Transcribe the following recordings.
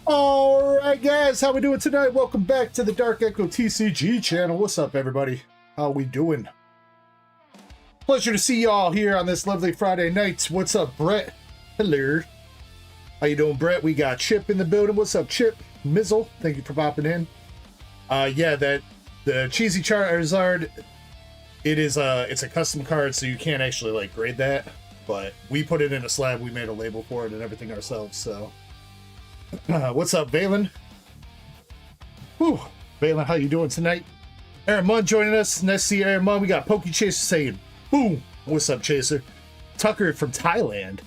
All right, guys, how we doing tonight? Welcome back to the Dark Echo TCG channel. What's up, everybody? How we doing? Pleasure to see y'all here on this lovely Friday night. What's up, Brett? Hello. How you doing, Brett? We got Chip in the building. What's up, Chip? Mizzle, thank you for popping in. Yeah, the cheesy Charizard, it's a custom card, so you can't actually like grade that. But we put it in a slab. We made a label for it and everything ourselves. So. What's up, Valen? Whew. Valen, how you doing tonight? Aaron Munn joining us. Nice to see Aaron Munn. We got Pokey Chaser saying, boom. What's up, Chaser? Tucker from Thailand.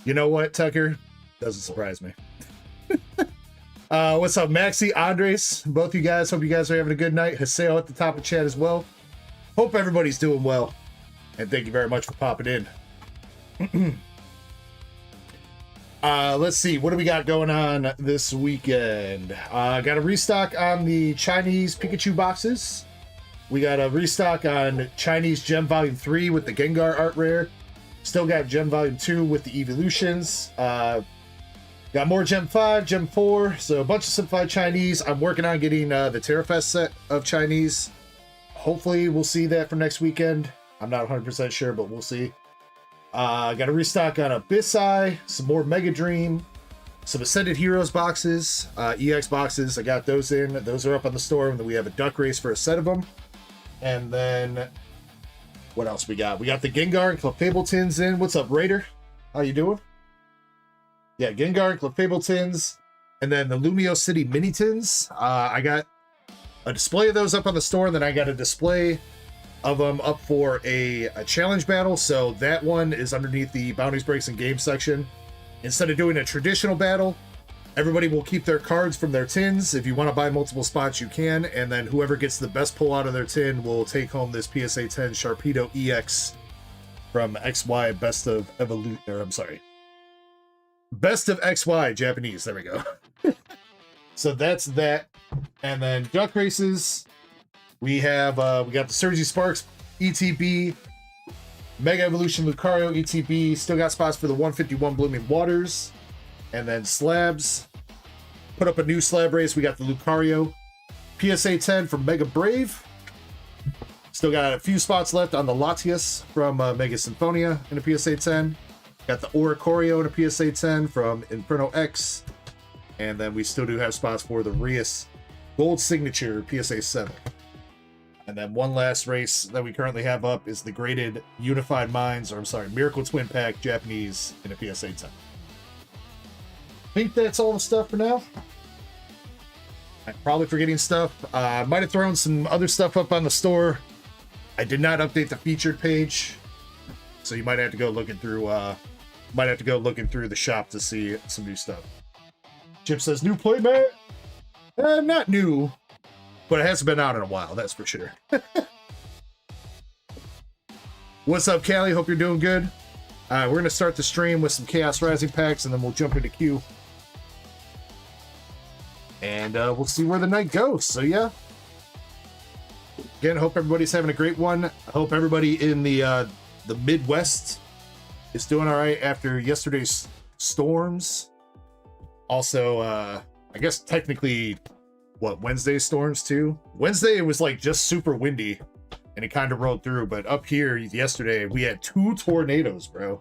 You know what, Tucker? Doesn't surprise me. What's up, Maxi, Andres? Both you guys. Hope you guys are having a good night. Haseo at the top of the chat as well. Hope everybody's doing well. And thank you very much for popping in. Let's see, what do we got going on this weekend? Got a restock on the Chinese Pikachu boxes. We got a restock on Chinese Gem Volume 3 with the Gengar art rare. Still got Gem Volume 2 with the evolutions. Got more Gem 5, Gem 4, so a bunch of simplified Chinese. I'm working on getting the Terrafest set of Chinese. Hopefully we'll see that for next weekend. I'm not 100% sure, but we'll see. Got a restock on Abyssai, some more Mega Dream, some Ascended Heroes boxes, EX boxes. I got those in. Those are up on the store, and then we have a Duck Race for a set of them. And then, what else we got? We got the Gengar and Clefabletins in. What's up, Raider? How you doing? Yeah, Gengar and Clefabletins, and then the Lumio City Mini Tins. I got a display of those up on the store, and then I got a display of them up for a challenge battle. So that one is underneath the Bounties, Breaks, and Games section. Instead of doing a traditional battle, everybody will keep their cards from their tins. If you want to buy multiple spots, you can. And then whoever gets the best pull out of their tin will take home this PSA 10 Sharpedo EX from XY Best of Evolution. Or I'm sorry, Best of XY Japanese. There we go. So that's that. And then Duck Races. We have we got the Surgy Sparks ETB, Mega Evolution Lucario ETB. Still got spots for the 151 Blooming Waters, and then slabs. Put up a new slab race. We got the Lucario PSA 10 from Mega Brave. Still got a few spots left on the Latias from Mega Symphonia in a PSA 10. Got the Oricorio in a PSA 10 from Inferno X, and then we still do have spots for the Rias Gold Signature PSA 7. And then one last race that we currently have up is the graded Unified Minds, or I'm sorry, Miracle Twin Pack Japanese in a PSA 10. I think that's all the stuff for now. I'm probably forgetting stuff. I might have thrown some other stuff up on the store. I did not update the featured page, so you might have to go looking through. The shop to see some new stuff. Chip says new playmat. Not new. But it hasn't been out in a while, that's for sure. What's up, Callie? Hope you're doing good. We're going to start the stream with some Chaos Rising packs, and then we'll jump into Q. And we'll see where the night goes. So, yeah. Again, hope everybody's having a great one. I hope everybody in the Midwest is doing all right after yesterday's storms. Also, I guess technically... Wednesday storms too? Wednesday it was like just super windy and it kind of rolled through, but up here yesterday we had 2 tornadoes, bro.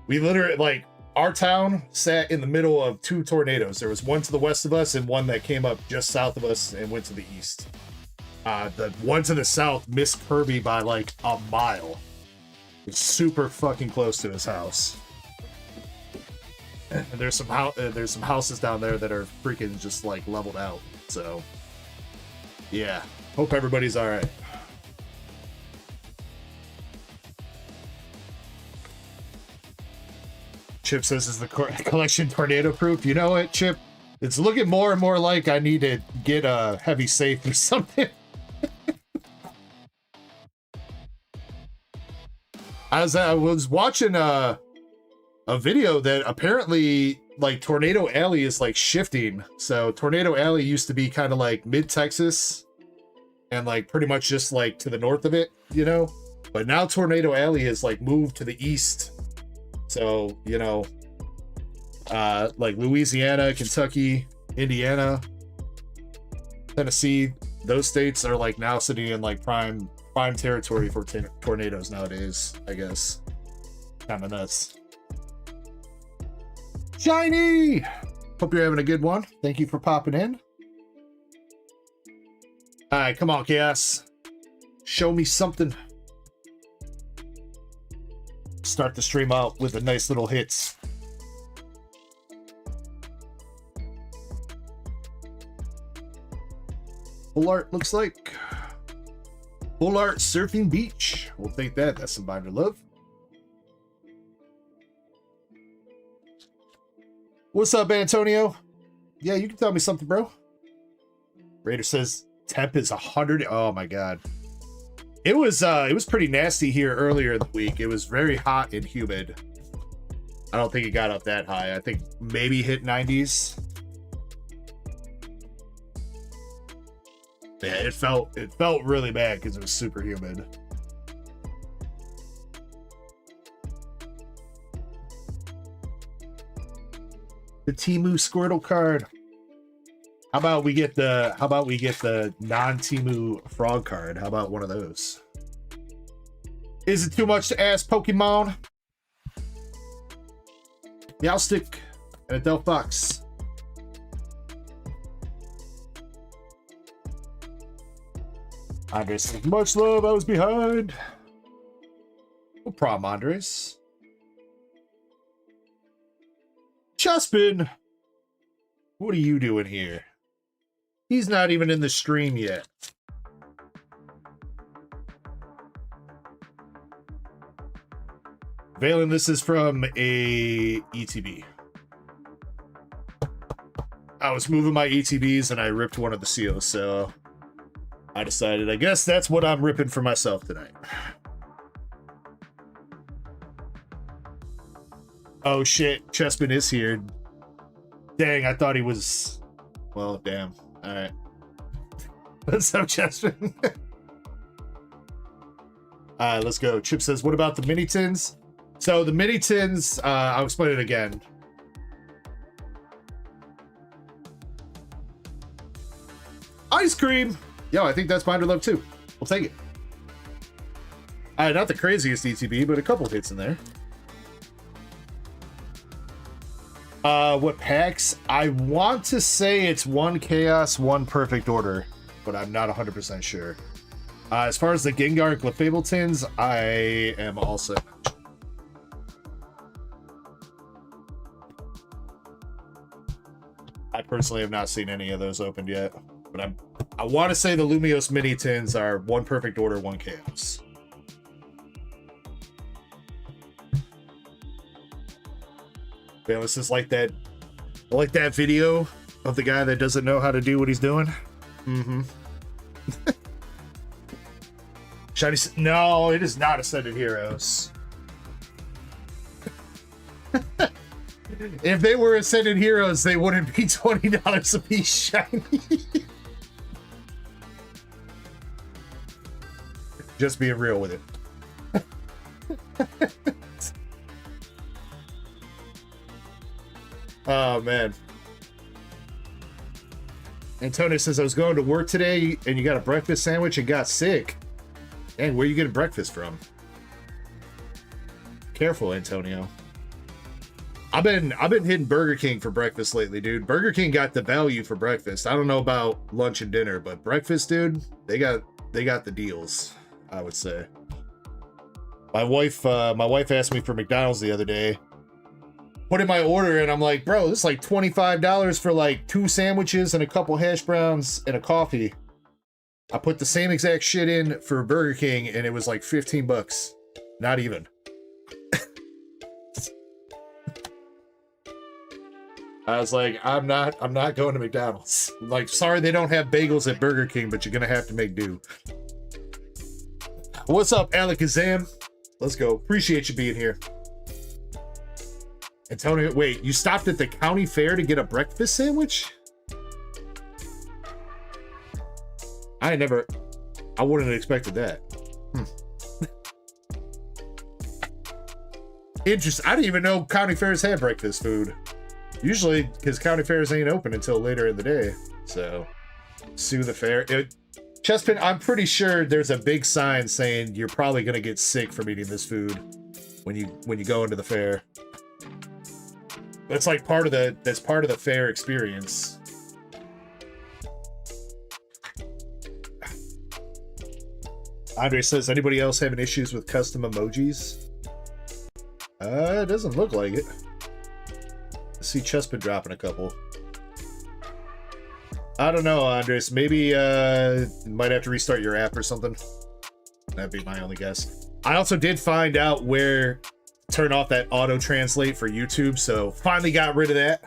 We literally, like, our town sat in the middle of 2 tornadoes. There was one to the west of us and one that came up just south of us and went to the east. The one to the south missed Kirby by like a mile. It's super fucking close to his house. And there's some houses down there that are freaking just like leveled out. So yeah, hope everybody's all right. Chip says, is the collection tornado proof? You know what, Chip? It's looking more and more like I need to get a heavy safe or something. As I was watching a video that apparently like Tornado Alley is like shifting. So Tornado Alley used to be kind of like mid-Texas and like pretty much just like to the north of it, you know? But now Tornado Alley is like moved to the east. So, you know, like Louisiana, Kentucky, Indiana, Tennessee, those states are like now sitting in like prime territory for tornadoes nowadays, I guess. Kind of nuts. Shiny! Hope you're having a good one. Thank you for popping in. All right, come on, Chaos. Show me something. Start the stream out with a nice little hits. Full art looks like. Full art surfing beach. We'll take that. That's some binder love. What's up, Antonio? Yeah, you can tell me something, bro. Raider says temp is 100. Oh my god. It was pretty nasty here earlier in the week. It was very hot and humid. I don't think it got up that high. I think maybe hit 90s. Yeah, it felt really bad because it was super humid. The Temu Squirtle card. How about we get the non-Temu frog card? How about one of those? Is it too much to ask, Pokemon? Meowstic and a Delphox. Andres says, much love, I was behind. No problem, Andres. Chuspin, what are you doing here? He's not even in the stream yet. Valen, this is from a ETB. I was moving my ETBs and I ripped one of the seals, so I decided, I guess that's what I'm ripping for myself tonight. Oh shit, Chespin is here. Dang, I thought he was... Well, damn. Alright. What's up, Chespin? Alright, let's go. Chip says, what about the mini tins? So the mini tins, I'll explain it again. Ice cream! Yo, I think that's binder love too. We'll take it. Not the craziest ETB, but a couple hits in there. What packs? I want to say it's one Chaos, one Perfect Order, but I'm not 100% sure. As far as the Gengar and Clefable tins, I am also... I personally have not seen any of those opened yet, but I want to say the Lumiose mini tins are one Perfect Order, one Chaos. This is like that video of the guy that doesn't know how to do what he's doing. Mm-hmm. Shiny, no, it is not Ascended Heroes. If they were Ascended Heroes, they wouldn't be $20 a piece shiny. Just being real with it. Oh, man. Antonio says, I was going to work today and you got a breakfast sandwich and got sick. Dang, where you getting breakfast from? Careful, Antonio. I've been hitting Burger King for breakfast lately, dude. Burger King got the value for breakfast. I don't know about lunch and dinner, but breakfast, dude, they got the deals, I would say. My wife asked me for McDonald's the other day. Put in my order and I'm like, bro, this is like $25 for like 2 sandwiches and a couple hash browns and a coffee. I put the same exact shit in for Burger King and it was like 15 bucks. Not even. I was like, I'm not going to McDonald's. Like, sorry they don't have bagels at Burger King, but you're gonna have to make do. What's up, Alakazam? Let's go. Appreciate you being here. Antonio, wait, you stopped at the county fair to get a breakfast sandwich? I wouldn't have expected that. Interesting. I didn't even know county fairs had breakfast food. Usually, because county fairs ain't open until later in the day. So, sue the fair. Chespin, I'm pretty sure there's a big sign saying you're probably gonna get sick from eating this food when you go into the fair. That's like part of the fair experience. Andre says, anybody else having issues with custom emojis? It doesn't look like it. I see Chespin dropping a couple. I don't know, Andres. Maybe you might have to restart your app or something. That'd be my only guess. I also did find out where to turn off that auto translate for YouTube, so finally got rid of that.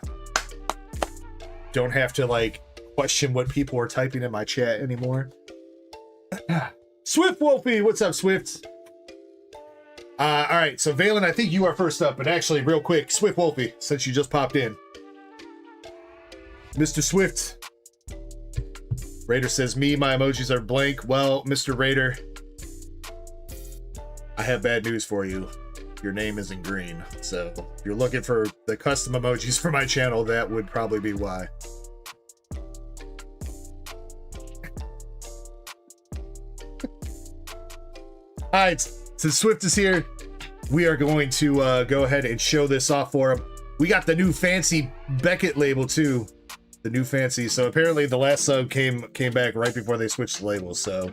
Don't have to like question what people are typing in my chat anymore. Swift Wolfie, what's up, Swift? All right, so Valen, I think you are first up, but actually, real quick, Swift Wolfie, since you just popped in. Mr. Swift. Raider says, my emojis are blank. Well, Mr. Raider, I have bad news for you. Your name is in green. So if you're looking for the custom emojis for my channel, that would probably be why. All right, since Swift is here, we are going to go ahead and show this off for him. We got the new fancy Beckett label too. The new fancy. So apparently the last sub came back right before they switched the labels. So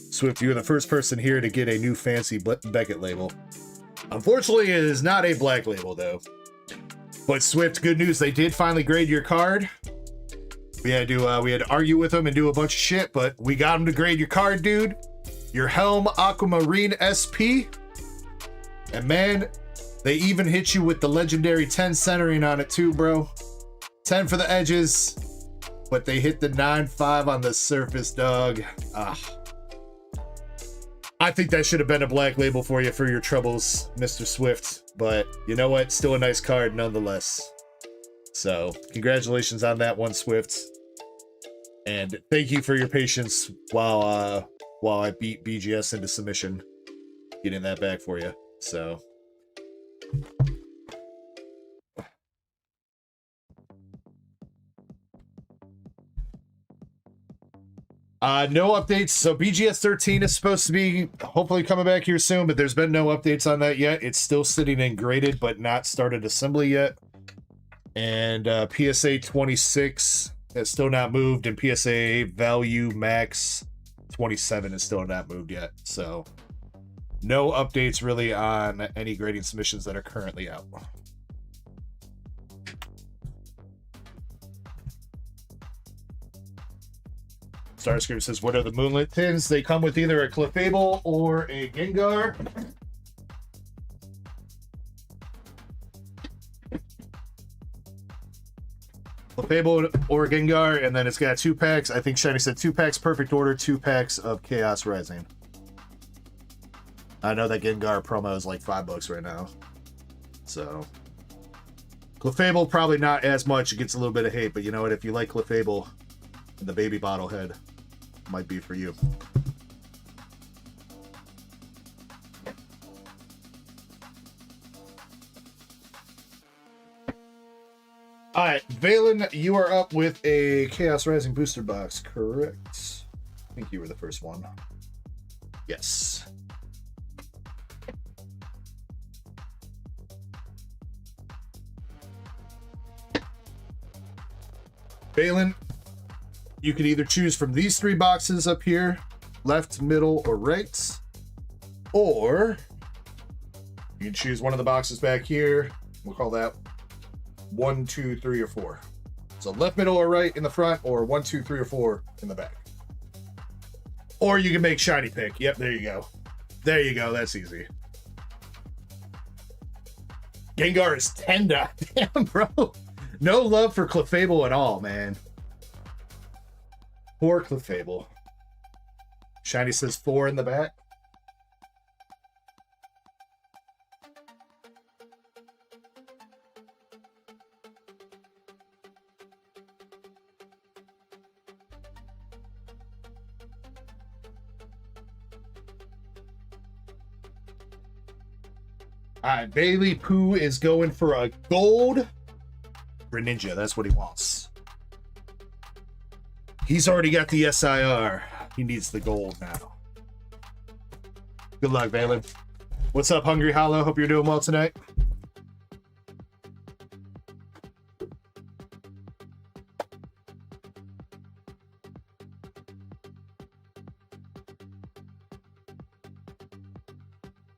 Swift, you're the first person here to get a new fancy Beckett label. Unfortunately, it is not a black label though. But Swift, good news, they did finally grade your card. We had to argue with them and do a bunch of shit, but we got them to grade your card, dude. Your Helm Aquamarine SP. And man, they even hit you with the legendary 10 centering on it too, bro. 10 for the edges, but they hit the 9.5 on the surface, dog. I think that should have been a black label for you for your troubles, Mr. Swift. But you know what? Still a nice card nonetheless. So congratulations on that one, Swift. And thank you for your patience while I beat BGS into submission, getting that back for you. So. No updates. So BGS 13 is supposed to be hopefully coming back here soon, but there's been no updates on that yet. It's still sitting in graded, but not started assembly yet. And PSA 26 has still not moved, and PSA value max 27 is still not moved yet. So no updates really on any grading submissions that are currently out. Starscream says, what are the Moonlit Tins? They come with either a Clefable or a Gengar. Clefable or Gengar, and then it's got 2 packs. I think Shiny said 2 packs Perfect Order, 2 packs of Chaos Rising. I know that Gengar promo is like $5 right now. So Clefable probably not as much. It gets a little bit of hate, but you know what? If you like Clefable, the baby bottle head might be for you. All right, Valen, you are up with a Chaos Rising booster box, correct? I think you were the first one. Yes. Valen, you can either choose from these 3 boxes up here, left, middle, or right, or you can choose one of the boxes back here. We'll call that 1, 2, 3, or 4. So left, middle, or right in the front, or 1, 2, 3, or 4 in the back. Or you can make shiny pick. Yep, there you go. There you go. That's easy. Gengar is 10. Damn, bro. No love for Clefable at all, man. Poor Clefable. Shiny says 4 in the back. All right, Bailey Pooh is going for a gold Greninja. That's what he wants. He's already got the SIR. He needs the gold now. Good luck, Valen. What's up, Hungry Hollow? Hope you're doing well tonight.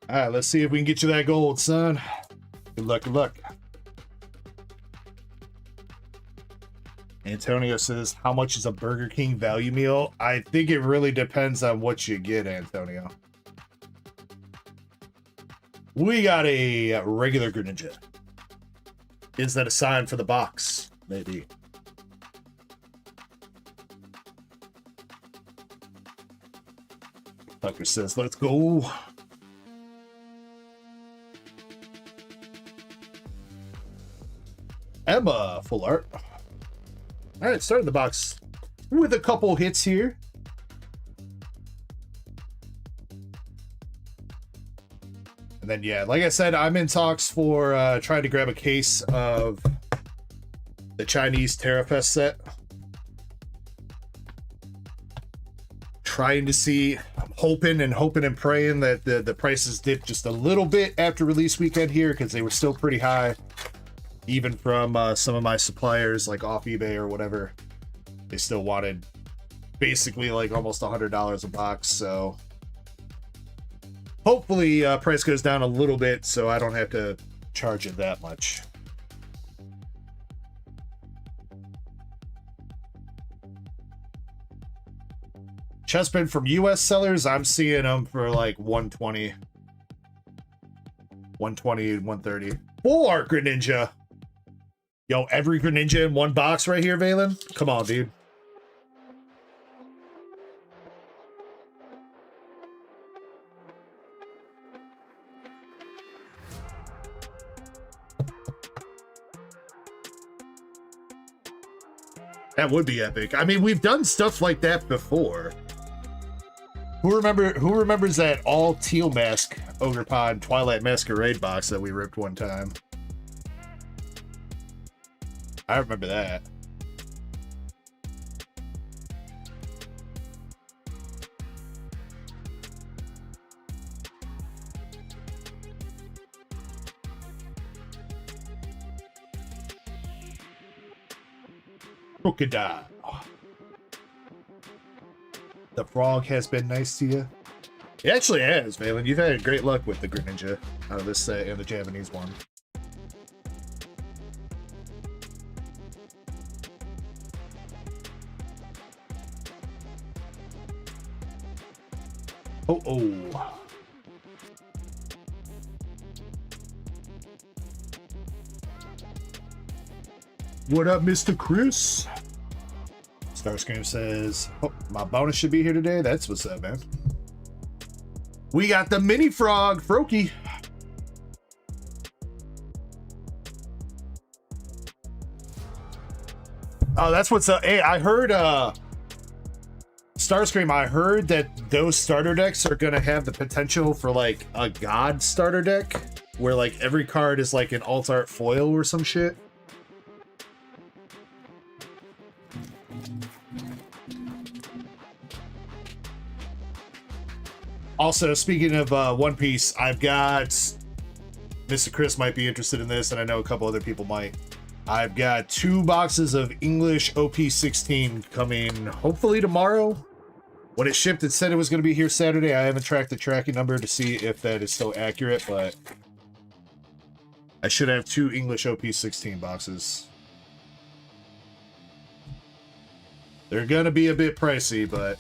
All right, let's see if we can get you that gold, son. Good luck, good luck. Antonio says, how much is a Burger King value meal? I think it really depends on what you get, Antonio. We got a regular Greninja. Is that a sign for the box? Maybe. Tucker says, let's go. Emma, full art. All right, starting the box with a couple hits here. And then, yeah, like I said, I'm in talks for trying to grab a case of the Chinese Terrafest set. Trying to see, I'm hoping and praying that the prices dip just a little bit after release weekend here, because they were still pretty high. Even from some of my suppliers, like off eBay or whatever, they still wanted basically like almost $100 a box. So hopefully price goes down a little bit so I don't have to charge it that much. Chessmen from US sellers, I'm seeing them for like 120, 130. Full art Greninja. Yo, every Greninja in one box right here, Valen? Come on, dude. That would be epic. I mean, we've done stuff like that before. Who remembers that all teal mask Ogerpod Twilight Masquerade box that we ripped one time? I remember that. Crocodile. The frog has been nice to you. It actually has, Valen. You've had great luck with the Greninja out of this set and the Japanese one. Oh. What up, Mr. Chris? Starscream says, oh, my bonus should be here today. That's what's up, man. We got the mini frog, Froakie. Oh, that's what's up. Hey, I heard, Starscream, I heard that those starter decks are gonna have the potential for like a god starter deck where like every card is like an alt art foil or some shit. Also, speaking of One Piece, I've got Mr. Chris might be interested in this, and I know a couple other people might. I've got 2 boxes of English OP16 coming hopefully tomorrow. When it shipped, it said it was going to be here Saturday. I haven't tracked the tracking number to see if that is still accurate, but I should have 2 English OP16 boxes. They're going to be a bit pricey, but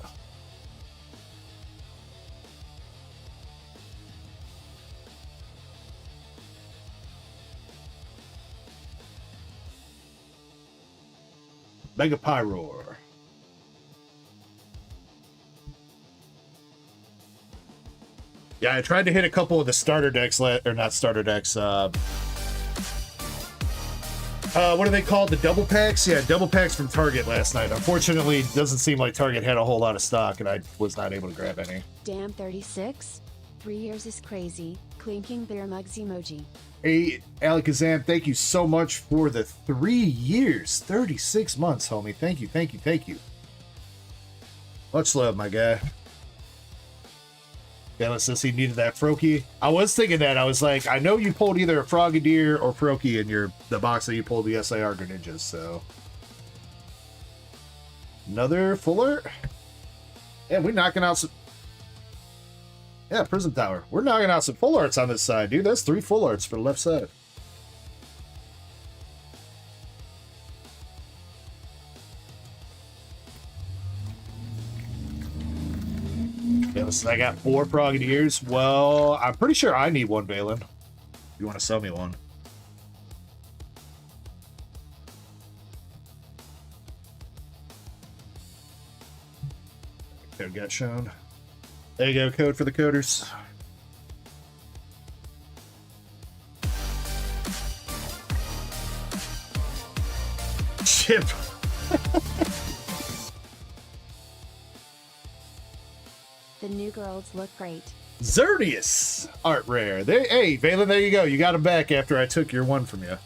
Mega Pyroar. Yeah, I tried to hit a couple of the starter decks, or not starter decks, what are they called? The double packs? Yeah, double packs from Target last night. Unfortunately, it doesn't seem like Target had a whole lot of stock, and I was not able to grab any. Damn 36. 3 years is crazy. Clinking beer mugs emoji. Hey, Alakazam, thank you so much for the 3 years. 36 months, homie. Thank you, thank you, thank you. Much love, my guy. Galen says he needed that Froakie. I was thinking that. I was like, I know you pulled either a Frogadier or Froakie in the box that you pulled the SIR Greninjas, so. Another full art? Yeah, we're knocking out some... Yeah, Prism Tower. We're knocking out some full arts on this side, dude. That's 3 full arts for the left side. Yes, I got 4 Frogadiers. Well, I'm pretty sure I need one, Valen. You want to sell me one? Code got shown. There you go, code for the coders. Chip. The new girls look great. Xerneas art rare. Hey, Valen, there you go. You got him back after I took your one from you.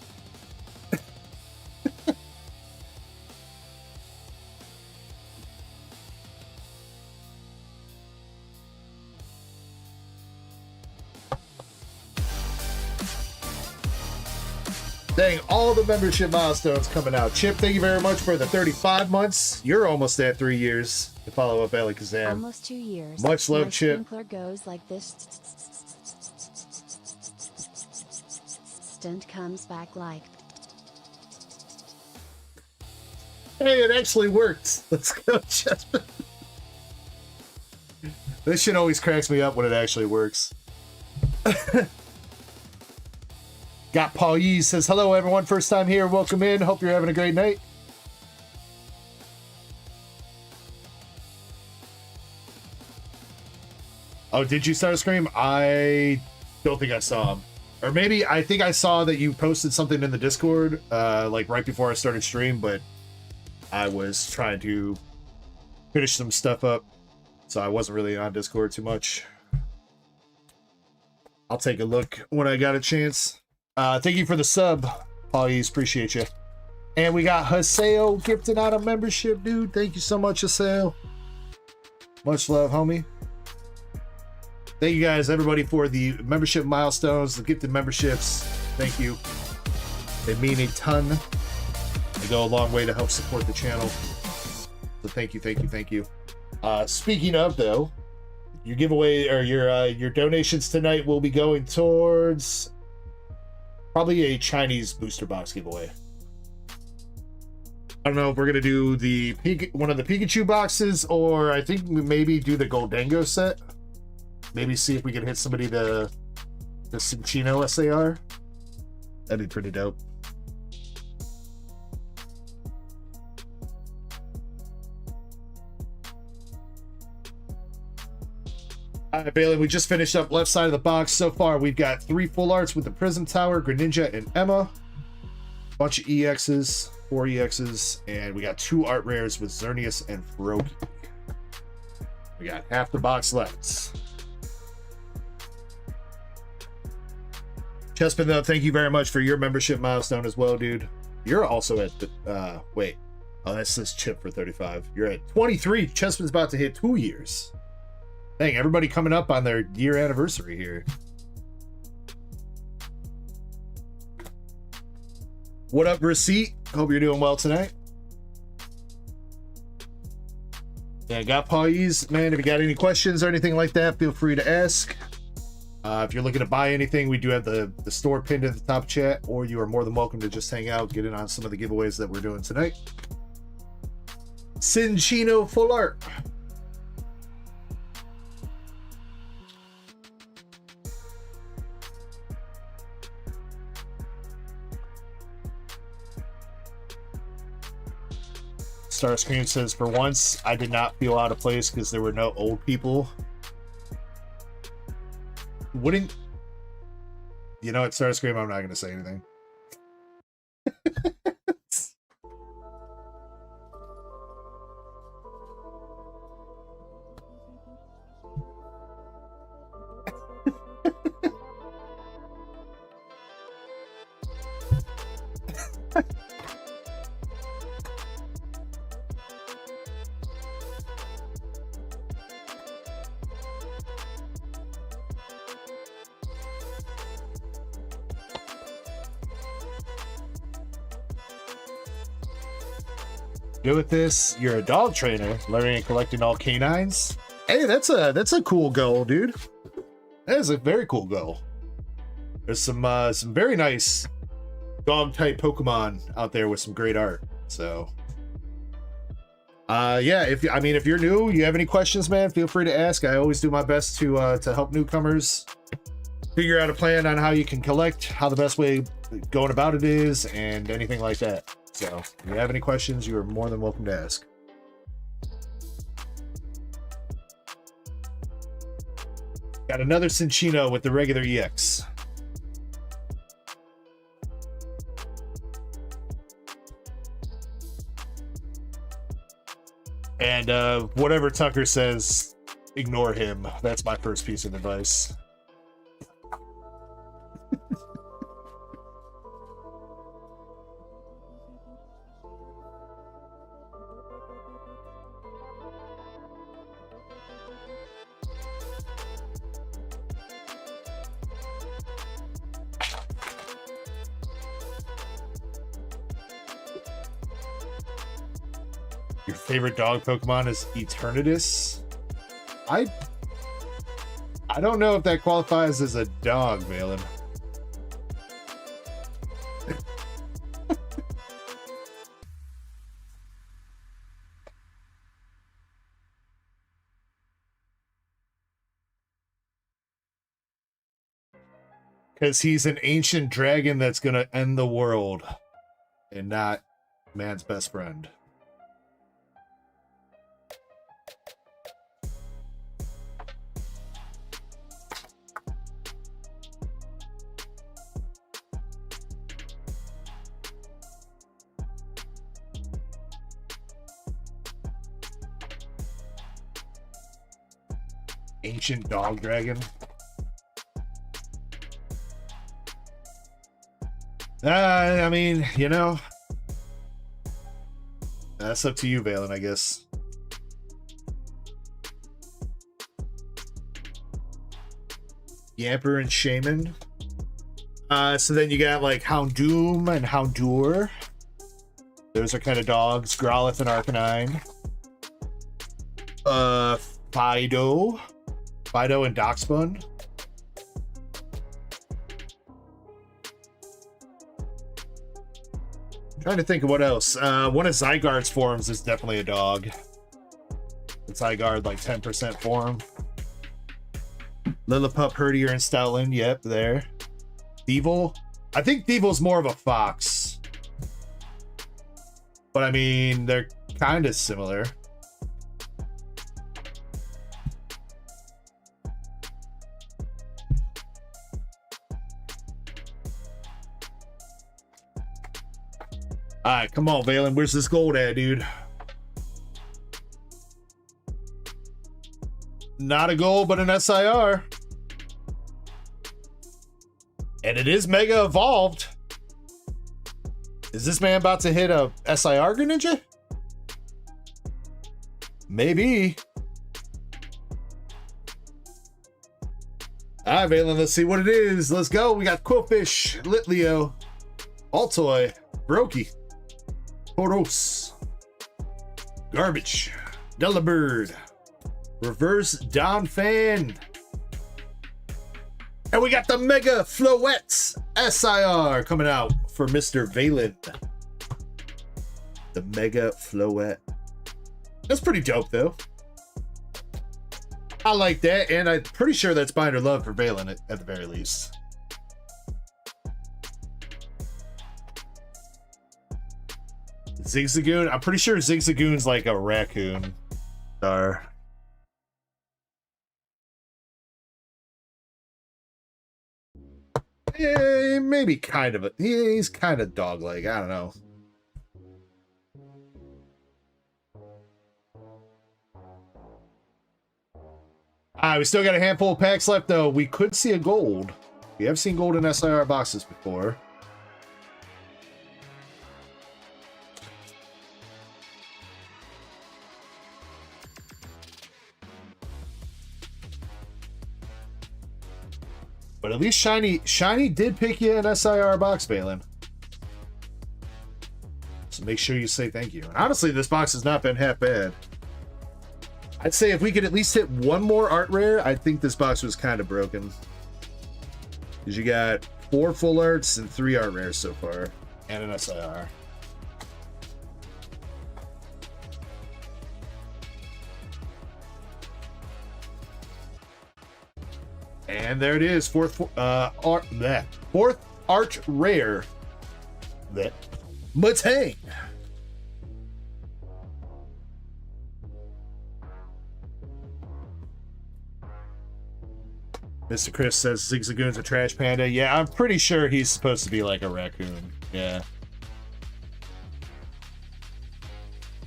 Dang, all the membership milestones coming out. Chip, thank you very much for the 35 months. You're almost at 3 years to follow up Alakazam. Almost 2 years. Much love, My Chip. sprinkler goes like this. Stint comes back like. Hey, it actually worked. Let's go, Chespin. This shit always cracks me up when it actually works. Got Paul Yee says, hello everyone, first time here, welcome in, hope you're having a great night. Oh, did you start a stream? I don't think I saw him. Or maybe, I think I saw that you posted something in the Discord, like right before I started stream, but I was trying to finish some stuff up, so I wasn't really on Discord too much. I'll take a look when I got a chance. Thank you for the sub, Paulies. Appreciate you. And we got Haseo gifted out a membership, dude. Thank you so much, Haseo. Much love, homie. Thank you guys, everybody, for the membership milestones, the gifted memberships. Thank you. They mean a ton. They go a long way to help support the channel. So thank you, thank you, thank you. Speaking of, though, your giveaway or your donations tonight will be going towards probably a Chinese booster box giveaway. I don't know if we're gonna do one of the Pikachu boxes, or I think we maybe do the Goldango set. Maybe see if we can hit somebody the Cinchino SAR. That'd be pretty dope. All right, Bailey, we just finished up left side of the box. So far, we've got 3 full arts with the Prism Tower, Greninja, and Emma. A bunch of EXs, 4 EXs, and we got 2 art rares with Xerneas and Froakie. We got half the box left. Chespin, though, thank you very much for your membership milestone as well, dude. You're also at the, wait. Oh, that says Chip for 35. You're at 23. Chespin's about to hit 2 years. Dang, everybody coming up on their year anniversary here. What up, Receipt? Hope you're doing well tonight. Yeah, got Paulies. Man, if you got any questions or anything like that, feel free to ask. If you're looking to buy anything, we do have the store pinned at the top chat, or you are more than welcome to just hang out, get in on some of the giveaways that we're doing tonight. Cinchino full art. Starscream says, for once, I did not feel out of place because there were no old people. Wouldn't... You know what, Starscream, I'm not going to say anything. Good with this, you're a dog trainer, learning and collecting all canines. Hey, that's a cool goal, dude. That is a very cool goal. There's some very nice dog type Pokemon out there with some great art. So yeah, if you're new, you have any questions, man, feel free to ask. I always do my best to help newcomers figure out a plan on how you can collect, how the best way going about it is, and anything like that. So if you have any questions, you are more than welcome to ask. Got another Cinccino with the regular EX. And whatever Tucker says, ignore him. That's my first piece of advice. Your favorite dog Pokemon is Eternatus? I don't know if that qualifies as a dog, Valen. Because he's an ancient dragon that's going to end the world and not man's best friend. Ancient dog dragon. I mean, you know, that's up to you, Valen, I guess. Yamper and Shaman. So then you got like Houndoom and Houndour. Those are kind of dogs. Growlithe and Arcanine. Fido and Doxbun. Trying to think of what else. One of Zygarde's forms is definitely a dog. It's Zygarde, like 10% form. Lillipup, Herdier, and Stoutland. Yep, there. Thievul. I think Thievel's more of a fox. But I mean, they're kind of similar. Alright, come on, Valen. Where's this gold at, dude? Not a gold, but an SIR. And it is Mega Evolved. Is this man about to hit a SIR Greninja? Maybe. Alright, Valen, let's see what it is. Let's go. We got Quillfish, Litleo, Altoy, Brokey, Poros, Garbage, Delibird, Reverse Donphan, and we got the Mega Floettes SIR coming out for Mr. Valen. The Mega Floette. That's pretty dope, though. I like that, and I'm pretty sure that's Binder Love for Valen at the very least. Zigzagoon? I'm pretty sure Zigzagoon's like a raccoon. Star. Yeah, maybe kind of he's kind of dog-like. I don't know. We still got a handful of packs left, though. We could see a gold. We have seen gold in SIR boxes before. But at least Shiny did pick you an SIR box, Balin. So make sure you say thank you. And honestly, this box has not been half bad. I'd say if we could at least hit one more art rare, I think this box was kind of broken. Because you got 4 full arts and 3 art rares so far. And an SIR. And there it is, fourth art rare. That Matang. Mr. Chris says Zigzagoon's a trash panda. Yeah, I'm pretty sure he's supposed to be like a raccoon. Yeah.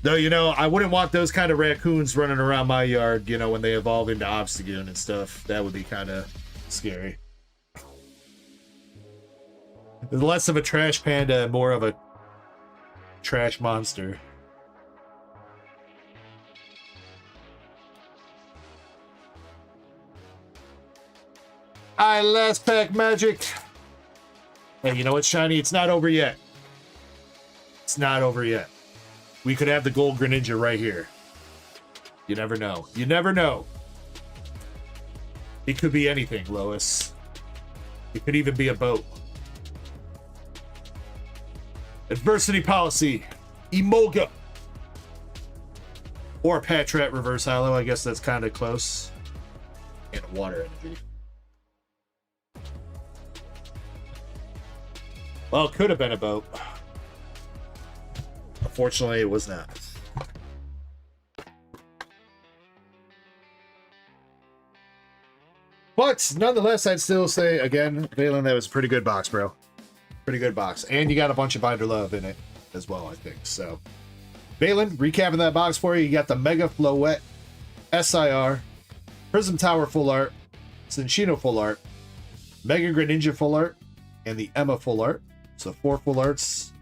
Though, you know, I wouldn't want those kind of raccoons running around my yard, you know, when they evolve into Obstagoon and stuff. That would be kind of scary. Less of a trash panda, more of a trash monster. Alright, last pack magic. Hey, you know what, Shiny? It's not over yet. It's not over yet. We could have the gold Greninja right here. You never know. You never know. It could be anything, Lois. It could even be a boat. Adversity Policy. Emoga. Or a Patrat Reverse Hollow. I guess that's kind of close. And Water Energy. Well, it could have been a boat. Unfortunately, it was not. But nonetheless, I'd still say, again, Valen, that was a pretty good box, bro. Pretty good box. And you got a bunch of Binder Love in it as well, I think. So, Valen, recapping that box for you. You got the Mega Floette SIR, Prism Tower Full Art, Cinccino Full Art, Mega Greninja Full Art, and the Emma Full Art. So 4 full arts.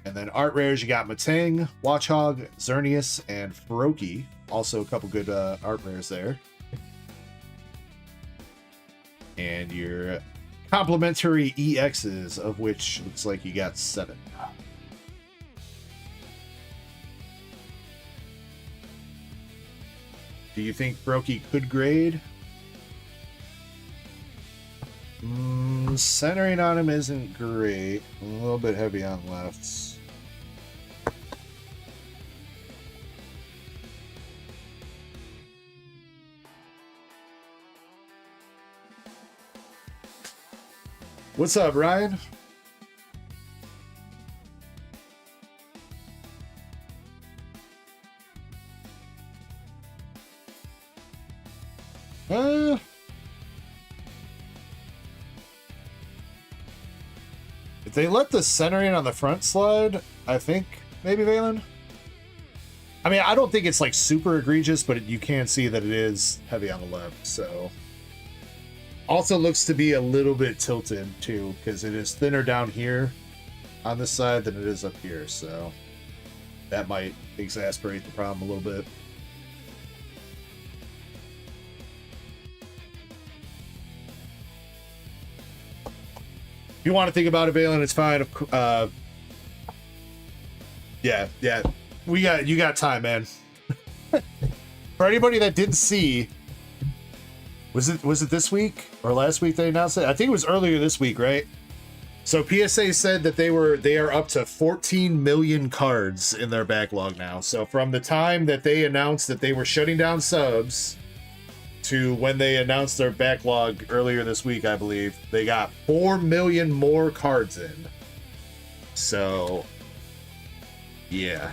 And then art rares, you got Matang, Watchog, Xerneas, and Froakie. Also a couple good art rares there. And your complimentary EXs, of which looks like you got 7. Do you think Froakie could grade? Centering on him isn't great. A little bit heavy on lefts. What's up, Ryan? If they let the centering on the front slide, I think maybe Valen. I mean, I don't think it's like super egregious, but you can see that it is heavy on the left. So, also looks to be a little bit tilted too, because it is thinner down here on this side than it is up here. So that might exacerbate the problem a little bit. If you want to think about it, Valen, it's fine. Yeah. You got time, man. For anybody that didn't see, was it this week or last week they announced it? I think it was earlier this week, right? So PSA said that they are up to 14 million cards in their backlog now. So from the time that they announced that they were shutting down subs to when they announced their backlog earlier this week, I believe, they got 4 million more cards in. So Yeah.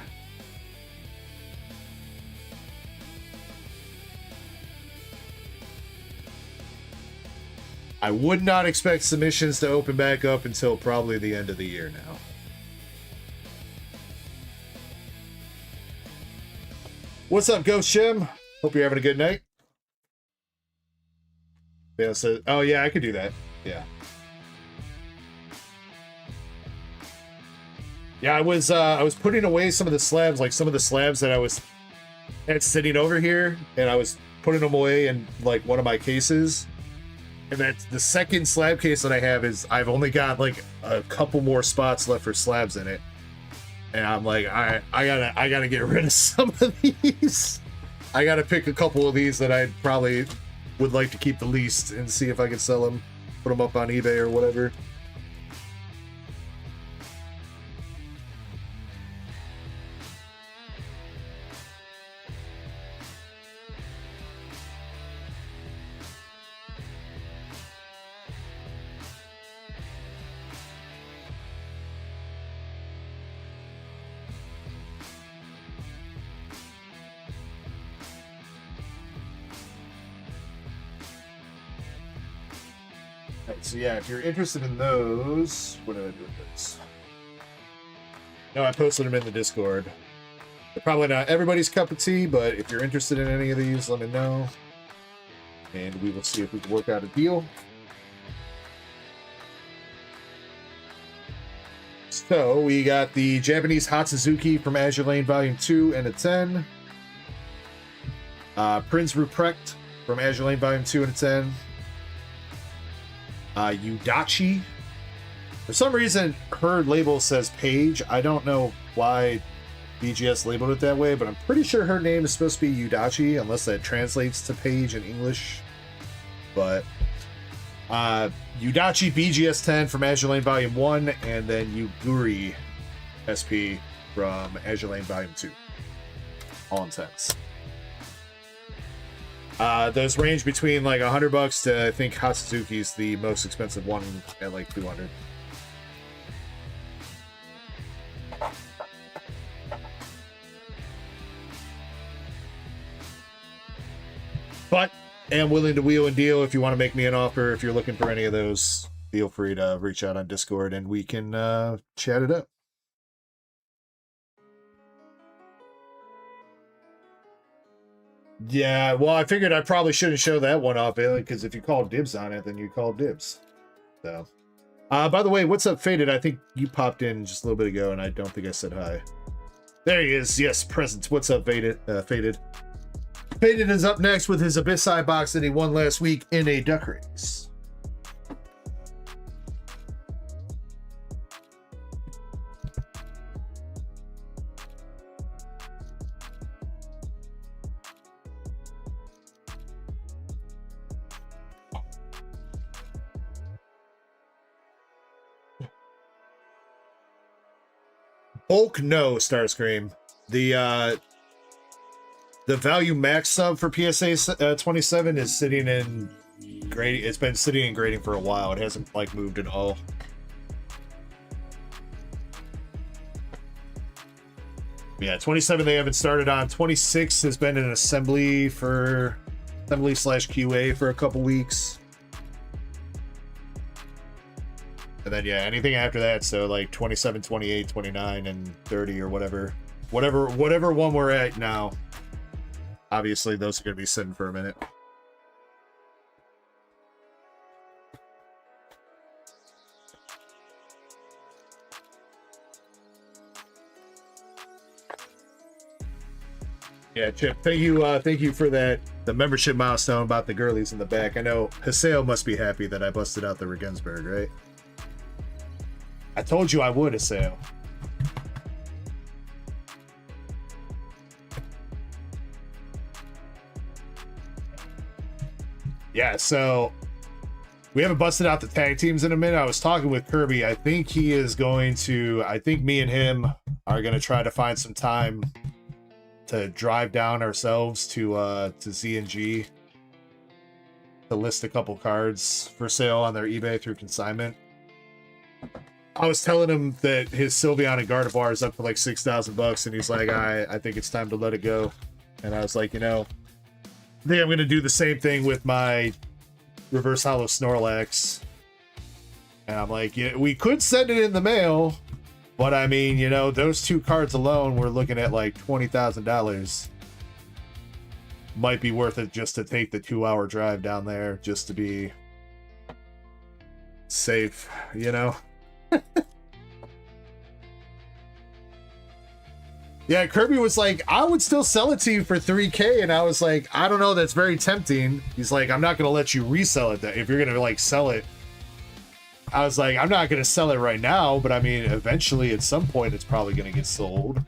I would not expect submissions to open back up until probably the end of the year now. What's up, Ghost Jim? Hope you're having a good night. Yeah, so, oh yeah, I could do that. Yeah. Yeah, I was putting away some of the slabs, like some of the slabs that I had sitting over here, and I was putting them away in like one of my cases. And that's the second slab case that I have is I've only got like a couple more spots left for slabs in it. And I'm like, I gotta get rid of some of these. I gotta pick a couple of these that I probably would like to keep the least and see if I can sell them, put them up on eBay or whatever. So yeah, if you're interested in those, what do I do with those? No, I posted them in the Discord. They're probably not everybody's cup of tea, but if you're interested in any of these, let me know. And we will see if we can work out a deal. So we got the Japanese Hatsuzuki from Azure Lane Volume 2 and a 10. Prince Ruprecht from Azure Lane Volume 2 and a 10. Udachi. For some reason, her label says Paige. I don't know why BGS labeled it that way, but I'm pretty sure her name is supposed to be Udachi, unless that translates to Paige in English. But Udachi BGS 10 from Azure Lane Volume 1, and then Yuguri SP from Azure Lane Volume 2. All intense. Those range between like $100 to, I think Hatsuzuki's the most expensive one at like 200. But am willing to wheel and deal. If you want to make me an offer, if you're looking for any of those, feel free to reach out on Discord and we can chat it up. Yeah, well, I figured I probably shouldn't show that one off, because if you call dibs on it, then you call dibs. So, by the way, what's up, Faded? I think you popped in just a little bit ago, and I don't think I said hi. There he is. Yes, present. What's up, Faded? Faded is up next with his Abyssai box that he won last week in a duck race. Bulk, no, Starscream. The value max sub for PSA 27 is sitting in grading. It's been sitting in grading for a while. It hasn't like moved at all. Yeah, 27 they haven't started on. 26 has been in assembly / QA for a couple weeks. And then, yeah, anything after that, so like 27, 28, 29, and 30 or whatever one we're at now. Obviously, those are going to be sitting for a minute. Yeah, Chip, thank you for that, the membership milestone about the girlies in the back. I know Haseo must be happy that I busted out the Regensburg, right? I told you I would, Haseo. Yeah, so we haven't busted out the tag teams in a minute. I was talking with Kirby. I think he is going to, I think me and him are going to try to find some time to drive down ourselves to Z&G to list a couple cards for sale on their eBay through consignment. I was telling him that his Sylveon and Gardevoir is up for like $6,000, and he's like, I think it's time to let it go. And I was like, you know, I think I'm gonna do the same thing with my Reverse Hollow Snorlax. And I'm like, yeah, we could send it in the mail, but I mean, you know, those two cards alone, we're looking at like $20,000. Might be worth it just to take the 2-hour drive down there just to be safe, you know? Yeah, Kirby was like, I would still sell it to you for $3K, and I was like, I don't know, that's very tempting. He's like, I'm not gonna let you resell it if you're gonna like sell it. I was like, I'm not gonna sell it right now, but I mean, eventually at some point it's probably gonna get sold.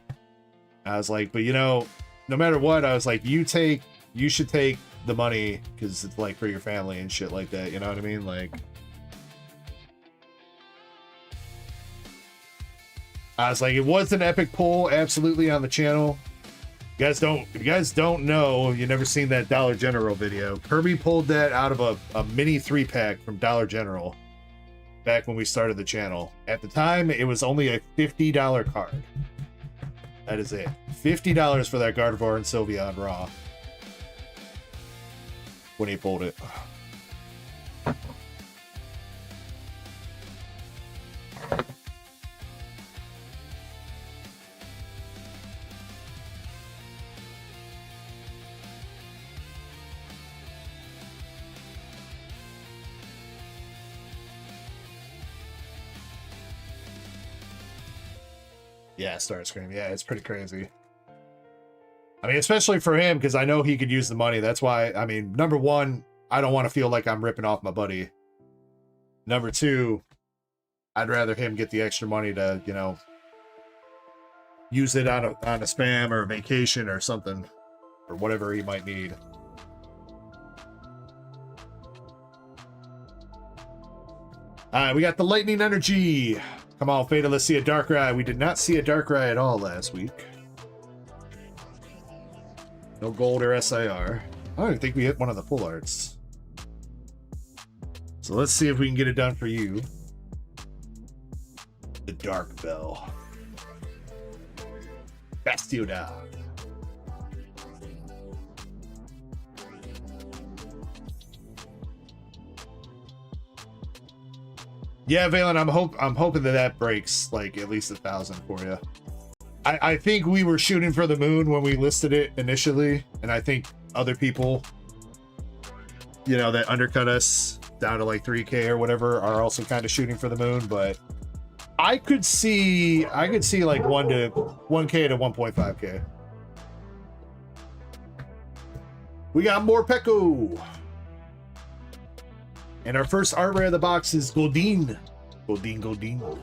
I was like, but you know, no matter what, I was like, you should take the money because it's like for your family and shit like that, you know what I mean? Like, I was like, it was an epic pull, absolutely, on the channel. If you guys don't know, you never seen that Dollar General video. Kirby pulled that out of a mini 3-pack from Dollar General back when we started the channel. At the time, it was only a $50 card. That is it. $50 for that Gardevoir and Sylveon raw. When he pulled it. Yeah, Starscream. Yeah, it's pretty crazy. I mean, especially for him, because I know he could use the money. That's why, I mean, number one, I don't want to feel like I'm ripping off my buddy. Number two, I'd rather him get the extra money to, you know, use it on a spam or a vacation or something, or whatever he might need. All right, we got the Lightning Energy. Come on, Fada, let's see a Darkrai. We did not see a Darkrai at all last week. No gold or SIR. I don't even think we hit one of the full arts. So let's see if we can get it done for you. The Dark Bell. Bastiodon. Yeah, Valen, I'm hoping that breaks like at least 1,000 for you. I think we were shooting for the moon when we listed it initially, and I think other people, you know, that undercut us down to like 3K or whatever are also kind of shooting for the moon. But I could see like 1K to 1.5K. We got more Peko. And our first art rare of the box is Goldeen. Goldeen.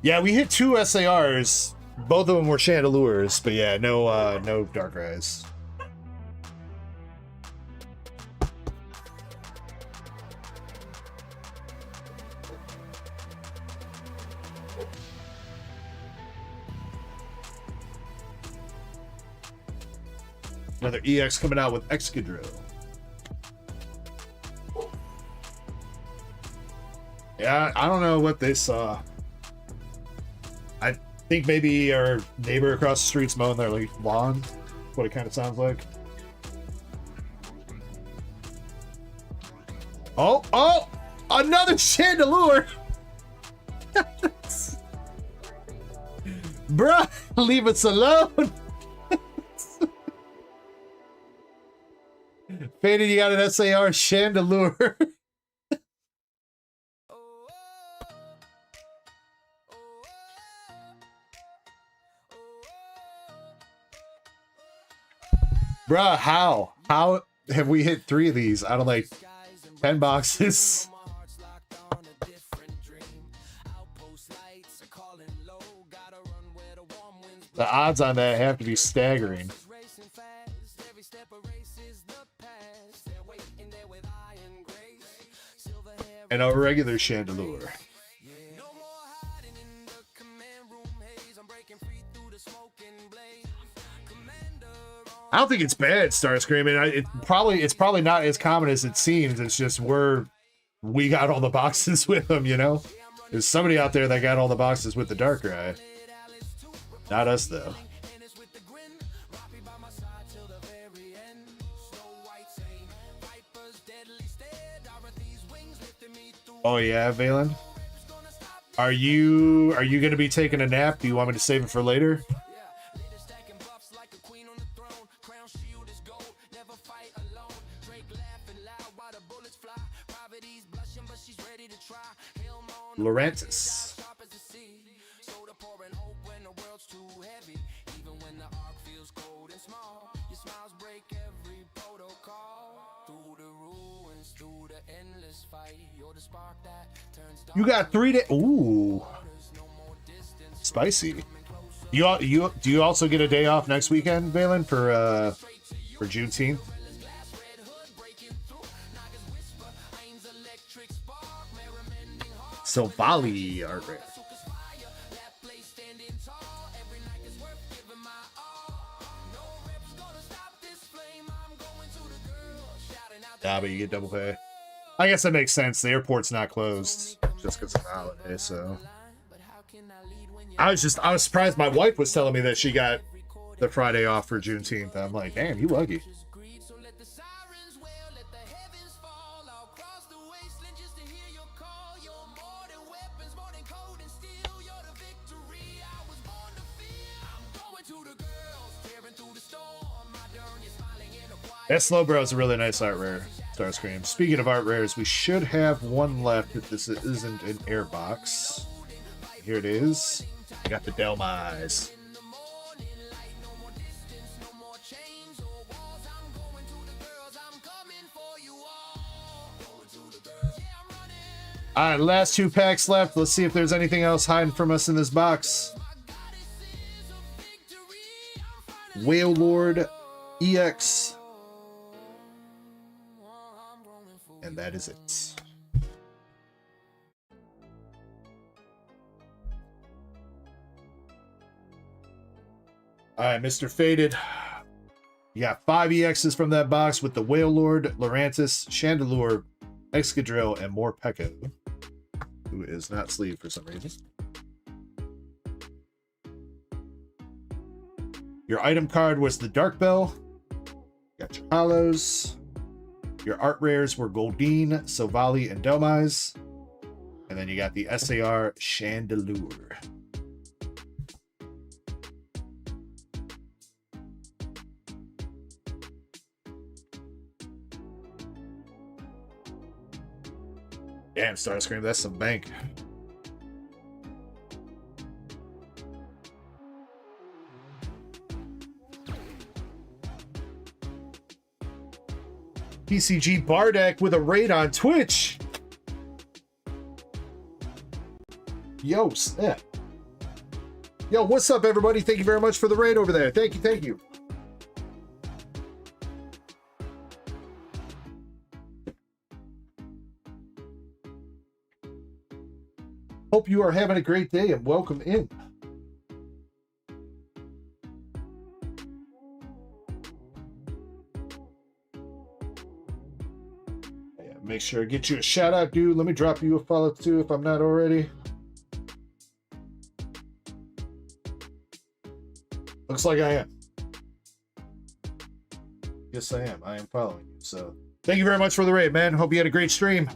Yeah, we hit 2 SARs. Both of them were Chandelures, but yeah, no Darkrai's. Another EX coming out with Excadrill. Yeah, I don't know what they saw. I think maybe our neighbor across the street's mowing their lawn. What it kind of sounds like. Oh! Another Chandelure! Bruh, leave us alone! Faded, you got an SAR Chandelure. Bruh, how? How have we hit 3 of these out of like 10 boxes? The odds on that have to be staggering. And a regular Chandelure. I don't think it's bad, Starscream. It's probably not as common as it seems. It's just we're we got all the boxes with them, you know? There's somebody out there that got all the boxes with the Darker Eye. Not us, though. Oh, yeah, Valen? Are you going to be taking a nap? Do you want me to save it for later? Laurentis. You got 3 days. Ooh, spicy. Do you also get a day off next weekend, Valen, for Juneteenth? So Bali art rare. Yeah, but you get double pay. I guess that makes sense. The airport's not closed just because it's a holiday, so. I was surprised my wife was telling me that she got the Friday off for Juneteenth. I'm like, damn, you lucky. That Slowbro is a really nice art rare, Starscream. Speaking of art rares, we should have one left if this isn't an air box. Here it is. I got the Delmise. Alright, last 2 packs left. Let's see if there's anything else hiding from us in this box. Whale Lord EX. And that is it. All right, Mr. Faded. You got 5 EXs from that box with the Whale Lord, Laurentis, Chandelure, Excadrill, and more Pekka, who is not sleeved for some reason. Your item card was the Dark Bell. Got your hollows. Your art rares were Goldeen, Sovali, and Delmise. And then you got the SAR Chandelure. Damn, Starscream, that's some bank. PCG Bardeck with a raid on Twitch. Yo, snap. Yo, what's up, everybody? Thank you very much for the raid over there. Thank you, thank you. Hope you are having a great day and welcome in. Make sure I get you a shout out, dude. Let me drop you a follow too if I'm not already. Looks like I am. Yes, I am. I am following you. So thank you very much for the raid, man. Hope you had a great stream.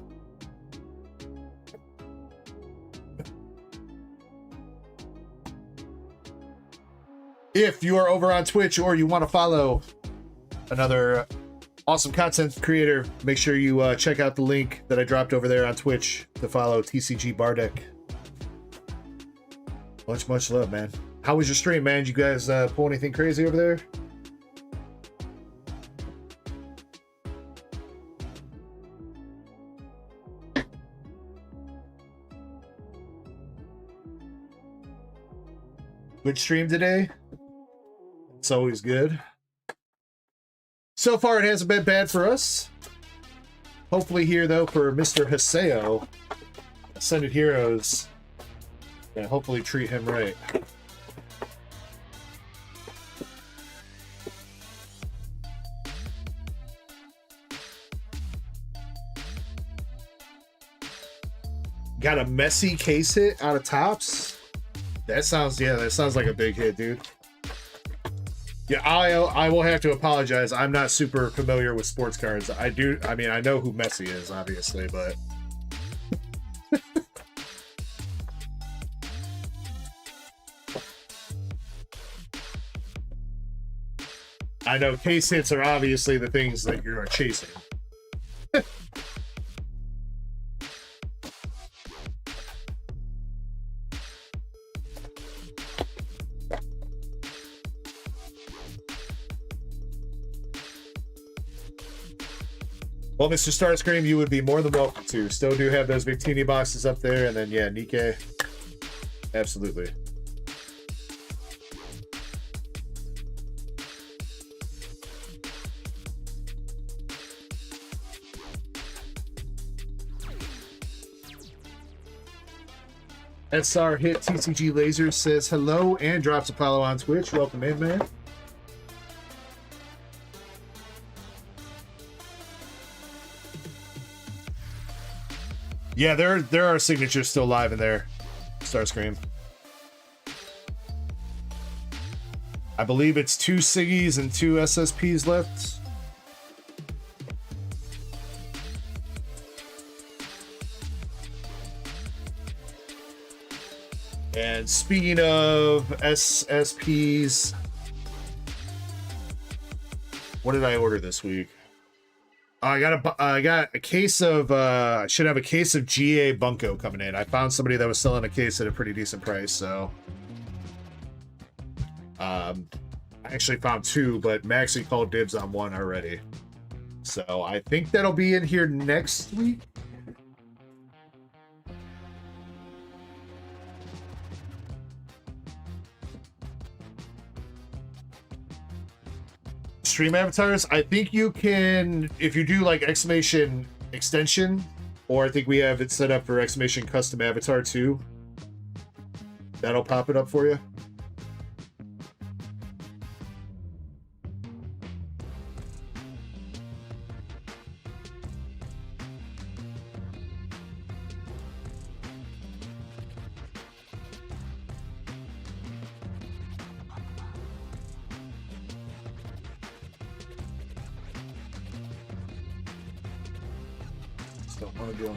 If you are over on Twitch or you want to follow another awesome content creator, make sure you check out the link that I dropped over there on Twitch to follow TCG Bardeck. Much love, man. How was your stream, man? Did you guys pull anything crazy over there? Good stream today. It's always good. So far, it hasn't been bad for us. Hopefully here, though, for Mr. Haseo, Ascended Heroes, and hopefully treat him right. Got a messy case hit out of Tops. That sounds like a big hit, dude. Yeah, I will have to apologize. I'm not super familiar with sports cards. I mean, I know who Messi is, obviously, but I know case hits are obviously the things that you're chasing. Well, Mr. Starscream, you would be more than welcome to. Still do have those Victini boxes up there, and then yeah, Nikkei. Absolutely. SR Hit TCG Laser says hello and drops a follow on Twitch. Welcome in, man. Yeah, there are signatures still live in there, Starscream. I believe it's 2 Siggies and 2 SSPs left. And speaking of SSPs, what did I order this week? I got a case of I should have a case of GA Bunko coming in. I found somebody that was selling a case at a pretty decent price, so I actually found 2, but Maxie called dibs on 1 already. So I think that'll be in here next week. Stream avatars, I think you can, if you do like exclamation extension, or I think we have it set up for exclamation custom avatar too. That'll pop it up for you. Don't want to do it.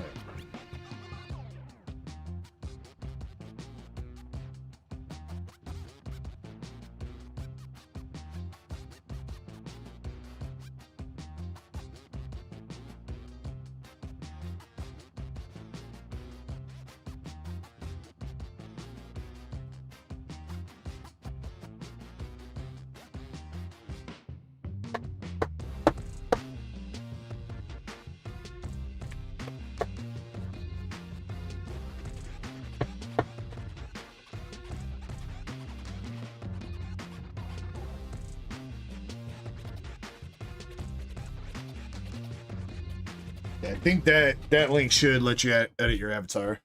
I think that link should let you edit your avatar.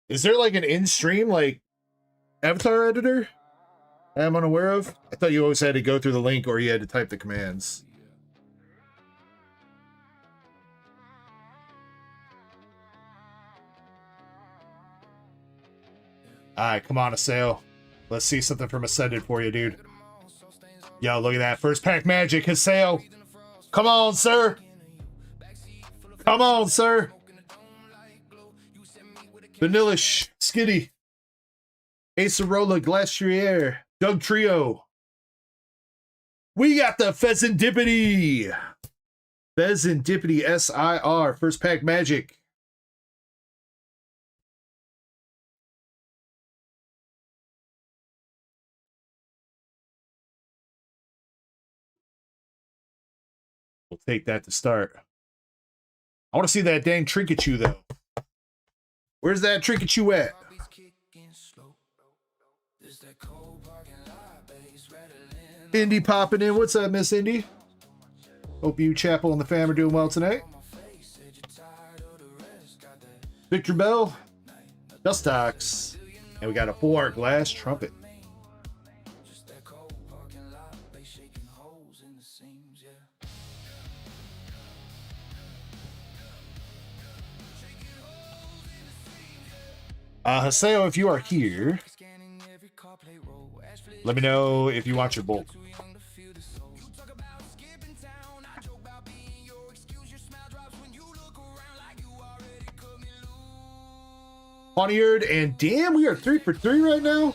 Is there like an in-stream like avatar editor I'm unaware of? I thought you always had to go through the link or you had to type the commands. Alright, come on, Assail. Let's see something from Ascended for you, dude. Yo, look at that. First pack magic, Assail. Come on, sir. Come on, sir. Vanillish, Skitty, Acerola, Glacier, Doug Trio. We got the Pheasantipity. Pheasantipity SIR. First pack magic. We'll take that to start. I want to see that dang Trinkachu, though. Where's that Trinkachu at? Indy popping in. What's up, Miss Indy? Hope you, Chapel, and the fam are doing well tonight. Victor Bell, Dustox, and we got a 4 glass trumpet. Haseo, if you are here, let me know if you want your bulk. Pawniard, and damn, we are 3 for 3 right now.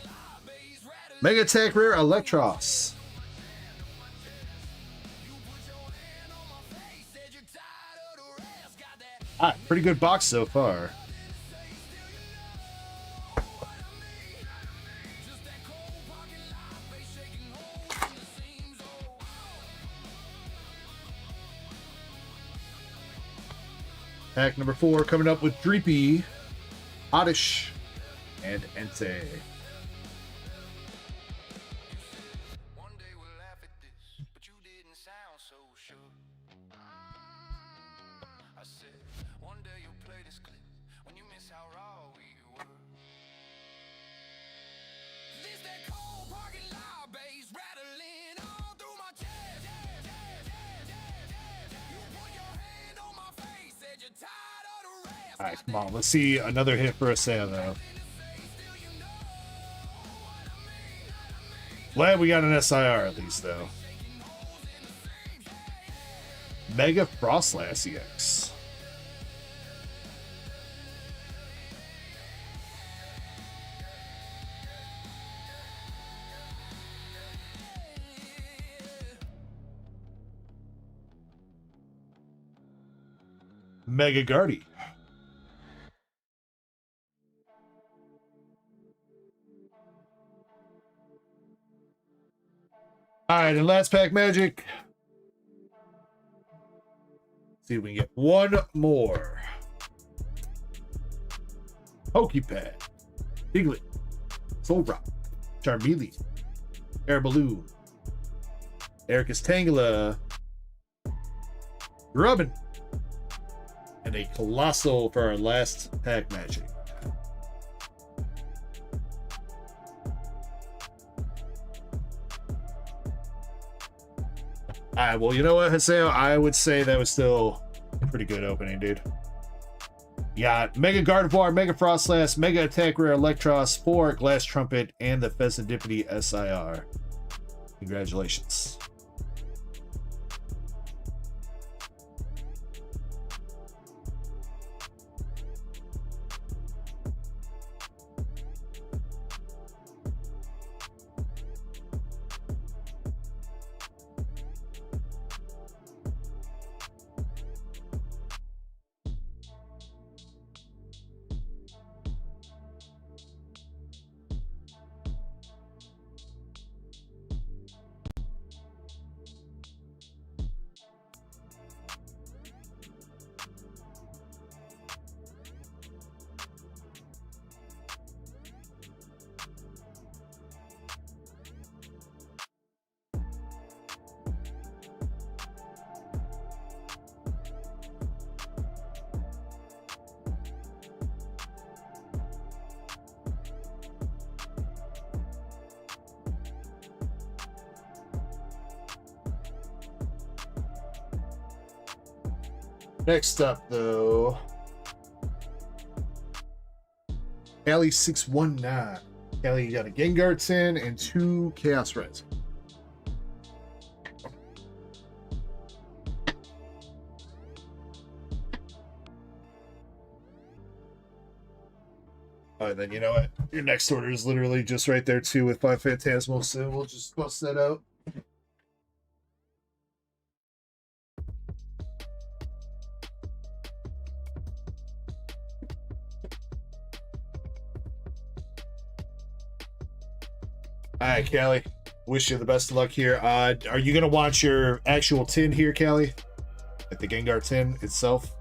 Mega Attack Rare Electros. Pretty good box so far. Pack number 4 coming up with Dreepy, Oddish, and Entei. All right, come on. Let's see another hit for Haseo, though. Glad we got an SIR at least, though. Mega Frostlass EX. Mega Guardy. All right, and last pack magic. See if we can get one more. Pokepad, Diglett, Solrock, Charmeleon, Air Balloon, Ericus Tangela, Grubbin, and a Colossal for our last pack magic. All right, well, you know what, Haseo? I would say that was still a pretty good opening, dude. You got Mega Gardevoir, Mega Frostlass, Mega Attack Rare Electros, 4 Glass Trumpet, and the Pheasantipity SIR. Congratulations. Next up, though, Callie 619. Callie, you got a Gengar 10 and 2 Chaos Reds. All right, then you know what? Your next order is literally just right there too with 5 Phantasmal, so we'll just bust that out. All right, Callie. Wish you the best of luck here. Are you gonna want your actual tin here, Callie? Like the Gengar tin itself?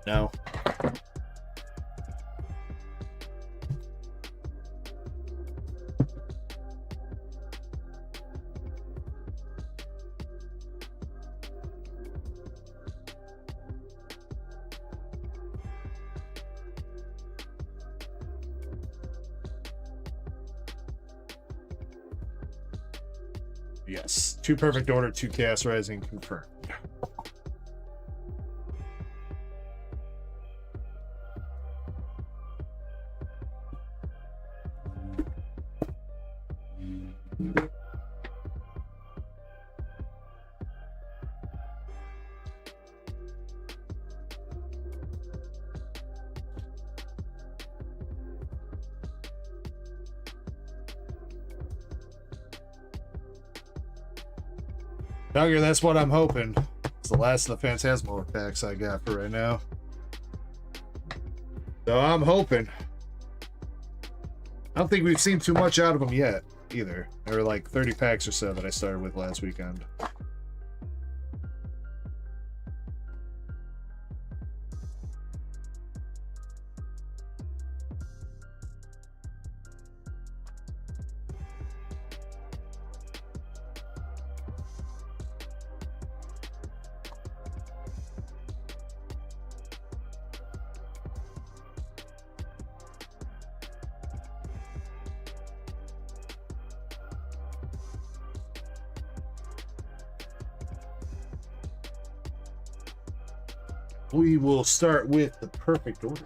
No. Yes. 2 perfect order, 2 Chaos Rising confirmed. Duggar, that's what I'm hoping. It's the last of the Phantasmal packs I got for right now. So I'm hoping. I don't think we've seen too much out of them yet, either. There were like 30 packs or so that I started with last weekend. We will start with the perfect order.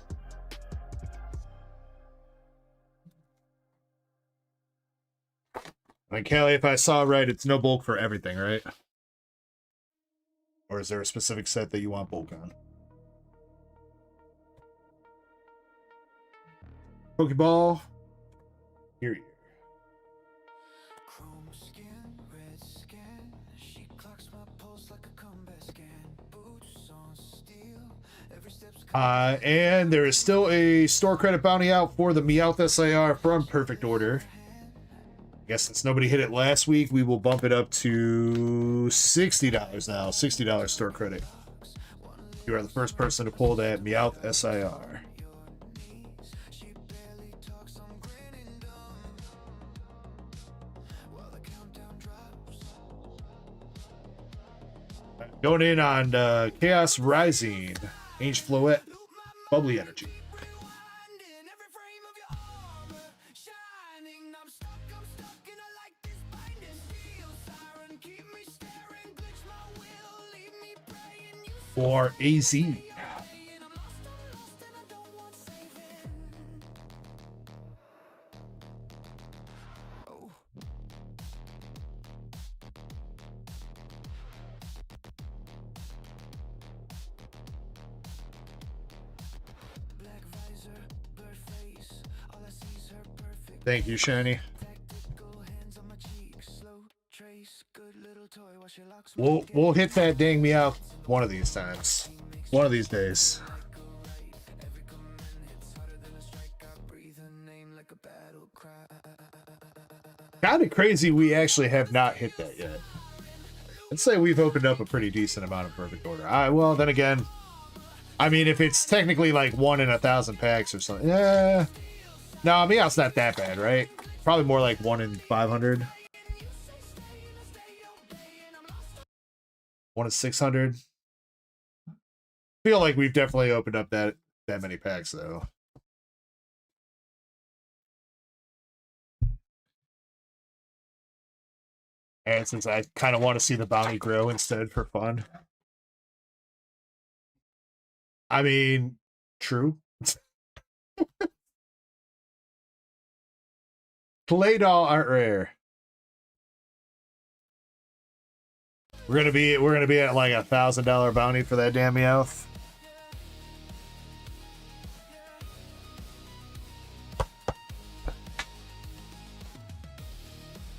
And Kelly, if I saw right, it's no bulk for everything, right? Or is there a specific set that you want bulk on? Pokeball. Here you. And there is still a store credit bounty out for the Meowth SIR from Perfect Order. I guess since nobody hit it last week, we will bump it up to $60 now. $60 store credit. You are the first person to pull that Meowth SIR. Going in on Chaos Rising. Ange Floette, Bubbly Energy. For AZ. Thank you, Shani. We'll hit that dang me out one of these times. One of these days. Kind of crazy we actually have not hit that yet. I'd say we've opened up a pretty decent amount of Perfect Order. Well, then again, I mean, if it's technically like 1 in 1,000 packs or something, yeah. No, I mean, it's not that bad, right? Probably more like 1 in 500. 1 in 600. Feel like we've definitely opened up that many packs, though. And since I kind of want to see the bounty grow instead for fun. I mean, true. Play doll aren't rare. We're gonna be at like $1,000 bounty for that damn Meowth.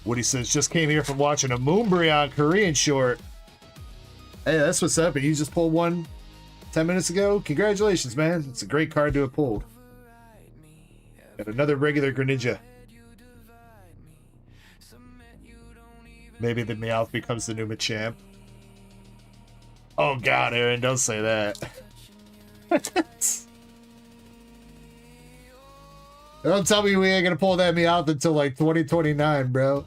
Woody says, just came here from watching a Moonbreon Korean short. Hey, that's what's up. And you just pulled one 10 minutes ago? Congratulations, man. It's a great card to have pulled. Got another regular Greninja. Maybe the Meowth becomes the new Machamp. Oh god, Aaron, don't say that. Don't tell me we ain't gonna pull that Meowth until like 2029, bro.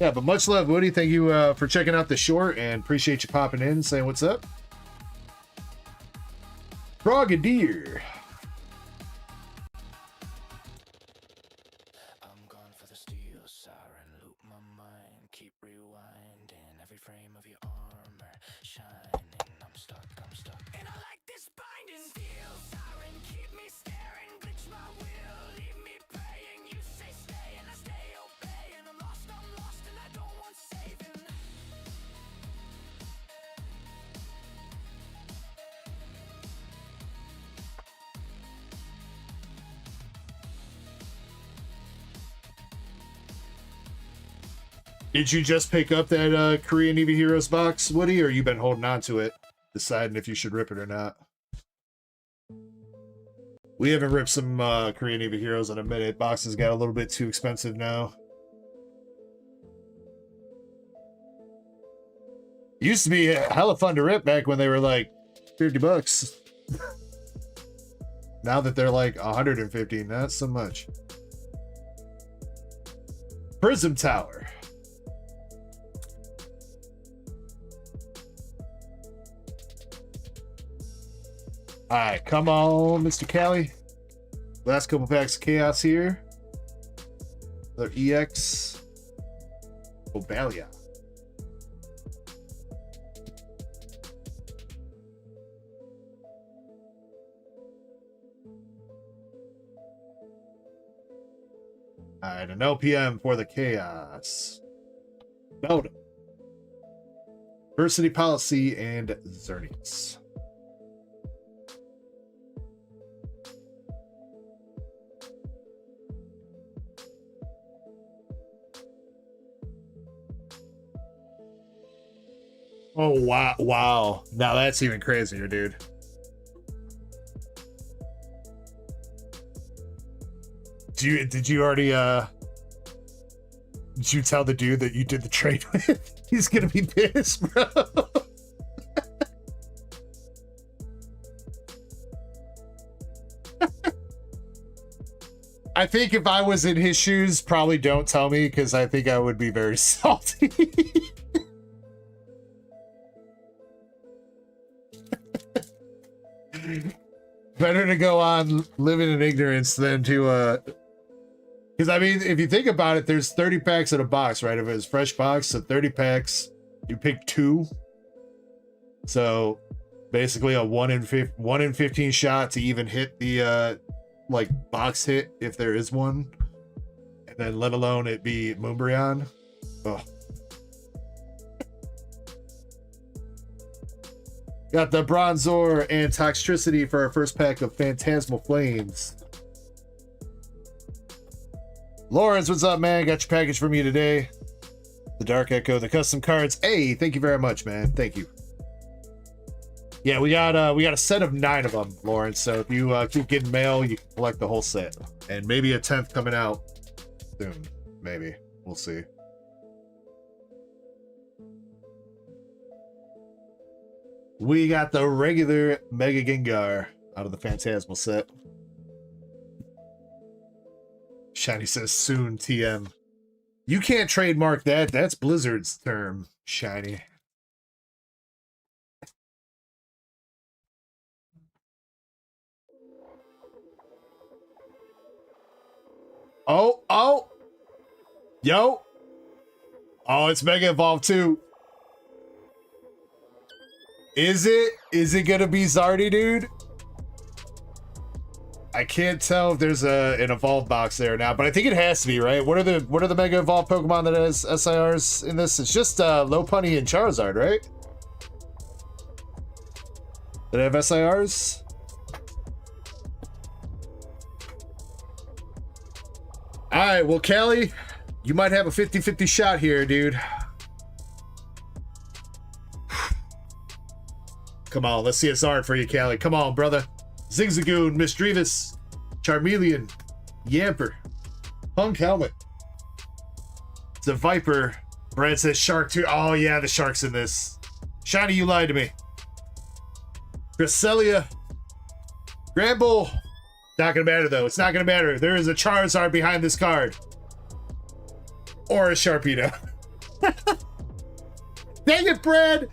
Yeah, but much love, Woody. Thank you for checking out the short and appreciate you popping in, saying what's up. Frogadier. Did you just pick up that Korean Navy Heroes box, Woody, or you been holding on to it, deciding if you should rip it or not? We haven't ripped some Korean Navy Heroes in a minute. Boxes got a little bit too expensive now. Used to be hella fun to rip back when they were like 50 bucks. Now that they're like 150, not so much. Prism Tower. All right, come on, Mr. Callie. Last couple packs of Chaos here. Another EX. Obalia. All right, an LPM for the Chaos. Belgium. Diversity Policy and Xerneas. Oh, wow. Wow. Now that's even crazier, dude. Did you already, did you tell the dude that you did the trade with? He's gonna be pissed, bro. I think if I was in his shoes, probably don't tell me, because I think I would be very salty. Better to go on living in ignorance than to because I mean, if you think about it, there's 30 packs in a box, right? If it was fresh box, so 30 packs, you pick 2, so basically a 1 in 15 shot to even hit the like box hit, if there is one, and then let alone it be Moonbryon. Oh. Got the Bronzor and Toxtricity for our first pack of Phantasmal Flames. Lawrence, what's up, man? Got your package from you today. The Dark Echo, the custom cards. Hey, thank you very much, man. Thank you. Yeah, we got a set of 9 of them, Lawrence. So if you keep getting mail, you can collect the whole set, and maybe a 10th coming out soon. Maybe we'll see. We got the regular Mega Gengar out of the Phantasmal set. Shiny says soon, TM. You can't trademark that. That's Blizzard's term, Shiny. Oh. Yo. Oh, it's Mega Evolve 2. Is it gonna be Zardy, dude? I can't tell if there's an evolved box there now, but I think it has to be, right? What are the Mega Evolved Pokemon that has SIRs in this? It's just Lopunny and Charizard, right? That have SIRs? Alright, well, Callie, you might have a 50-50 shot here, dude. Come on, let's see a Zard for you, Callie. Come on, brother. Zigzagoon, Misdreavus, Charmeleon, Yamper, Punk Helmet. It's a Viper. Brad says Shark too. Oh, yeah, the Shark's in this. Shiny, you lied to me. Cresselia. Gramble. Not gonna matter, though. It's not gonna matter. There is a Charizard behind this card. Or a Sharpedo. Dang it, Brad!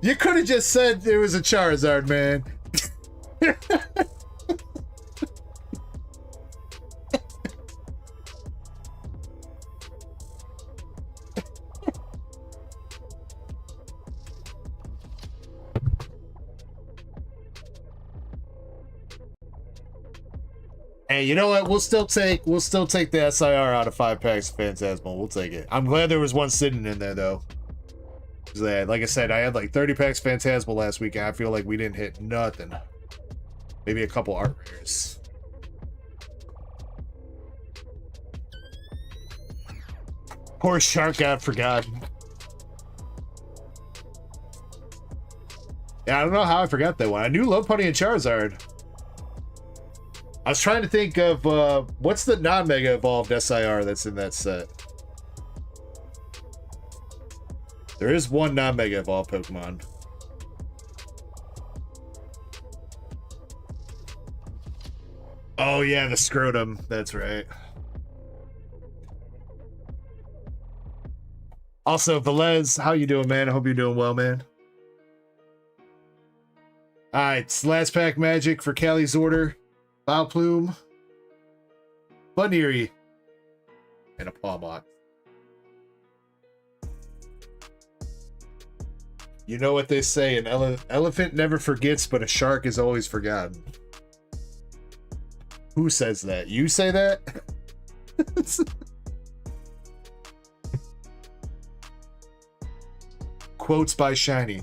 You could have just said it was a Charizard, man. Hey, you know what? We'll still take the SIR out of 5 packs of Phantasmal. We'll take it. I'm glad there was one sitting in there, though. Like I said, I had like 30 packs Phantasmal last week, and I feel like we didn't hit nothing. Maybe a couple art rares. Poor shark got forgotten. Yeah, I don't know how I forgot that one. I knew Lopunny and Charizard. I was trying to think of what's the non-mega evolved SIR that's in that set. There is one non-mega evolved Pokemon. Oh yeah, the Scrotum. That's right. Also, Velez, how you doing, man? I hope you're doing well, man. All right, it's last pack magic for Callie's order. Vileplume, Buneary, and a Pawbot. You know what they say, an elephant never forgets, but a shark is always forgotten. Who says that? You say that? Quotes by Shiny.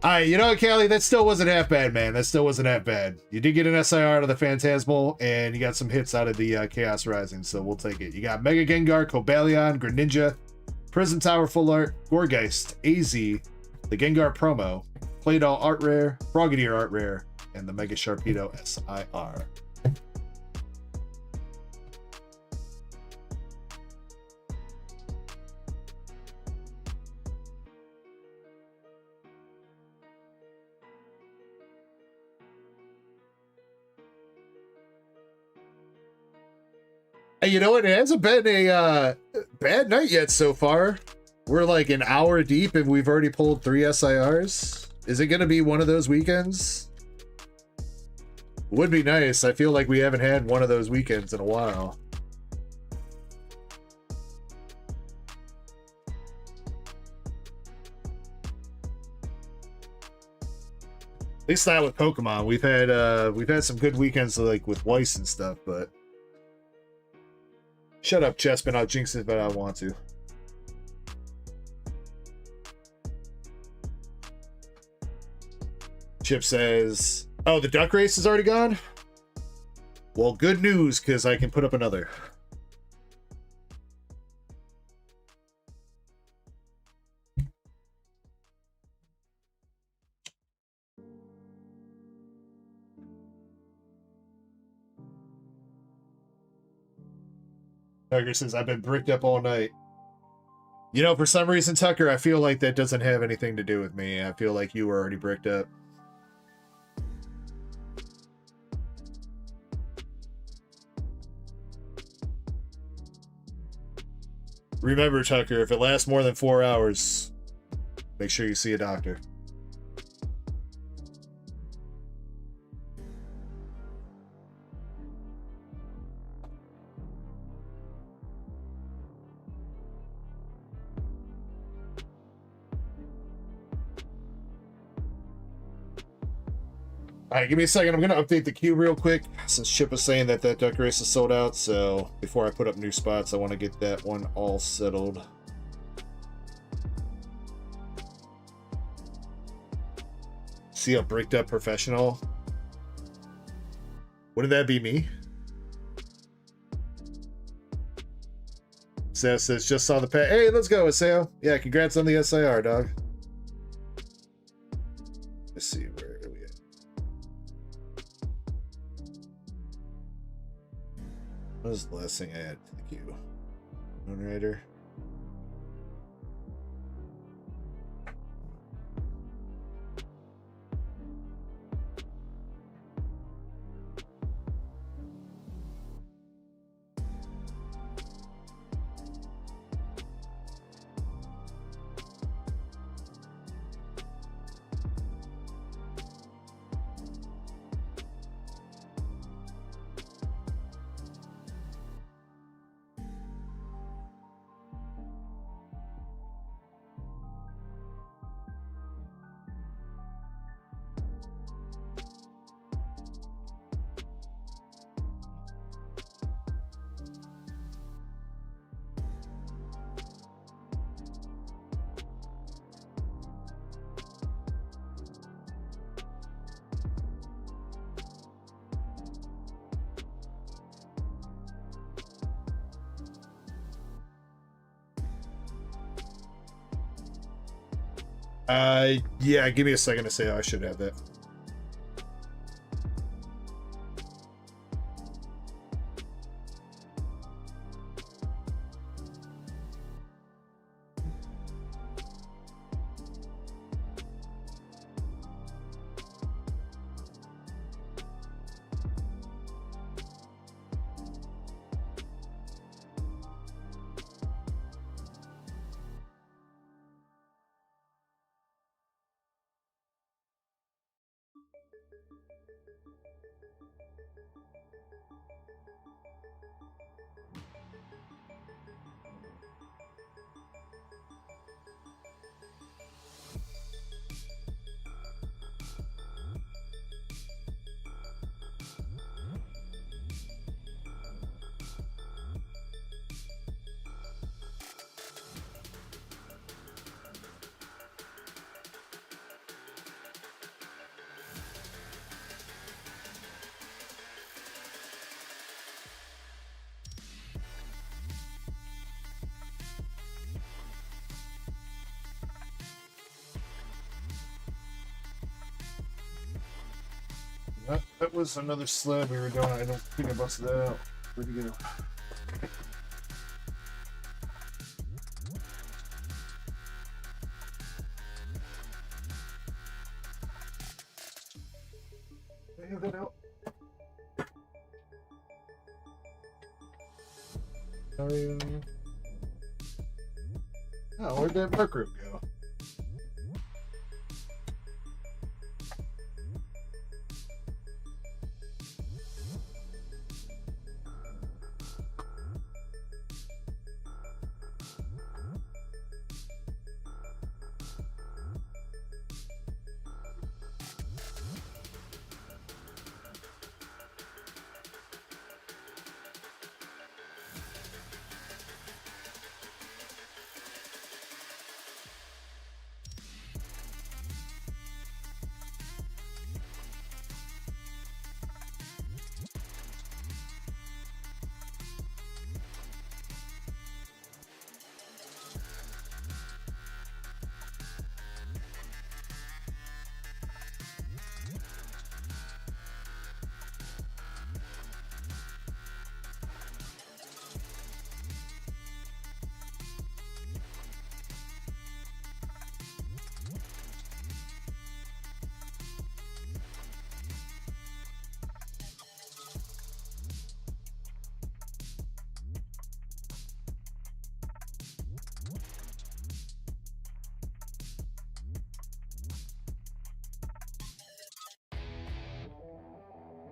Alright, you know what, Callie? That still wasn't half bad, man. That still wasn't half bad. You did get an SIR out of the Phantasmal, and you got some hits out of the Chaos Rising, so we'll take it. You got Mega Gengar, Cobalion, Greninja, Prism Tower Full Art, Gorgeist, AZ, the Gengar Promo, Claydol Art Rare, Frogadier Art Rare, and the Mega Sharpedo SIR. Hey, you know what? It hasn't been a bad night yet so far. We're like an hour deep and we've already pulled 3 SIRs. Is it going to be one of those weekends? Would be nice. I feel like we haven't had one of those weekends in a while. At least not with Pokemon. We've had some good weekends like with Weiss and stuff, but shut up, Chessman. I'll jinx it, but I want to. Chip says, oh, the duck race is already gone? Well, good news, because I can put up another. Tucker says, I've been bricked up all night. You know, for some reason, Tucker, I feel like that doesn't have anything to do with me. I feel like you were already bricked up. Remember, Tucker, if it lasts more than 4 hours, make sure you see a doctor. All right, give me a second. I'm going to update the queue real quick since Chip was saying that that duck race is sold out. So before I put up new spots, I want to get that one all settled. See a bricked up professional? Wouldn't that be me? Seth says, just saw the pack. Hey, let's go, Aseo. Yeah, congrats on the SIR, dog. Let's see, where are we at? What was the last thing I had to the queue? Moonrider. Yeah, give me a second to say I should have that. That was another slab we were doing. I don't think I busted that out. Where'd you go? Did I have that out? Oh, where'd that mark group go?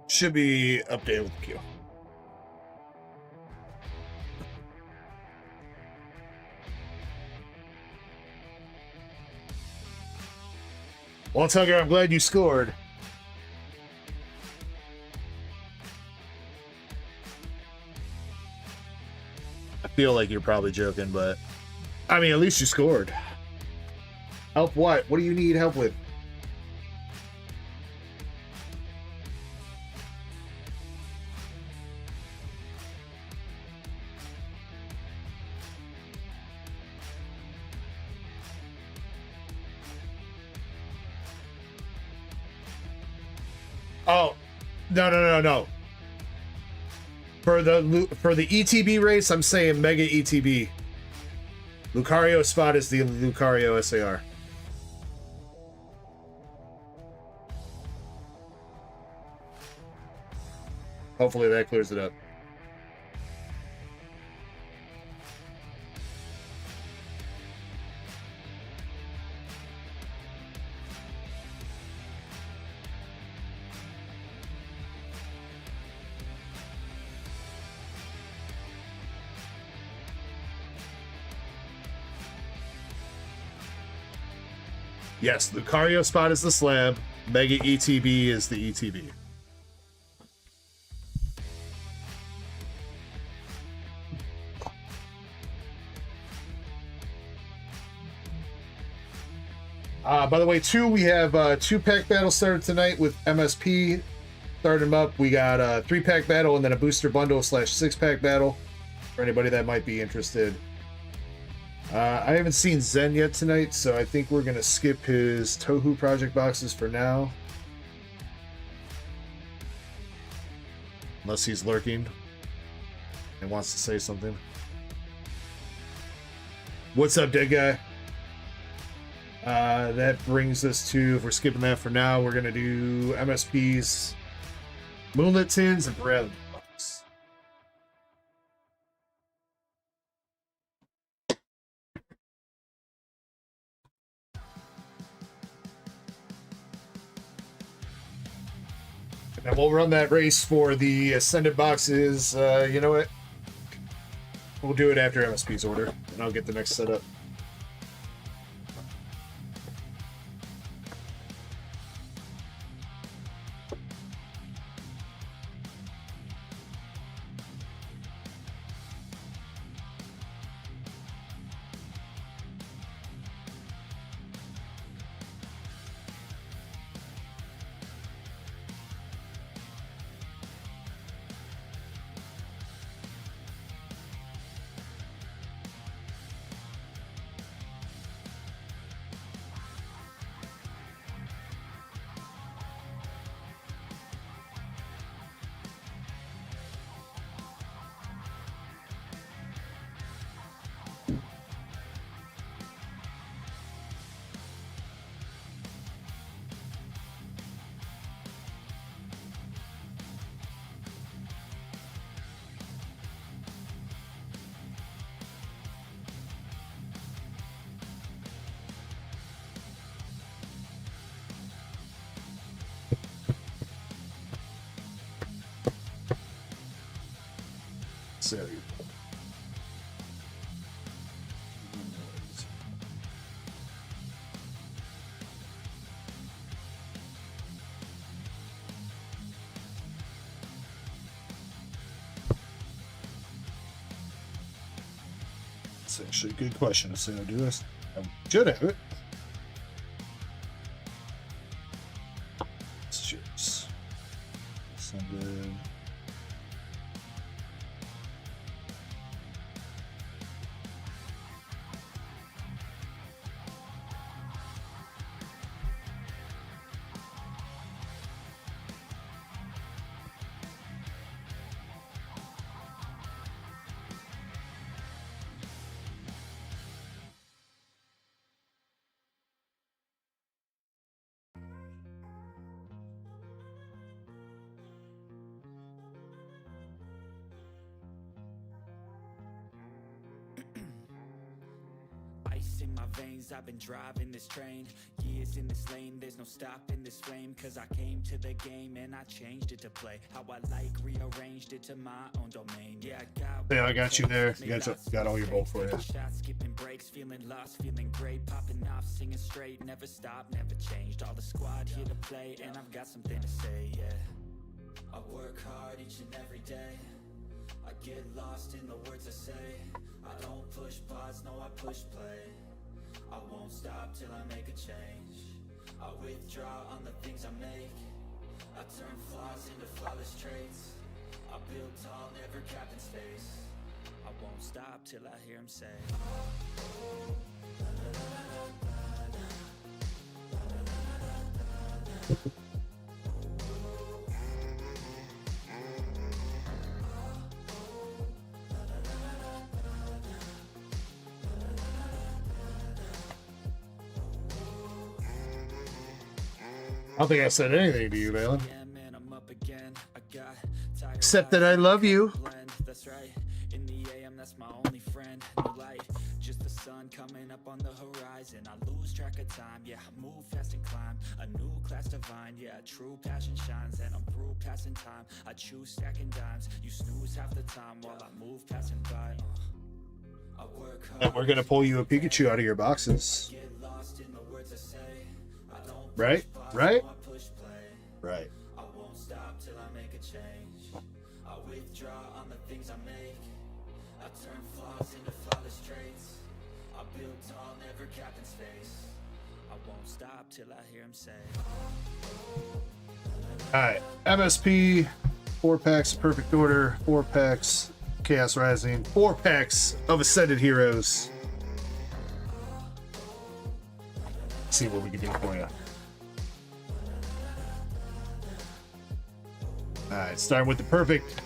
Should be updated with the queue. Well, Tugger, I'm glad you scored. I feel like you're probably joking, but I mean, at least you scored. Help what? What do you need help with? Oh, no. For the ETB race, I'm saying Mega ETB. Lucario spot is the Lucario SAR. Hopefully that clears it up. Yes, Lucario spot is the slab. Mega ETB is the ETB. By the way, we have 2-pack battle started tonight with MSP. Starting them up. We got a 3-pack battle and then a booster bundle / 6-pack battle for anybody that might be interested. I haven't seen Zen yet tonight, so I think we're going to skip his Tohu project boxes for now. Unless he's lurking and wants to say something. What's up, dead guy? That brings us to, if we're skipping that for now, we're going to do MSP's Moonlit Tins and Bread. And we'll run that race for the Ascended boxes. You know what? We'll do it after MSP's order, and I'll get the next setup. So, that's actually a good question. So, do this. I should have it. It's yours. Sunday. In my veins, I've been driving this train, years in this lane, there's no stopping this flame, cause I came to the game and I changed it to play how I like, rearranged it to my own domain. Yeah, I got you there. You got all your bolt for you. Shots, skipping breaks, feeling lost, feeling great, popping off, singing straight, never stopped, never changed. All the squad here to play, and I've got something to say, yeah. I work hard each and every day, I get lost in the words I say. I don't push pause, no, I push play. I won't stop till I make a change. I withdraw on the things I make. I turn flaws into flawless traits. I build tall, never capped in space. I won't stop till I hear him say, I don't think I said anything to you, Valen. Except that I love you. That's right. In the AM, that's my only friend. No light, just the sun coming up on the horizon. I lose track of time, yeah, I move fast and climb. A new class divine, yeah, true passion shines. And I'm through passing time, I choose stacking dimes. You snooze half the time while I move passing by. I work hard. And we're gonna pull you a Pikachu out of your boxes. Right? Right? Right. I won't stop till I make a change. I withdraw on the things I make. I turn flaws into flawless traits. I build tall, never capped in space. I won't stop till I hear him say. Alright. MSP, 4 packs of Perfect Order, 4 packs Chaos Rising, 4 packs of Ascended Heroes. See what we can do for you. All right, starting with the perfect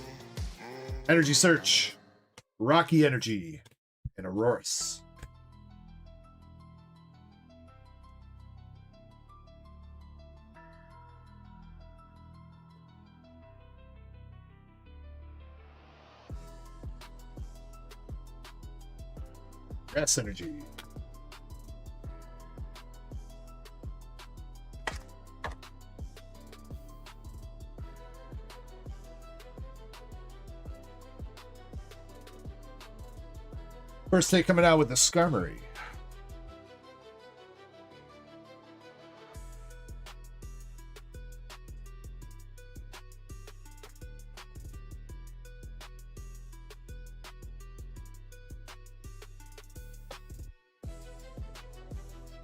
energy search, Rocky Energy, and Auroras. Grass Energy. First take coming out with the Skarmory.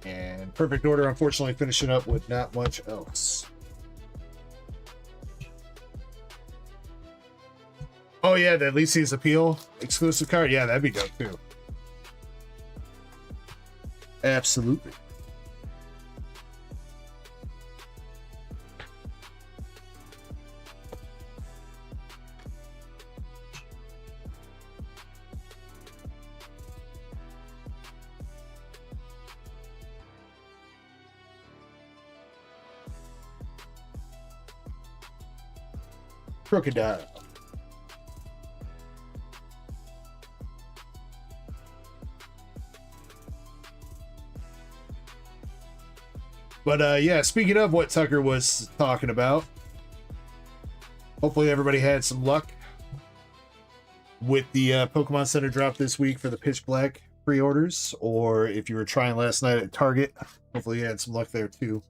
And perfect order, unfortunately finishing up with not much else. Oh yeah, the Elysia's Appeal exclusive card. Yeah, that'd be dope too. Absolutely. Crocodile. But yeah, speaking of what Tucker was talking about, hopefully everybody had some luck with the Pokemon Center drop this week for the Pitch Black pre-orders, or if you were trying last night at Target, hopefully you had some luck there too.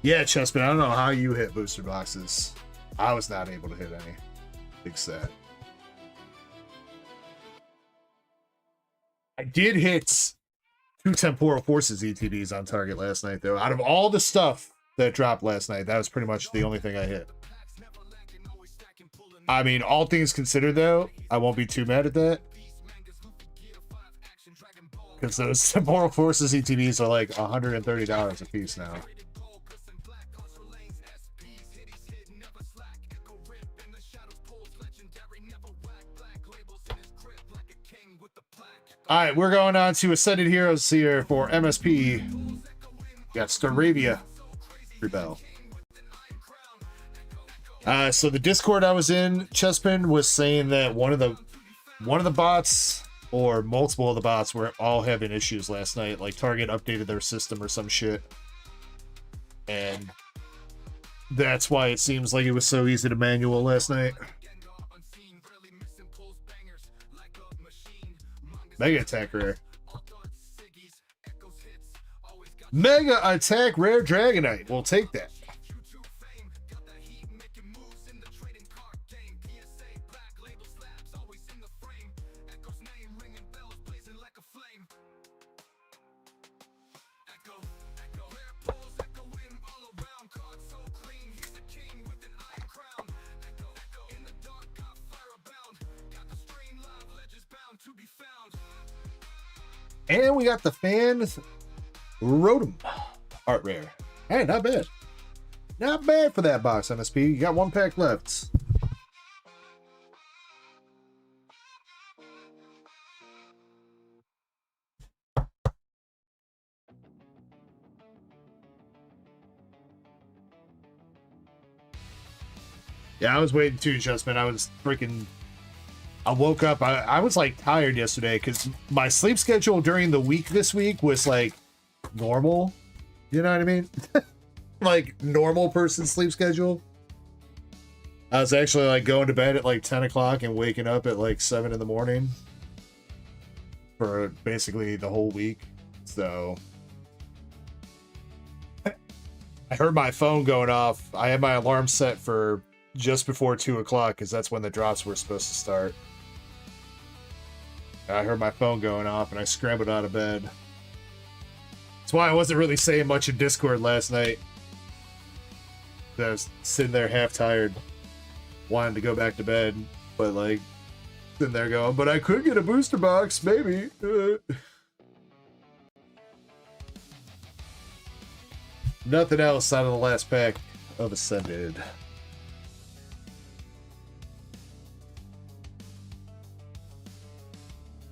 Yeah, Chespin, I don't know how you hit booster boxes. I was not able to hit any. Big sad. I did hit 2 Temporal Forces ETDs on Target last night, though. Out of all the stuff that dropped last night, that was pretty much the only thing I hit. I mean, all things considered, though, I won't be too mad at that. Because those Temporal Forces ETDs are like $130 a piece now. All right, we're going on to Ascended Heroes here for MSP. Got Staravia Rebel. So the Discord I was in, Chespin, was saying that one of the bots or multiple of the bots were all having issues last night. Like Target updated their system or some shit, and that's why it seems like it was so easy to manual last night. Mega Attack Rare. Mega Attack Rare Dragonite. We'll take that. And we got the fans Rotom art rare. Hey, not bad. Not bad for that box, MSP. You got 1 pack left. Yeah, I was waiting too, Justman. I woke up, I was like tired yesterday because my sleep schedule during the week this week was like normal. You know what I mean? Like normal person sleep schedule. I was actually like going to bed at like 10 o'clock and waking up at like 7 in the morning for basically the whole week. So I heard my phone going off. I had my alarm set for just before 2 o'clock because that's when the drops were supposed to start. I heard my phone going off and I scrambled out of bed. That's why I wasn't really saying much in Discord last night. I was sitting there half tired, wanting to go back to bed, but like sitting there going, but I could get a booster box, maybe. Nothing else out of the last pack of Ascended.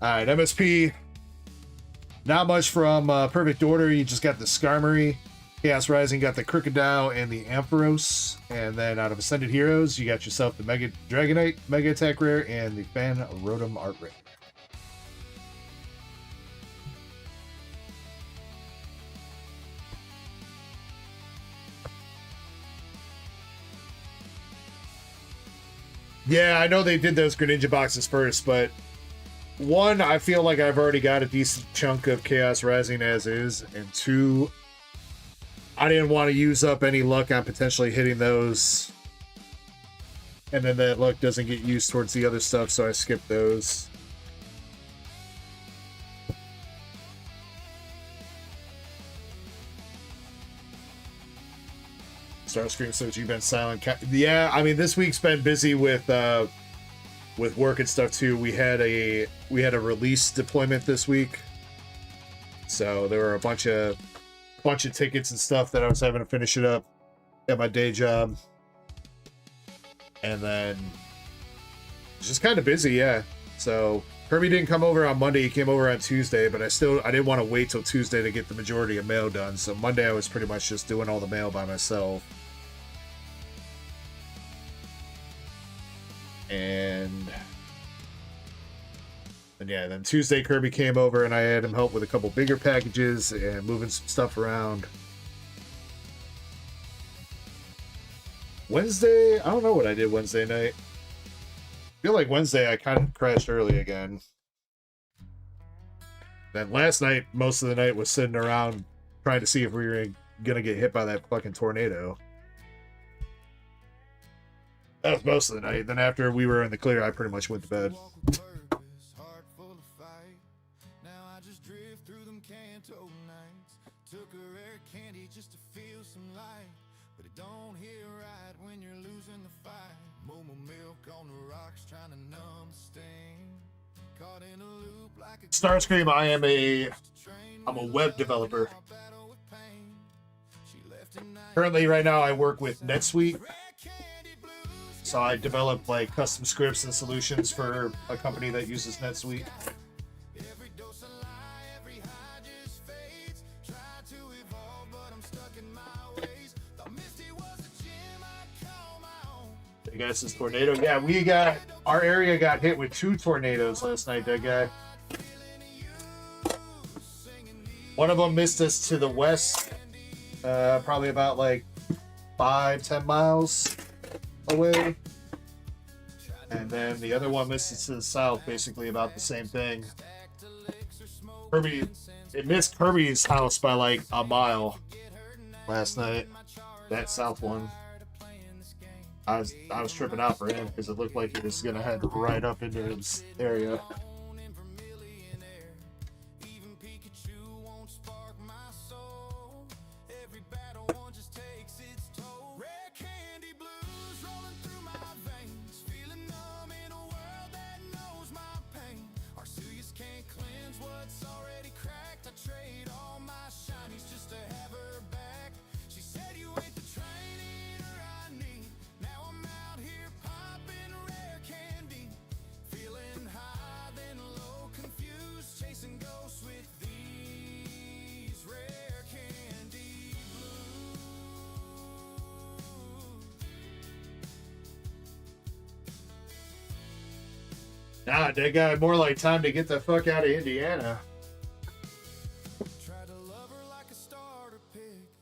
Alright, MSP. Not much from Perfect Order. You just got the Skarmory. Chaos Rising got the Crocodile and the Ampharos. And then out of Ascended Heroes, you got yourself the Mega Dragonite, Mega Attack Rare, and the Fan Rotom Art Rare. Yeah, I know they did those Greninja boxes first, but one, I feel like I've already got a decent chunk of Chaos Rising as is, and two, I didn't want to use up any luck on potentially hitting those, and then that luck doesn't get used towards the other stuff, so I skipped those. Starscream says you've been silent. Yeah, I mean this week's been busy with work and stuff too. We had a release deployment this week, so there were a bunch of tickets and stuff that I was having to finish it up at my day job, and then just kind of busy. Yeah, so Kirby didn't come over on Monday. He came over on Tuesday, but I didn't want to wait till Tuesday to get the majority of mail done. So Monday I was pretty much just doing all the mail by myself. And yeah, then Tuesday Kirby came over and I had him help with a couple bigger packages and moving some stuff around. Wednesday, I don't know what I did Wednesday night. I feel like Wednesday I kind of crashed early again. Then last night, most of the night was sitting around trying to see if we were gonna get hit by that fucking tornado. That was most of the night. Then after we were in the clear, I pretty much went to bed. Starscream, I'm a web developer. Currently, right now, I work with NetSuite. So I develop like custom scripts and solutions for a company that uses NetSuite. I guess this tornado. Yeah, our area got hit with 2 tornadoes last night, that guy. One of them missed us to the west, probably about like 5-10 miles away, and then the other one missed us to the south, basically about the same thing. It missed Kirby's house by like a mile last night, that south one. I was tripping out for him because it looked like he was gonna head right up into his area. Nah, that guy, more like time to get the fuck out of Indiana. Tried to love her like a starter pick.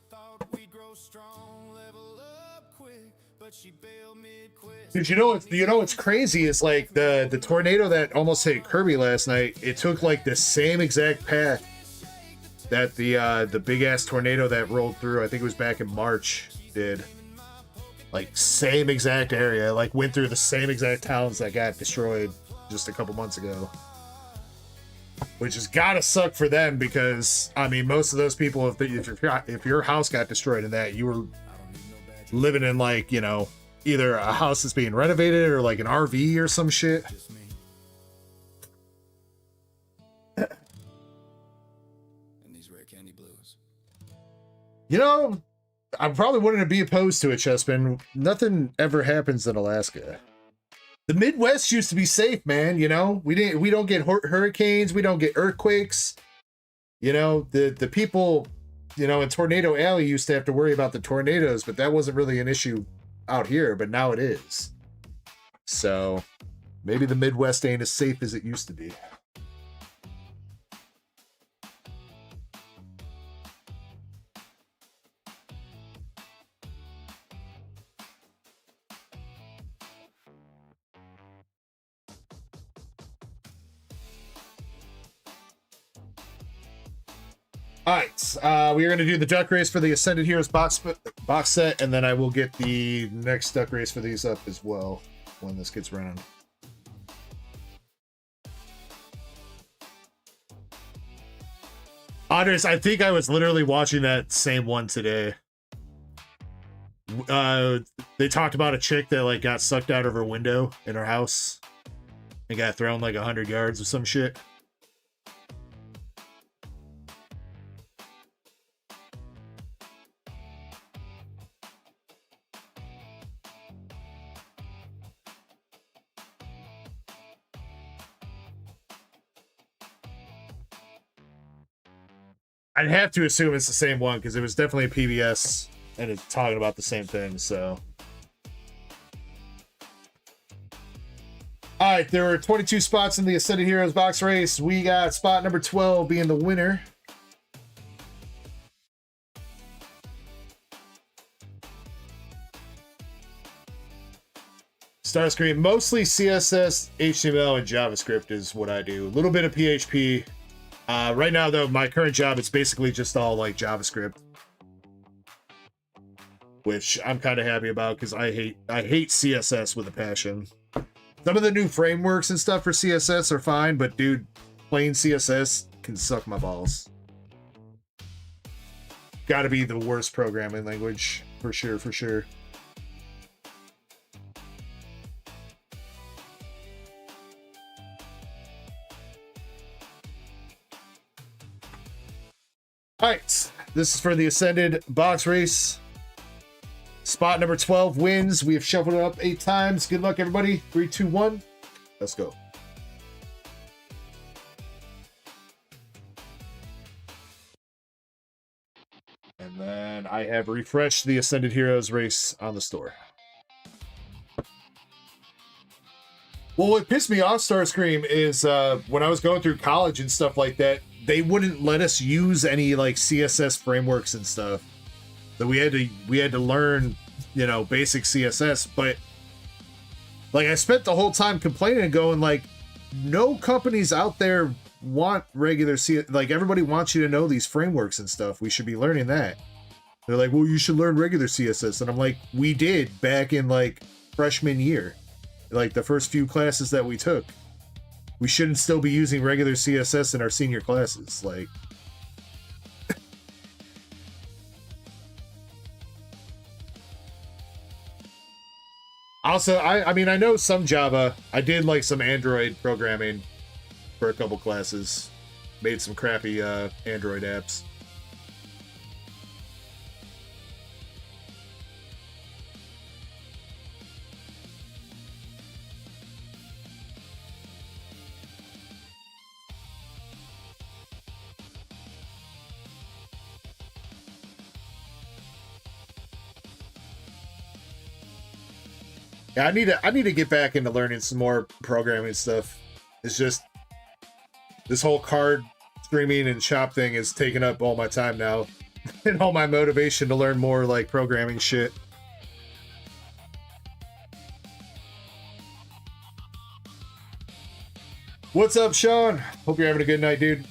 Thought we'd grow strong, level up quick, but she bailed mid-quit. Dude, you know what's crazy is like the tornado that almost hit Kirby last night, it took like the same exact path that the big ass tornado that rolled through, I think it was back in March, did. Like same exact area, like went through the same exact towns that got destroyed just a couple months ago. which has got to suck for them because, I mean, most of those people, if your house got destroyed in that, you were living in, like, you know, either a house that's being renovated or like an RV or some shit. And these rare candy blues. You know, I probably wouldn't be opposed to it, Chespin. Nothing ever happens in Alaska. The Midwest used to be safe, man. You know, we don't get hurricanes, we don't get earthquakes. You know, the people, you know, in Tornado Alley used to have to worry about the tornadoes, but that wasn't really an issue out here, but now it is. So maybe the Midwest ain't as safe as it used to be. All right, we are going to do the duck race for the Ascended Heroes box set, and then I will get the next duck race for these up as well when this gets running. Andres, I think I was literally watching that same one today. They talked about a chick that like got sucked out of her window in her house and got thrown like 100 yards or some shit. I'd have to assume it's the same one because it was definitely a PBS and it's talking about the same thing, so. All right, there were 22 spots in the Ascended Heroes box race. We got spot number 12 being the winner. Starscream, mostly CSS, HTML, and JavaScript is what I do. A little bit of PHP. Right now, though, my current job is basically just all like JavaScript, which I'm kind of happy about because I hate CSS with a passion. Some of the new frameworks and stuff for CSS are fine, but dude, plain CSS can suck my balls. Got to be the worst programming language for sure, for sure. All right, this is for the Ascended box race. Spot number 12 wins. We have shuffled it up 8 times. Good luck, everybody. 3, 2, 1. Let's go. And then I have refreshed the Ascended Heroes race on the store. Well, what pissed me off, Starscream, is when I was going through college and stuff like that, they wouldn't let us use any like CSS frameworks and stuff. So we had to learn, you know, basic CSS. But like I spent the whole time complaining and going like, no companies out there want regular CSS. Like everybody wants you to know these frameworks and stuff. We should be learning that. They're like, well, you should learn regular CSS. And I'm like, we did back in like freshman year, like the first few classes that we took. We shouldn't still be using regular CSS in our senior classes. Like, also, I mean, I know some Java. I did like some Android programming for a couple classes. Made some crappy Android apps. Yeah, I need to get back into learning some more programming stuff. It's just this whole card streaming and shop thing is taking up all my time now and all my motivation to learn more like programming shit. What's up, Sean? Hope you're having a good night, dude.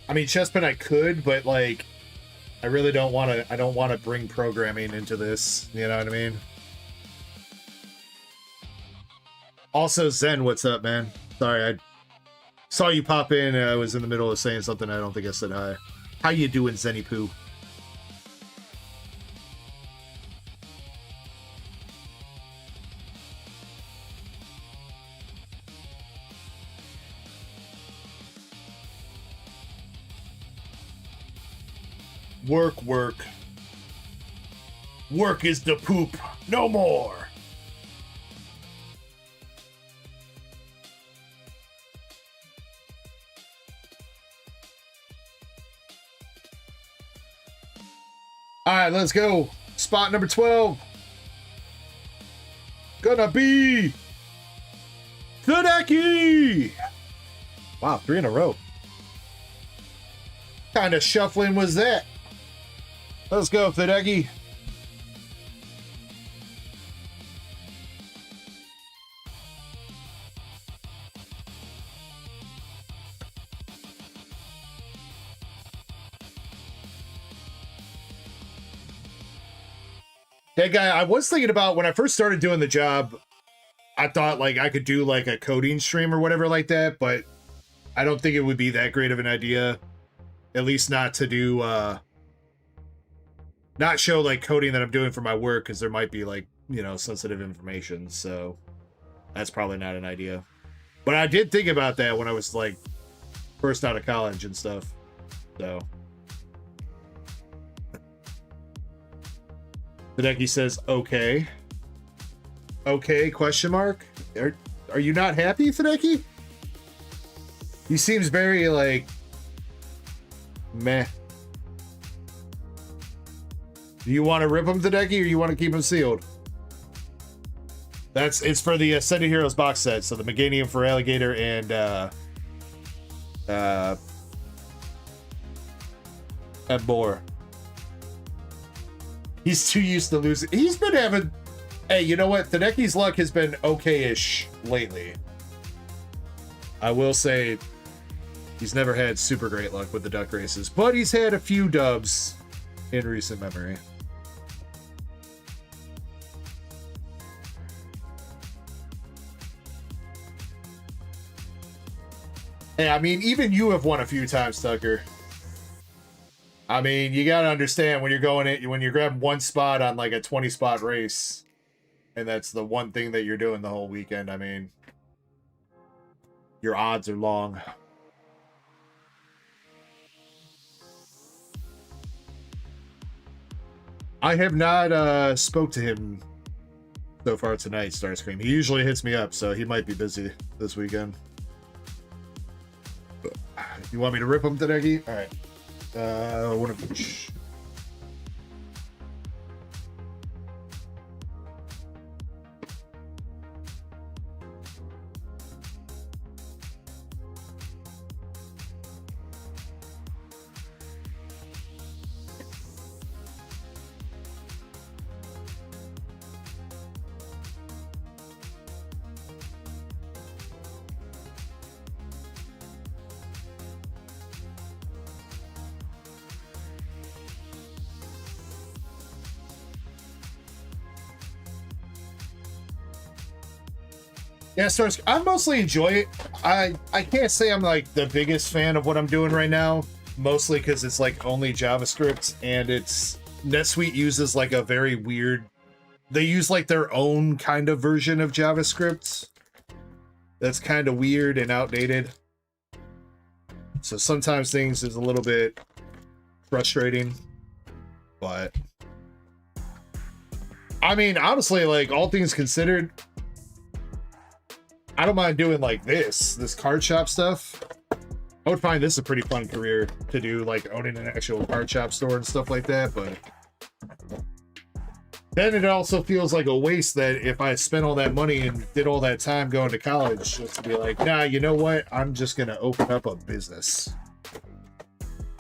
I mean, Chesspen I could, but like, I really don't want to. I don't want to bring programming into this. You know what I mean? Also, Zen, what's up, man? Sorry, I saw you pop in. And I was in the middle of saying something. I don't think I said hi. How you doing, Zenny Poo? Work, work. Work is the poop. No more. All right, let's go. Spot number 12. Gonna be Duckies. Wow, 3 in a row. Kind of shuffling was that? Let's go, Duckies. That guy, I was thinking about when I first started doing the job, I thought like I could do like a coding stream or whatever like that, but I don't think it would be that great of an idea. At least not to do, not show like coding that I'm doing for my work, because there might be like, you know, sensitive information. So that's probably not an idea. But I did think about that when I was like first out of college and stuff. So. Hideki says, okay. Okay, question mark? Are you not happy, Hideki? He seems very, like, meh. Do you want to rip him, Hideki, or you want to keep him sealed? It's for the Ascended Heroes box set, so the Meganium for Alligator and Boar. He's too used to losing. He's been having... Hey, you know what? Hideki's luck has been okay-ish lately. I will say he's never had super great luck with the duck races, but he's had a few dubs in recent memory. Hey, I mean, even you have won a few times, Tucker. I mean, you gotta understand when you're going in, when you're grabbing one spot on like a 20 spot race, and that's the one thing that you're doing the whole weekend. I mean, your odds are long. I have not spoke to him so far tonight, Starscream. He usually hits me up, so he might be busy this weekend. You want me to rip him, Hideki? All right. One of each. Yeah, Stars, I mostly enjoy it. I can't say I'm like the biggest fan of what I'm doing right now, mostly because it's like only JavaScript, and it's NetSuite uses like a very weird, they use like their own kind of version of JavaScript that's kind of weird and outdated. So sometimes things is a little bit frustrating, but I mean, honestly, like all things considered, I don't mind doing like this card shop stuff. I would find this a pretty fun career to do, like owning an actual card shop store and stuff like that, but then it also feels like a waste that if I spent all that money and did all that time going to college, just to be like, nah, you know what? I'm just going to open up a business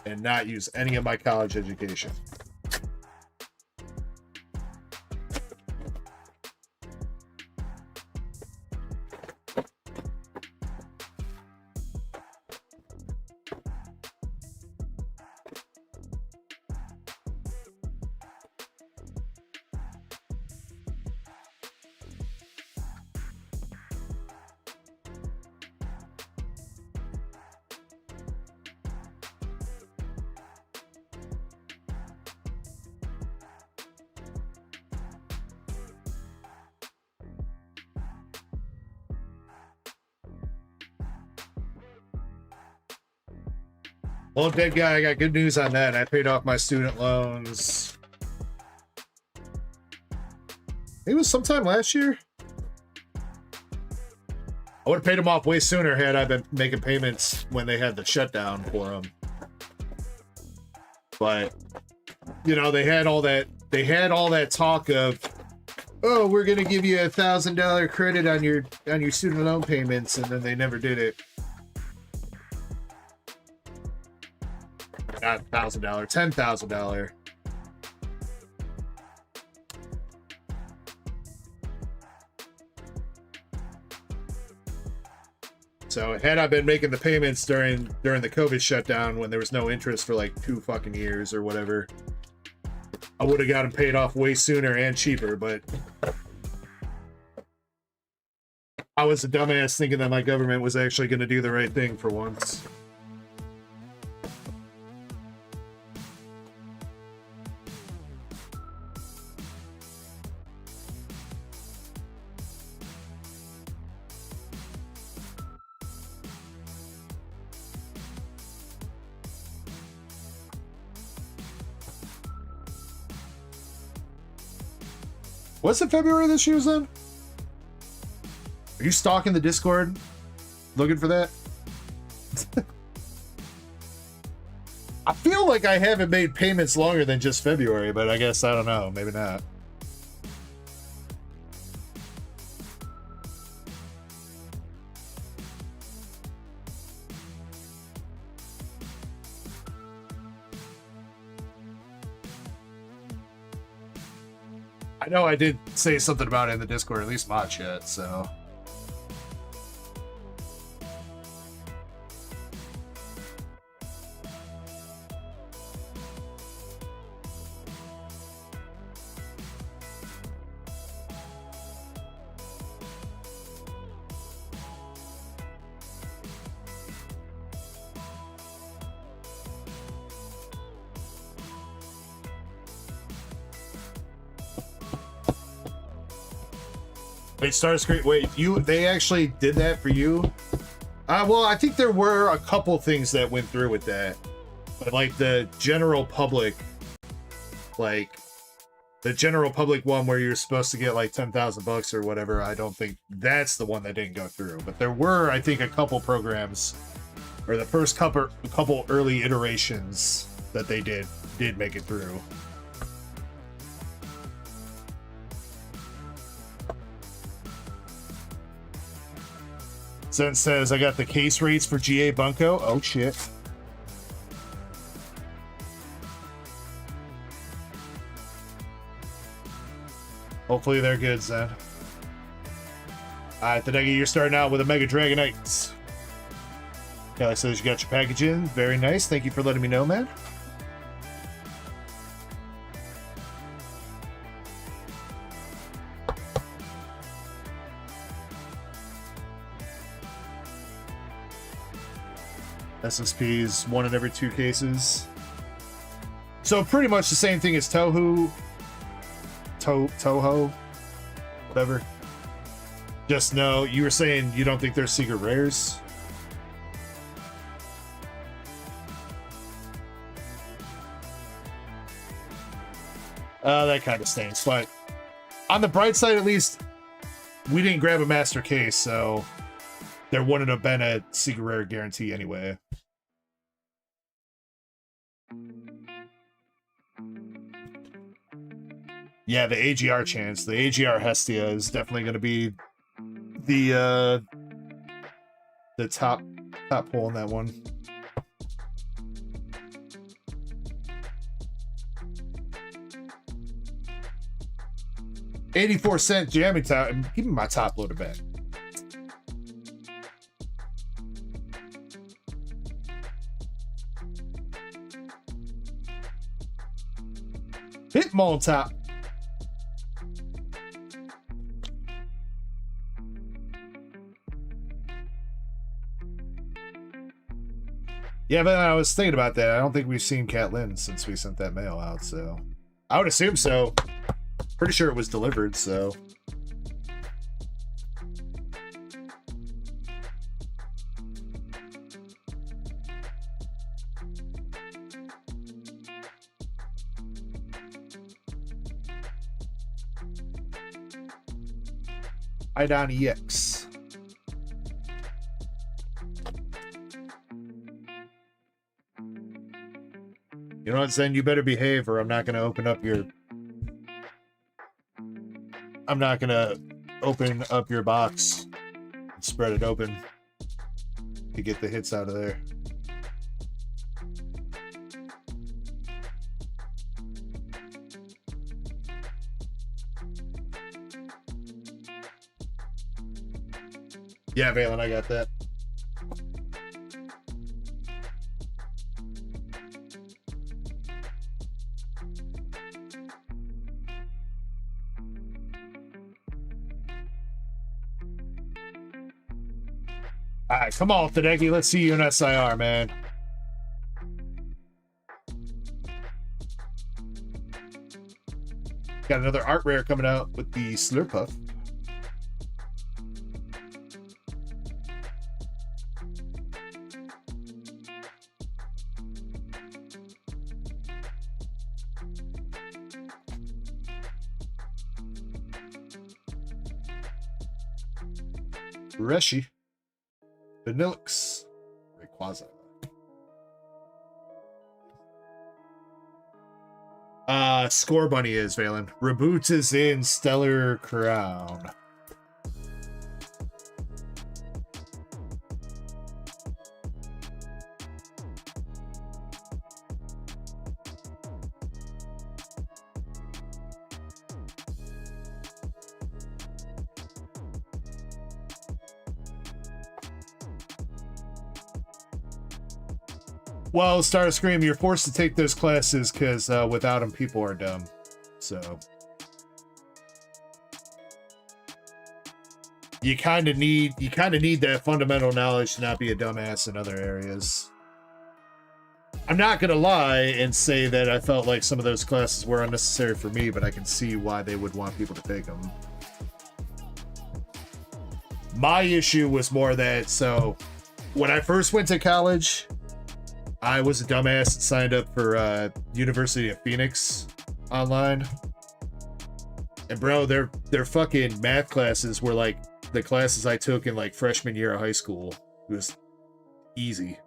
and not use any of my college education. Well, dead guy, I got good news on that. I paid off my student loans. It was sometime last year. I would have paid them off way sooner had I been making payments when they had the shutdown for them. But, you know, they had all that talk of, oh, we're going to give you $1,000 credit on your student loan payments, and then they never did it. Not $1,000, $10,000. So had I been making the payments during the COVID shutdown when there was no interest for like 2 fucking years or whatever, I would have got them paid off way sooner and cheaper. But I was a dumbass thinking that my government was actually going to do the right thing for once. What's it February this year, then? Are you stalking the Discord? Looking for that? I feel like I haven't made payments longer than just February, but I guess I don't know. Maybe not. I know I did say something about it in the Discord, at least mod chat, so. Wait, Starscream, wait, they actually did that for you? Well, I think there were a couple things that went through with that. But like the general public, like the general public one where you're supposed to get like 10,000 bucks or whatever, I don't think that's the one that didn't go through. But there were, I think, a couple programs, or the first couple early iterations that they did make it through. Zen says, I got the case rates for GA Bunko. Oh, shit. Hopefully they're good, Zen. Alright, Tadegi, you're starting out with a Mega Dragonite. Kelly says you got your package in. Very nice. Thank you for letting me know, man. SSPs 1 in every 2 cases. So pretty much the same thing as Toho, whatever. Just no, you were saying you don't think they're secret rares? That kind of stinks, but on the bright side, at least we didn't grab a master case, so there wouldn't have been a secret rare guarantee anyway. Yeah, the AGR chance. The AGR Hestia is definitely going to be the top pull on that one. $0.84 jamming time. Give me my top loader back. Hitmon top. Yeah, but I was thinking about that. I don't think we've seen Cat Lynn since we sent that mail out, so I would assume so. Pretty sure it was delivered, so. Idon EX. You know what, Zen? You better behave or I'm not going to open up your... I'm not going to open up your box and spread it open to get the hits out of there. Yeah, Valen, I got that. All right, come on, Tadeki. Let's see you in SIR, man. Got another art rare coming out with the Slurpuff. Reshi. Vanillix. Rayquaza. Score Bunny is, Valen. Reboots is in Stellar Crown. Well, Starscream, you're forced to take those classes because without them, people are dumb. So you kind of need that fundamental knowledge to not be a dumbass in other areas. I'm not gonna lie and say that I felt like some of those classes were unnecessary for me, but I can see why they would want people to take them. My issue was more that, so when I first went to college, I was a dumbass and signed up for University of Phoenix online. And bro, their fucking math classes were like the classes I took in like freshman year of high school. It was easy.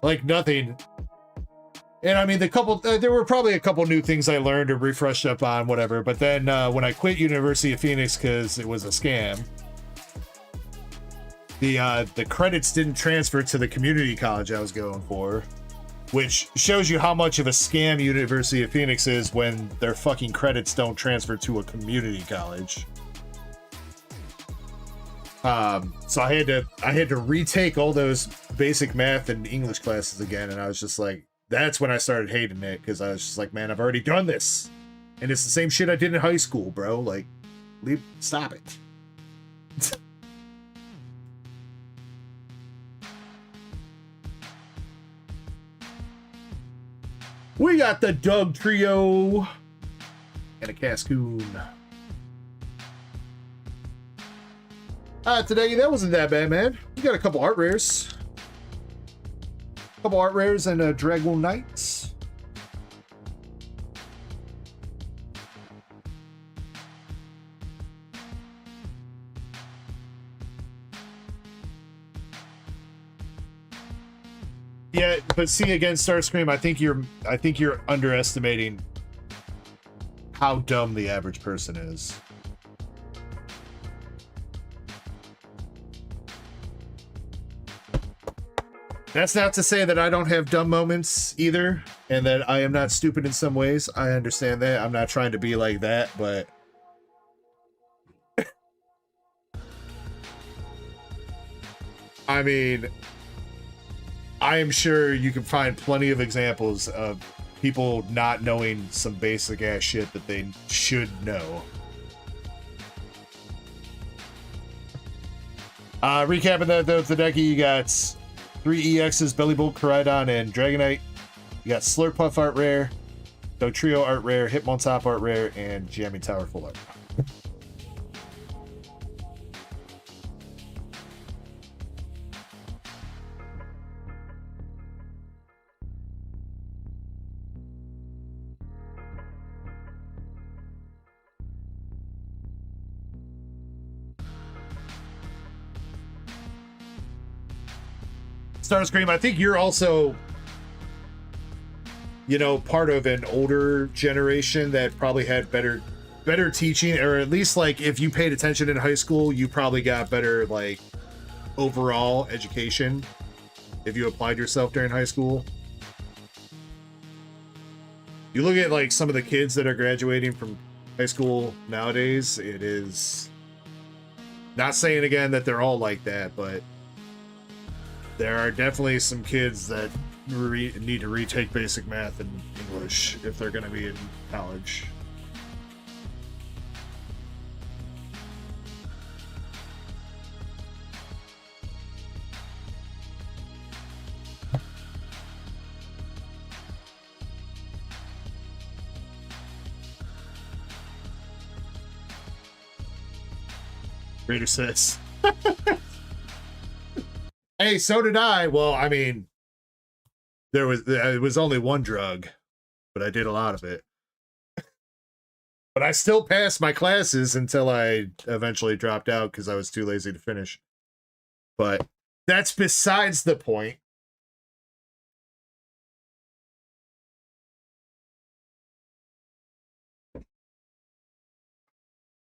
Like nothing. And I mean, there were probably a couple new things I learned or refreshed up on, whatever. But then when I quit University of Phoenix because it was a scam, the credits didn't transfer to the community college I was going for, which shows you how much of a scam University of Phoenix is when their fucking credits don't transfer to a community college. So I had to retake all those basic math and English classes again, and I was just like, that's when I started hating it, because I was just like, man, I've already done this, and it's the same shit I did in high school, bro. Like, stop it. We got the Doug Trio and a Cascoon. Today, that wasn't that bad, man. We got a couple art rares. And a Dragon Knights. Yeah, but see, again, Starscream, I think you're underestimating how dumb the average person is. That's not to say that I don't have dumb moments either, and that I am not stupid in some ways. I understand that. I'm not trying to be like that, but I mean, I am sure you can find plenty of examples of people not knowing some basic ass shit that they should know. Recapping that though, Tadeki, you got 3 EXs, Bellybolt, Koraidon, and Dragonite. You got Slurpuff art rare, Dotrio art rare, Hitmontop art rare, and Jamming Tower full art. Starscream, I think you're also, you know, part of an older generation that probably had better teaching, or at least like if you paid attention in high school, you probably got better like overall education if you applied yourself during high school. You look at like some of the kids that are graduating from high school nowadays, it is not saying again that they're all like that, but there are definitely some kids that need to retake basic math and English if they're going to be in college. Raider says, hey, so did I. Well, I mean, it was only one drug, but I did a lot of it. But I still passed my classes until I eventually dropped out because I was too lazy to finish. But that's besides the point.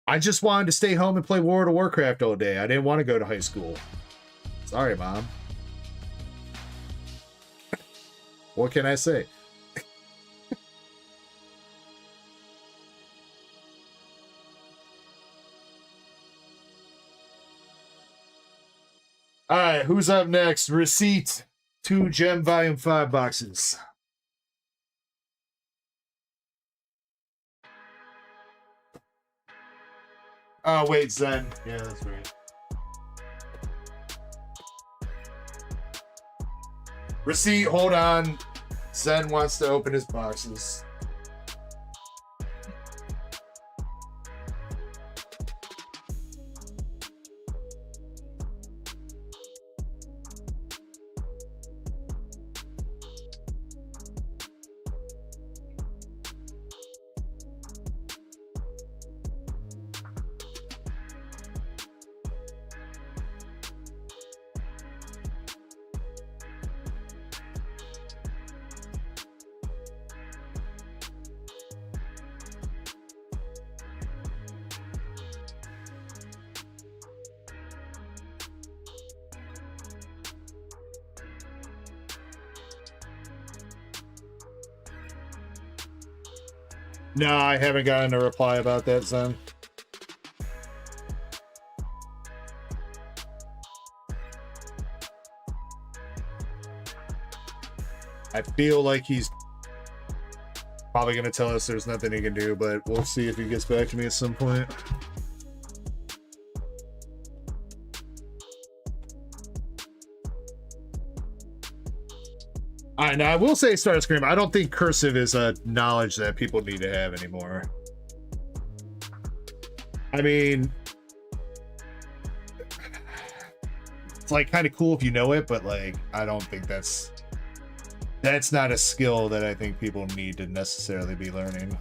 I just wanted to stay home and play World of Warcraft all day. I didn't want to go to high school. Sorry, Mom. What can I say? All right, who's up next? Receipt 2 Gem Volume 5 boxes. Oh, wait, Zen. Yeah, that's right. Receipt, hold on. Zen wants to open his boxes. No, I haven't gotten a reply about that, Zen. I feel like he's probably going to tell us there's nothing he can do, but we'll see if he gets back to me at some point. All right, now I will say, Starscream, I don't think cursive is a knowledge that people need to have anymore. I mean, it's like kind of cool if you know it, but like, I don't think that's not a skill that I think people need to necessarily be learning.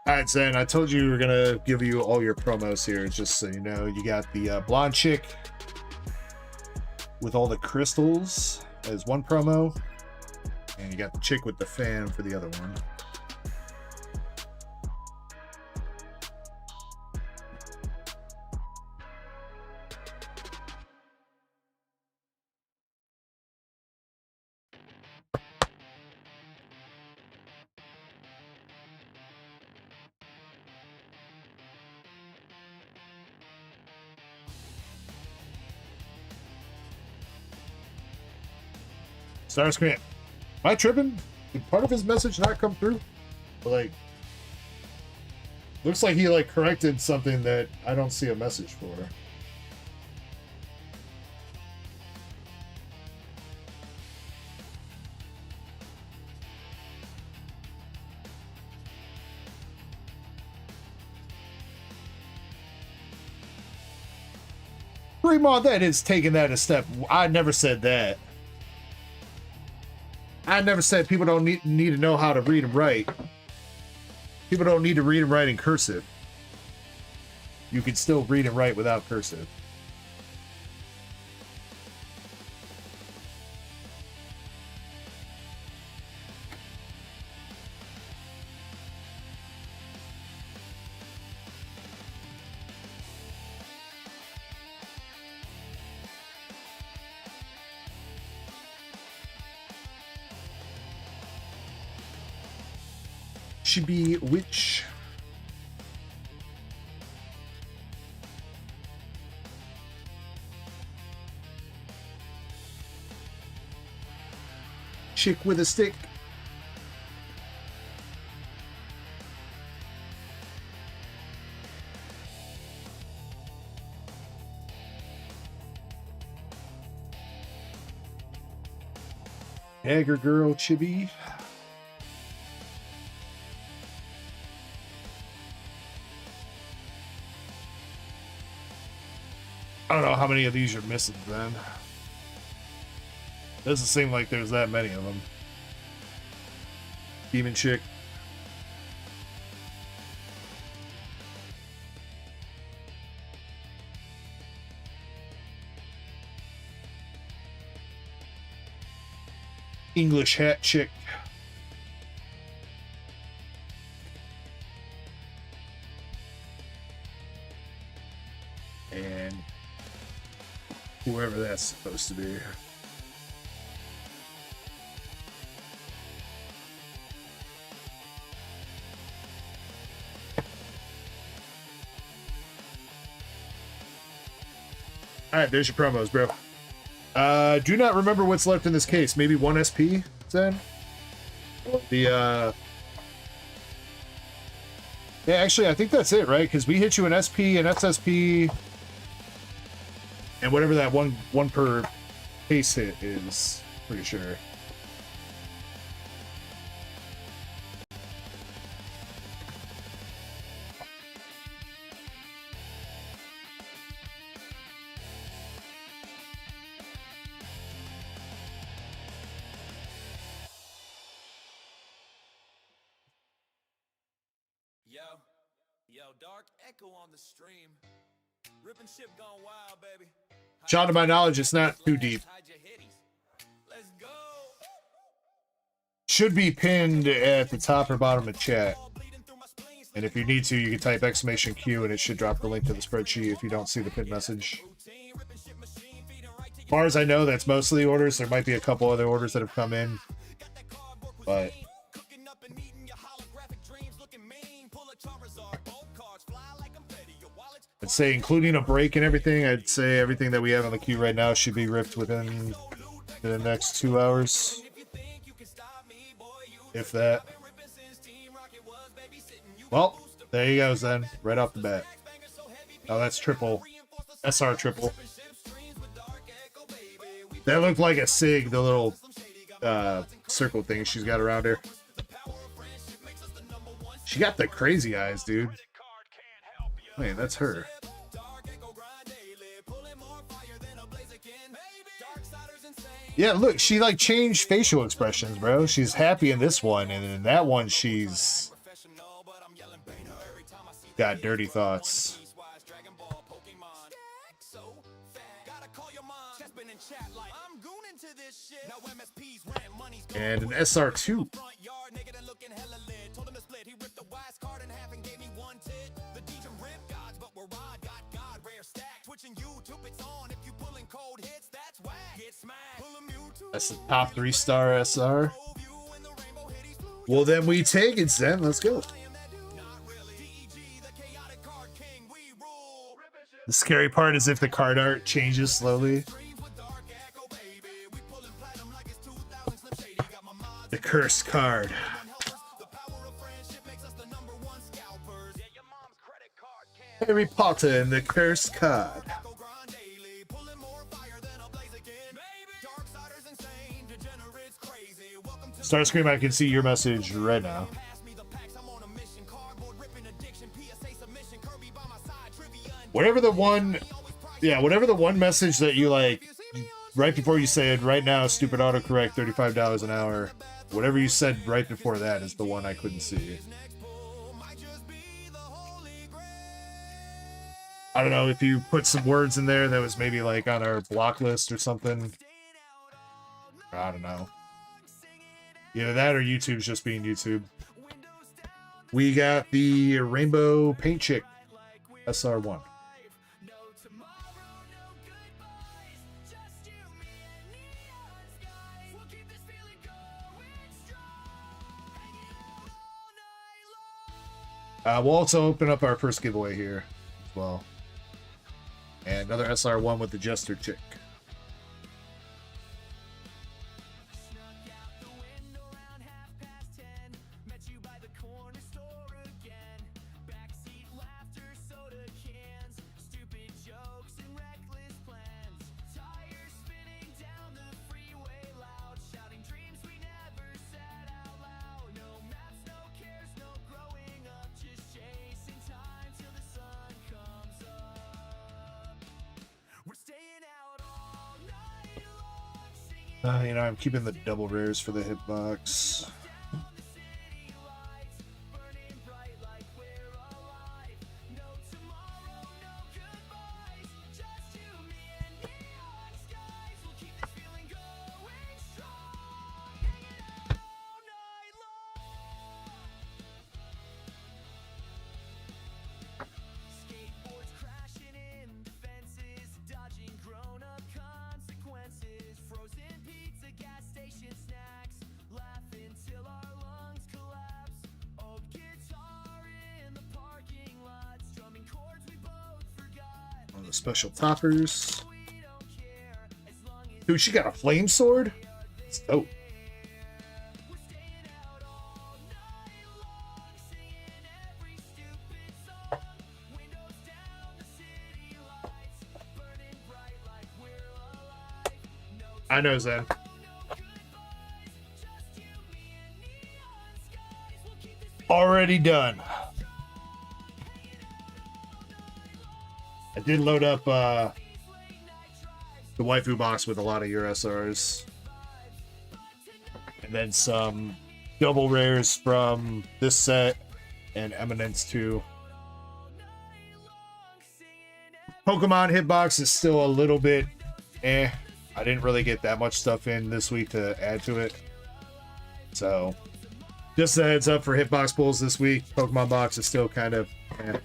All right, Zen, I told you we were going to give you all your promos here, just so you know. You got the blonde chick with all the crystals as one promo, and you got the chick with the fan for the other one. Starscream, am I tripping? Did part of his message not come through? But like, looks like he like corrected something that I don't see a message for. Fremont, that is taking that a step. I never said that. I never said people don't need to know how to read and write. People don't need to read and write in cursive. You can still read and write without cursive. Should be which? Chick with a stick. Dagger girl, chibi. I don't know how many of these you're missing, then. Doesn't seem like there's that many of them. Demon chick. English hat chick. And whoever that's supposed to be. Alright, there's your promos, bro. Do not remember what's left in this case. Maybe one SP, Zen? Yeah, actually, I think that's it, right? Because we hit you an SP, an SSP, and whatever that one per case hit is, pretty sure. Yo, Dark Echo on the stream. Ripping ship gone wild, baby. John, to my knowledge, it's not too deep. Let's go. Should be pinned at the top or bottom of chat. And if you need to, you can type !Q and it should drop the link to the spreadsheet if you don't see the pinned message. As far as I know, that's most of the orders. There might be a couple other orders that have come in. But I'd say, including a break and everything, I'd say everything that we have on the queue right now should be ripped within the next 2 hours. If that. Well, there you go, then. Right off the bat. Oh, that's triple. SR triple. That looked like a SIG, the little circle thing she's got around her. She got the crazy eyes, dude. Man, that's her. Yeah, look, she like changed facial expressions, bro. She's happy in this one, and in that one, she's got dirty thoughts. And an SR2. That's the top 3-star SR. Well, then we take it, Zen. Let's go. The scary part is if the card art changes slowly. The cursed card. Harry Potter and the cursed card. Starscream, I can see your message right now. Whatever the one Yeah, whatever the one message that you like right before you said, right now, stupid autocorrect, $35 an hour. Whatever you said right before that is the one I couldn't see. I don't know if you put some words in there that was maybe like on our block list or something. I don't know. Either that or YouTube's just being YouTube. We got the Rainbow Paint Chick SR1. We'll also open up our first giveaway here as well. And another SR1 with the Jester Chick. You know, I'm keeping the double rares for the hitbox. The special toppers. Dude, she got a flame sword? It's dope. I know, Zen. Already done. I did load up the waifu box with a lot of your SRs. And then some double rares from this set and Eminence 2. Pokemon hitbox is still a little bit eh. I didn't really get that much stuff in this week to add to it. So, just a heads up for hitbox pulls this week. Pokemon box is still kind of eh.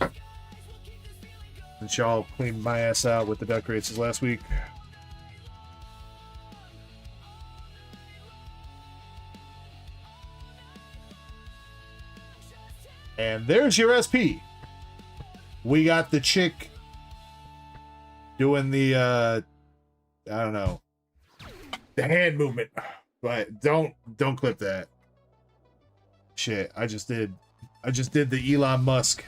And y'all cleaned my ass out with the duck races last week. And there's your SP. We got the chick doing the I don't know, the hand movement. But don't clip that. Shit, I just did the Elon Musk.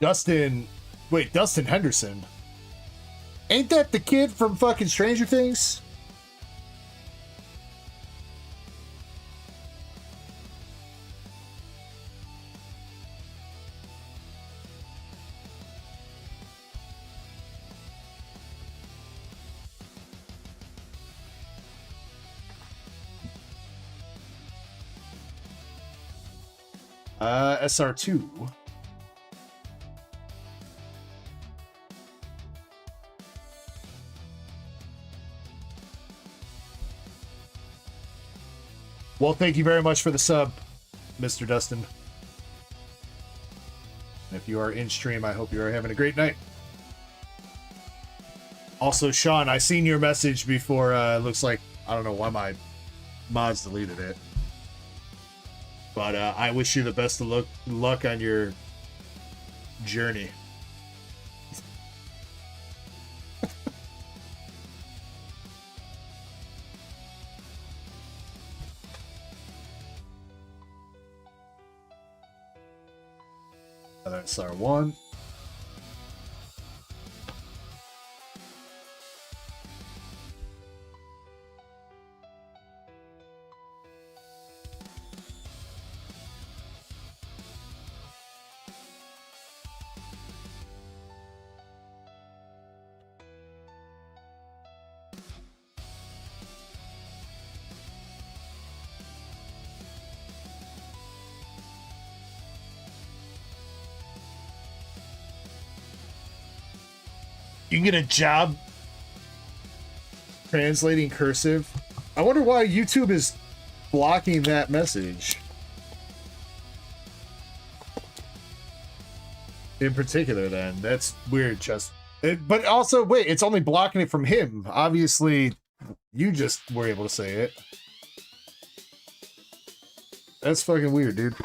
Dustin Henderson. Ain't that the kid from fucking Stranger Things? SR2. Well, thank you very much for the sub, Mr. Dustin. And if you are in stream, I hope you are having a great night. Also, Sean, I seen your message before. Looks like, I don't know why my mods deleted it. But I wish you the best of luck on your journey. Another SR1. You can get a job translating cursive. I wonder why YouTube is blocking that message. In particular, then. That's weird, just. But also, wait, it's only blocking it from him. Obviously, you just were able to say it. That's fucking weird, dude.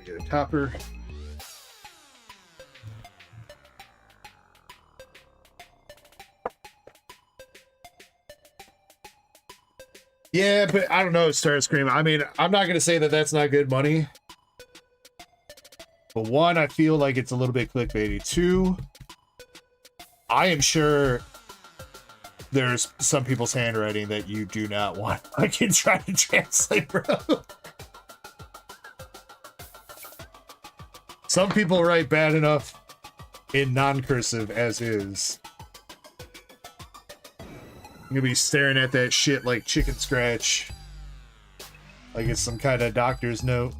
Get a topper. Yeah, but I don't know, Starscream. I mean, I'm not going to say that that's not good money. But one, I feel like it's a little bit clickbaity. Two, I am sure there's some people's handwriting that you do not want I can try to translate, bro. Some people write bad enough in non-cursive as is. I'm gonna be staring at that shit like chicken scratch. Like it's some kind of doctor's note.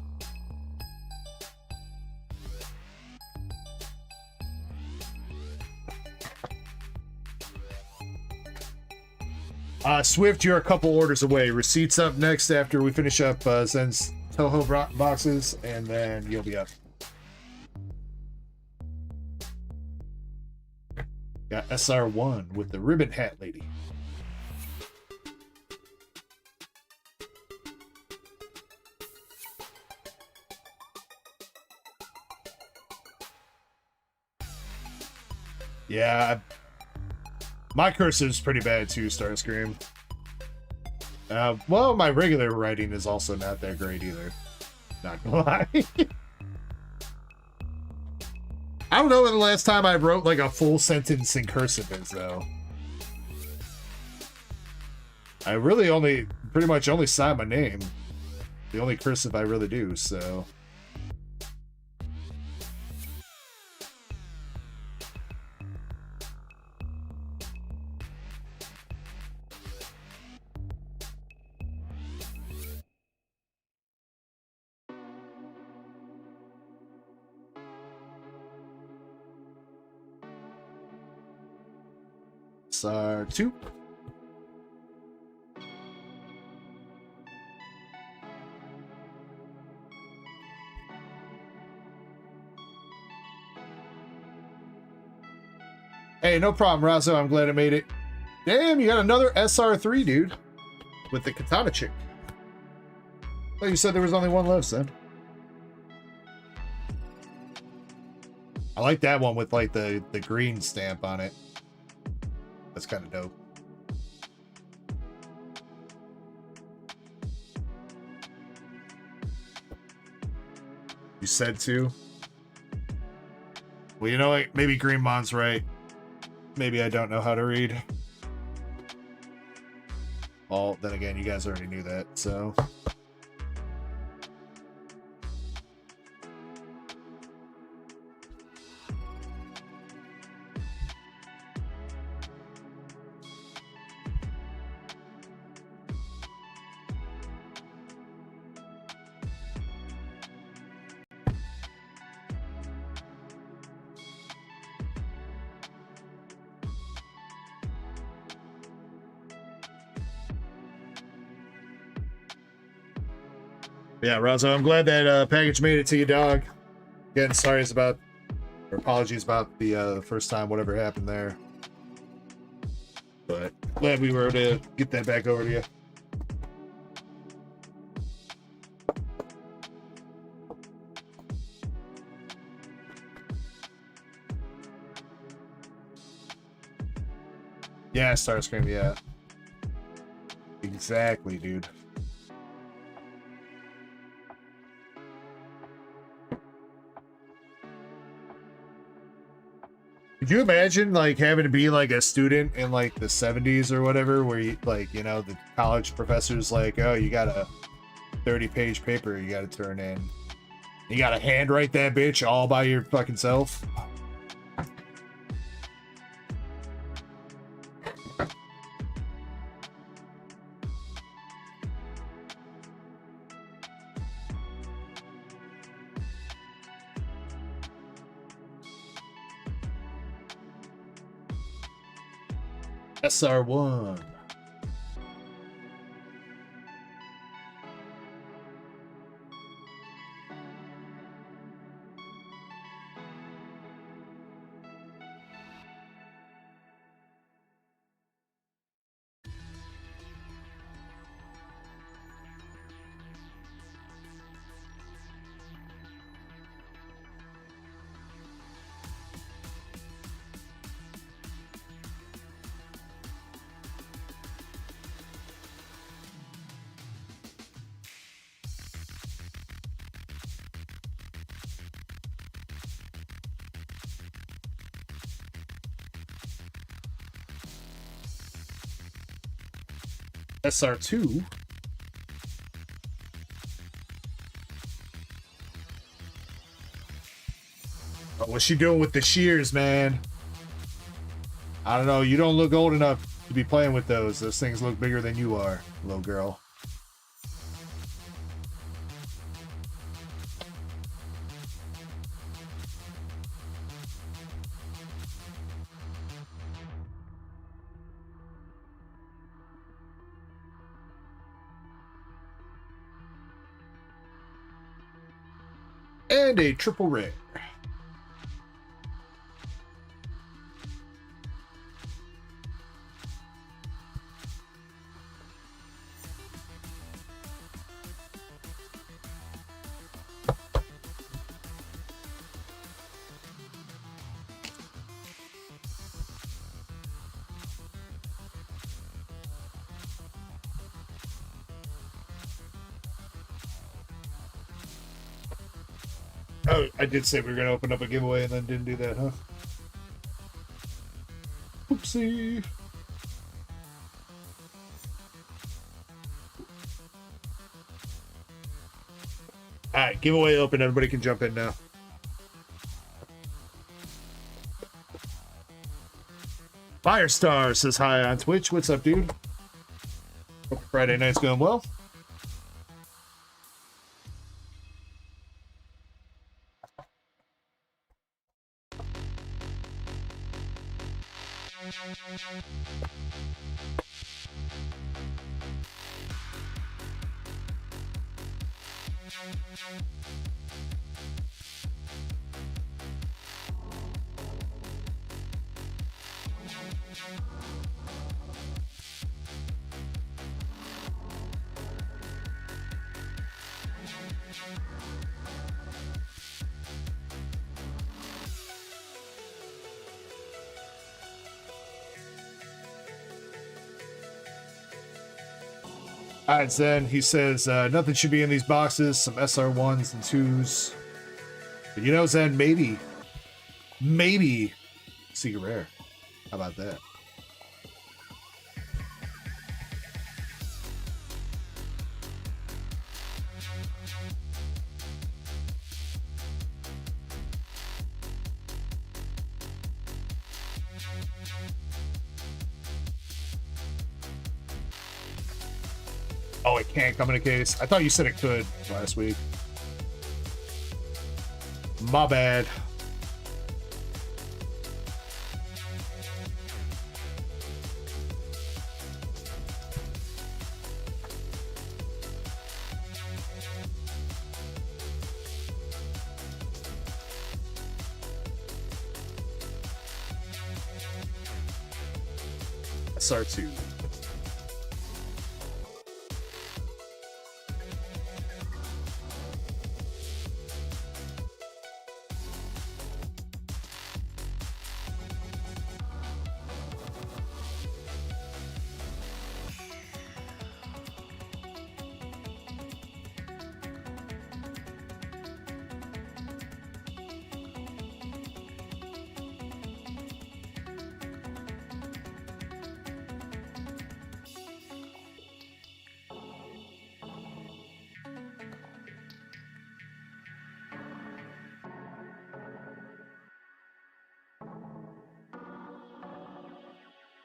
Swift, you're a couple orders away. Receipts up next after we finish up Zen's Toho boxes, and then you'll be up. Got SR1 with the ribbon hat lady. Yeah, my cursive's pretty bad too, Starscream. Well, my regular writing is also not that great either. Not gonna lie. I don't know when the last time I wrote like a full sentence in cursive is, though. I really pretty much only sign my name. The only cursive I really do, so. SR2. Hey, no problem, Razzo. I'm glad I made it. Damn, you got another SR3, dude. With the katana chick. Well, you said there was only one left, son. I like that one with like the green stamp on it. That's kind of dope. You said to? Well, you know what? Maybe Greenmon's right. Maybe I don't know how to read. Well, then again, you guys already knew that, so. Yeah, Razzo, I'm glad that package made it to you, dog. Again, apologies about the first time, whatever happened there. But glad we were able to get that back over to you. Yeah, Starscream, yeah. Exactly, dude. Could you imagine, like, having to be, like, a student in, like, the 70s or whatever, where, you, like, you know, the college professor's like, oh, you got a 30-page paper you gotta turn in. You gotta handwrite that bitch all by your fucking self? SR1. SR2. Oh, what's she doing with the shears, man? I don't know. You don't look old enough to be playing with those. Those things look bigger than you are, little girl. And a triple rare. Oh, I did say we were going to open up a giveaway and then didn't do that, huh? Oopsie. Alright, giveaway open. Everybody can jump in now. Firestar says hi on Twitch. What's up, dude? Hope Friday night's going well. Alright, Zen, he says, nothing should be in these boxes, some SR1s and 2s. But you know, Zen, maybe Secret Rare. How about that? Oh, it can't come in a case. I thought you said it could last week. My bad. SR2.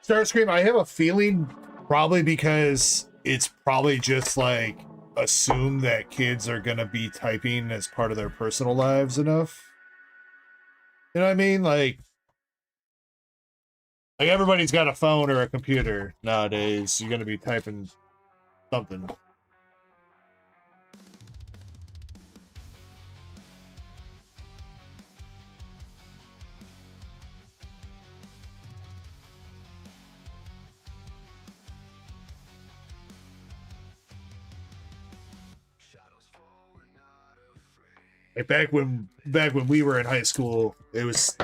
Starscream, I have a feeling probably because it's probably just like assume that kids are gonna be typing as part of their personal lives enough. You know what I mean? Like everybody's got a phone or a computer nowadays. You're gonna be typing something. Like back when we were in high school, it was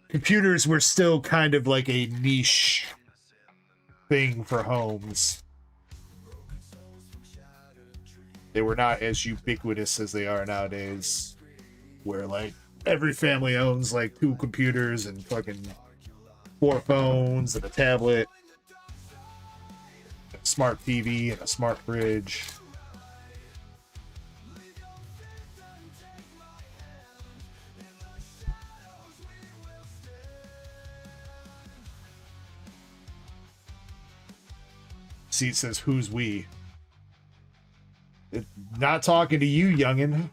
computers were still kind of like a niche thing for homes. They were not as ubiquitous as they are nowadays, where like every family owns like 2 computers and fucking 4 phones and a tablet, a smart TV and a smart fridge. See, it says, who's we? Not talking to you, youngin'.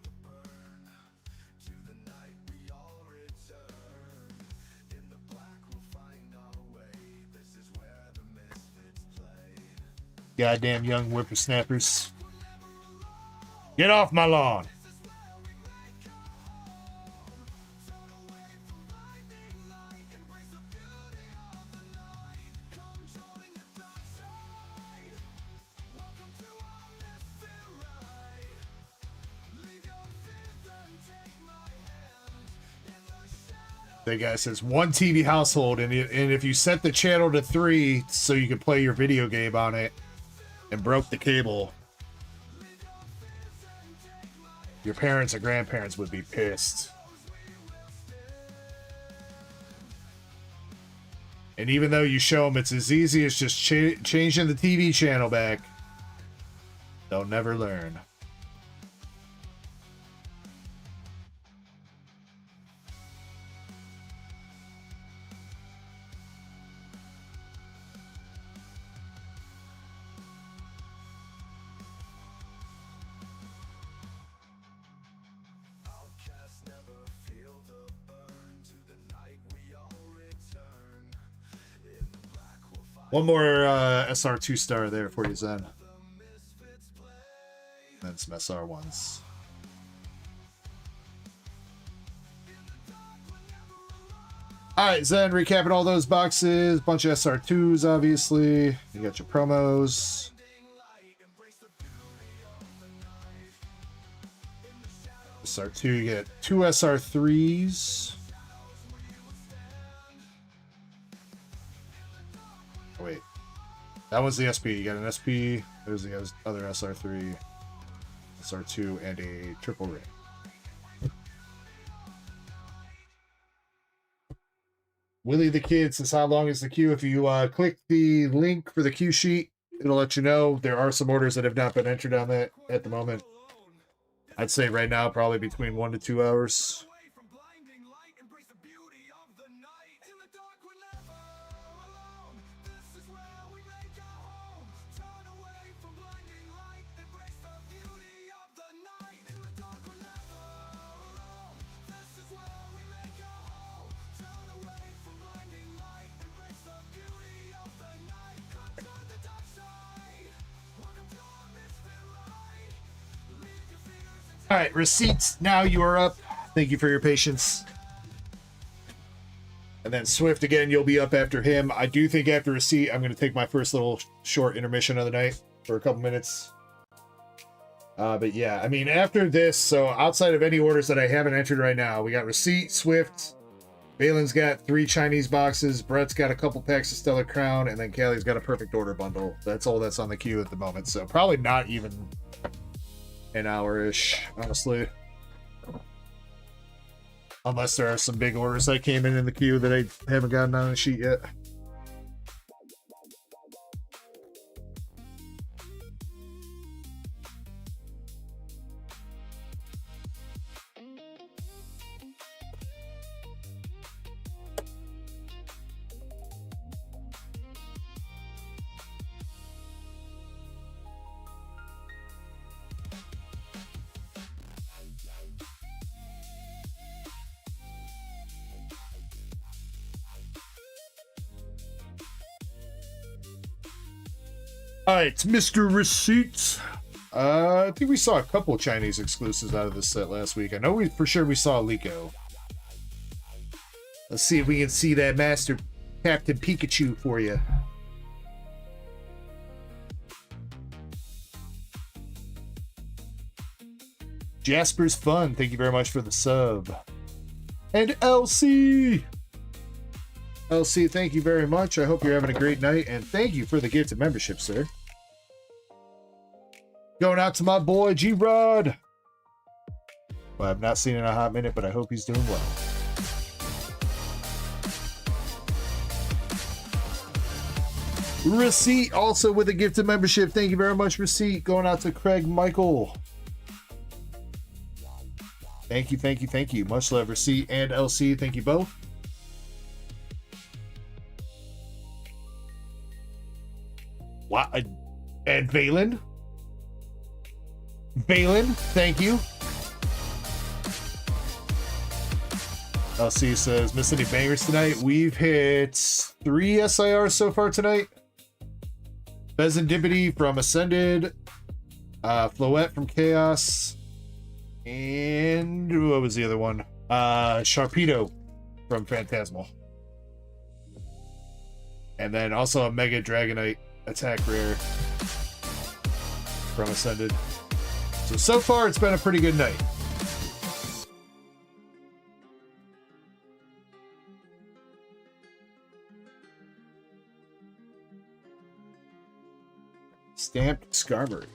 Goddamn young whippersnappers. Get off my lawn. That guy says 1 TV household, and if you set the channel to 3 so you can play your video game on it and broke the cable, your parents or grandparents would be pissed. And even though you show them it's as easy as just changing the TV channel back, they'll never learn. One more SR2 star there for you, Zen. And some SR1s. Alright, Zen, recapping all those boxes. Bunch of SR2s, obviously. You got your promos. SR2, you get 2 SR3s. Wait, that was the SP. You got an SP. There's the other SR3, SR2, and a triple ring. Willie the Kid says, how long is the queue? If you click the link for the queue sheet, it'll let you know. There are some orders that have not been entered on that at the moment. I'd say right now, probably between 1 to 2 hours. All right, receipts. Now you are up. Thank you for your patience. And then Swift, again, you'll be up after him. I do think after receipt, I'm going to take my first little short intermission of the night for a couple minutes. But yeah, I mean, after this, so outside of any orders that I haven't entered right now, we got receipt, Swift. Balin's got 3 Chinese boxes. Brett's got a couple packs of Stellar Crown. And then Callie's got a perfect order bundle. That's all that's on the queue at the moment. So probably not even an hour-ish, honestly. Unless there are some big orders that came in the queue that I haven't gotten on the sheet yet. All right, Mr. Receipts. I think we saw a couple Chinese exclusives out of this set last week. I know we for sure we saw Liko. Let's see if we can see that Master Captain Pikachu for you. Jasper's Fun, thank you very much for the sub. And LC! LC, thank you very much. I hope you're having a great night, and thank you for the gift of membership, sir. Going out to my boy, G-Rod. Well, I've not seen in a hot minute, but I hope he's doing well. Receipt, also with a gift of membership. Thank you very much, Receipt. Going out to Craig Michael. Thank you, thank you, thank you. Much love, Receipt and LC. Thank you both. Wow. And Valen. Valen, thank you. LC says, miss any bangers tonight? We've hit 3 SIRs so far tonight. Bezendipity from Ascended. Floette from Chaos. And what was the other one? Sharpedo from Phantasmal. And then also a Mega Dragonite attack rare from Ascended. So far it's been a pretty good night. Stamped Skarmory.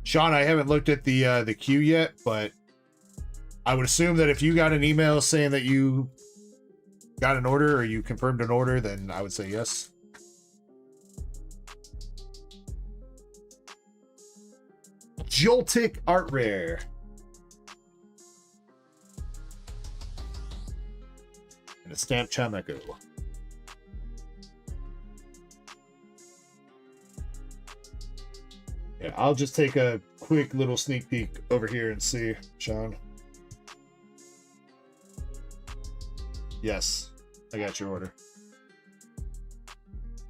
Sean, I haven't looked at the queue yet, but I would assume that if you got an email saying that you got an order or you confirmed an order, then I would say yes. Joltik Art Rare. And a stamped Chimecho. Yeah, I'll just take a quick little sneak peek over here and see, Sean. Yes, I got your order.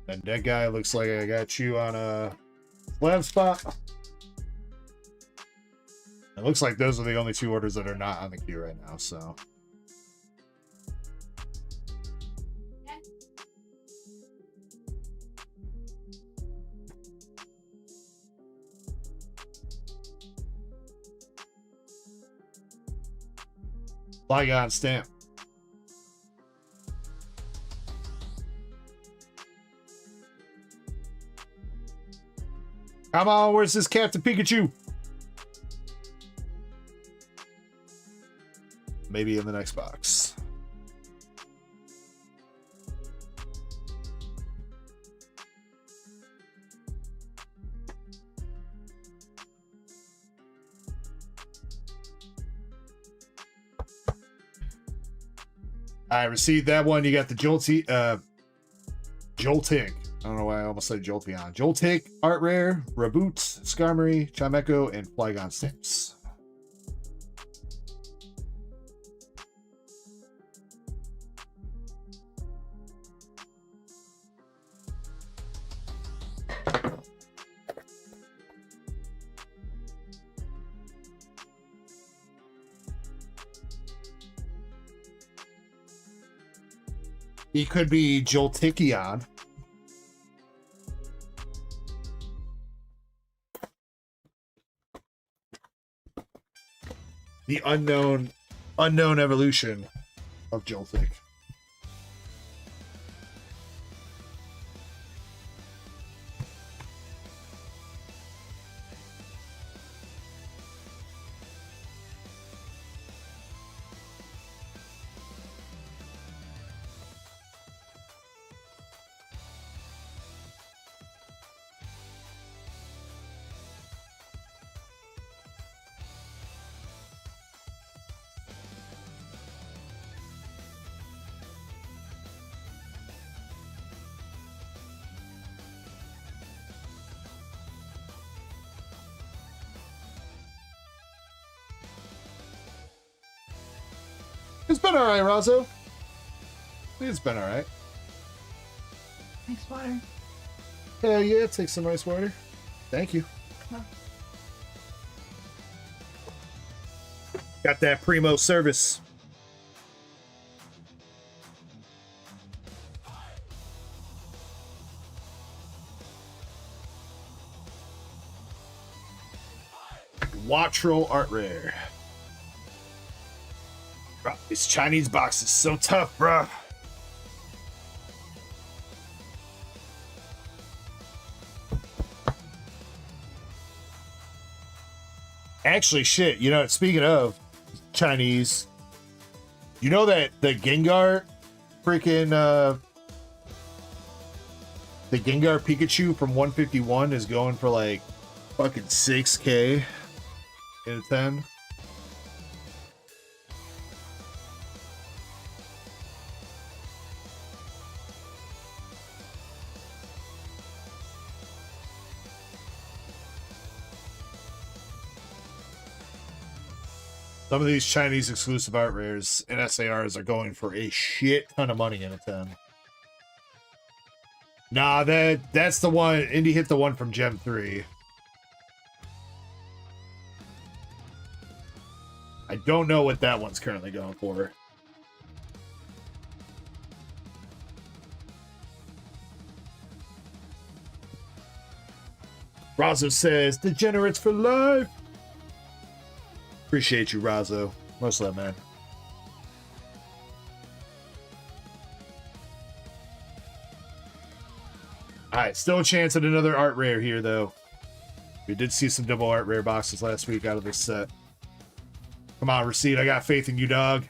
And that guy looks like I got you on a lab spot. It looks like those are the only 2 orders that are not on the queue right now, so. Flygon stamp. Come on, where's this Captain Pikachu? Maybe in the next box. I received that one. You got the Joltik. I don't know why I almost said Jolteon. Joltik, Art Rare, Raboot, Skarmory, Chimecho, and Flygon stamps. He could be Joltikion. The unknown evolution of Joltik. It's been all right, Razzo. It's been all right. Nice water. Hell yeah, take some ice water. Thank you. Come on. Got that primo service. Watro art rare. Bro, these Chinese boxes so tough, bro. Actually, shit, you know, speaking of Chinese, you know that the Gengar freaking the Gengar Pikachu from 151 is going for like fucking 6K in a 10. Some of these Chinese exclusive art rares and SARs are going for a shit ton of money in a 10. Nah, that's the one. Indy hit the one from Gem 3. I don't know what that one's currently going for. Razzo says, degenerates for life. Appreciate you, Razzo. Most of that, man. Alright, still a chance at another art rare here, though. We did see some double art rare boxes last week out of this set. Come on, Receipt. I got faith in you, dog.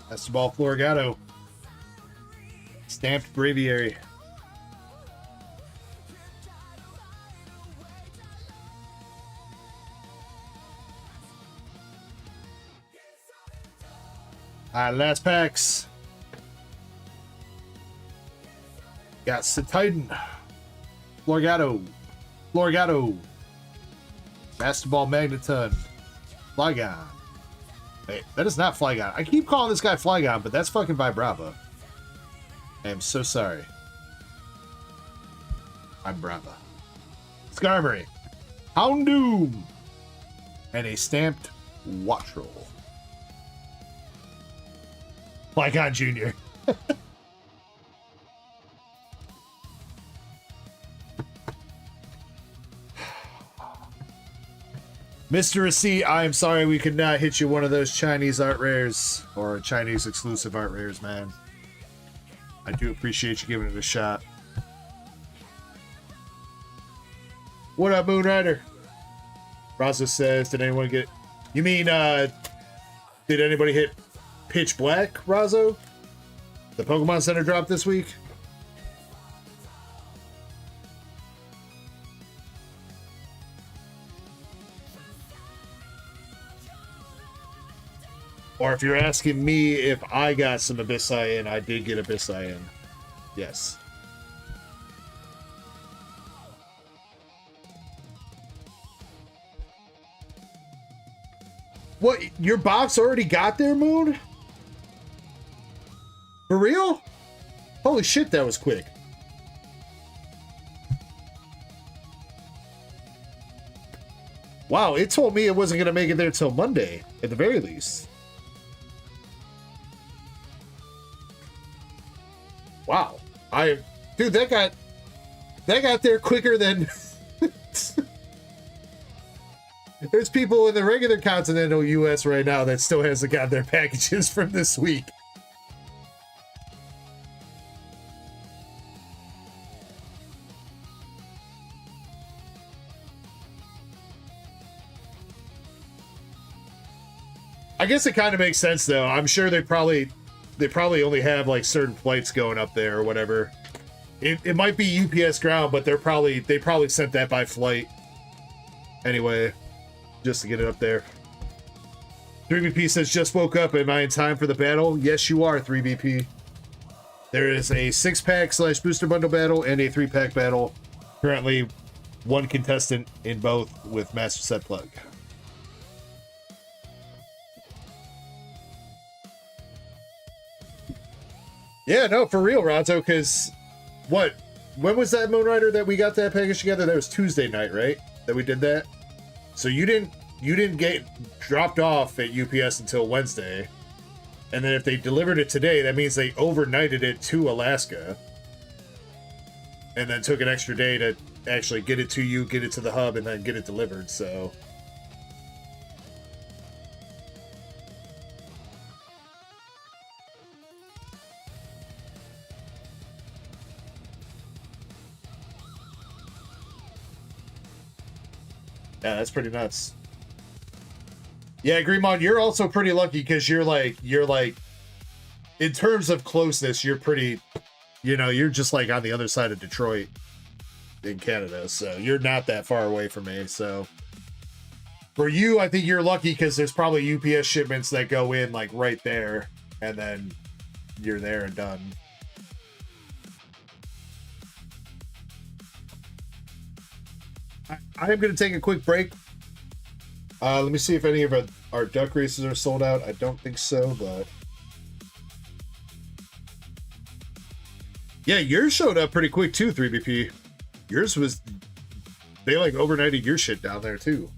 That's the ball, Florigato. Stamped Braviary. Alright, last packs. Got Titan. Florigato. Florigato. Basketball Magneton. Flygon. Wait, that is not Flygon. I keep calling this guy Flygon, but that's fucking Vibrava. I am so sorry. I'm Brava. Skarmory. Houndoom. And a stamped Wattrel. Flygon Jr. Mr. Receipt, I am sorry we could not hit you one of those Chinese art rares or Chinese exclusive art rares, man. I do appreciate you giving it a shot. What up, Moonrider? Raza says, did anyone get... You mean, did anybody hit Pitch Black, Razzo? The Pokemon Center drop this week? Or if you're asking me if I got some Abyssai in, I did get Abyssai in. Yes. What? Your box already got there, Moon? For real? Holy shit, that was quick. Wow, it told me it wasn't going to make it there till Monday, at the very least. Wow. Dude, that got there quicker than... There's people in the regular continental US right now that still hasn't got their packages from this week. I guess it kind of makes sense though. I'm sure they probably only have like certain flights going up there or whatever. It might be UPS ground, but they probably sent that by flight anyway, just to get it up there. 3BP says, just woke up. Am I in time for the battle? Yes, you are, 3BP. There is a 6-pack / booster bundle battle and a 3-pack battle. Currently, one contestant in both with Master Set Plug. Yeah, no, for real, Ronto, because when was that Moon Rider that we got that package together? That was Tuesday night, right? That we did that? So you didn't get dropped off at UPS until Wednesday. And then if they delivered it today, that means they overnighted it to Alaska. And then took an extra day to actually get it to you, get it to the hub, and then get it delivered, so... Yeah, that's pretty nuts. Yeah, Greenmon, you're also pretty lucky because you're like, in terms of closeness, you're pretty, you're just like on the other side of Detroit in Canada. So you're not that far away from me. So for you, I think you're lucky because there's probably UPS shipments that go in like right there and then you're there and done. I am going to take a quick break. Let me see if any of our duck races are sold out. I don't think so, but... Yeah, yours showed up pretty quick too, 3BP. Yours was... They like overnighted your shit down there too.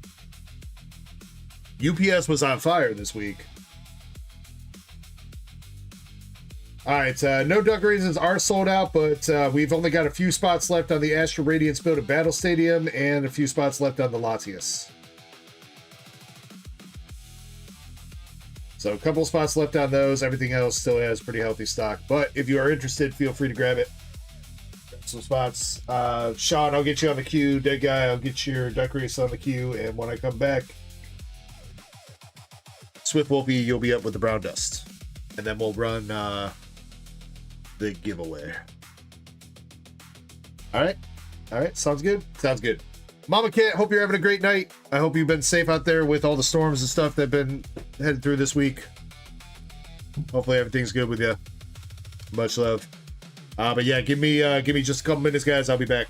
UPS was on fire this week. Alright, no duck races are sold out, but we've only got a few spots left on the Astro Radiance build at Battle Stadium and a few spots left on the Latias. So a couple spots left on those. Everything else still has pretty healthy stock. But if you are interested, feel free to grab it. Grab some spots. Sean, I'll get you on the queue. Dead Guy, I'll get your duck race on the queue. And when I come back, Swift Wolfie, you'll be up with the brown dust. And then we'll run... the giveaway. All right, sounds good. Mama Cat, hope you're having a great night. I hope you've been safe out there with all the storms and stuff that have been headed through this week. Hopefully everything's good with you. Much love. But yeah, give me just a couple minutes, guys. I'll be back.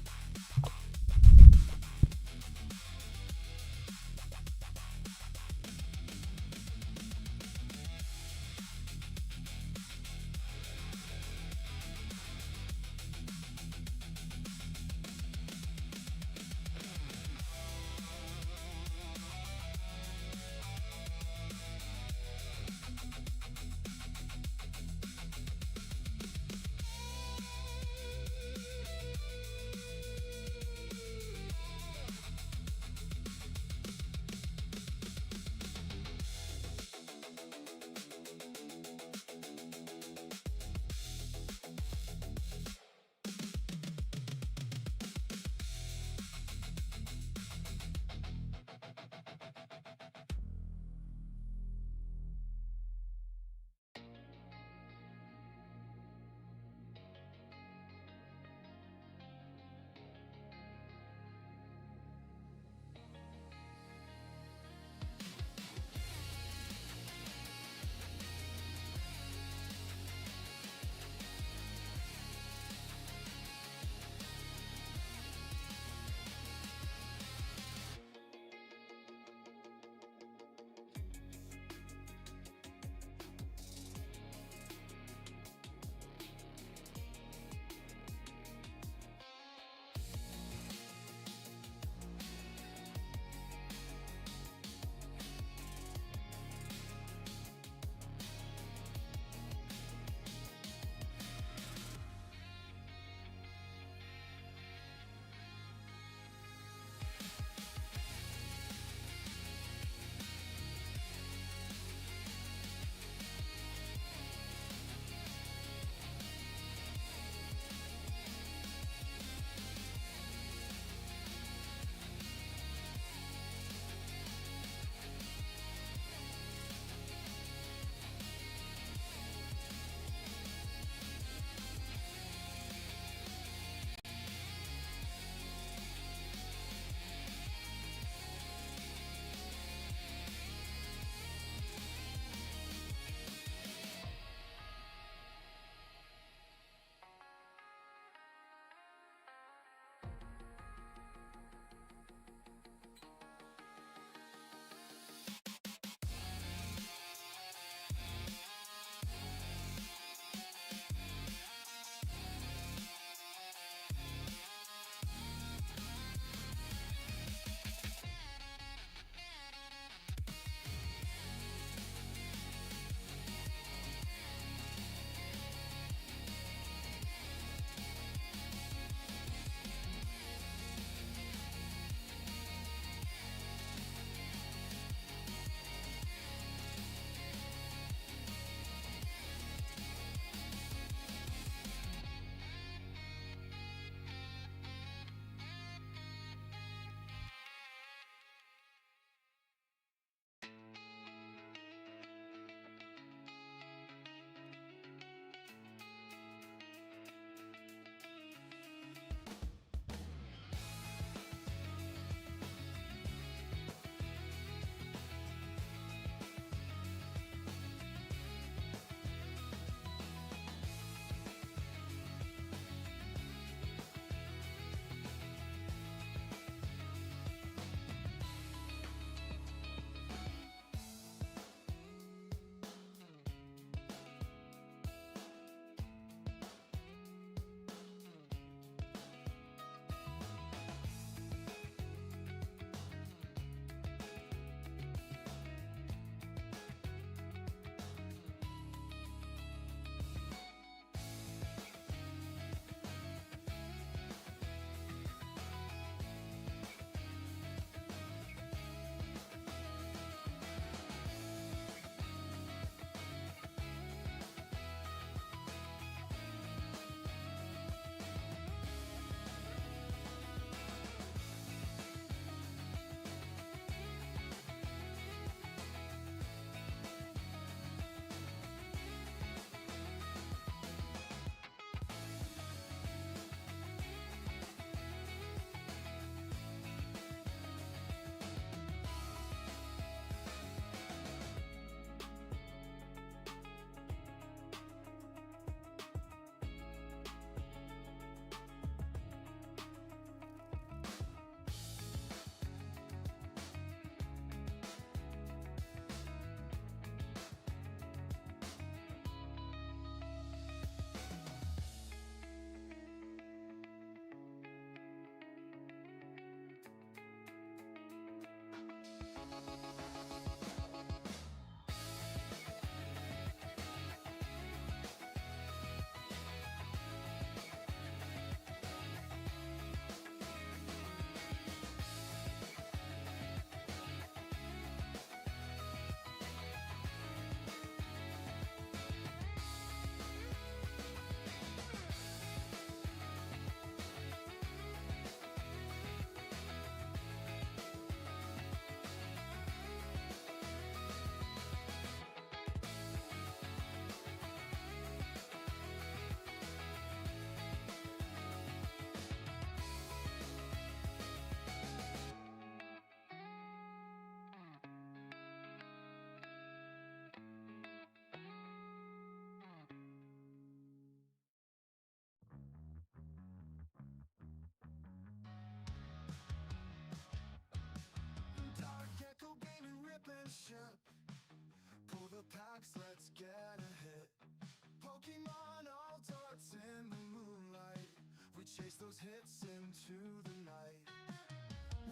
chase those hits into the night.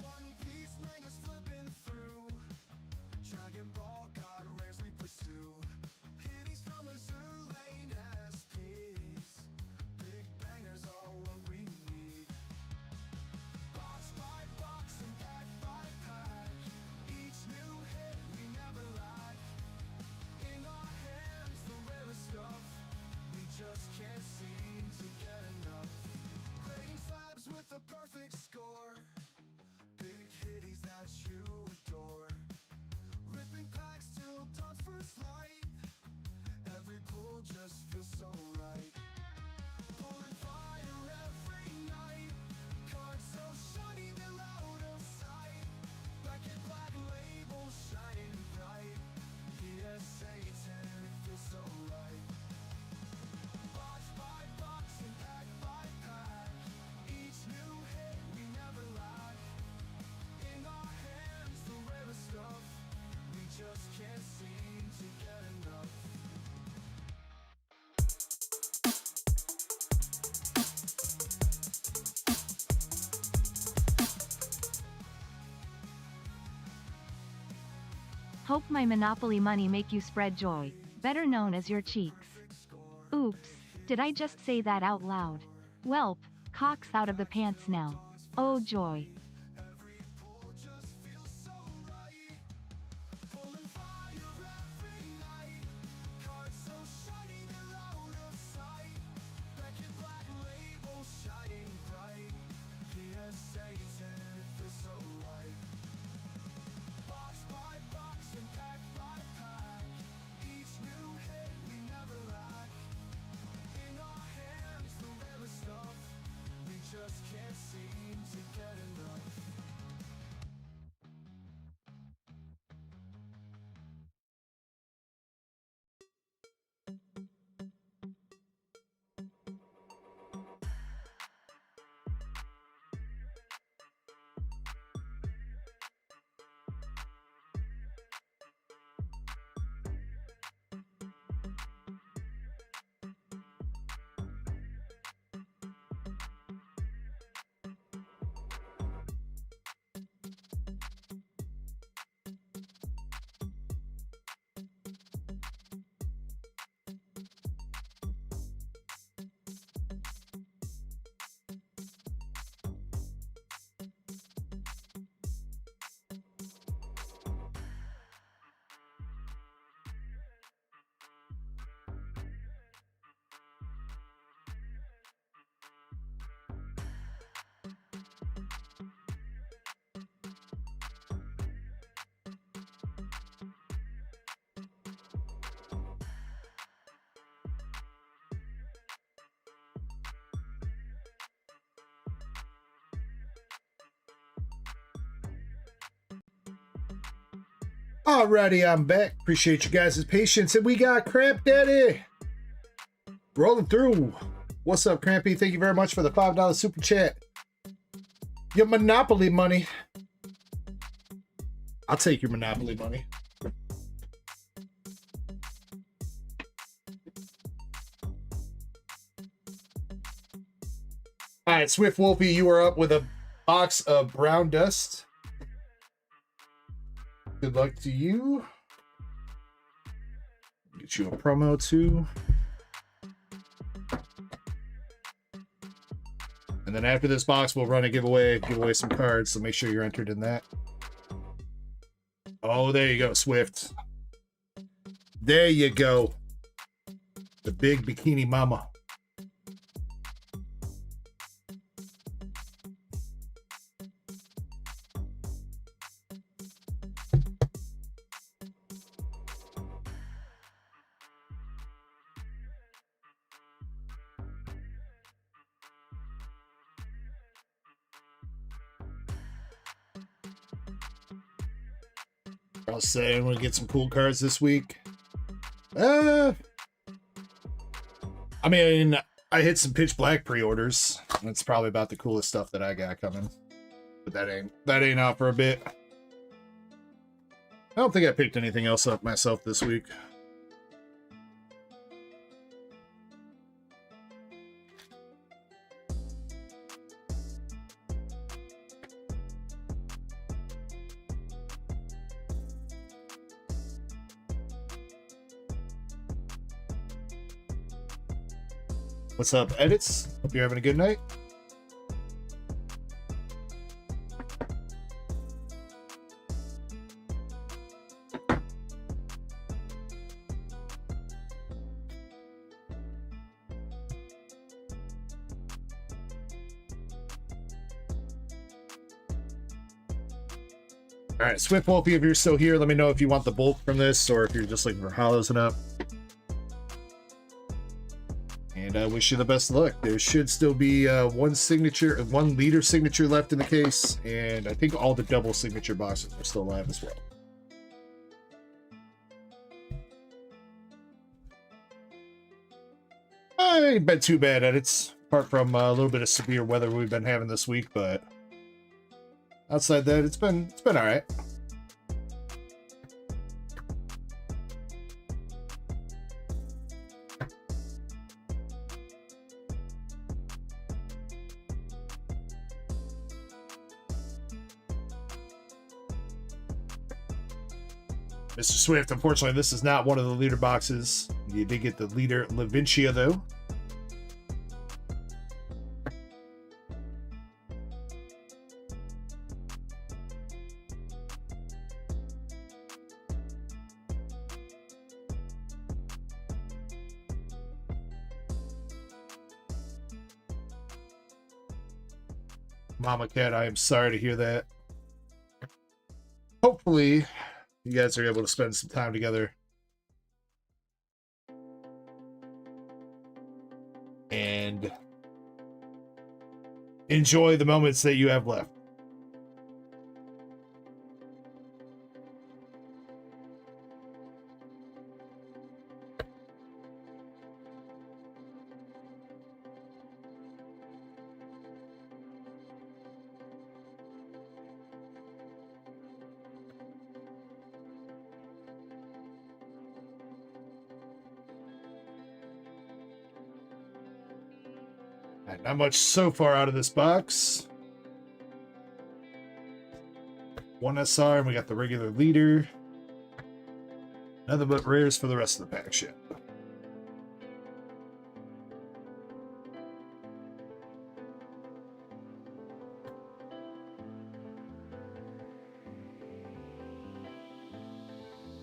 One Piece ringers flipping through. Dragon Ball God rares we pursue. Hitties from a zoo lane SPs. Big bangers are what we need. Box by box and pack by pack. Each new hit we never lack. In our hands the rarest stuff. We just can't seem to get enough. Creating slabs with the perfect score. Big hitties that you adore. Ripping packs till dawn's first light. Every pull just feels so right. Pulling fire every night. Cards so shiny they're out of sight. Black and black labels shining bright. PSA 10, it feels so right. Box by box and pack by pack. Each new hit we never lack. In our hands the rarest stuff. We just can't seem to get enough. Hope my Monopoly money make you spread joy, better known as your cheeks. Oops, did I just say that out loud? Welp, cock's out of the pants now. Oh joy. Every pull just feels so right. Pulling fire every night. Cards so shiny they're out of sight. Black and black labels shining bright. PSA 10, it feels so right. Box by box and pack by pack. Each new hit we never lack. In our hands the rarest stuff. We just can't seem to get enough. Alrighty, I'm back. Appreciate you guys' patience. And we got Cramp Daddy rolling through. What's up, Crampy? Thank you very much for the $5 super chat. Your Monopoly money. I'll take your Monopoly money. All right, Swift Wolfie, you are up with a box of brown dust. Good luck to you. Get you a promo too. And then after this box, we'll run a giveaway, give away some cards, so make sure you're entered in that. Oh, there you go, Swift. There you go. The big bikini mama. I'll say I'm gonna get some cool cards this week. I mean, I hit some Pitch Black pre-orders. That's probably about the coolest stuff that I got coming. But that ain't out for a bit. I don't think I picked anything else up myself this week. What's up, Edits? Hope you're having a good night. All right, Swift Wolfie, if you're still here, let me know if you want the bulk from this or if you're just looking for hollows and up. And I wish you the best of luck. There should still be one leader signature left in the case, and I think all the double signature boxes are still alive as well. Ain't been too bad, Edits, apart from a little bit of severe weather we've been having this week, but outside that, it's been all right. Mr. Swift, unfortunately, this is not one of the leader boxes. You did get the leader Lavincia, though. Mama Cat, I am sorry to hear that. Hopefully, you guys are able to spend some time together and enjoy the moments that you have left. Not much so far out of this box. One SR, and we got the regular leader. Nothing but rares for the rest of the pack shit.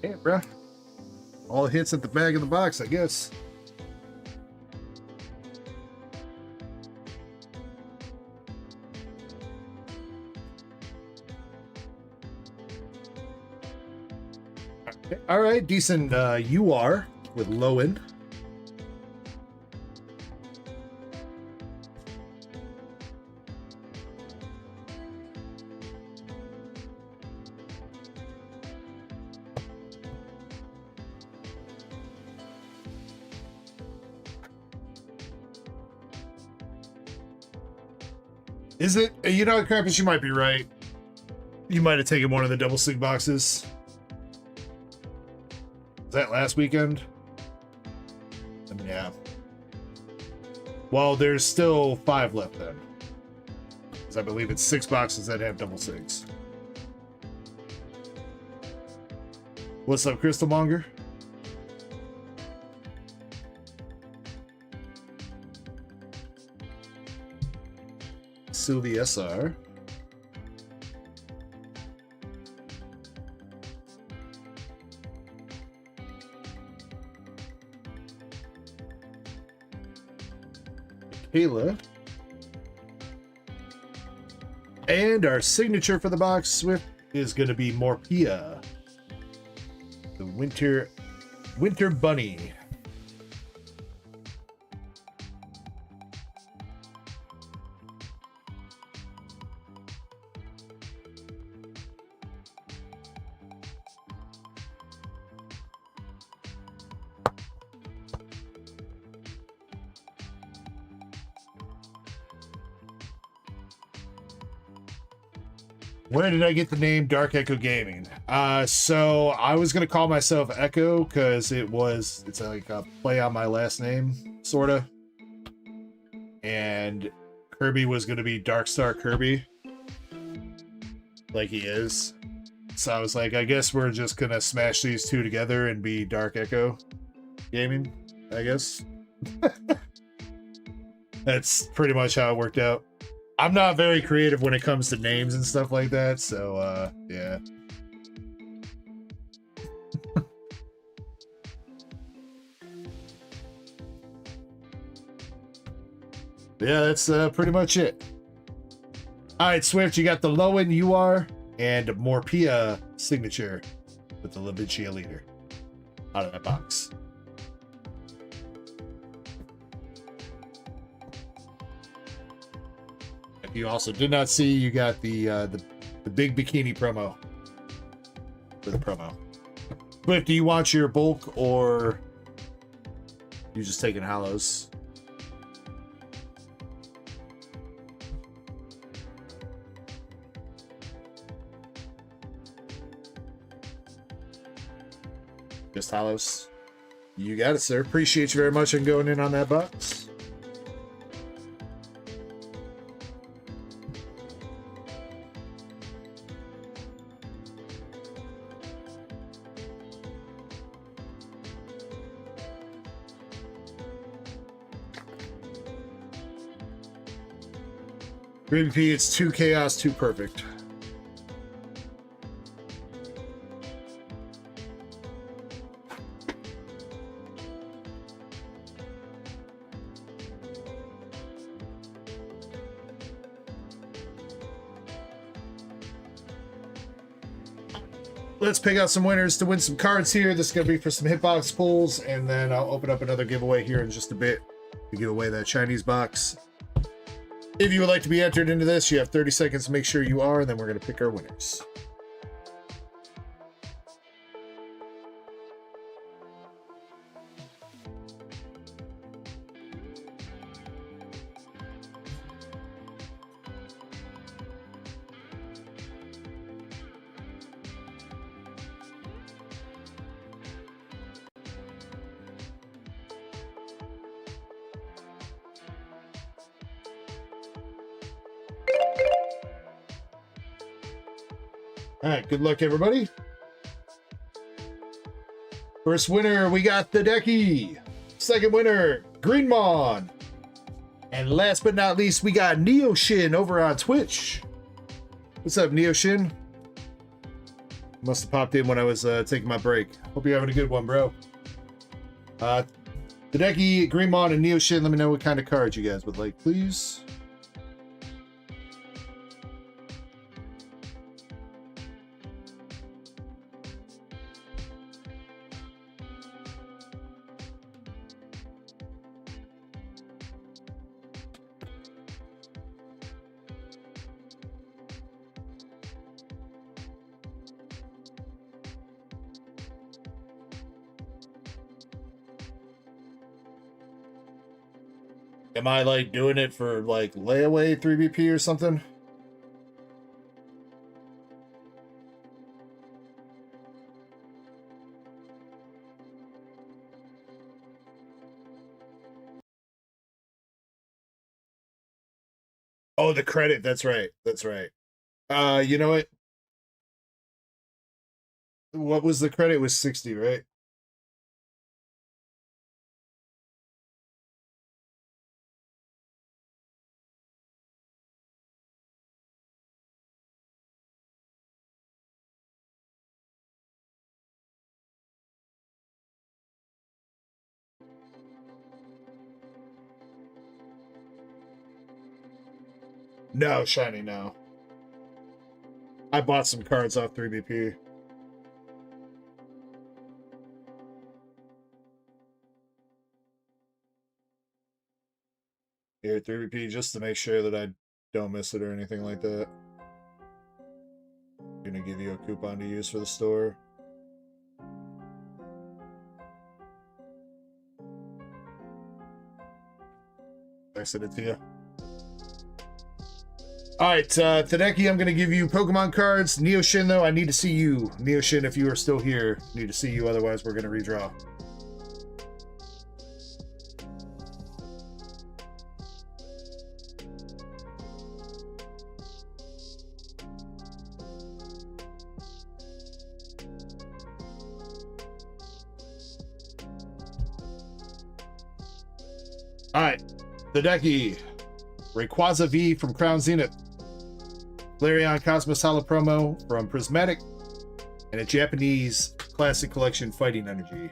Yeah, bruh. All the hits at the bag of the box, I guess. All right, decent you are with Lowen. Is it? You know, Krampus, you might be right. You might have taken one of the double sig boxes. Was that last weekend? Yeah. Well, there's still 5 left then. Because I believe it's 6 boxes that have double sigs. What's up, Crystal Monger? Sylvie SR. Kayla. And our signature for the box, Swift, is going to be Morpia. The Winter Bunny. Where did I get the name DarkEckoGaming? So I was gonna call myself Echo because it's like a play on my last name, sorta. And Kirby was gonna be Darkstar Kirby, like he is. So I was like, I guess we're just gonna smash these two together and be Dark Echo Gaming, I guess. That's pretty much how it worked out. I'm not very creative when it comes to names and stuff like that, so yeah. Yeah, that's pretty much it. All right, Swift, you got the Lowen UR and Morpia signature with the Levicia leader out of that box. If you also did not see, you got the big bikini promo for the promo. Swift, do you want your bulk or you just taking hollows? Just hollows. You got it, sir. Appreciate you very much on going in on that box. MVP, it's 2 chaos, 2 perfect. Let's pick out some winners to win some cards here. This is going to be for some hitbox pulls, and then I'll open up another giveaway here in just a bit to give away that Chinese box. If you would like to be entered into this, you have 30 seconds to make sure you are, and then we're going to pick our winners. All right, good luck, everybody. First winner, we got the Ducky. Second winner, Greenmon. And last but not least, we got Neoshin over on Twitch. What's up, Neoshin? Must have popped in when I was taking my break. Hope you're having a good one, bro. The Ducky, Greenmon, and Neoshin, let me know what kind of cards you guys would like, please. Am I like doing it for like layaway 3BP or something? Oh, the credit. That's right. That's right. You know what? What was the credit? It was 60, right? No, shiny, no. I bought some cards off 3BP. Here, 3BP, just to make sure that I don't miss it or anything like that. I'm gonna give you a coupon to use for the store. I sent it to you. All right, Tadeki, I'm going to give you Pokemon cards. Neoshin, though, I need to see you. Neoshin, if you are still here, need to see you. Otherwise, we're going to redraw. All right, The Decky, Rayquaza V from Crown Zenith, Flareon Cosmos Holo promo from Prismatic, and a Japanese Classic Collection Fighting Energy.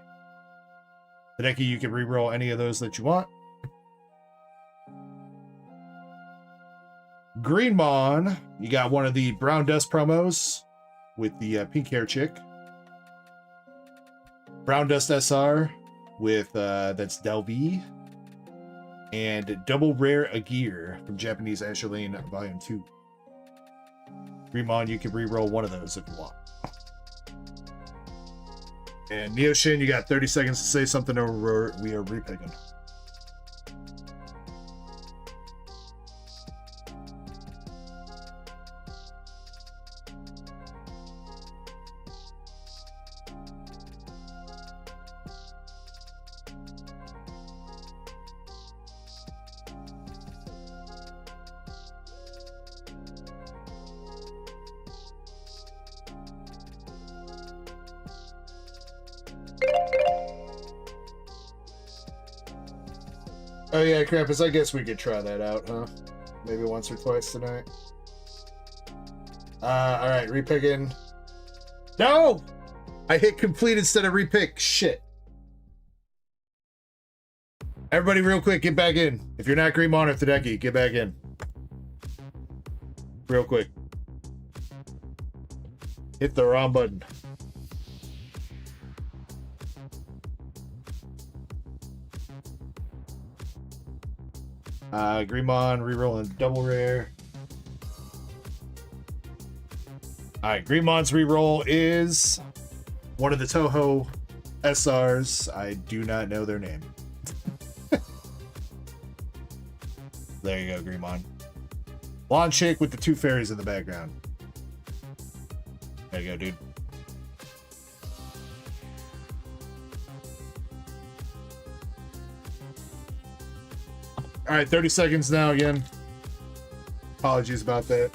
The Decky, you can reroll any of those that you want. Greenmon, you got one of the Brown Dust promos with the pink hair chick. Brown Dust SR with that's Delvey. And Double Rare Agir from Japanese Asherlane Volume 2. Greenmon, you can reroll one of those if you want. And Neoshin, you got 30 seconds to say something or we are repicking. Oh yeah, Krampus, I guess we could try that out, huh? Maybe once or twice tonight. Alright, repicking. No! I hit complete instead of repick. Shit. Everybody real quick, get back in. If you're not Greenmon or Tadeki, get back in. Real quick. Hit the wrong button. Greenmon rerolling double rare. Alright, Greenmon's reroll is one of the Toho SRs. I do not know their name. There you go, Greenmon. Blonde chick with the two fairies in the background. There you go, dude. All right, 30 seconds now again. Apologies about that.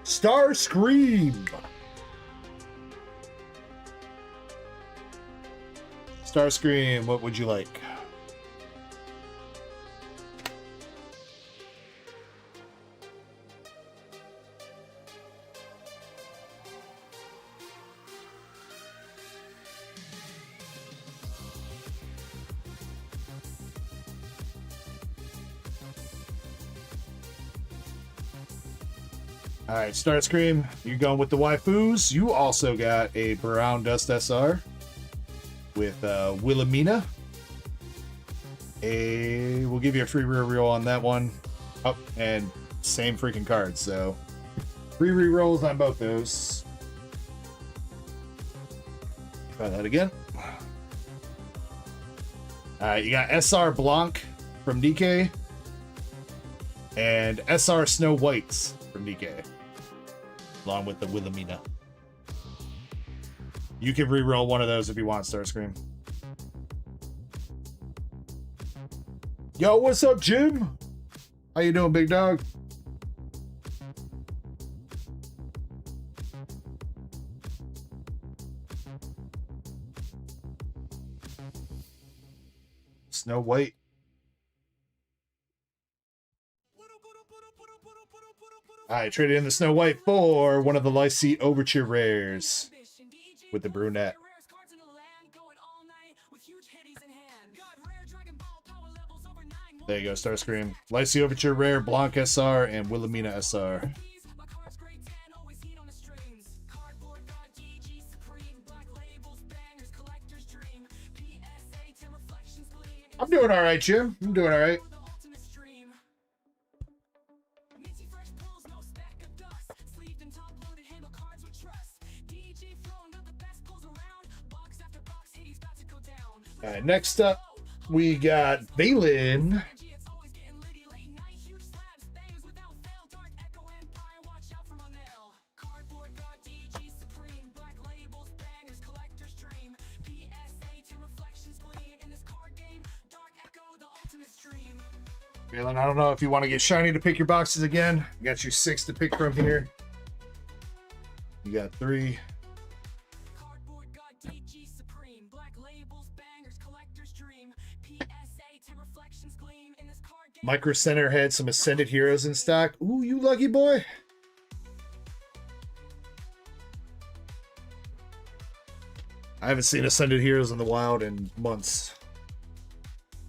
Starscream. Starscream, what would you like? All right, Starscream, you're going with the waifus. You also got a Brown Dust SR with Wilhelmina. We'll give you a free reroll on that one. Oh, and same freaking cards, so free rerolls on both those. Try that again. All right, you got SR Blanc from DK and SR Snow Whites from DK. Along with the Wilhelmina. You can reroll one of those if you want, Starscream. Yo, what's up, Jim? How you doing, big dog? Snow White. I traded in the Snow White for one of the Lycee Overture rares with the brunette. There you go, Starscream. Lycee Overture rare, Blanc SR, and Wilhelmina SR. I'm doing all right, Jim. I'm doing all right. All right, next up, we got Valen. Phelan, I don't know if you want to get shiny to pick your boxes again. You got your 6 to pick from here. You got 3. Cardboard God, DG Supreme, black labels, bangers, collector's dream, PSA, 10 reflections gleam in this card game. Micro Center had some Ascended Heroes in stock. Ooh, you lucky boy. I haven't seen Ascended Heroes in the wild in months.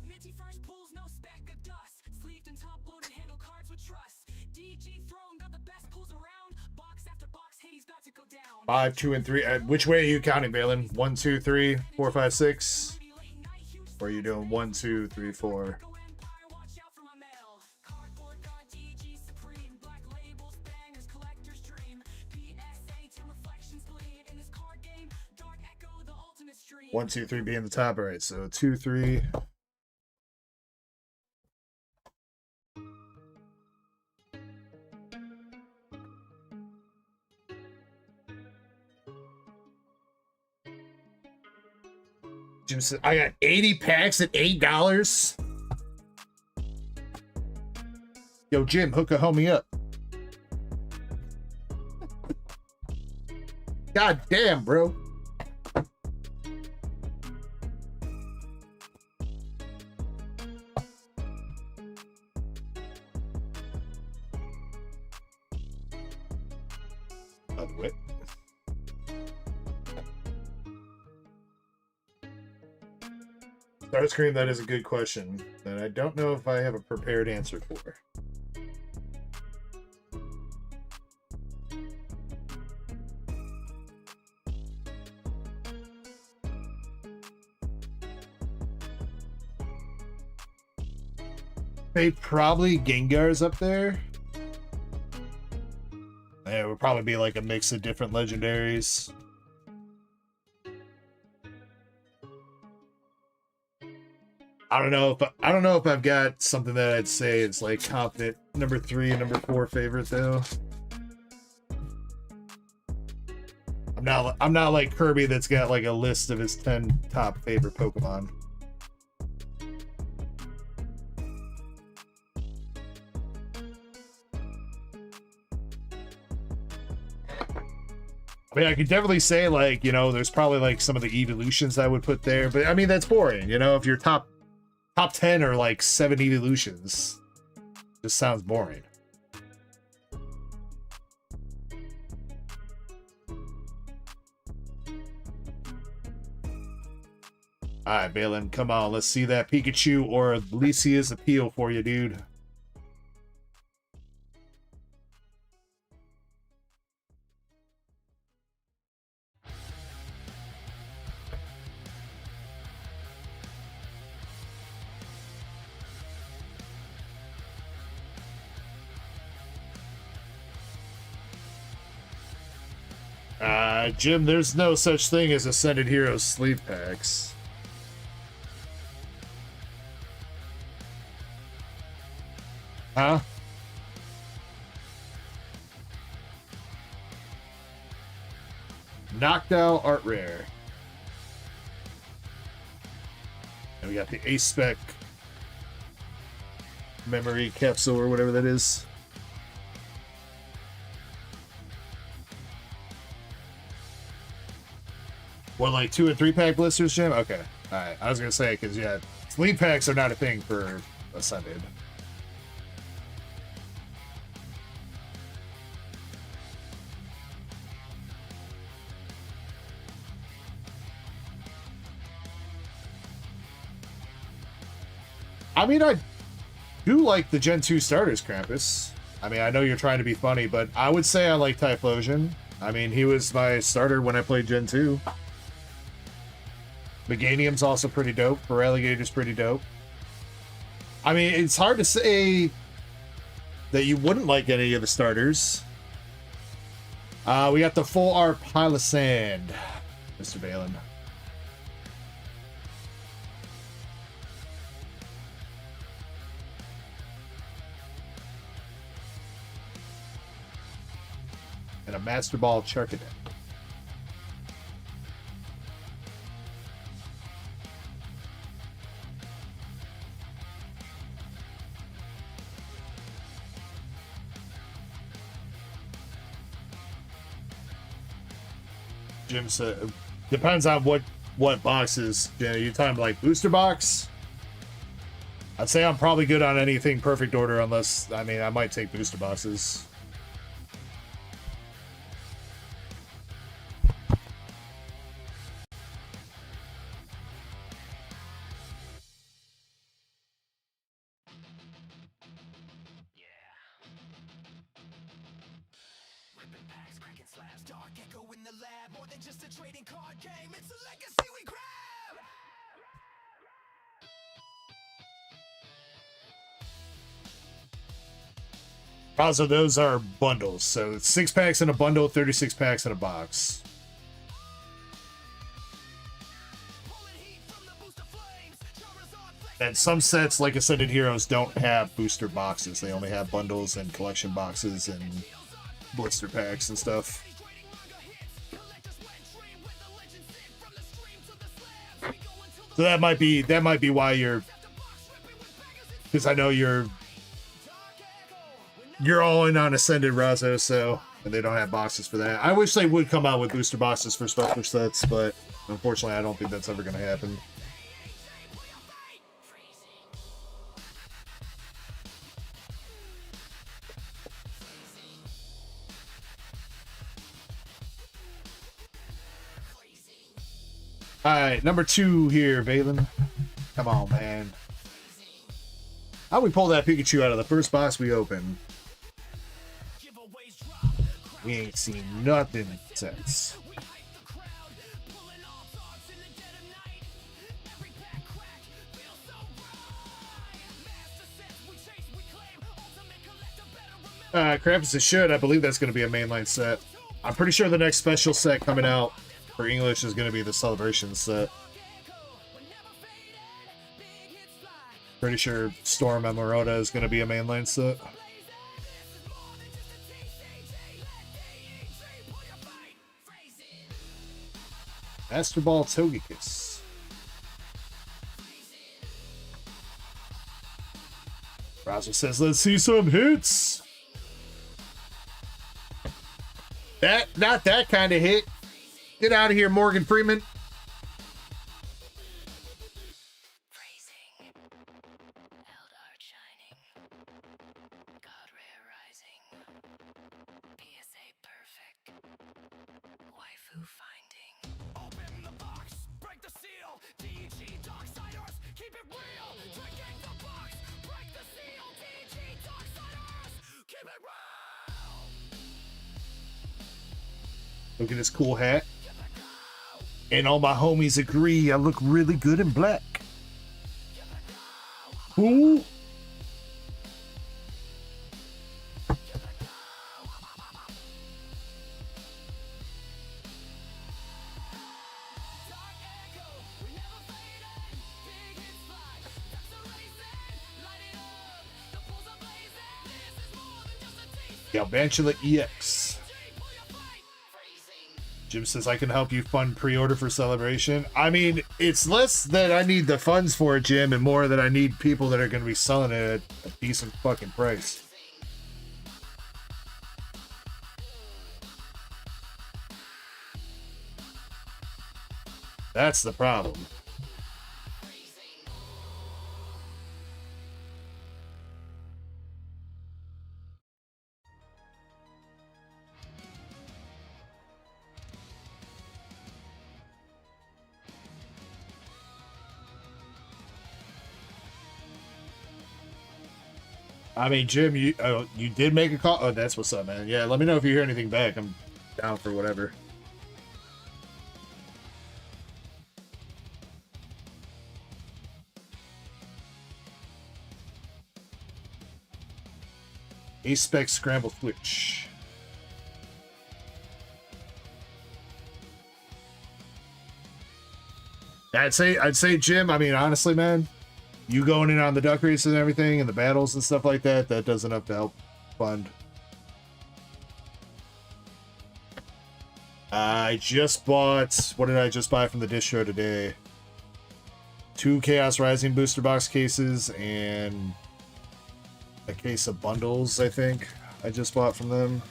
Minty first pulls, no speck of dust. Sleeved and top loaded, handle cards with trust. DG throne, got the best pulls around. Box after box, Hades about to go down. 5, 2, and 3. Which way are you counting, Balin? 1, 2, 3, 4, 5, 6? Or are you doing 1, 2, 3, 4? Go Empire, watch out for my mail. Cardboard God, DG Supreme, black labels, bangers, collector's dream. PSA, 10 reflections gleam in this card game. Dark Echo, the ultimate stream. 1, 2, 3 being the top. All right, so 2, 3. Jim said, I got 80 packs at $8. Yo, Jim, hook a homie up. God damn, bro. By the way. Starscream, that is a good question that I don't know if I have a prepared answer for. They probably Gengar's up there. It would probably be like a mix of different legendaries. I don't know if I've got something that I'd say it's like confident number 3 and number 4 favorite though. I'm not like Kirby that's got like a list of his 10 top favorite Pokemon. I mean, I could definitely say like, you know, there's probably like some of the evolutions I would put there, but I mean that's boring, you know, if your top 10 are like 7 evolutions. Just sounds boring. Alright, Balin, come on, let's see that Pikachu or Alicia's appeal for you, dude. Jim, there's no such thing as Ascended Heroes sleeve packs. Huh? Knockdown Art Rare. And we got the A-Spec memory capsule or whatever that is. What, like 2 and 3 pack blisters, Jim? Okay. Alright. I was gonna say, because yeah, sleeve packs are not a thing for Ascended. I mean, I do like the Gen 2 starters, Krampus. I mean, I know you're trying to be funny, but I would say I like Typhlosion. I mean, he was my starter when I played Gen 2. Meganium's also pretty dope. Feraligator's pretty dope. I mean, it's hard to say that you wouldn't like any of the starters. We got the full art pile of sand, Mr. Balin. And a Master Ball Charcadet. Jim said, depends on what boxes. Yeah, you talking like booster box? I'd say I'm probably good on anything perfect order unless, I mean, I might take booster boxes. Ripping packs, cracking slabs, Dark Echo in the lab. More than just a trading card game, it's a legacy we grab. Also, those are bundles. So it's 6 packs in a bundle, 36 packs in a box. And some sets, like Ascended Heroes, don't have booster boxes. They only have bundles and collection boxes and blister packs and stuff. So that might be why you're, because I know you're all in on Ascended Razo, so, and they don't have boxes for that. I wish they would come out with booster boxes for special sets, but unfortunately I don't think that's ever going to happen. Alright, number 2 here, Valen. Come on, man. How'd we pull that Pikachu out of the first box we opened? We ain't seen nothing since. Krampus should. I believe that's going to be a mainline set. I'm pretty sure the next special set coming out for English is going to be the Celebration set. Pretty sure Storm Emerauda is going to be a mainline set. Master Ball Togekiss. Browser says, let's see some hits. Not that kind of hit. Get out of here, Morgan Freeman. Look at this cool hat. And all my homies agree I look really good in black. Ooh. Galvantula EX. Jim says, I can help you fund pre-order for Celebration. I mean, it's less that I need the funds for it, Jim, and more that I need people that are going to be selling it at a decent fucking price. That's the problem. I mean, Jim, you did make a call. Oh, that's what's up, man. Yeah, let me know if you hear anything back. I'm down for whatever. A-Spec Scramble Switch. I'd say, Jim, I mean, honestly, man, you going in on the duck races and everything and the battles and stuff like that, that does enough to help fund. I just bought, what did I just buy from the distro today? 2 Chaos Rising booster box cases and a case of bundles, I think I just bought from them.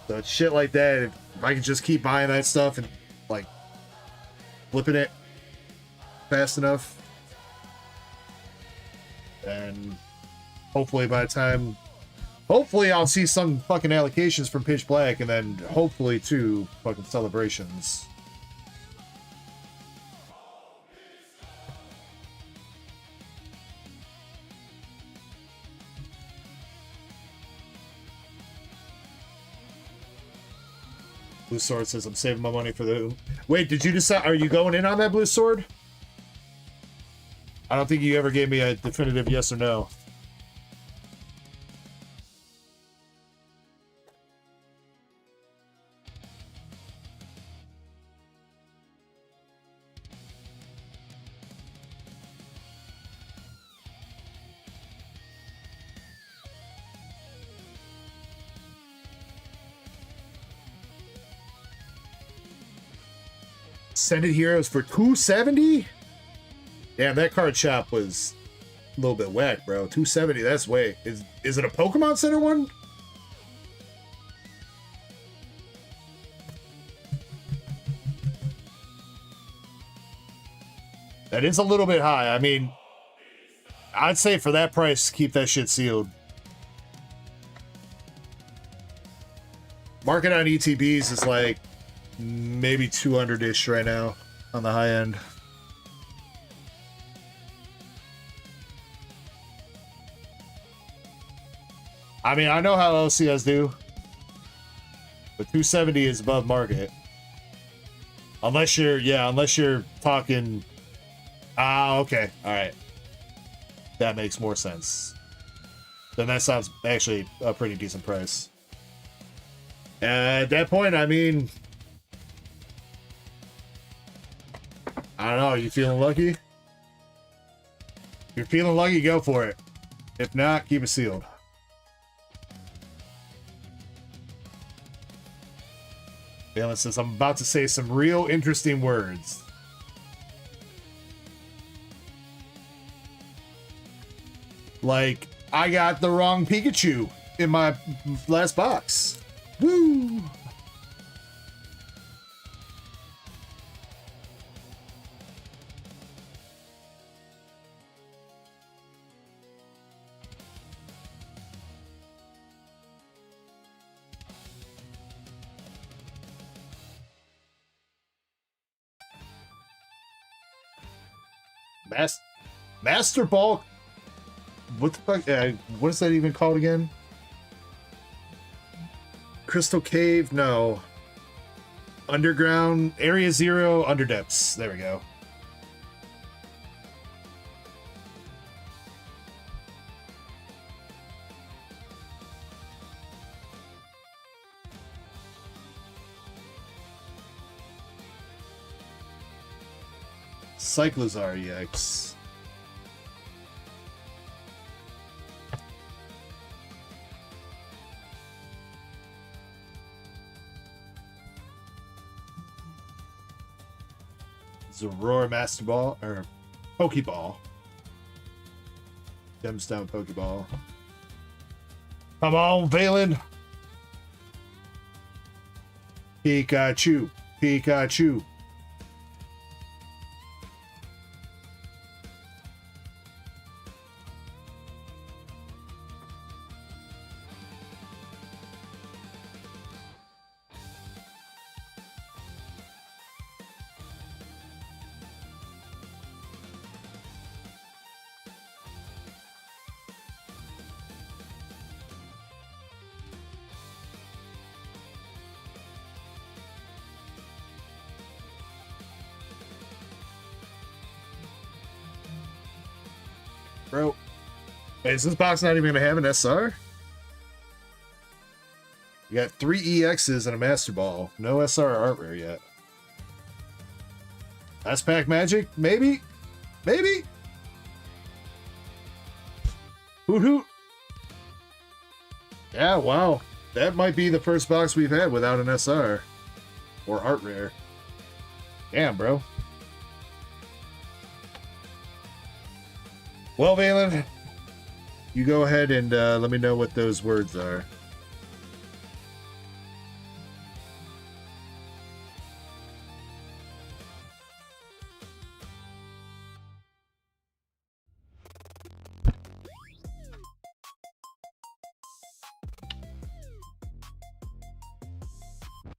So it's shit like that. If I could just keep buying that stuff and like flipping it fast enough, and hopefully by the time, hopefully I'll see some fucking allocations from Pitch Black, and then hopefully 2 fucking celebrations. Blue Sword says I'm saving my money for the... Wait, did you decide... Are you going in on that Blue Sword? I don't think you ever gave me a definitive yes or no. Sended Heroes for $270? Damn, that card shop was a little bit whack, bro. $270, that's way. Is it a Pokemon Center one? That is a little bit high. I mean, I'd say for that price, keep that shit sealed. Market on ETBs is like maybe 200-ish right now on the high end. I mean, I know how LCS do, but 270 is above market. Unless you're talking... Ah, okay. All right. That makes more sense. Then that sounds actually a pretty decent price. At that point, I mean... I don't know. Are you feeling lucky? If you're feeling lucky, go for it. If not, keep it sealed. Valen says, I'm about to say some real interesting words. Like, I got the wrong Pikachu in my last box. Woo! Master Ball. What the fuck? What is that even called again? Crystal Cave? No. Underground Area Zero Underdepths. There we go. Cyclozar EX. Zorora Master Ball or Pokeball. Gemstone Pokeball. Come on, Valen. Pikachu. Pikachu. Bro, is this box not even gonna have an SR? You got 3 EXs and a Master Ball. No SR art rare yet. Last pack magic? Maybe? Maybe? Hoot hoot. Yeah, wow. That might be the first box we've had without an SR. Or art rare. Damn, bro. Well, Valen, you go ahead and let me know what those words are.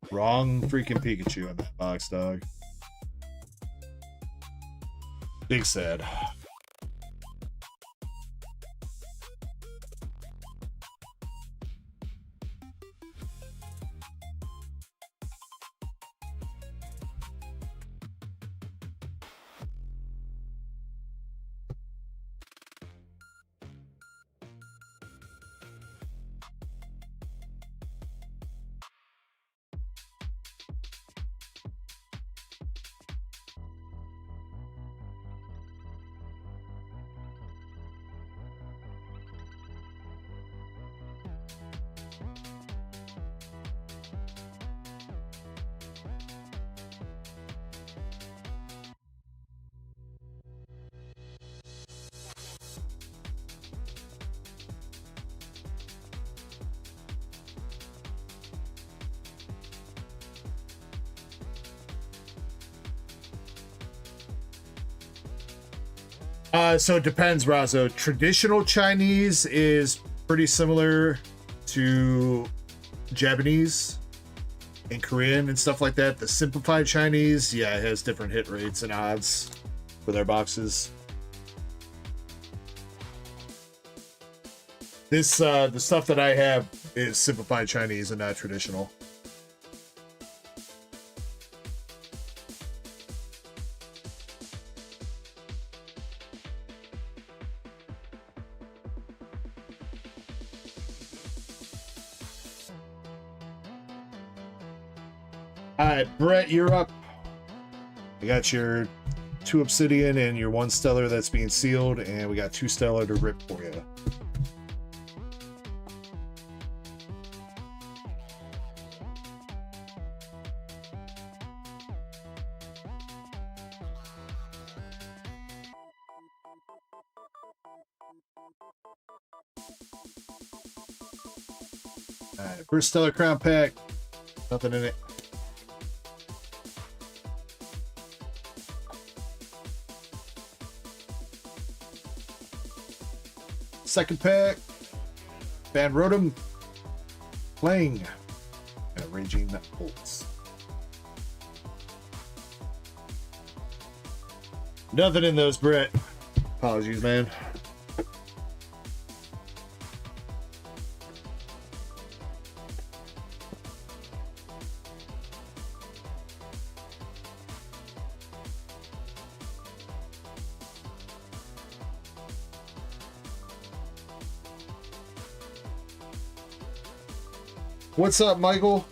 Wrong freaking Pikachu in that box, dog. Big sad. So it depends, Razo. Traditional Chinese is pretty similar to Japanese and Korean and stuff like that. The simplified Chinese, yeah, it has different hit rates and odds for their boxes. This the stuff that I have is simplified Chinese and not traditional. Alright, Brett, you're up. We got your 2 obsidian and your 1 stellar that's being sealed, and we got 2 stellar to rip for you. Alright, first stellar crown pack. Nothing in it. Second pack, Van Rotem, Playing, and Raging Bolts. Nothing in those, Brett. Apologies, man. What's up, Michael?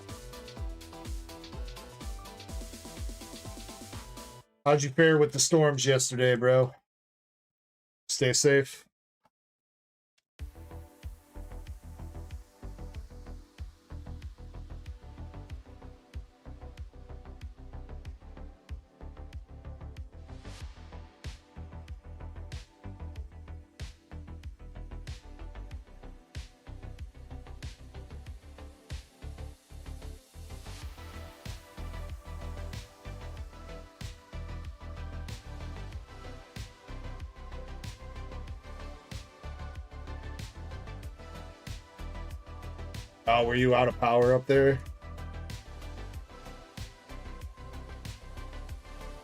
How'd you fare with the storms yesterday, bro? Stay safe. Oh, were you out of power up there?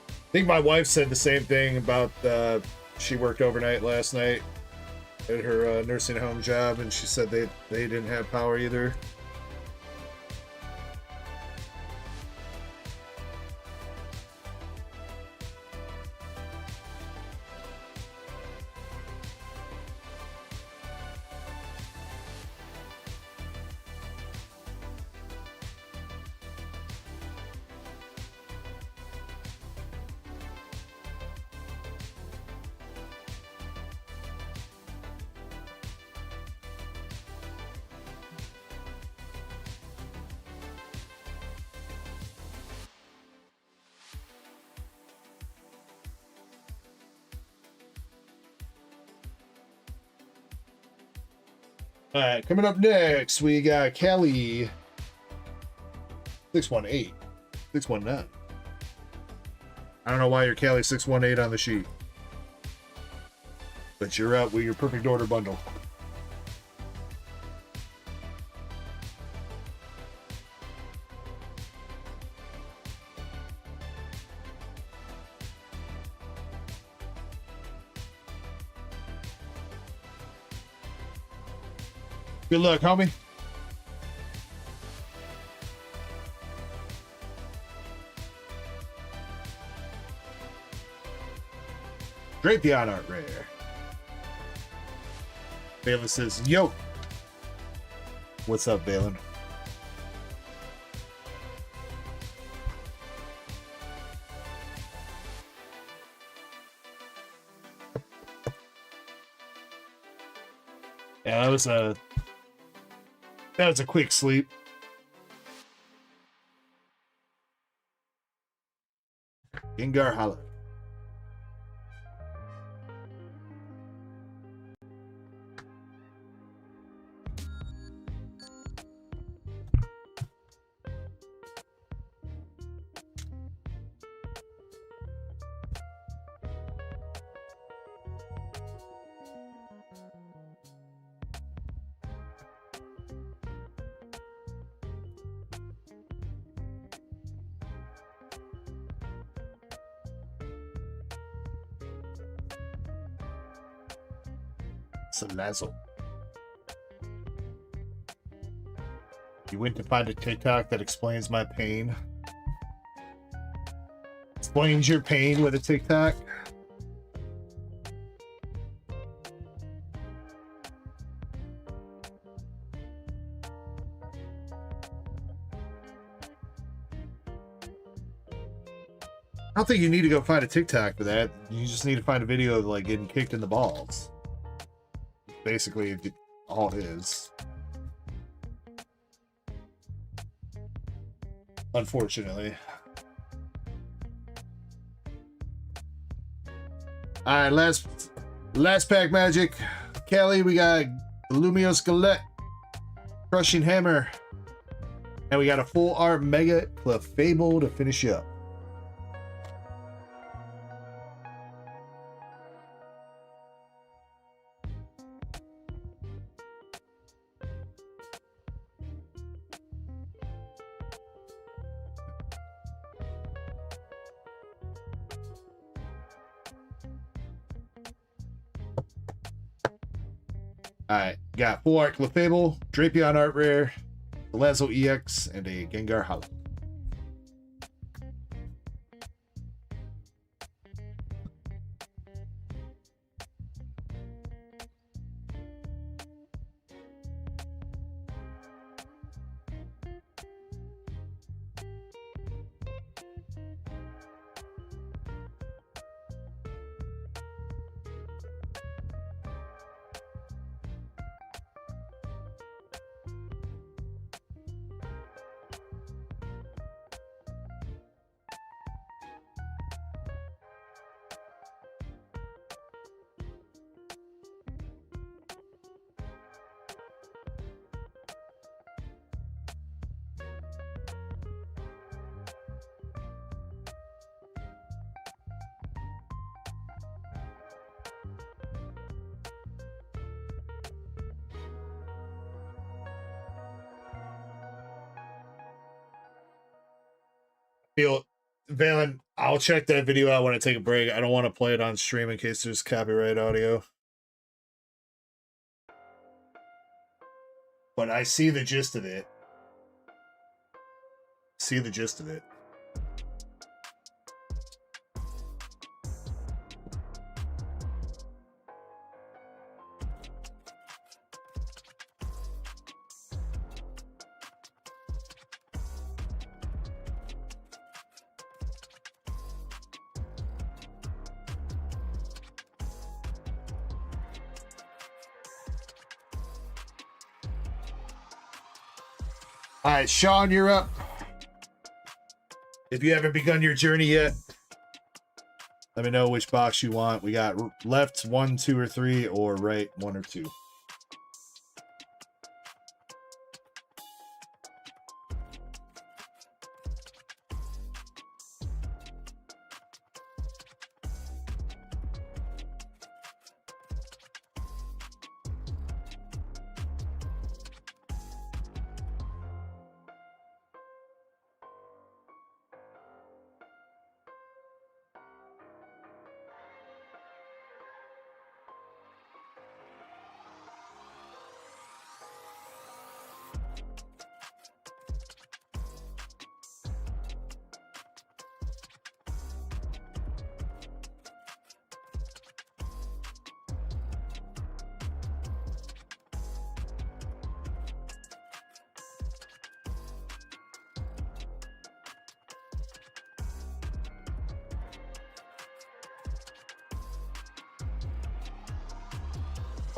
I think my wife said the same thing about she worked overnight last night at her nursing home job, and she said they didn't have power either. All right, coming up next, we got Kelly 618, 619. I don't know why you're Kelly 618 on the sheet, but you're up with your perfect order bundle. Good luck, homie. Drapion art rare. Valen says, yo. What's up, Valen? Yeah, that was a quick sleep. Gengar Hollow. Salazzle. You went to find a TikTok that explains my pain. Explains your pain with a TikTok. I don't think you need to go find a TikTok for that. You just need to find a video of like getting kicked in the balls. Basically, all it is. Unfortunately. All right, last pack magic. Kelly, we got Lumio Skelette, Crushing Hammer, and we got a full art Mega Clefable to finish up. Alright, got full art Clefable, Drapion art rare, Lazo EX, and a Gengar Hollow. Valen, I'll check that video out when I take a break. I don't want to play it on stream in case there's copyright audio. But I see the gist of it. See the gist of it. All right, Sean, you're up. If you haven't begun your journey yet, let me know which box you want. We got left 1, 2, or 3, or right 1 or 2.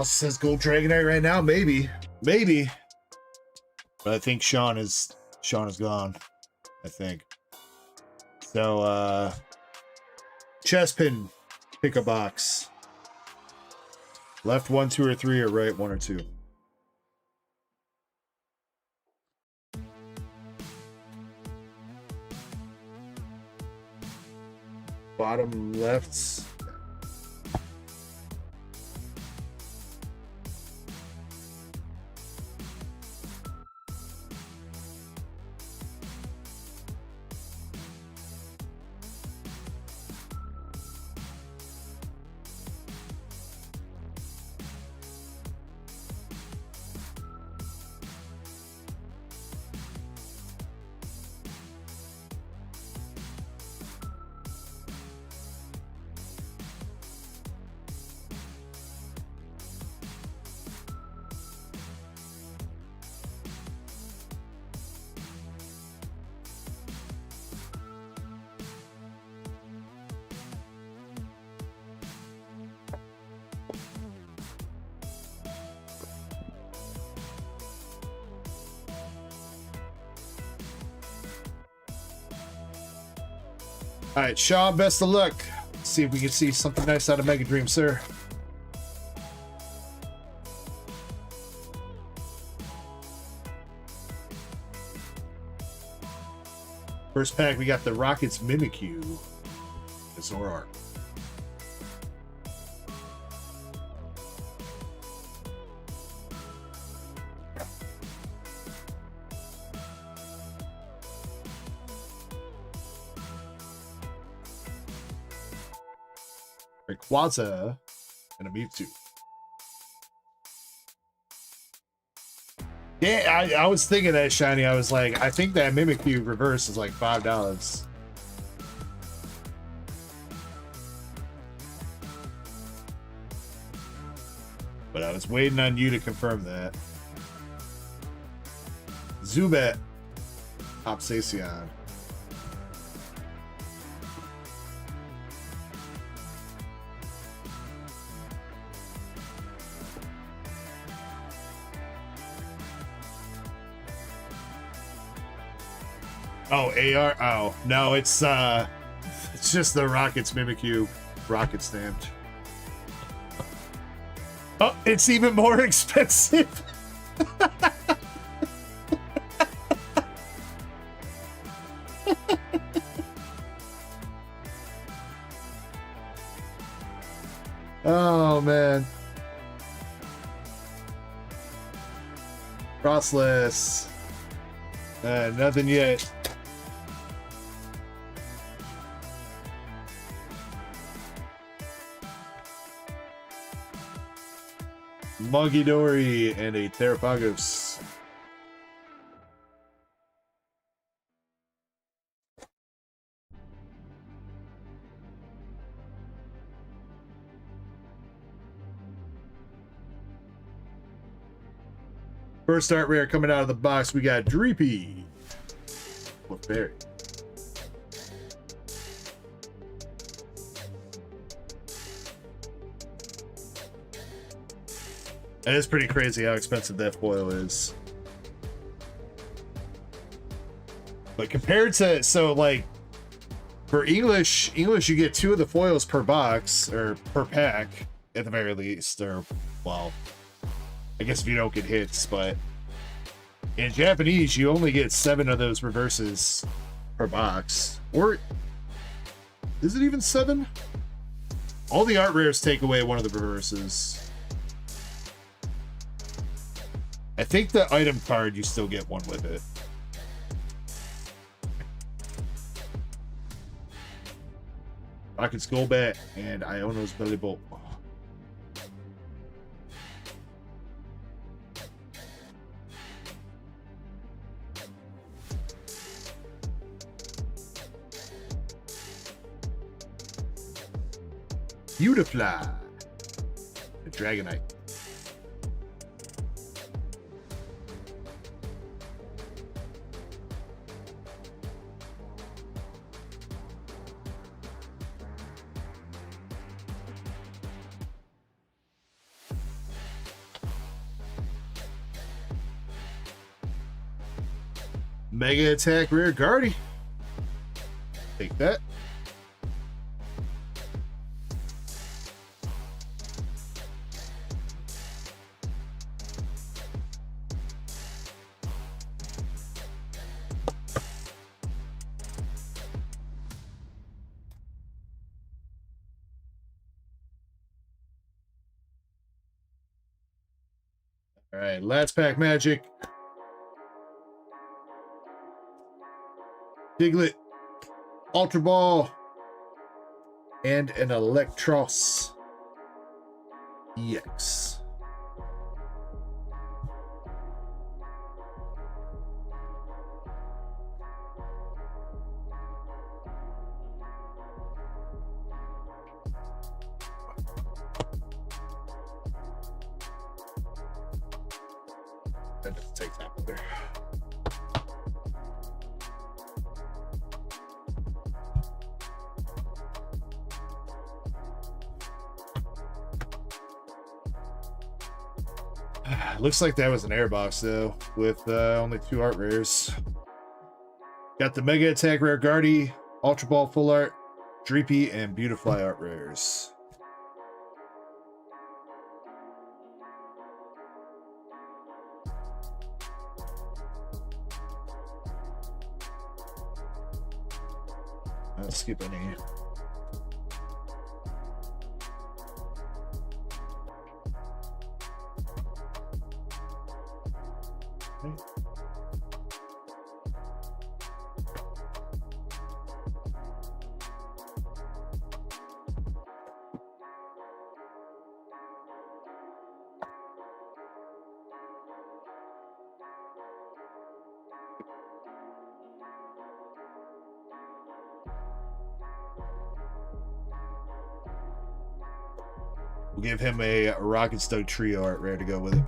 says Gold Dragonite right now. Maybe. Maybe. But I think Sean is gone. I think. So Chespin, pick a box. Left 1, 2, or 3, or right 1 or 2. Bottom left. All right, Sean, best of luck. Let's see if we can see something nice out of Mega Dream, sir. First pack, we got the Rockets Mimikyu. It's Zoroark. Rayquaza and a Mewtwo. Yeah, I was thinking that, Shiny. I was like, I think that Mimikyu reverse is like $5. But I was waiting on you to confirm that. Zubat. Obsession. Oh, AR. Oh, no, it's just the Rockets Mimikyu rocket stamped. Oh, it's even more expensive. Oh man. Crossless. Nothing yet. Mugidori and a Terrapagos. First art rare coming out of the box, we got Dreepy. What berry? It is pretty crazy how expensive that foil is. But compared to, so like, for English, you get 2 of the foils per box, or per pack, at the very least, or, well, I guess if you don't get hits, but in Japanese, you only get 7 of those reverses per box. Or, is it even 7? All the art rares take away 1 of the reverses. I think the item card, you still get 1 with it. Rocket's Golbat and Iono's Belly Bolt. Beautifly. The Dragonite. Mega Attack Rare Guardy. Take that. All right, last pack magic. Diglett, Ultra Ball, and an Electros EX. That doesn't take time either. Looks like that was an air box though, with only 2 art rares. Got the Mega Attack Rare Guardy, Ultra Ball Full Art, Dreepy, and Beautifly art rares. Let's skip any. We'll give him a Rocket Stug Trio art rare to go with it.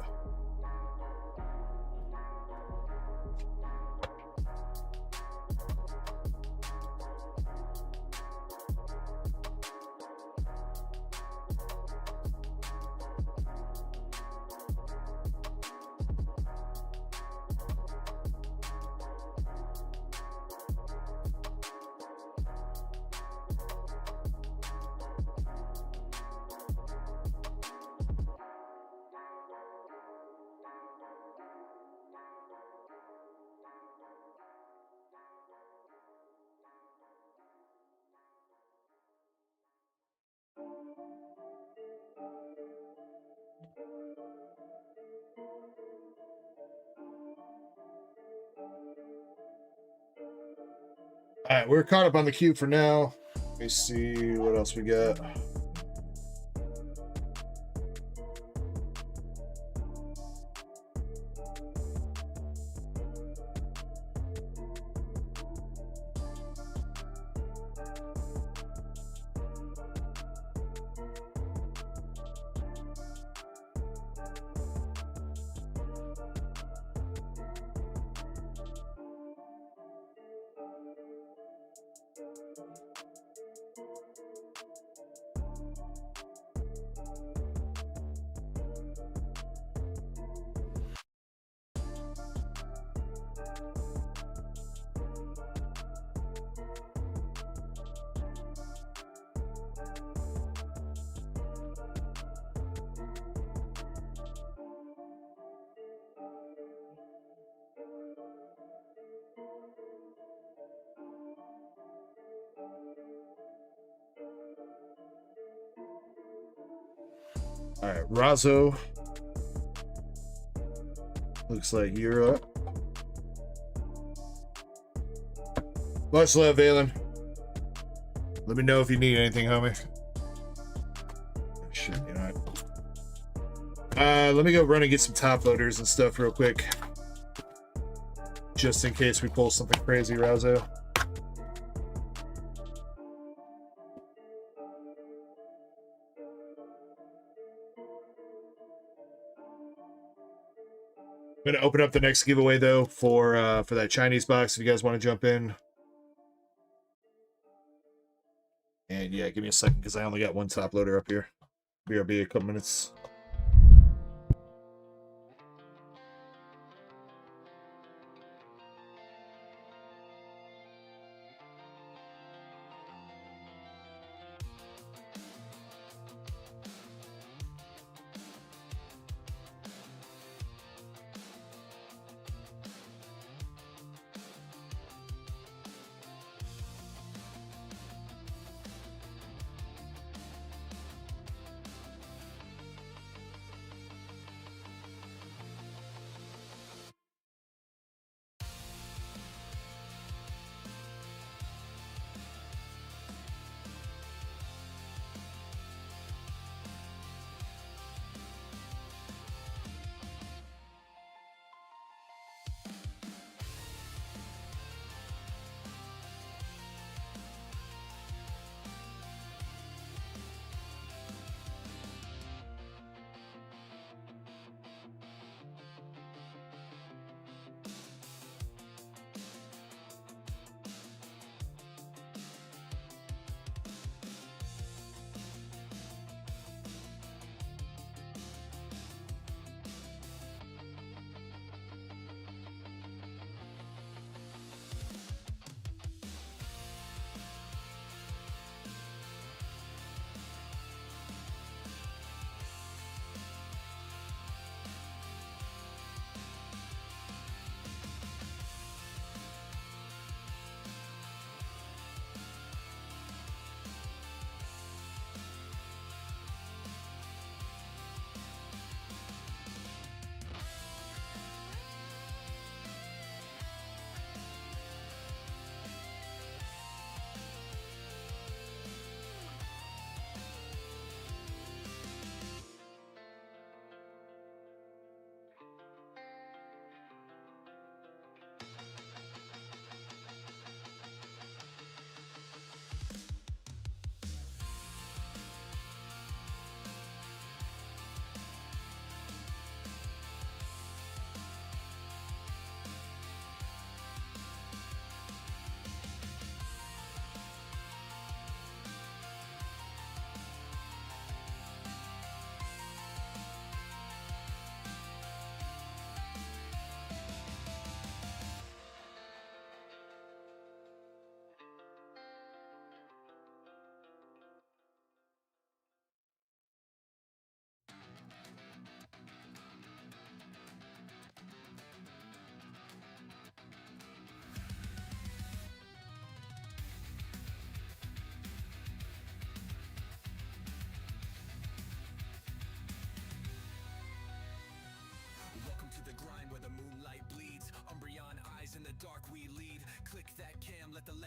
All right, we're caught up on the queue for now. Let me see what else we got. All right, Razzo. Looks like you're up. Much love, Valen. Let me know if you need anything, homie. Shit, you know what? Let me go run and get some top loaders and stuff real quick. Just in case we pull something crazy, Razzo. I'm gonna open up the next giveaway though for that Chinese box if you guys want to jump in. And yeah, give me a second because I only got one top loader up here. BRB, a couple minutes.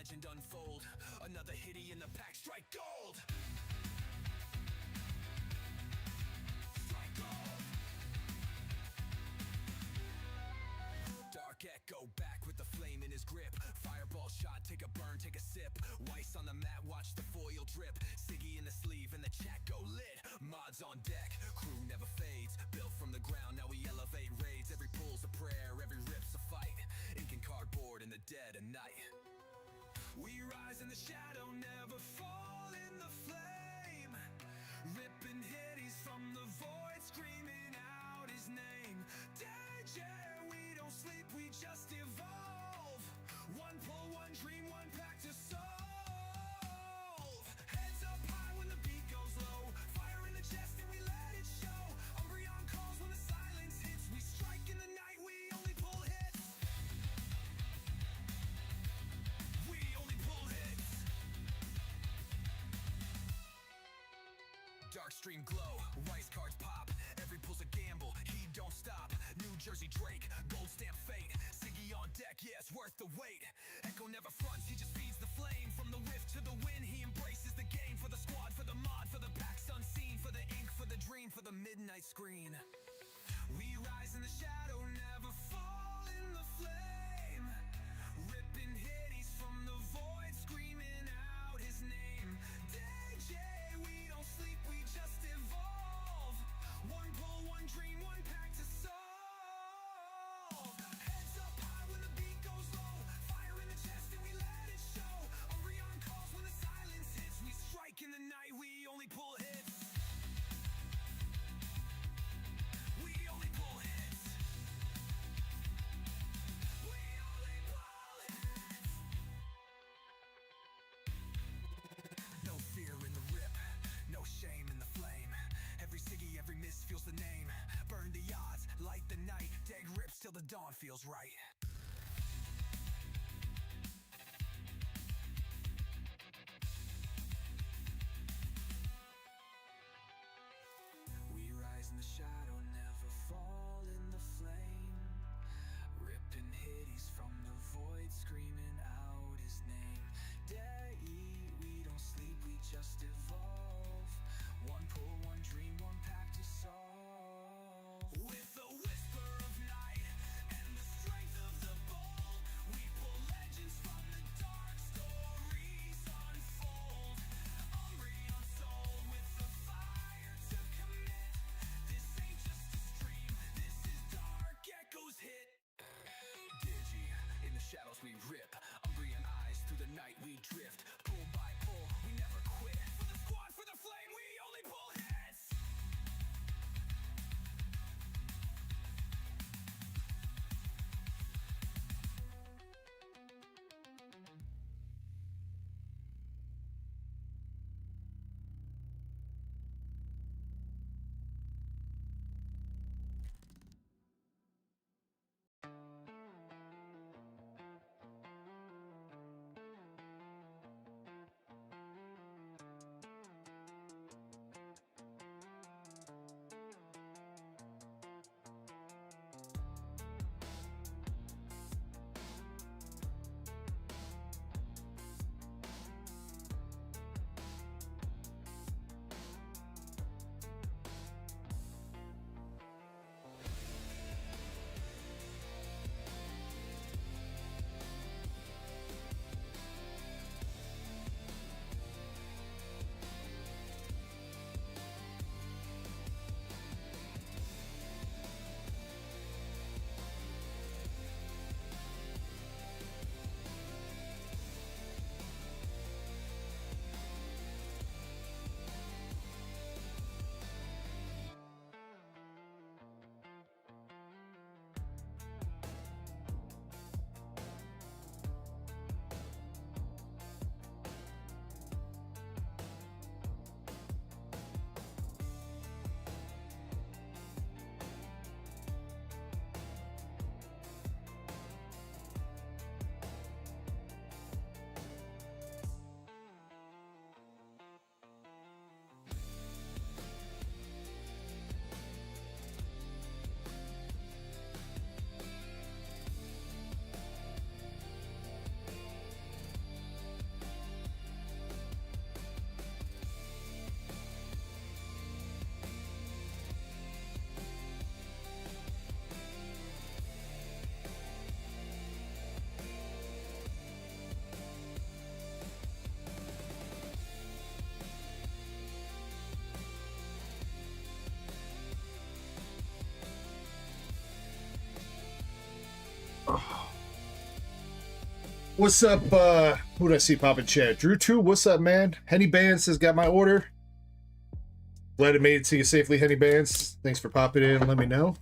legend unfold. Another hitty in the pack, strike gold. Strike gold. Dark Echo back with the flame in his grip. Fireball shot, take a burn, take a sip. Weiss on the mat, watch the foil drip. Siggy in the sleeve and the chat go lit. Mods on deck, crew never fades. Built from the ground, now we elevate raids. Every pull's a prayer, every rip's a fight. Ink and cardboard in the dead of night. We rise in the shadow, never fall in the flame. Ripping hitties from the void, screaming out his name. Danger, we don't sleep, we just evolve. One pull, one dream, one pack to solve. Heads up high when the beat goes low. Fire in the chest and we let it show. Umbreon calls when the silence hits. We strike in the night, we only pull hits. We only pull hits. Dark stream glow, Weiss cards pop. Every pull's a gamble, he don't stop. New Jersey Drake, gold stamp fate. Siggy on deck, yeah, it's worth the wait. Echo never fronts, he just feeds the flame. From the rift to the win, he embraces the game. For the squad, for the mod, for the packs unseen. For the ink, for the dream, for the midnight screen. We rise in the shadow, never fall in the flame. Ripping hitties from the void, screaming out his name. DJ, we don't sleep, we just evolve. One pull, one dream, one pack to solve. Heads up high when the beat goes low. Fire in the chest and we let it show. Umbreon calls when the silence hits. We strike in the night, we only pull hits. We only pull hits. We only pull hits. No fear in the rip, no shame in the flame. Every Siggy, every miss feels the name. Burn the odds, light the night. Dag rips till the dawn feels right. We rise in the shadow, never fall in the flame. Ripping hitties from the void, screaming out his name. Day, we don't sleep, we just evolve. One pull, one dream, one pack to solve. With the whisper of night and the strength What's up? Who did I see pop in chat? Drew 2, what's up, man? Henny Bands has got my order. Glad it made it to you safely, Henny Bands. Thanks for popping in and let me know.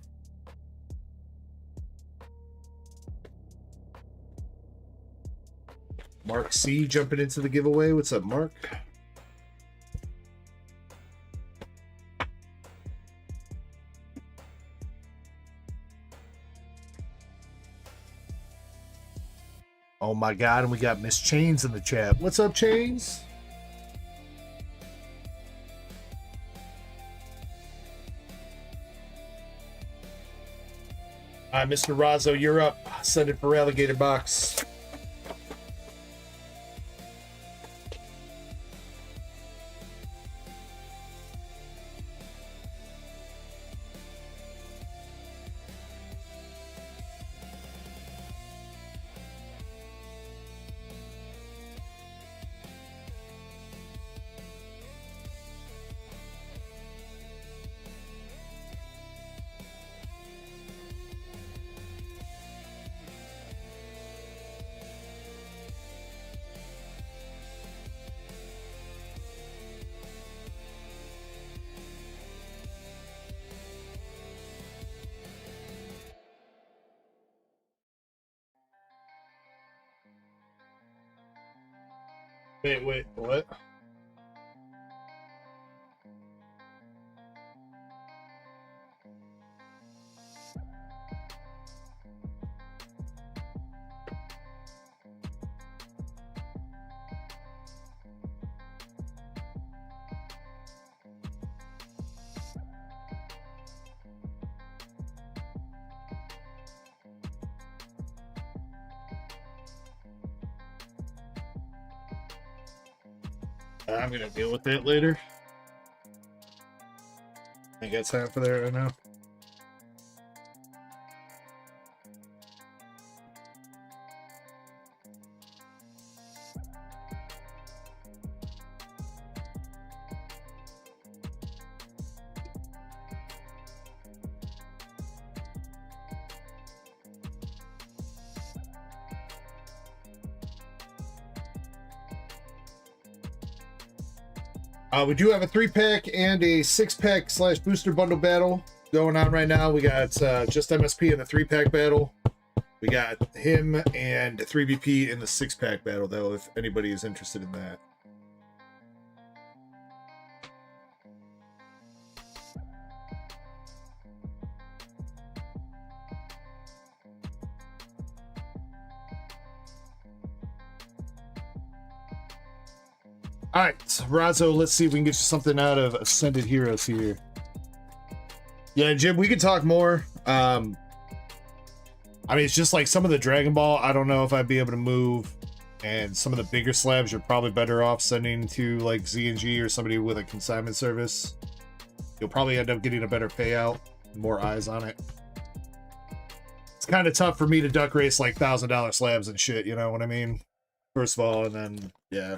Mark C jumping into the giveaway. What's up, Mark? Oh my god, and we got Miss Chains in the chat. What's up, Chains? All right, Mr. Razzo, you're up. Send it for Alligator Box. Wait, what? I'm gonna deal with that later. Ain't got time for that right now. We do have a 3-pack and a 6-pack / booster bundle battle going on right now. We got just MSP in the 3-pack battle. We got him and 3BP in the 6-pack battle, though, if anybody is interested in that. All right, Razzo, let's see if we can get you something out of Ascended Heroes here. Yeah, Jim, we could talk more. I mean, it's just like some of the Dragon Ball, I don't know if I'd be able to move. And some of the bigger slabs, you're probably better off sending to like ZNG or somebody with a consignment service. You'll probably end up getting a better payout, more eyes on it. It's kind of tough for me to duck race like $1,000 slabs and shit, you know what I mean? First of all, and then, yeah.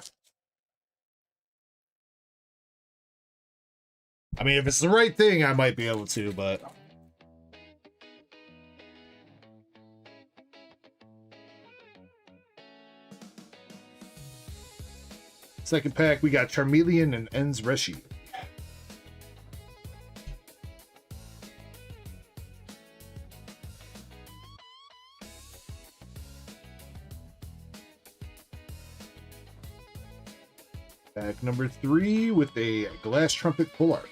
I mean, if it's the right thing, I might be able to, but... Second pack, we got Charmeleon and Enz Reshi. Pack number 3 with a Glass Trumpet full art.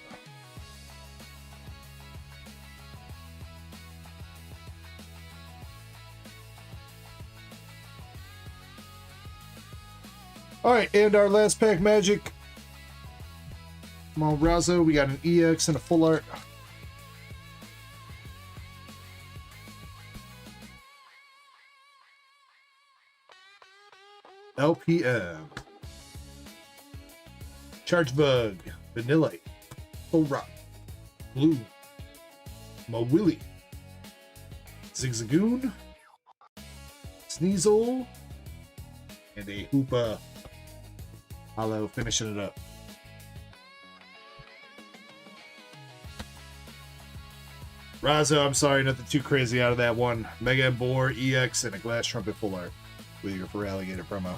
Alright, and our last pack magic. Come on, Razzo. We got an EX and a full art. LPM. Charge Bug. Vanillite. Full Rock. Blue. Mawili. Zigzagoon. Sneasel. And a Hoopa. Hollow, finishing it up. Razzo, I'm sorry, nothing too crazy out of that one. Mega Boar, EX, and a Glass Trumpet full art. with your for alligator promo.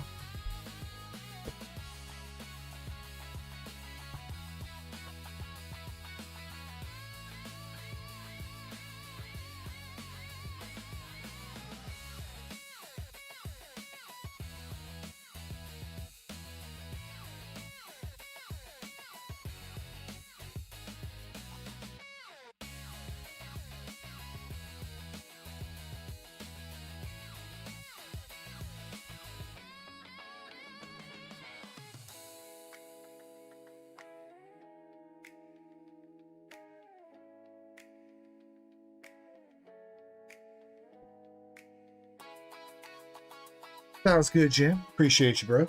Sounds good, Jim. Appreciate you, bro.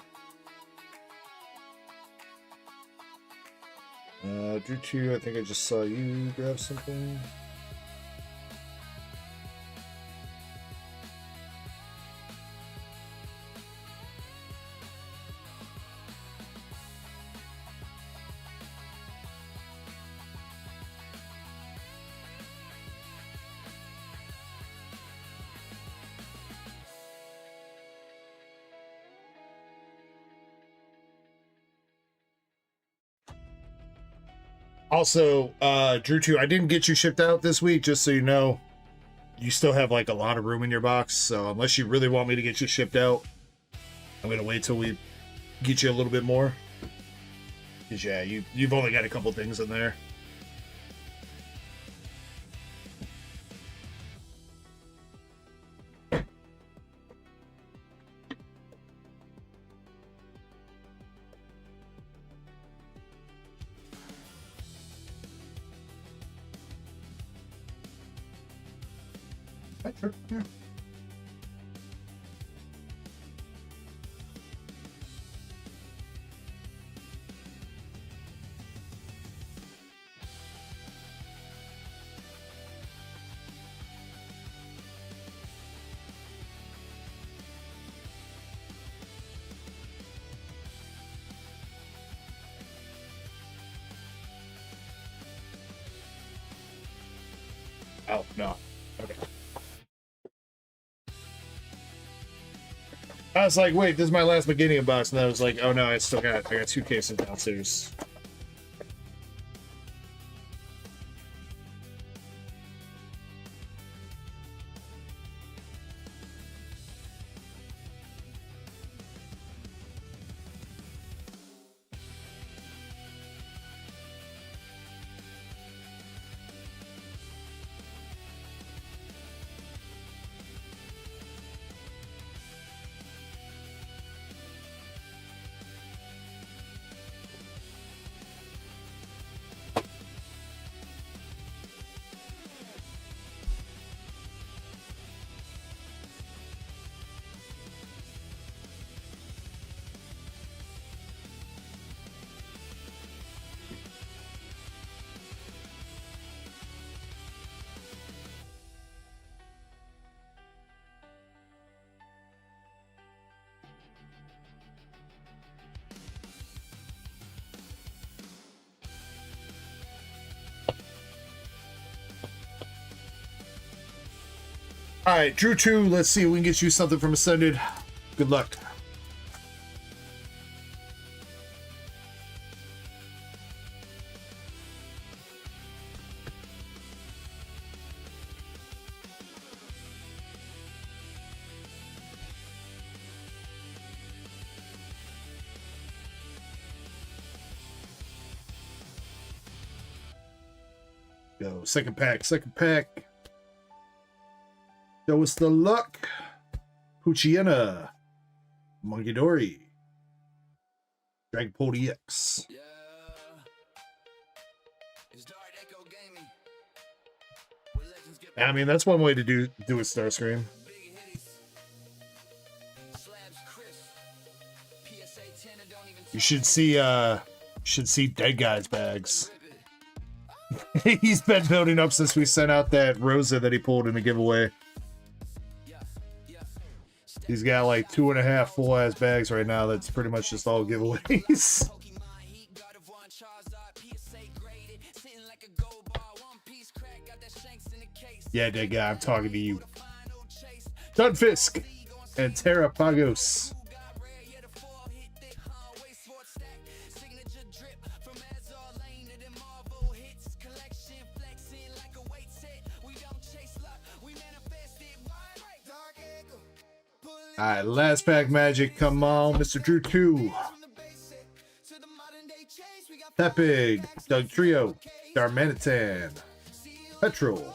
Drew 2, I think I just saw you grab something. Also, Drew 2, I didn't get you shipped out this week, just so you know. You still have like a lot of room in your box, so unless you really want me to get you shipped out, I'm gonna wait till we get you a little bit more. Cause yeah, you've only got a couple things in there. Yeah. Oh, no. Okay. I was like, wait, this is my last beginning box, and I was like, oh no, I got 2 cases downstairs. All right, Drew 2, let's see if we can get you something from Ascended. Good luck. Go, second pack. Show us the luck. Puchiana. Mongidori. Dragapult EX. Yeah. It's DarkEckoGaming. Where legends get I mean, that's one way to do a Starscream. big hitties. Slabs crisp. PSA 10 and don't even You should see Dead Guy's bags. He's been building up since we sent out that Rosa that he pulled in the giveaway. He's got like 2.5 full-ass bags right now. That's pretty much just all giveaways. Yeah, Dead Guy, I'm talking to you. Dunfisk. and Terrapagos. All right, last pack magic. Come on, Mr. Drew 2. Tepig, Doug Trio, Darmanitan, Petrol,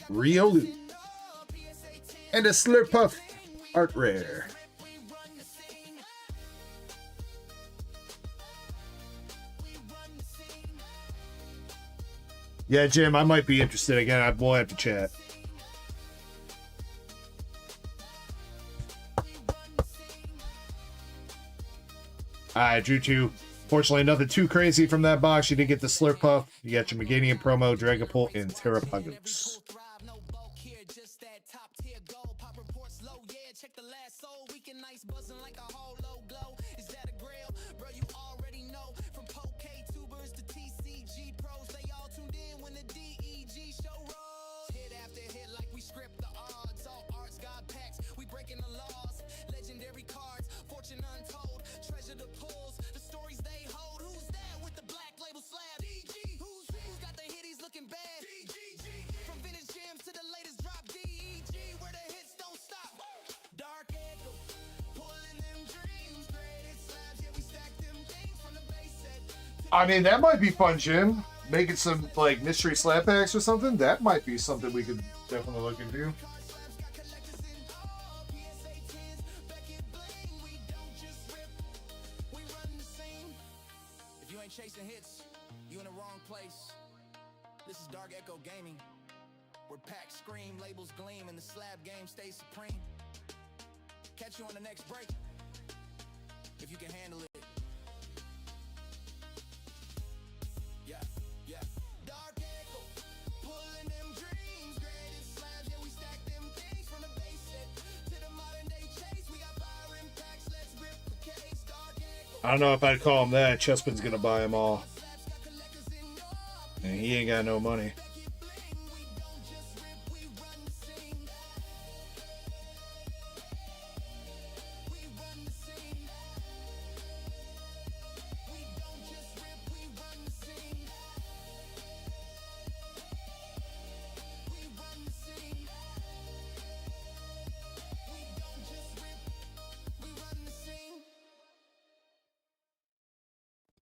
Riolu, and a Slurpuff Art Rare. Yeah, Jim, I might be interested again. We'll have to chat. Alright, Drew 2. Fortunately, nothing too crazy from that box. You didn't get the Slurpuff. You got your Meganium promo, Dragapult, and Terrapagos. I mean, that might be fun, Jim. Making some, like, mystery slap packs or something. That might be something we could definitely look into. If you ain't chasing hits, you in the wrong place. This is DarkEckoGaming, where packs scream, labels gleam, and the slab game stays supreme. Catch you on the next break, if you can handle it. Yeah, yeah. Dark Echo, pulling them dreams, graded slabs, yeah, we stack them things from the base set to the modern day chase. We got fire impacts, let's rip the case. Dark Echo. I don't know if I'd call him that. Chespin's gonna buy them all. And he ain't got no money.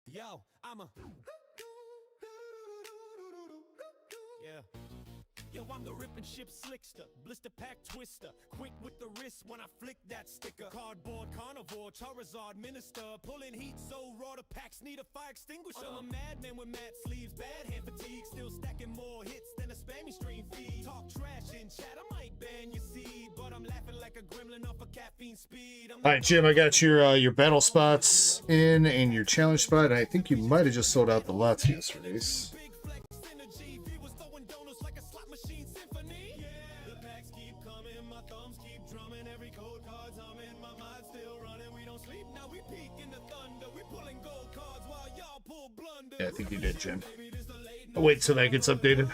Yo, I'm a. Yeah. Yo, I'm the rippin' ship slickster, blister pack twister, quick with the wrist when I flick that sticker. Cardboard carnivore, Charizard minister, pulling heat so raw the packs need a fire extinguisher. I'm a madman with matte sleeves, bad hand fatigue, still stacking more hits than a spammy stream feed. Talk trash in chat, I might ban your seed, but I'm laughing like a gremlin off of caffeine speed. All right, Jim, I got your battle spots in and your challenge spot. I think you might have just sold out the Latias race. Yeah, I think you did, Jim. I'll wait till that gets updated.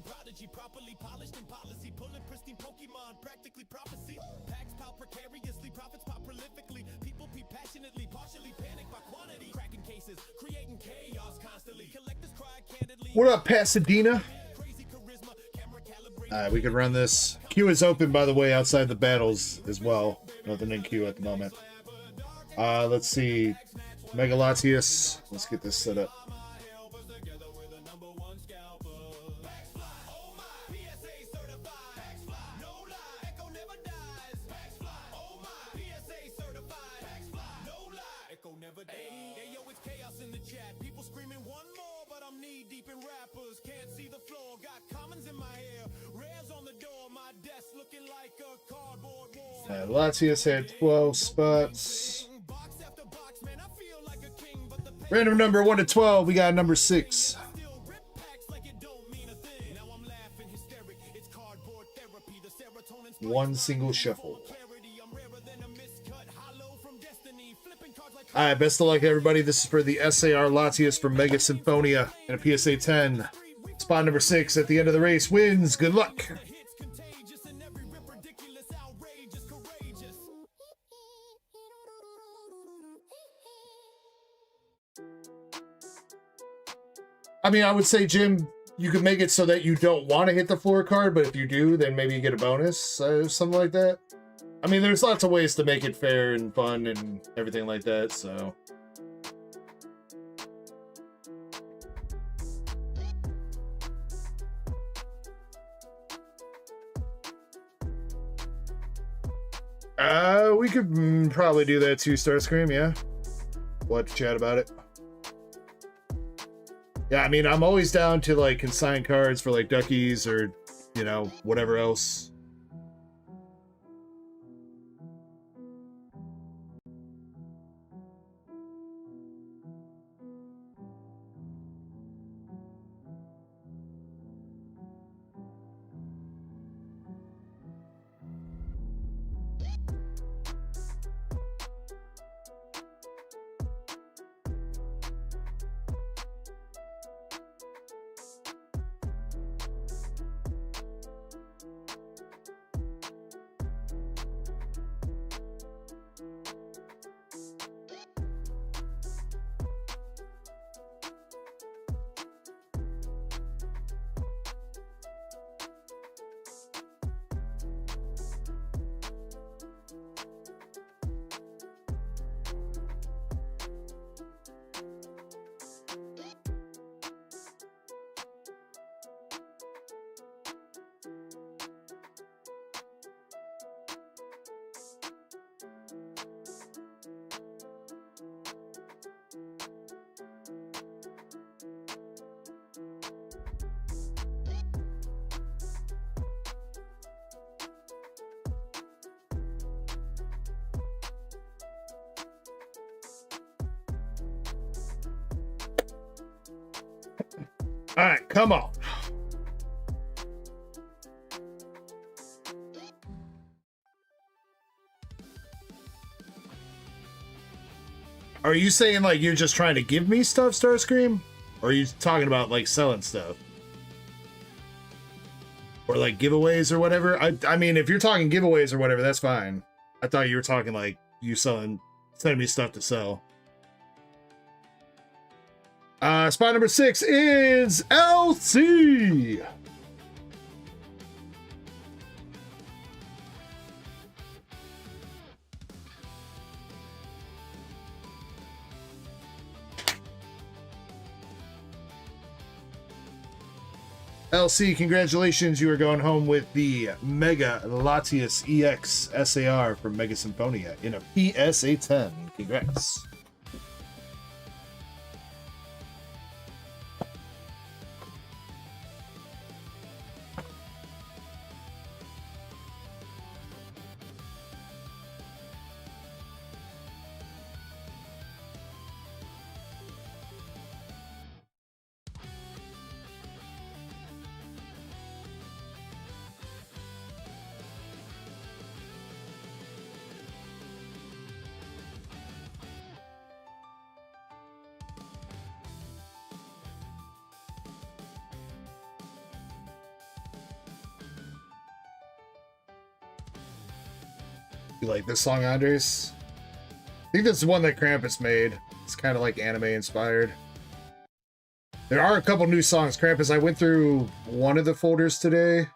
Prodigy properly polished in policy, pulling pristine Pokemon, practically prophecy. Packs pop precariously, profits pop prolifically. People be passionately, partially panic by quantity. Cracking cases, creating chaos constantly. Collectors cry candidly. What up, Pasadena? All right, we can run this. Queue is open, by the way, outside the battles as well. Nothing in queue at the moment. Let's see. Mega Latias. Let's get this set up. Latias had 12 spots. Random number 1 to 12. We got number 6. one single shuffle. All right, best of luck, everybody. This is for the SAR Latias from Mega Symphonia and a PSA 10. Spot number 6 at the end of the race wins. Good luck. I mean, I would say, Jim, you could make it so that you don't want to hit the floor card, but if you do, then maybe you get a bonus, something like that. I mean, there's lots of ways to make it fair and fun and everything like that, so. We could probably do that too, Starscream, yeah. We'll have to chat about it. Yeah, I mean, I'm always down to, like, consign cards for, like, Duckies or, you know, whatever else. All right, come on. Are you saying, like, you're just trying to give me stuff, Starscream? Or are you talking about, like, selling stuff? Or, like, giveaways or whatever? I mean, if you're talking giveaways or whatever, that's fine. I thought you were talking, like, you sending me stuff to sell. Spot number 6 is LC. LC, congratulations. You are going home with the Mega Latias EX SAR from Mega Symphonia in a PSA 10. Congrats. You like this song, Andres? I think this is one that Krampus made. It's kind of like anime inspired. There are a couple new songs. Krampus, I went through one of the folders today.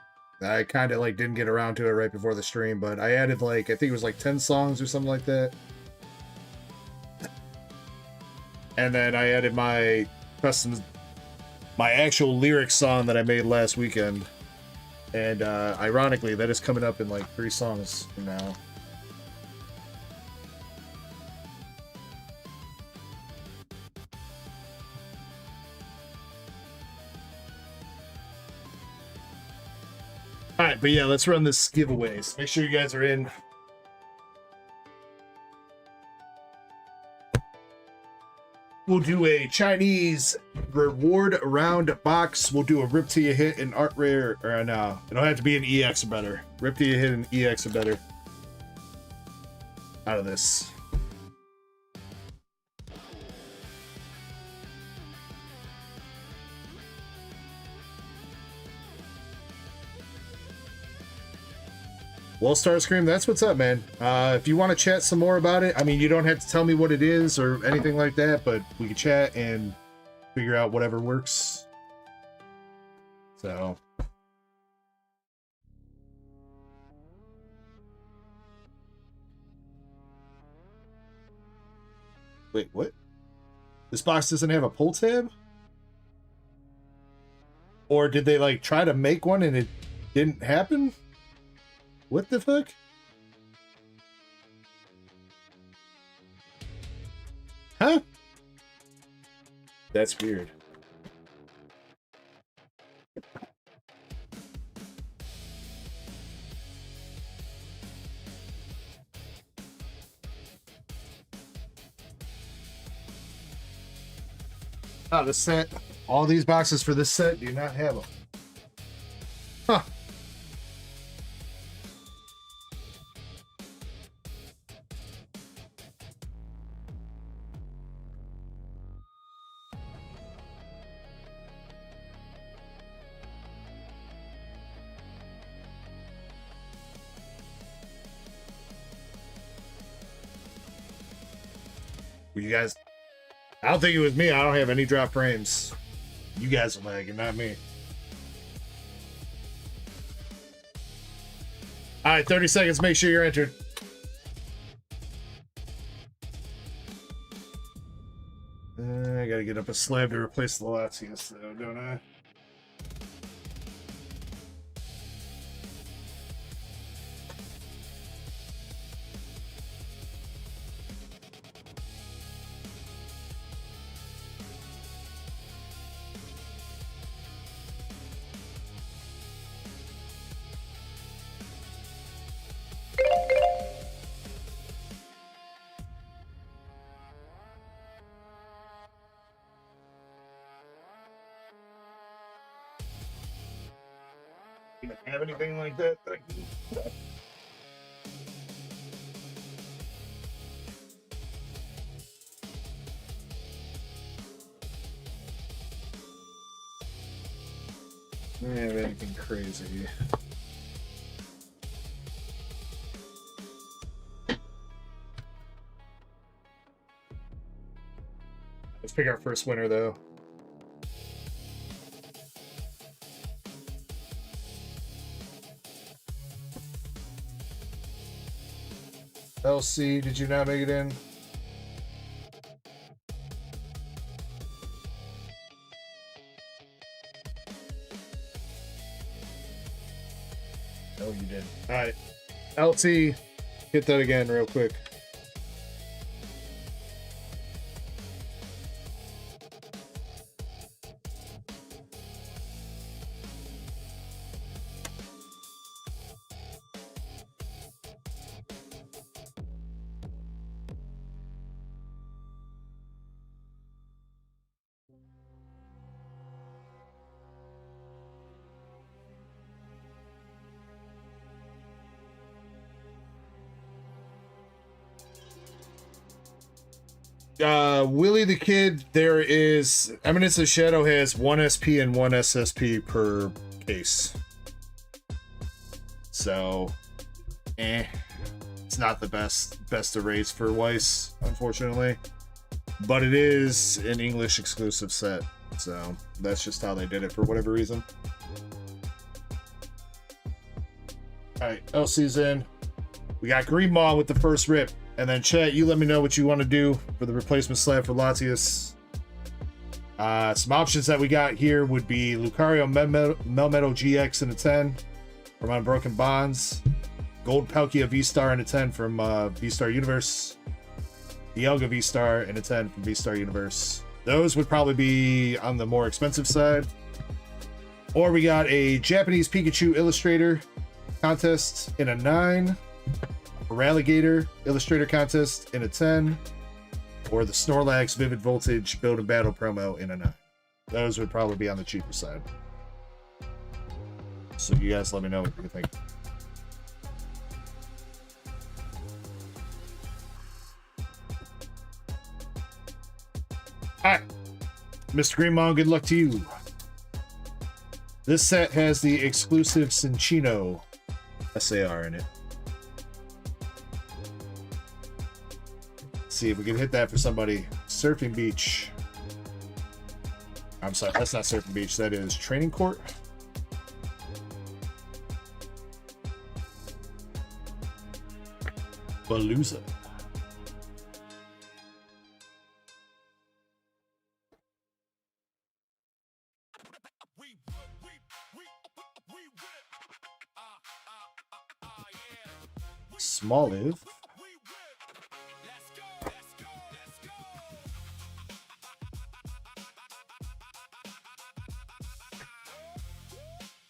I kind of like didn't get around to it right before the stream, but I added like, I think it was like 10 songs or something like that. And then I added my custom, my actual lyric song that I made last weekend. And ironically, that is coming up in like 3 songs from now. All right, but yeah, let's run this giveaways. Make sure you guys are in. We'll do a Chinese reward round box. We'll do a rip till you hit an art rare, or no, it'll have to be an EX or better. Rip till you hit an EX or better. Out of this. Well, Starscream, that's what's up, man. If you want to chat some more about it, I mean, you don't have to tell me what it is or anything like that, but we can chat and figure out whatever works. So. Wait, what? This box doesn't have a pull tab? Or did they, like, try to make one and it didn't happen? What the fuck? Huh? That's weird. Oh, the set. All these boxes for this set do not have them. Huh. You guys, I don't think it was me. I don't have any drop frames. You guys are lagging, not me. All right, 30 seconds. Make sure you're entered. I gotta get up a slab to replace the Latias, though, don't I? Even have anything like that? I don't have anything crazy. Let's pick our first winner, though. LC, did you not make it in? No, you didn't. All right. LT, hit that again real quick. Willie the Kid, there is Eminence of Shadow has 1 SP and 1 SSP per case. So, it's not the best erase for Weiss, unfortunately. But it is an English exclusive set. So, that's just how they did it for whatever reason. Alright, LC's in. We got Green Maw with the first rip. And then, chat, you let me know what you want to do for the replacement slab for Latias. Some options that we got here would be Lucario Melmetal GX in a 10 from Unbroken Bonds. Gold Palkia V-Star in a 10 from V-Star Universe. Dialga V-Star in a 10 from V-Star Universe. Those would probably be on the more expensive side. Or we got a Japanese Pikachu Illustrator contest in a 9. A Ralligator Illustrator contest in a 10. or the Snorlax Vivid Voltage Build and Battle promo in a 9. Those would probably be on the cheaper side. So you guys let me know what you think. Alright, Mr. Greenmon, good luck to you. This set has the exclusive Cinchino SAR in it. Let's see if we can hit that for somebody. Surfing Beach. I'm sorry, that's not Surfing Beach, that is Training Court. Palooza. Smoliv.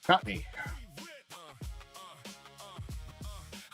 Cottony.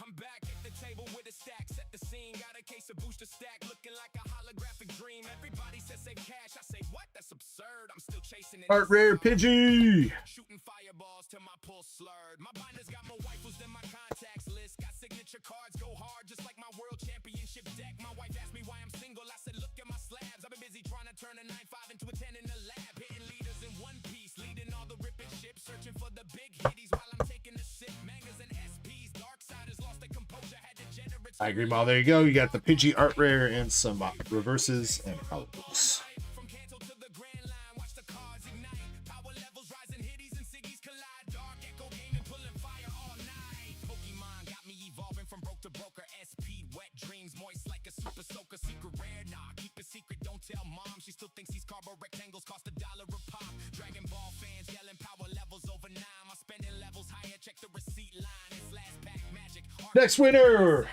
I'm back at the table with a stack, set the scene, got a case of booster stack, looking like a holographic dream. Everybody says save cash, I say what? That's absurd. I'm still chasing it. Art Rare Pidgey. Shooting fireballs till my pulse slurred. My binders got more rifles than my contacts list. Got signature cards, go hard just like my world championship deck. My wife asked me why I'm single. I said look at my slabs. I've been busy trying to turn a 9.5 into a 10 in the lab. Hitting leaders in one piece, leading all the ripping ships, searching for the big hitties while I'm taking a sip. Mangas and SPs, Darksiders lost their composure, had degenerates. I agree, Mal. There you go. You got the Pidgey Art Rare and some reverses and hollows. From Kanto to the Grand Line, watch the cards ignite. Power levels rising, hitties and ciggies collide. Dark Echo Gaming pulling fire all night. Pokemon got me evolving from broke to broker. SP wet dreams, moist like a super soaker. Secret rare, nah, keep it secret, don't tell mom. She still thinks these cardboard rectangles cost $1 a pop. Dragon Ball fans yelling power levels over 9. My spending levels higher, check the receipt line. It's last pack magic. Next winner,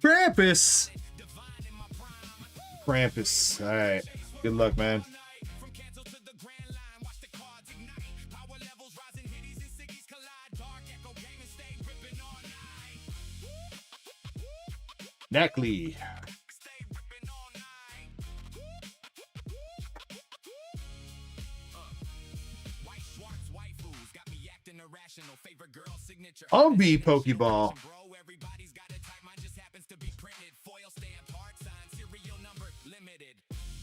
Krampus. Krampus. All right. Good luck, man. From Kanto to the Grand Line, watch the cards ignite. Power levels rising, hitties and ciggies collide. Dark Echo Gaming, stay ripping all night. Knackley. Stay ripping all night. White Schwartz, waifus got me acting irrational. Favorite girl signature. Umbi Pokeball. Bro, everybody's got a type. Mine just happens to be printed. Foil stamped, hard sign, serial number limited.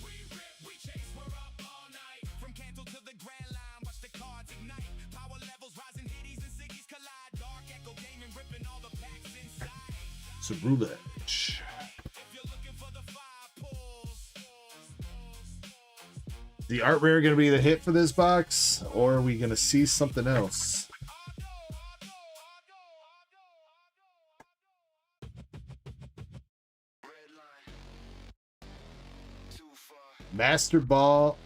We rip, we chase, we're up all night. From Kanto to the Grand Line, watch the cards ignite. Power levels rising, hitties and ciggies collide. Dark Echo Gaming, ripping all the packs inside. Cerulege. If you're looking for the five pulls. The Art Rare going to be the hit for this box, or are we going to see something else? Master Ball,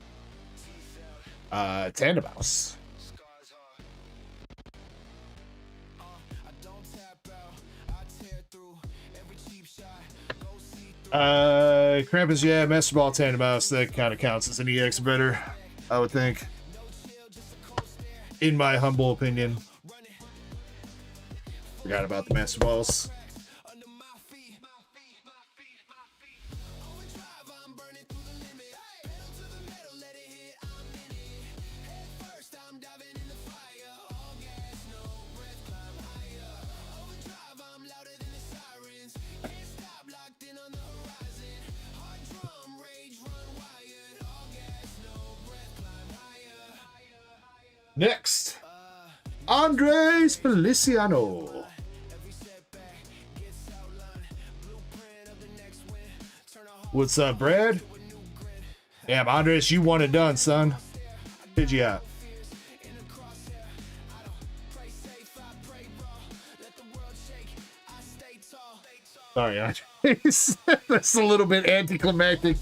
Tandemaus. Krampus, yeah, Master Ball, Tandemaus, that kind of counts as an EX better, I would think. In my humble opinion. Forgot about the Master Balls. Next, Andres Feliciano. What's up, Brad? Damn, Andres, you want it done, son. Pidgey out. Sorry, Andres. That's a little bit anticlimactic.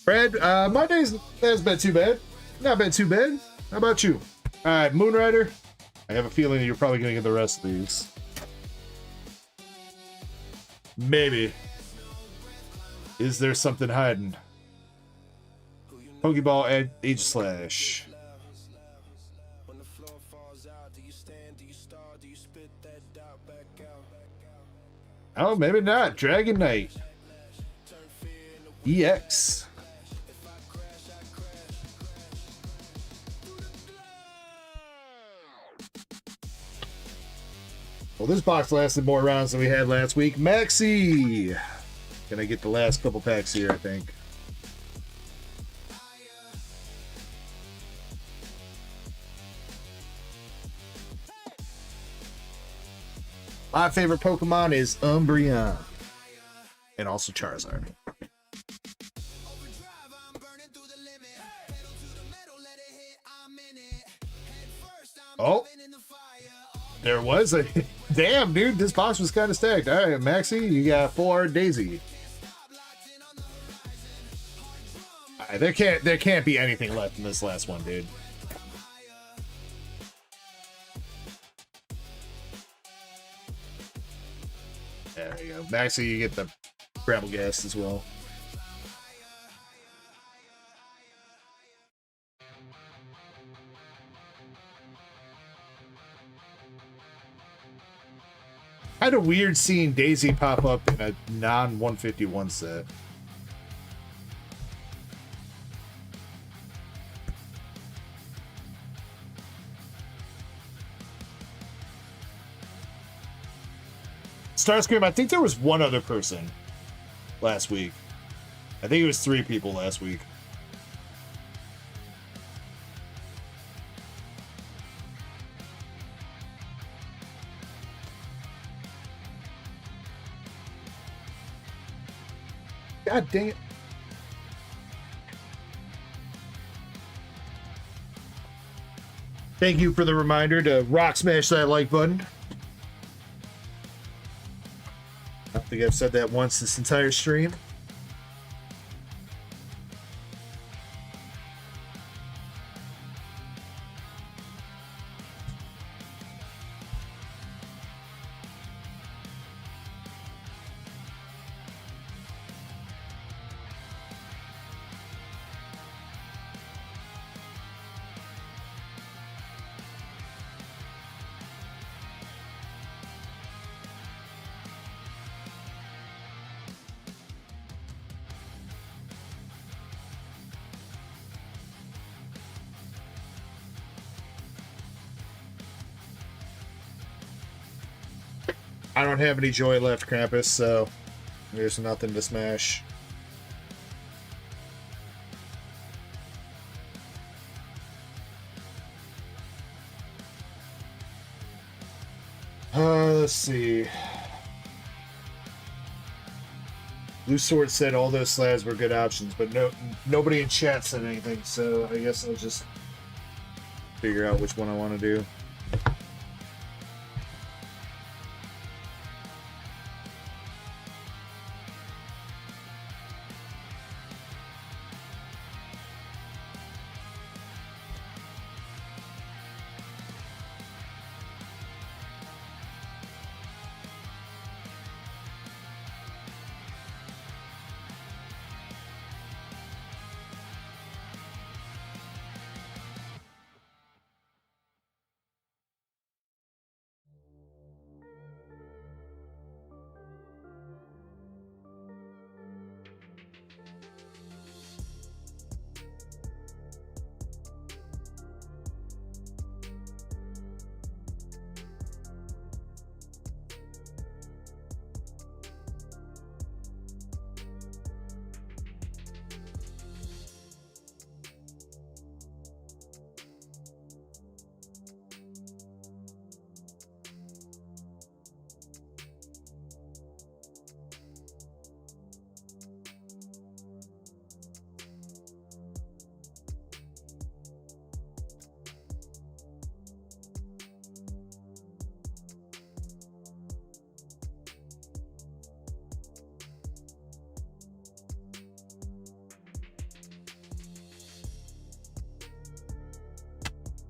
Brad, my days hasn't been too bad. Not been too bad. How about you? All right, Moonrider. I have a feeling you're probably gonna get the rest of these. Maybe. Is there something hiding? Pokeball Age Slash. When the floor falls out, do you stand, do you start, do you spit that doubt back out? Oh, maybe not. Dragon Knight. EX. Well, this box lasted more rounds than we had last week. Maxi! Gonna get the last couple packs here, I think. My favorite Pokemon is Umbreon. And also Charizard. Oh! There was a... Damn, dude, this box was kind of stacked. All right, Maxi, you got 4 Daisy. All right, there can't be anything left in this last one, dude. There you go. Maxi, you get the Gravel Gas as well. Kind of weird seeing Daisy pop up in a non-151 set. Starscream, I think there was one other person last week. I think it was 3 people last week. God dang it. Thank you for the reminder to rock smash that like button. I don't think I've said that once this entire stream. I don't have any joy left, Krampus, so there's nothing to smash. Let's see. Blue Sword said all those slabs were good options, but nobody in chat said anything, so I guess I'll just figure out which one I want to do.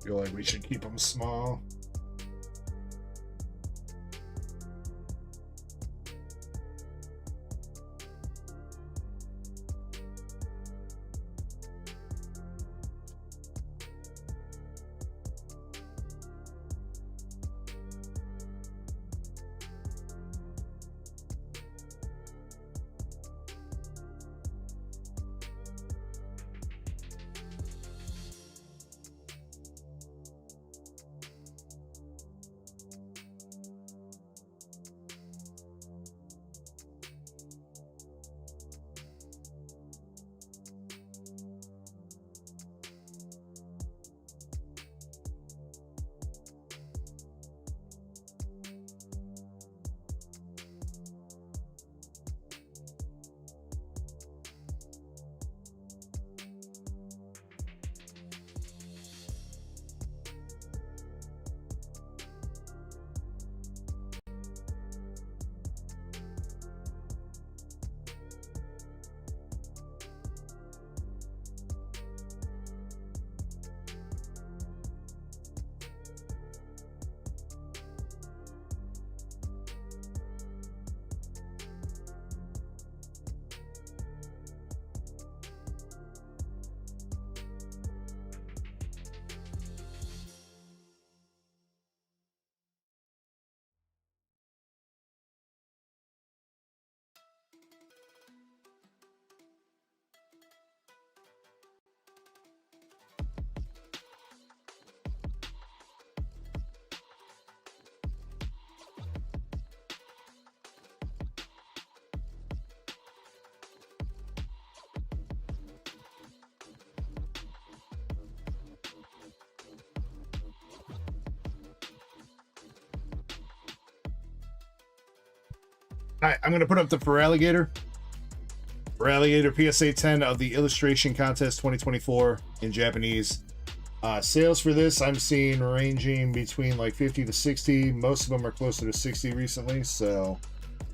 Feel like we should keep them small. All right, I'm going to put up the Feraligator. Feraligator PSA 10 of the Illustration Contest 2024 in Japanese. Sales for this I'm seeing ranging between like 50 to 60. Most of them are closer to 60 recently, so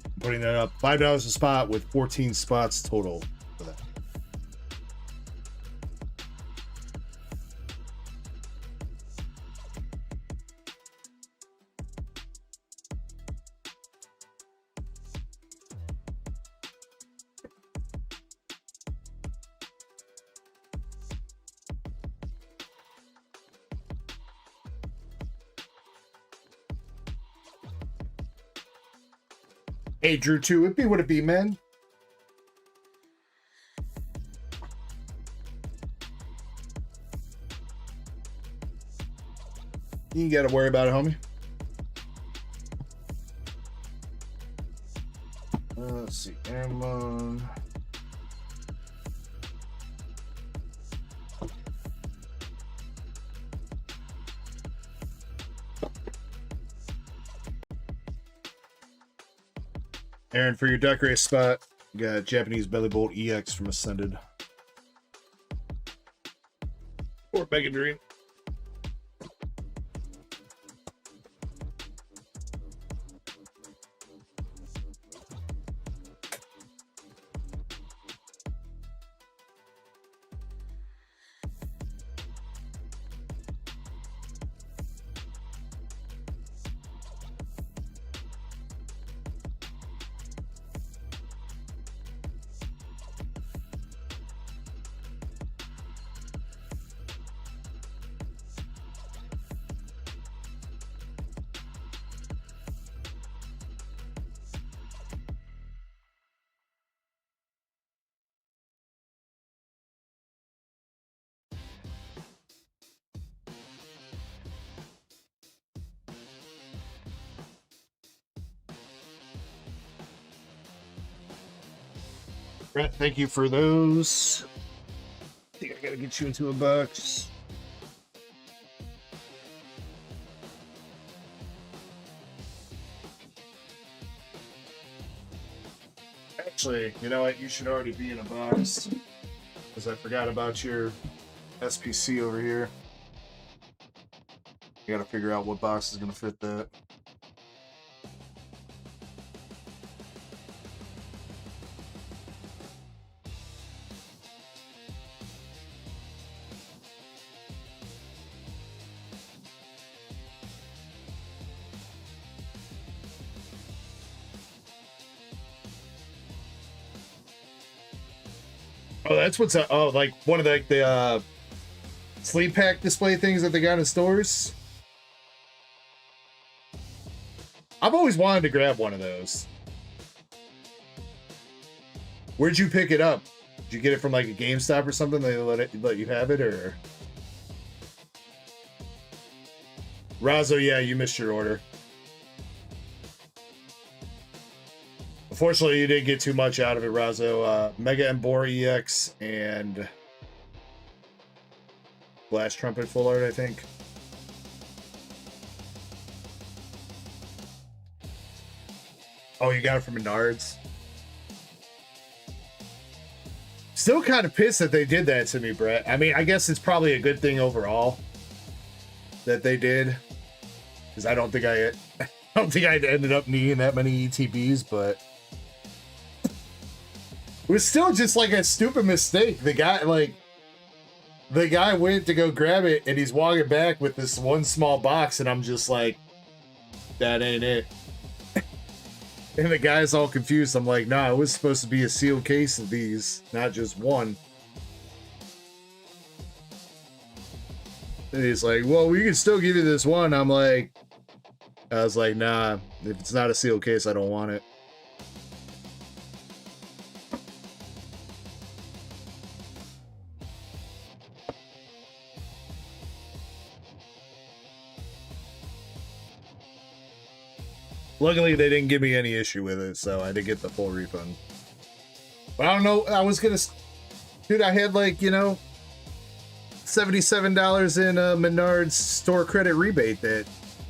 I'm putting that up. $5 a spot with 14 spots total for that. Hey, Drew, too. It be what it be, man. You ain't got to worry about it, homie. Let's see. Amon. Aaron, for your duck race spot, you got Japanese Belly Bolt EX from Ascended. Or Mega Dream. Brett, thank you for those. I think I gotta get you into a box. Actually, you know what? You should already be in a box because I forgot about your SPC over here. You gotta figure out what box is gonna fit that. Oh, that's what's oh, like one of the sleep pack display things that they got in stores. I've always wanted to grab one of those. Where'd you pick it up? Did you get it from like a GameStop or something? They let you have it, or Razzo? Yeah, you missed your order. Unfortunately, you didn't get too much out of it, Razzo. Mega Embor EX and Blast Trumpet Full Art, I think. Oh, you got it from Menards? Still kind of pissed that they did that to me, Brett. I mean, I guess it's probably a good thing overall that they did, because I don't think I ended up needing that many ETBs, but it was still just like a stupid mistake. The guy went to go grab it and he's walking back with this one small box, and I'm just like, that ain't it. And the guy's all confused. I'm like, nah, it was supposed to be a sealed case of these, not just one. And he's like, well, we can still give you this one. I was like, nah, if it's not a sealed case, I don't want it. Luckily, they didn't give me any issue with it, so I did get the full refund. But I don't know, I was gonna... Dude, I had like, you know, $77 in Menards store credit rebate that,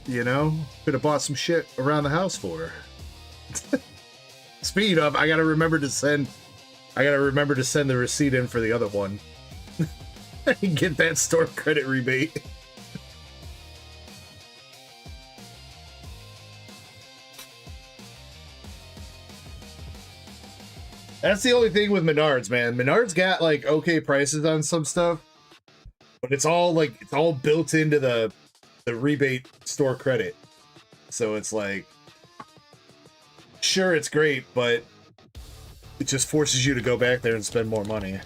you know, could have bought some shit around the house for. Speaking of, I gotta remember to send the receipt in for the other one. Get that store credit rebate. That's the only thing with Menards, man. Menards got like okay prices on some stuff, but it's all built into the rebate store credit. So it's like, sure, it's great, but it just forces you to go back there and spend more money.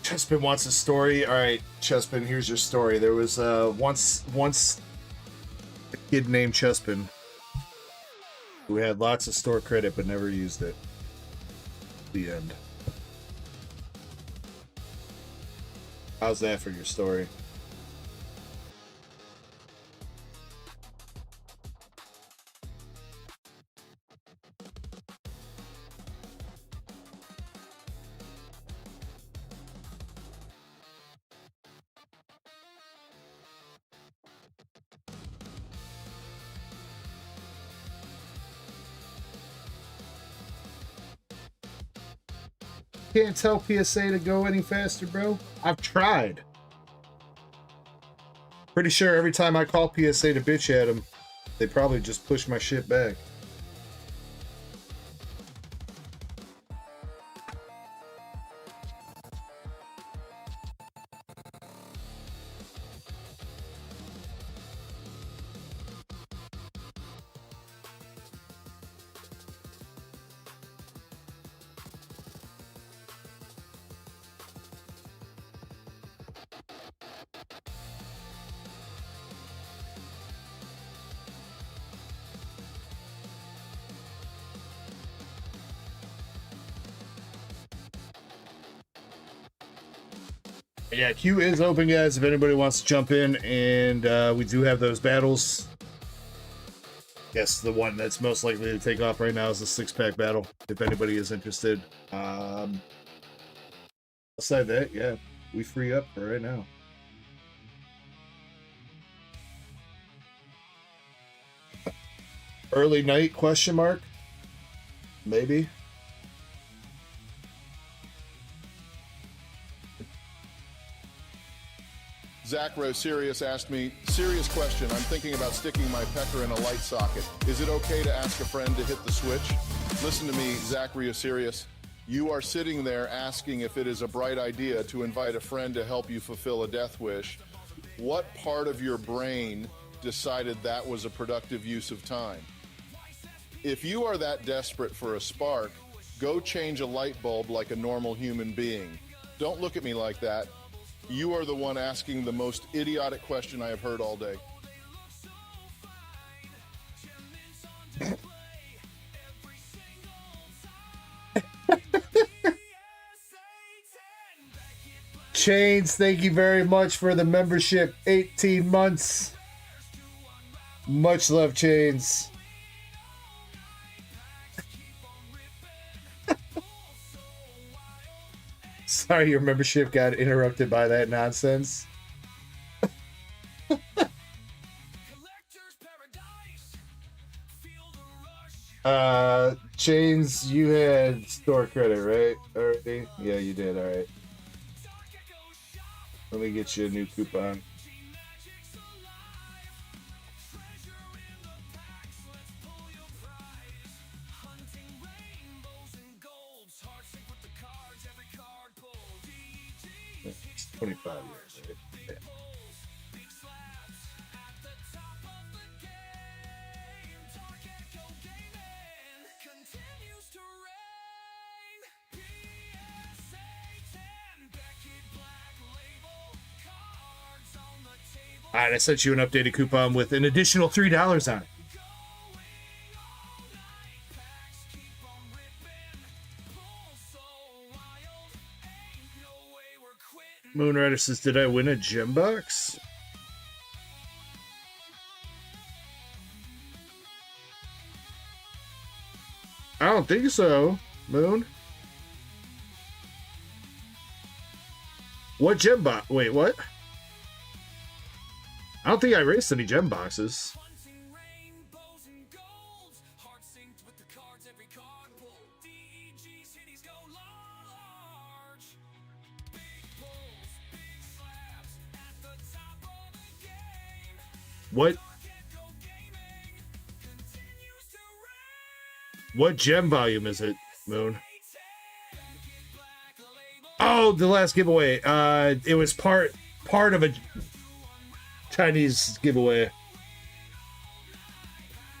Chespin wants a story. All right, Chespin, here's your story. There was once a kid named Chespin who had lots of store credit but never used it. The end. How's that for your story? Can't tell PSA to go any faster, bro. I've tried. Pretty sure every time I call PSA to bitch at them, they probably just push my shit back. Yeah, queue is open, guys, if anybody wants to jump in, and we do have those battles. Yes, the one that's most likely to take off right now is the 6-pack battle, if anybody is interested. Aside that, yeah, we free up for right now. Early night, question mark? Maybe. Zach Rose Sirius asked me, serious question, I'm thinking about sticking my pecker in a light socket. Is it okay to ask a friend to hit the switch? Listen to me, Zach Rose Sirius. You are sitting there asking if it is a bright idea to invite a friend to help you fulfill a death wish. What part of your brain decided that was a productive use of time? If you are that desperate for a spark, go change a light bulb like a normal human being. Don't look at me like that. You are the one asking the most idiotic question I have heard all day. Chains, thank you very much for the membership. 18 months. Much love, Chains. Sorry, your membership got interrupted by that nonsense. Chains, you had store credit, right? Already? Yeah, you did. All right. Let me get you a new coupon. It's 25 years, right? Yeah. PSA 10, Beckett Black Label, cards on the table. All right, I sent you an updated coupon with an additional $3 on it. Moonrider says, did I win a gem box? I don't think so, Moon. What gem box? Wait, what? I don't think I raced any gem boxes. What gem volume is it, Moon? Oh, the last giveaway. It was part of a Chinese giveaway.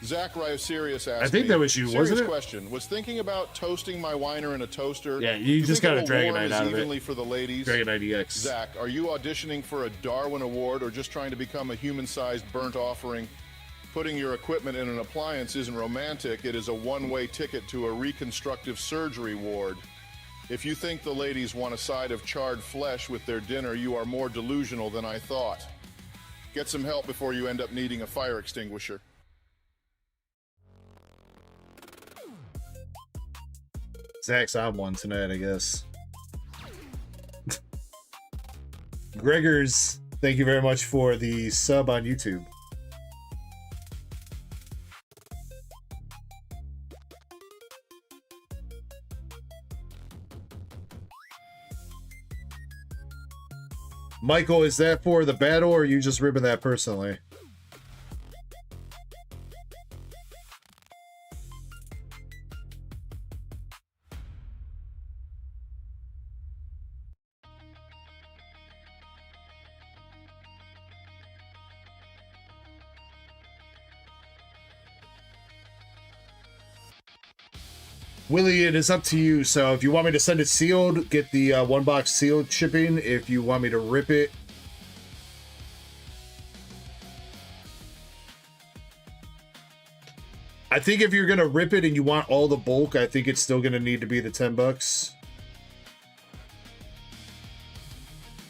Zach Ryosirius asked I think that was you, wasn't serious it? question. Was thinking about toasting my winer in a toaster. Yeah, you just got a Dragonite award out of evenly it. for the ladies. Dragonite EX. Zach, are you auditioning for a Darwin Award or just trying to become a human-sized burnt offering? Putting your equipment in an appliance isn't romantic. It is a one-way ticket to a reconstructive surgery ward. If you think the ladies want a side of charred flesh with their dinner, you are more delusional than I thought. Get some help before you end up needing a fire extinguisher. Zach's on one tonight, I guess. Gregors, thank you very much for the sub on YouTube. Michael, is that for the battle or are you just ripping that personally? Willie, it is up to you. So if you want me to send it sealed, get the one box sealed shipping. If you want me to rip it, I think if you're going to rip it and you want all the bulk, I think it's still going to need to be the $10.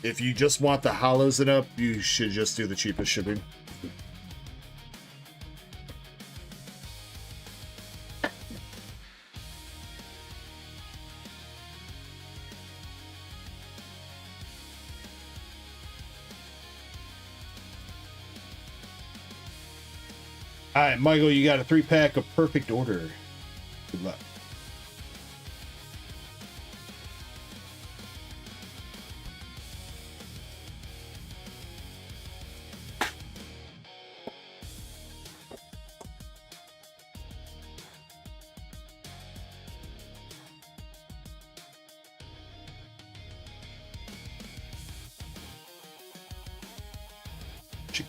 If you just want the hollows and up, you should just do the cheapest shipping. All right, Michael, you got a 3-pack of Perfect Order. Good luck.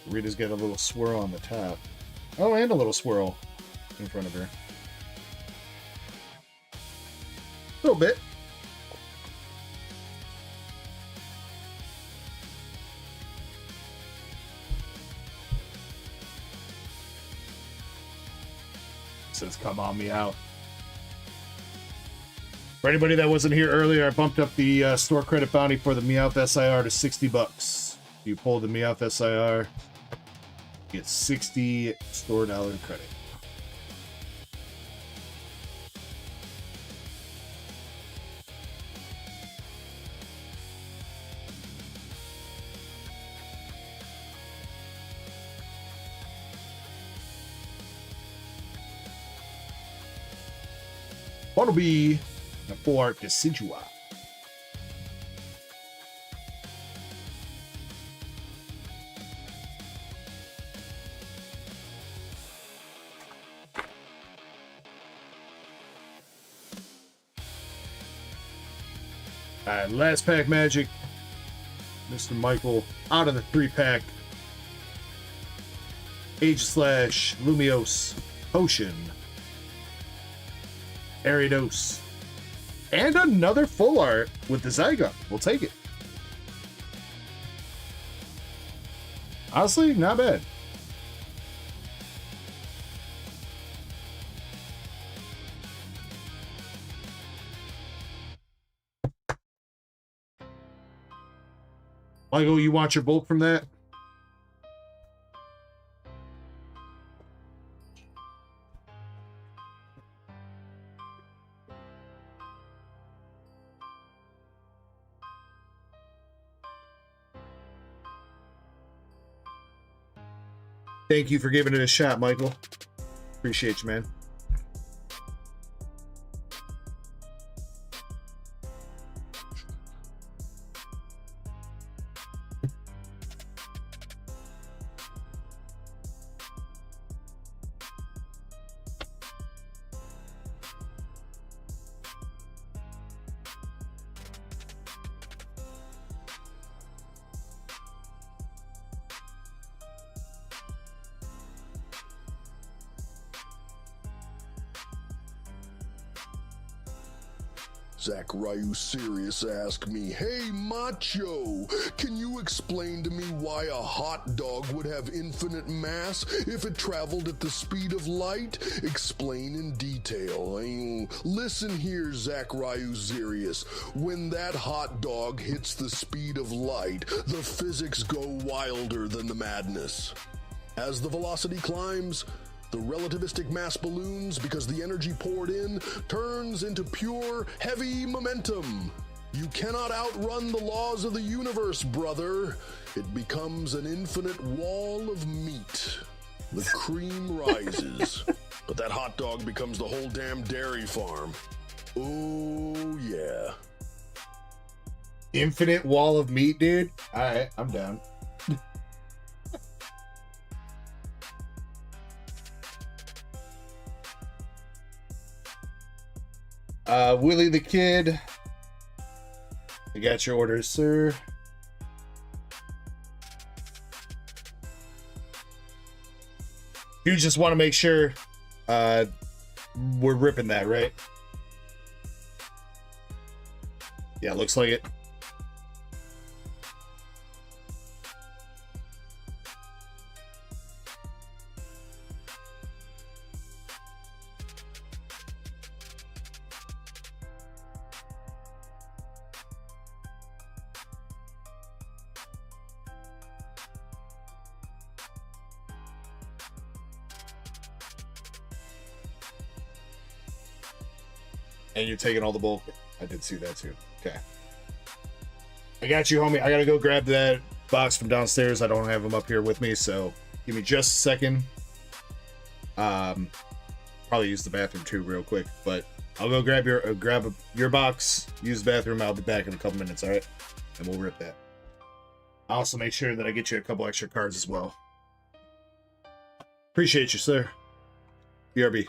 Rita's got a little swirl on the top. Oh, and a little swirl in front of her. A little bit. Says, come on me out. For anybody that wasn't here earlier, I bumped up the store credit bounty for the Meowth SIR to $60. If you pull the Meowth SIR, you get 60 store dollar credit. Bumblebee and a full art Decidua. Alright, last pack magic. Mr. Michael out of the 3-pack. Aegislash, Lumiose, Potion, Ariados, and another full art with the Zygon. We'll take it. Honestly, not bad. Michael, you want your bulk from that? Thank you for giving it a shot, Michael. Appreciate you, man. Zach Ryu Serious asked me, "Hey Macho, can you explain to me why a hot dog would have infinite mass if it traveled at the speed of light? Explain in detail." Listen here, Zach Ryu Serious. When that hot dog hits the speed of light, the physics go wilder than the madness. As the velocity climbs, the relativistic mass balloons because the energy poured in turns into pure, heavy momentum. You cannot outrun the laws of the universe, brother. It becomes an infinite wall of meat. The cream rises, but that hot dog becomes the whole damn dairy farm. Oh, yeah. Infinite wall of meat, dude? All right, I'm down. Willie the Kid. I got your orders, sir. You just want to make sure we're ripping that, right? Yeah, looks like it. And you're taking all the bulk. I did see that too. Okay. I got you, homie. I gotta go grab that box from downstairs. I don't have them up here with me, so give me just a second. Probably use the bathroom too real quick, but I'll go grab your box, use the bathroom. I'll be back in a couple minutes, all right? And we'll rip that. I'll also make sure that I get you a couple extra cards as well. Appreciate you, sir. BRB.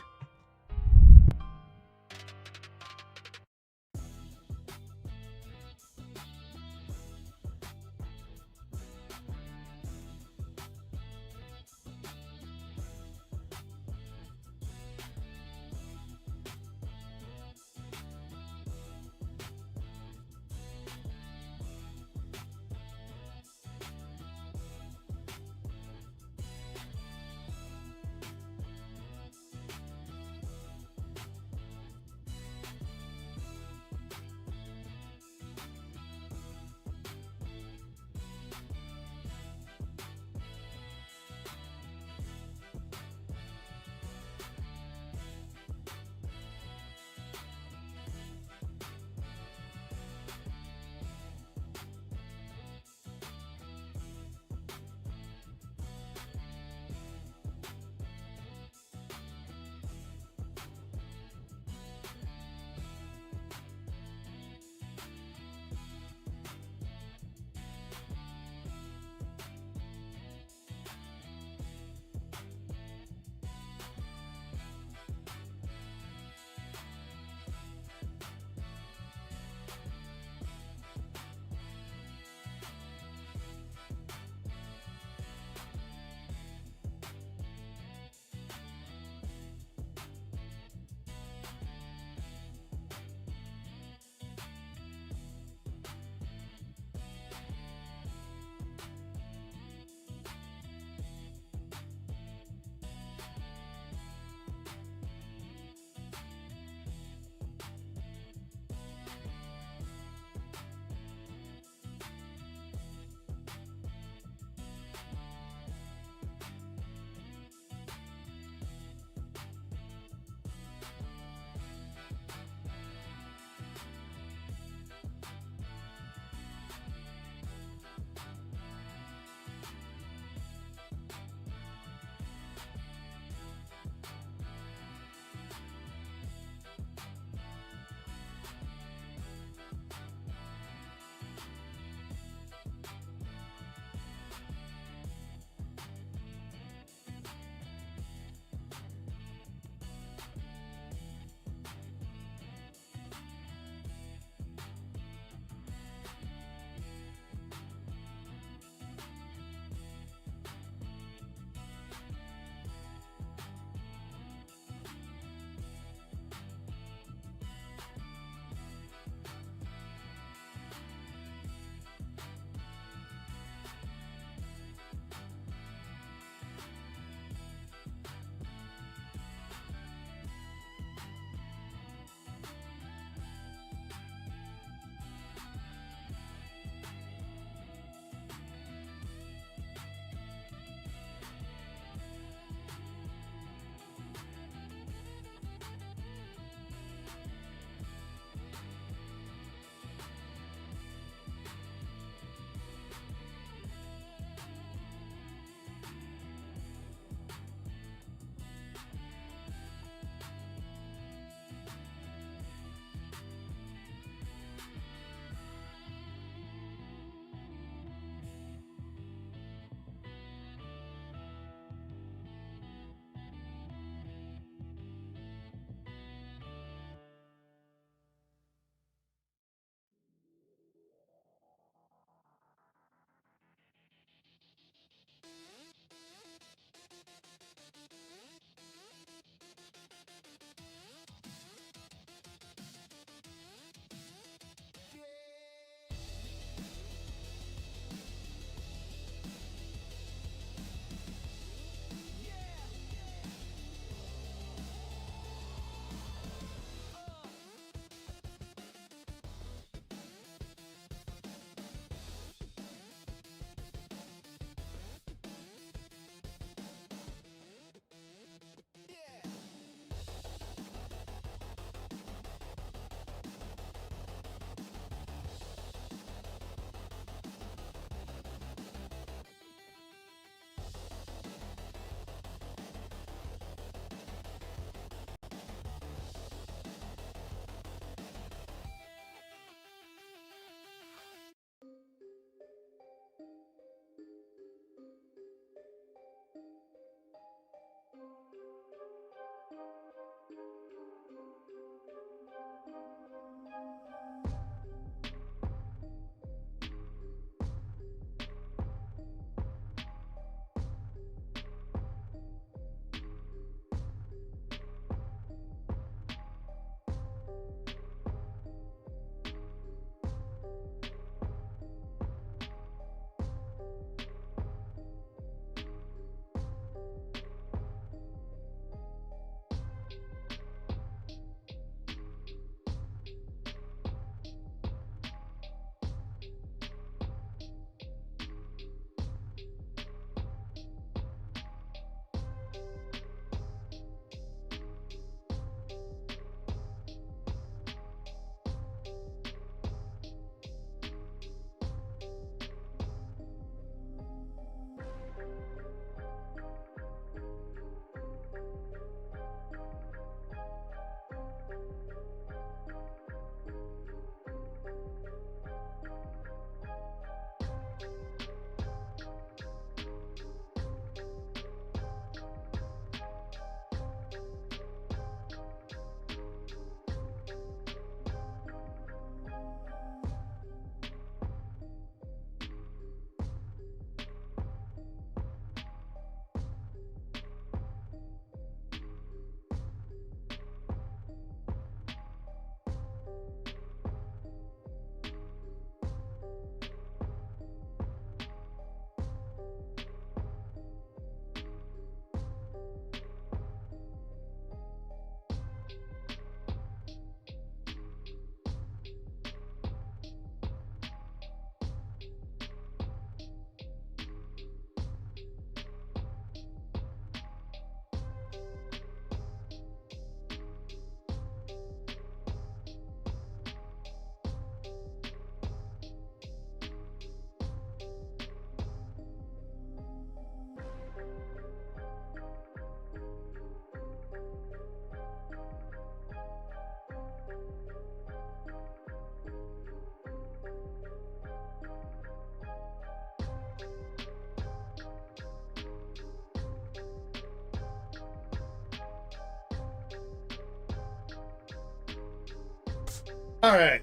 All right.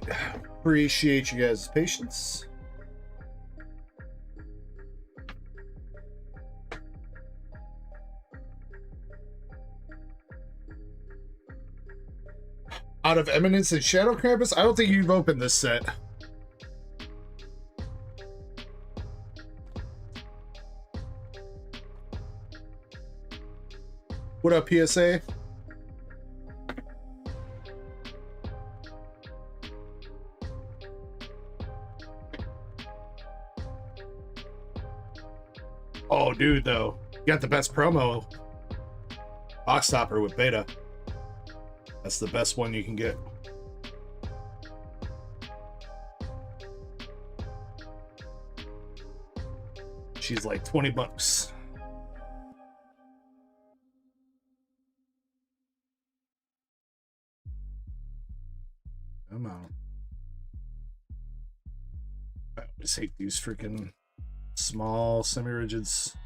Appreciate you guys' patience. Out of Eminence and Shadow Krampus, I don't think you've opened this set. What up, PSA? Oh, dude, though. You got the best promo. Box Stopper with Beta. That's the best one you can get. She's like 20 bucks. Come on. I always hate these freaking small semi-rigids.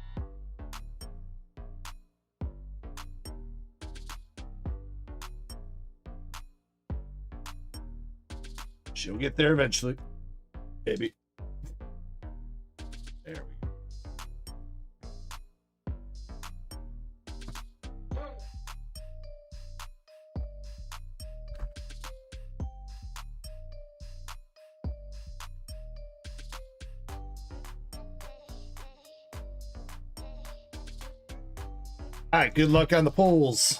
She'll get there eventually, baby. There we go. All right, good luck on the polls.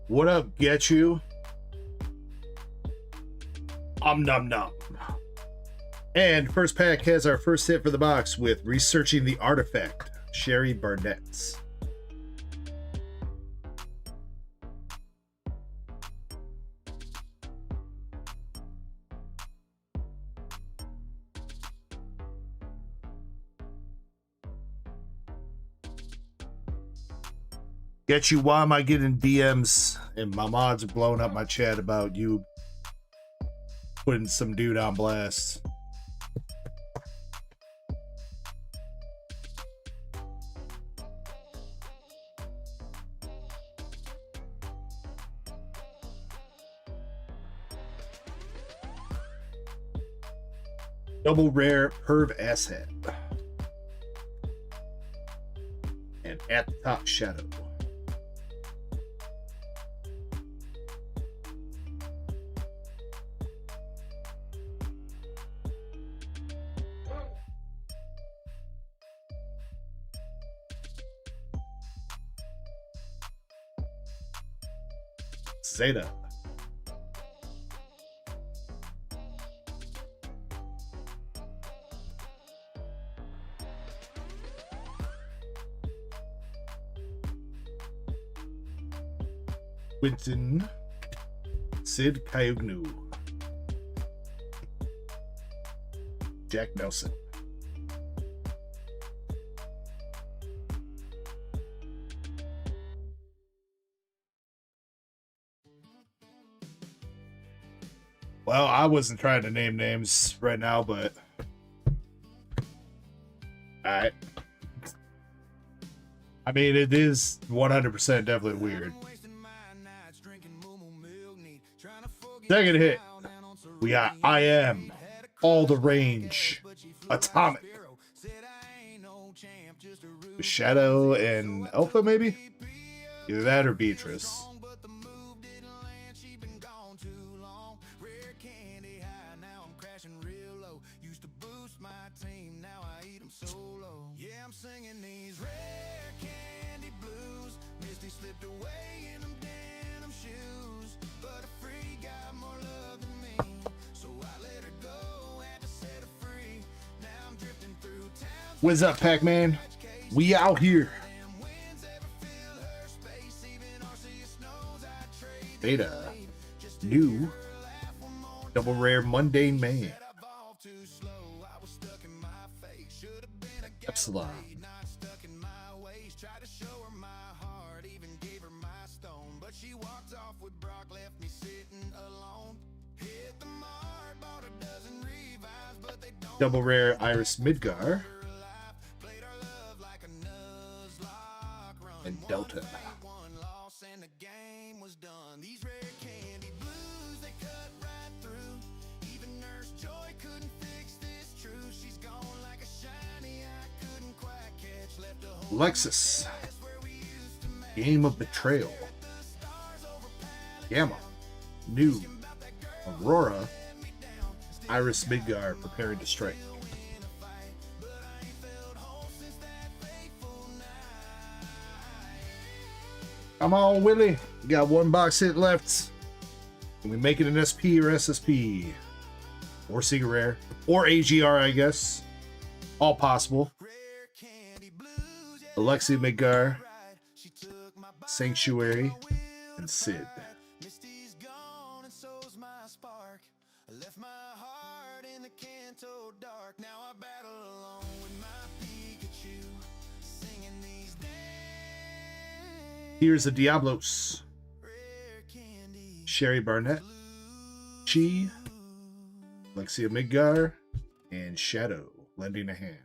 What up, Get You? Num num. And first pack has our first hit for the box with Researching the Artifact, Sherry Barnett's. Get You, why am I getting DMs and my mods are blowing up my chat about you putting some dude on blast? Double rare Perv Asshat. And at the top, Shadow. Zeta. Quentin. Sid Kayugnu. Jack Nelson. Well, I wasn't trying to name names right now, but alright. I mean, it is 100% definitely weird. Second hit, we got I Am, All the Range, Atomic, Shadow and Alpha, maybe? Either that or Beatrice. What's up, Pac-Man? We out here. Beta. New. Double rare Mundane Man. Epsilon. Double rare Iris Midgar. and Delta. One loss and the game was done. These rare candy blues, they cut right through. Even Nurse Joy couldn't fix this truth. She's gone like a shiny I couldn't quite catch. Left a hole Lexus. where we used to match. Game of Betrayal. Gamma. New. Aurora. Iris Midgar preparing to strike. Come on, Willie. You got one box hit left. Can we make it an SP or SSP? Or Secret Rare. Or AGR, I guess. All possible. Alexia Midgar. Sanctuary. And Sid. Misty's gone and so's my spark. I left my heart in the Kanto dark. Now I battle alone with my Pikachu, singing these days. Here's a Diablos. Rare candy. Sherry Barnett. Chi. Alexia Midgar. And Shadow lending a hand.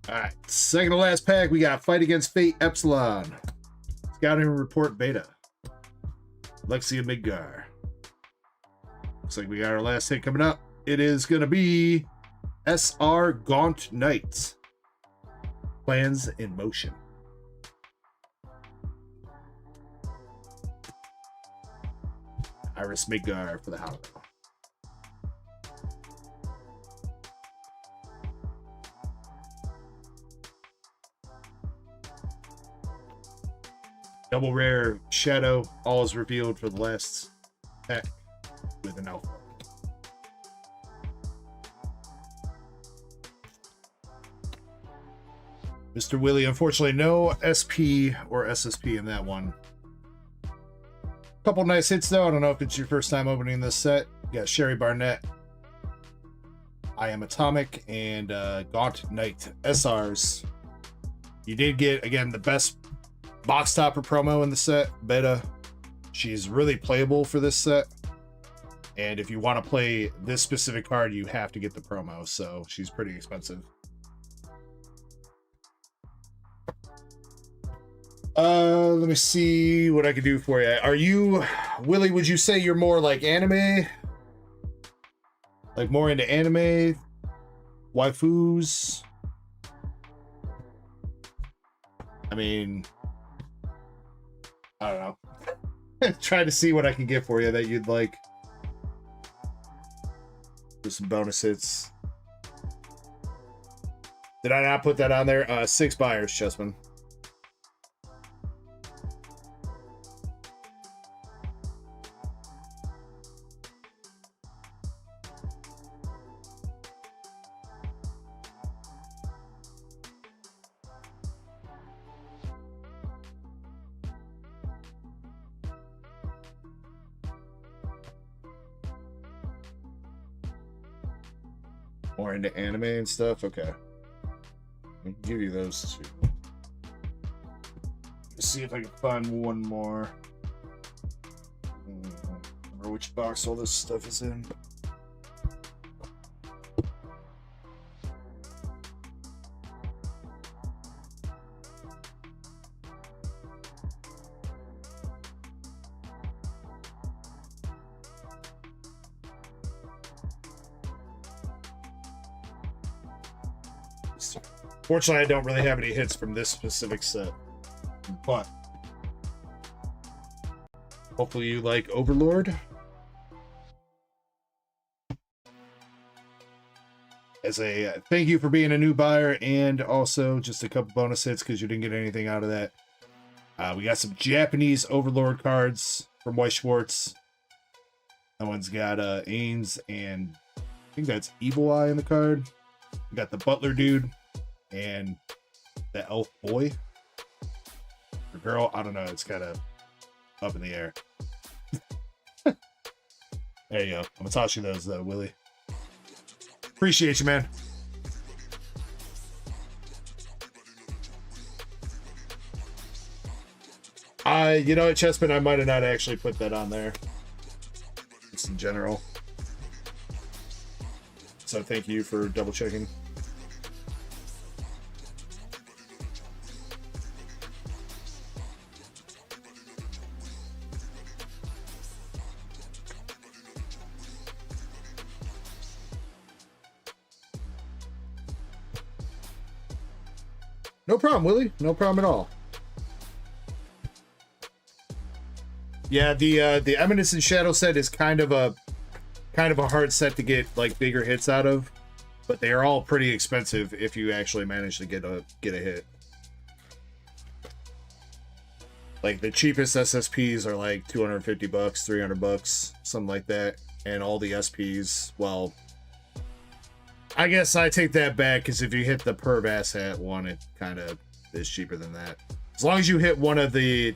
Alright, second to last pack, we got Fight Against Fate Epsilon. Scouting Report Beta. Alexia Midgar. Looks like we got our last hit coming up. It is going to be SR Gaunt Knight. Plans in motion. Iris Midgar for the holiday. Double rare Shadow, all is revealed for the last pack with an alpha. Mr. Willie, unfortunately, no SP or SSP in that one. Couple nice hits though. I don't know if it's your first time opening this set. You got Sherry Barnett, I Am Atomic, and Gaunt Knight SRs. You did get, again, the best box topper promo in the set, Beta. She's really playable for this set. And if you want to play this specific card, you have to get the promo. So she's pretty expensive. Let me see what I can do for you. Are you, Willie, would you say you're more like anime? Like more into anime? Waifus? I mean, I don't know. Try to see what I can get for you that you'd like. There's some bonus hits. Did I not put that on there? 6 buyers, Chessman. More into anime and stuff? Okay. I'll give you those two. Let's see if I can find one more. Remember which box all this stuff is in. Fortunately, I don't really have any hits from this specific set, but hopefully you like Overlord. As a thank you for being a new buyer, and also just a couple bonus hits because you didn't get anything out of that. We got some Japanese Overlord cards from White Schwartz. That one's got Ains and I think that's Evil Eye in the card. We got the Butler dude. And the elf boy or girl, I don't know, it's kind of up in the air. There you go. I'm gonna toss you those though, Willie. Appreciate you, man. You know what, Chessman, I might have not actually put that on there. just in general. So thank you for double checking. No problem, Willie. No problem at all. Yeah, the Eminence and Shadow set is kind of a hard set to get like bigger hits out of, but they are all pretty expensive if you actually manage to get a hit. Like the cheapest SSPs are like $250, $300, something like that, and all the SPs, well, I guess I take that back because if you hit the Perv Ass Hat one, it kind of is cheaper than that. As long as you hit one of the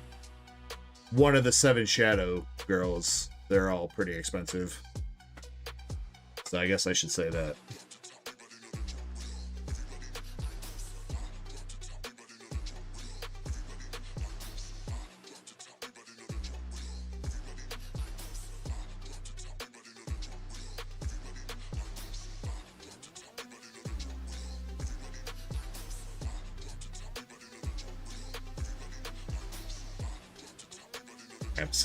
7 Shadow girls, they're all pretty expensive. So I guess I should say that.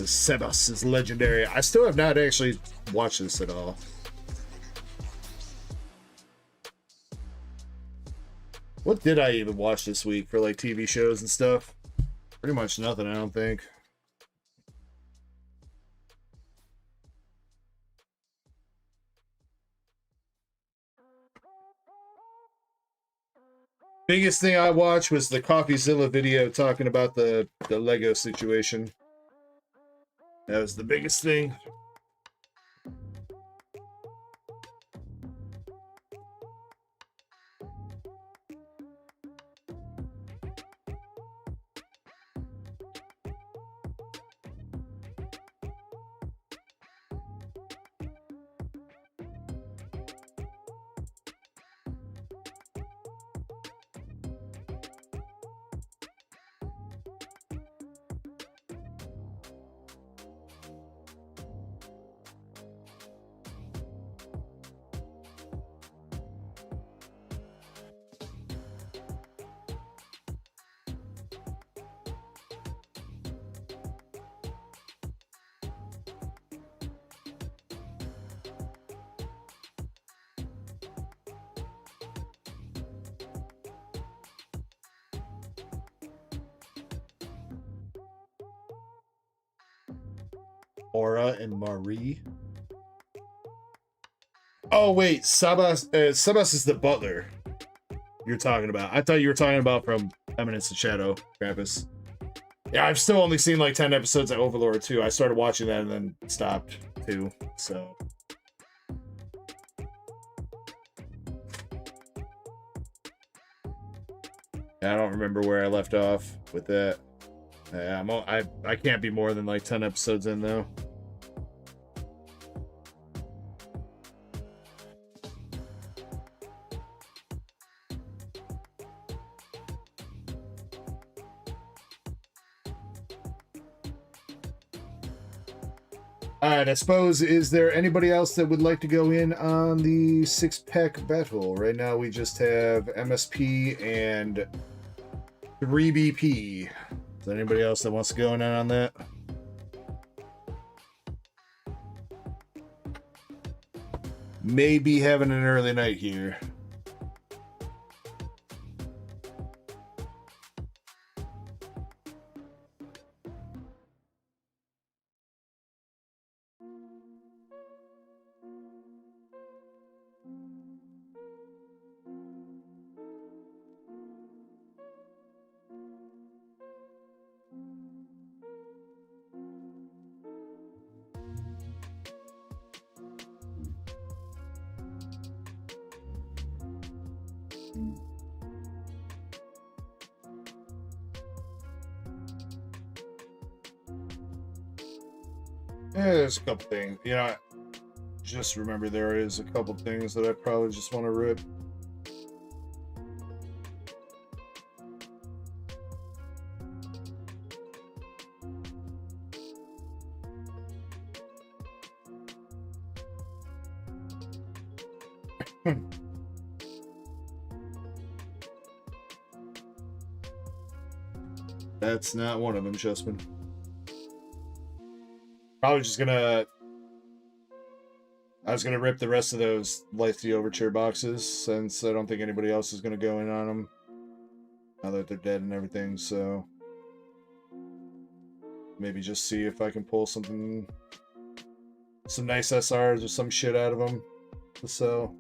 Sebas is legendary. I still have not actually watched this at all. What did I even watch this week for like TV shows and stuff? Pretty much nothing, I don't think. Biggest thing I watched was the CoffeeZilla video talking about the Lego situation. That was the biggest thing. Aura and Marie. Oh wait, Sabas. Sabas is the butler you're talking about. I thought you were talking about from Eminence and Shadow, Krampus. Yeah, I've still only seen like 10 episodes of Overlord too. I started watching that and then stopped too. So. I don't remember where I left off with that. Yeah, I can't be more than like 10 episodes in though. Alright, I suppose, is there anybody else that would like to go in on the 6-pack battle? Right now we just have MSP and 3BP. Is there anybody else that wants to go in on that? Maybe having an early night here. Yeah, there's a couple things. You know, just remember there is a couple things that I probably just want to rip. That's not one of them, Chessman. Probably just gonna... I was gonna rip the rest of those Life the Overture boxes, since I don't think anybody else is gonna go in on them. Now that they're dead and everything, so... Maybe just see if I can pull something... Some nice SRs or some shit out of them to sell.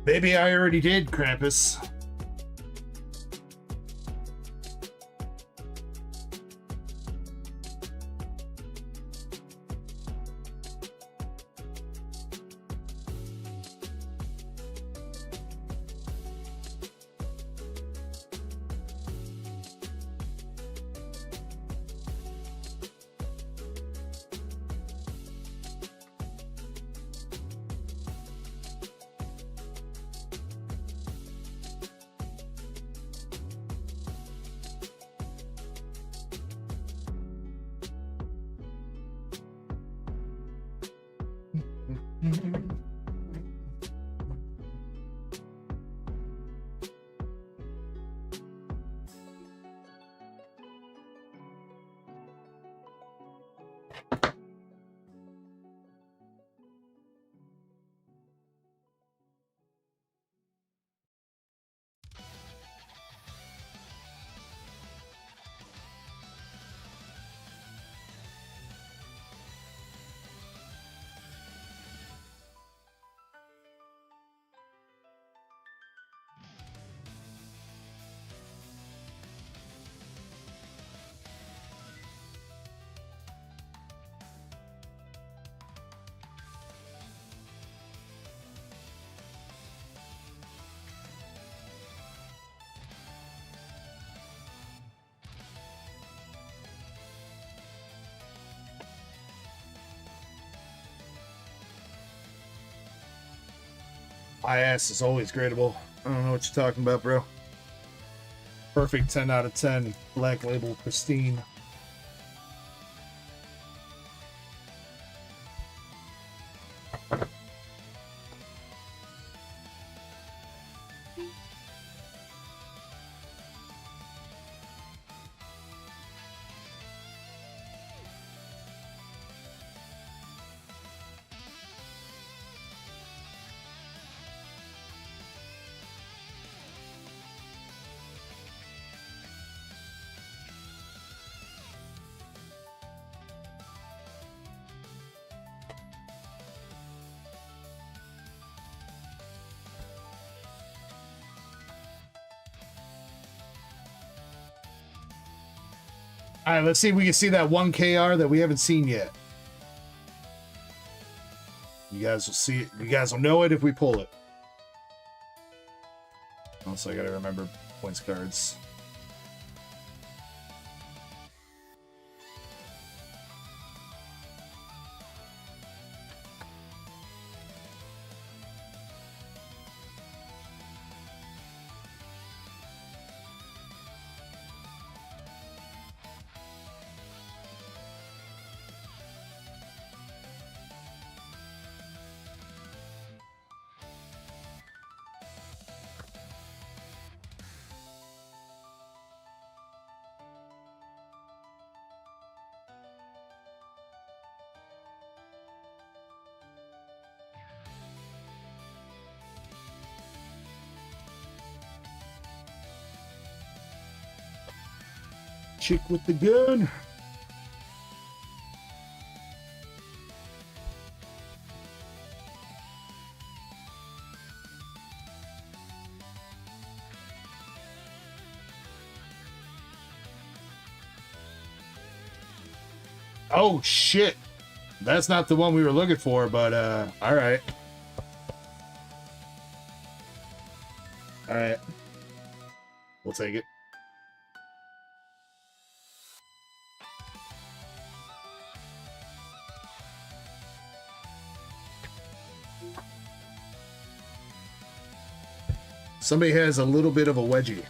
Maybe I already did, Krampus. IS is always gradable. I don't know what you're talking about, bro. Perfect 10 out of 10. Black label, pristine. All right, let's see if we can see that 1KR that we haven't seen yet. You guys will see it. You guys will know it if we pull it. Also, I gotta remember points cards. Chick with the gun. Oh shit. That's not the one we were looking for, but all right. All right. We'll take it. Somebody has a little bit of a wedgie.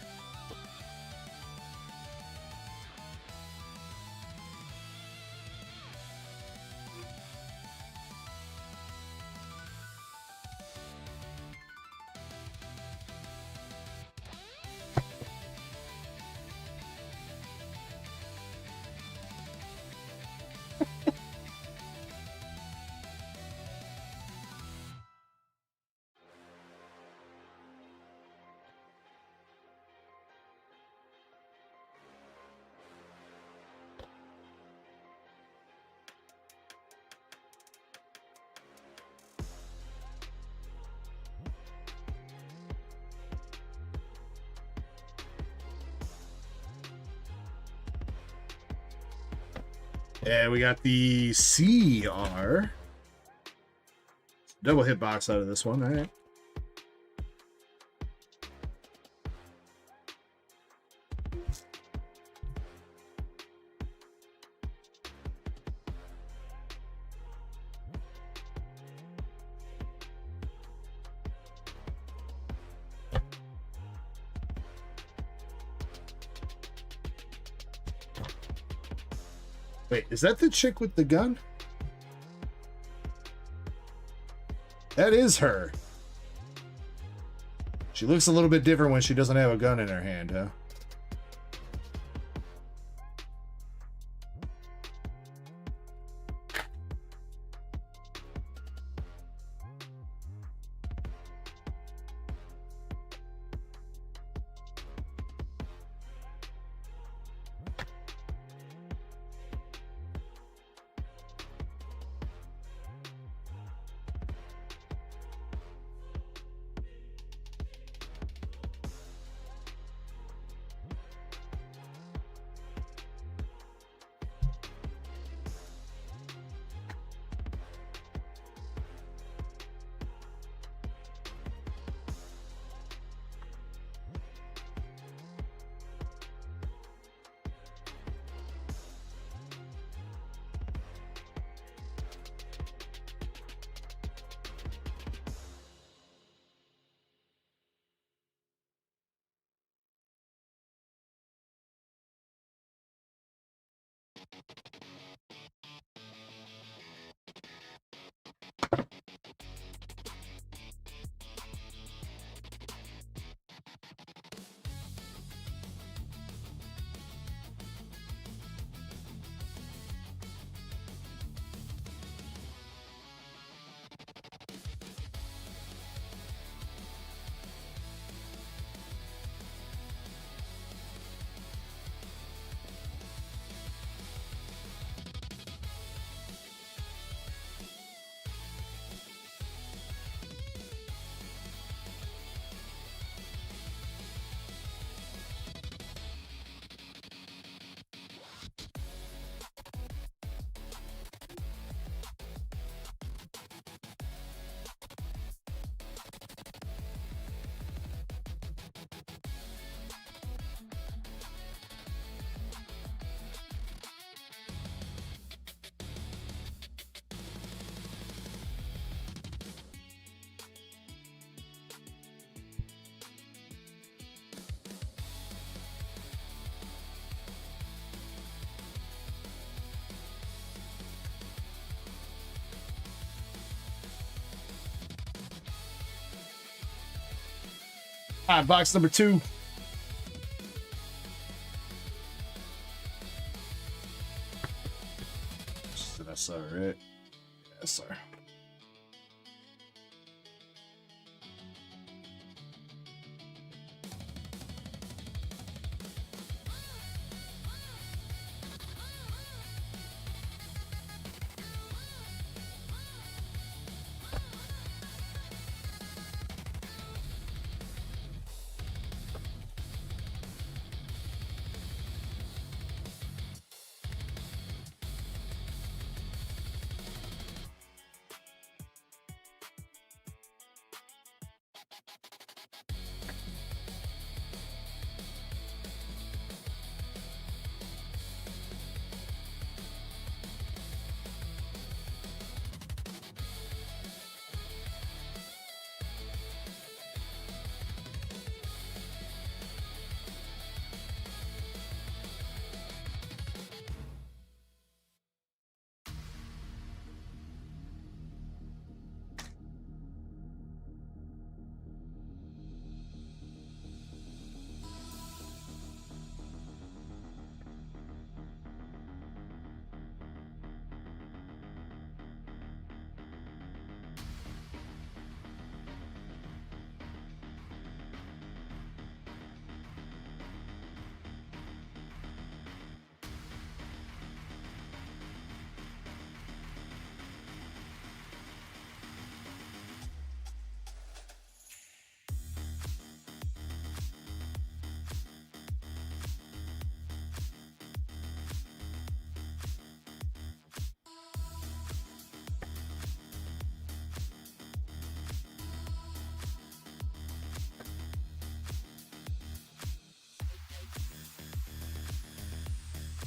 And we got the CR. Double hitbox out of this one. All right. Wait, is that the chick with the gun? That is her. She looks a little bit different when she doesn't have a gun in her hand, huh? All right, box number 2. This is an SR, right? SR.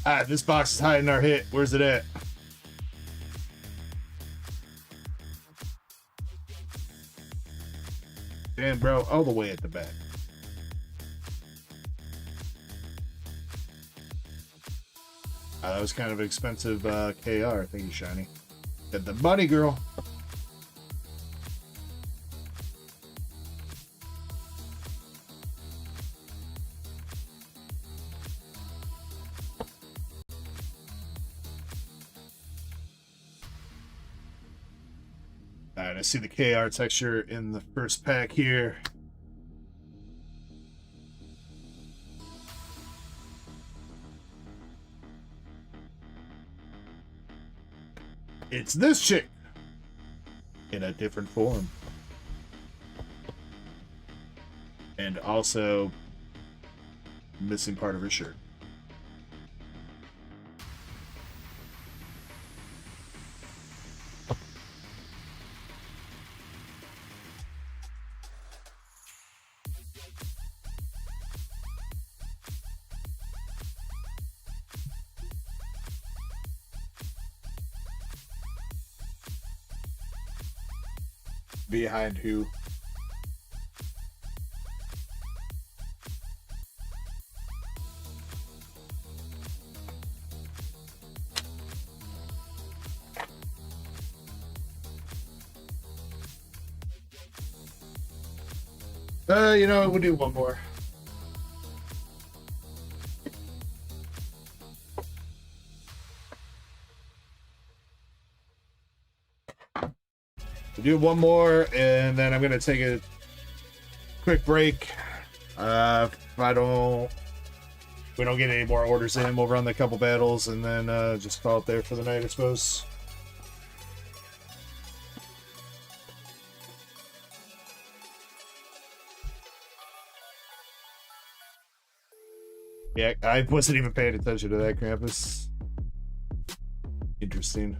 All right, this box is hiding our hit. Where's it at? Damn, bro, all the way at the back. That was kind of an expensive KR. Thank you, Shiny. Get the money, girl. All right, I see the KR texture in the first pack here. It's this chick in a different form. And also missing part of her shirt. Behind who? You know, we'll do one more. We'll do one more, and then I'm gonna take a quick break. If we don't get any more orders in, we'll run the couple battles, and then just call it there for the night, I suppose. Yeah, I wasn't even paying attention to that, Krampus. Interesting.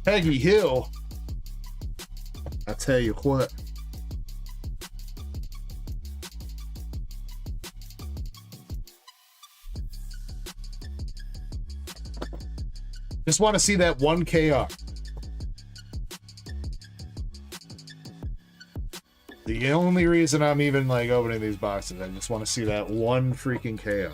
Peggy Hill. I tell you what. Just want to see that one KR. The only reason I'm even like opening these boxes, I just want to see that one freaking KR.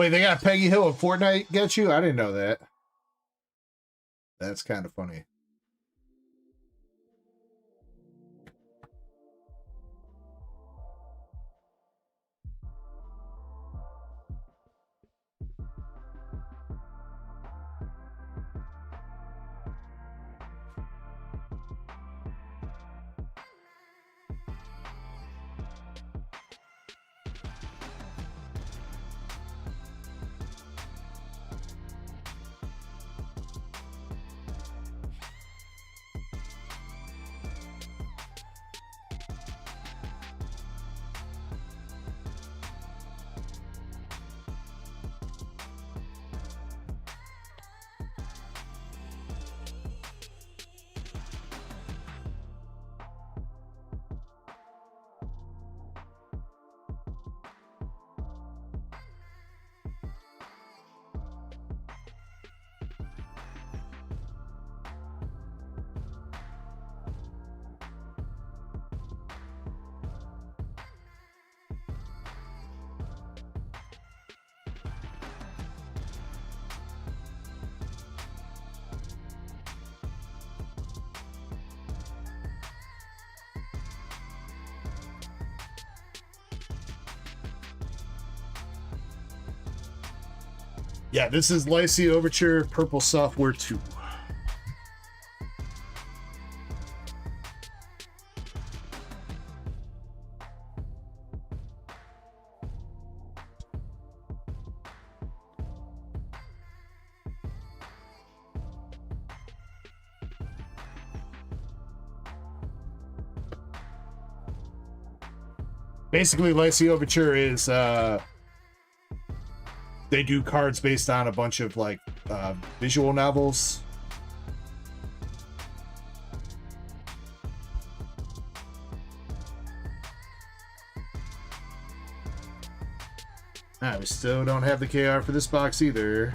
Wait, they got Peggy Hill and Fortnite get you? I didn't know that. That's kind of funny. Yeah, this is Lacey Overture, Purple Software 2. Basically, Lacey Overture is they do cards based on a bunch of like visual novels. We still don't have the KR for this box either.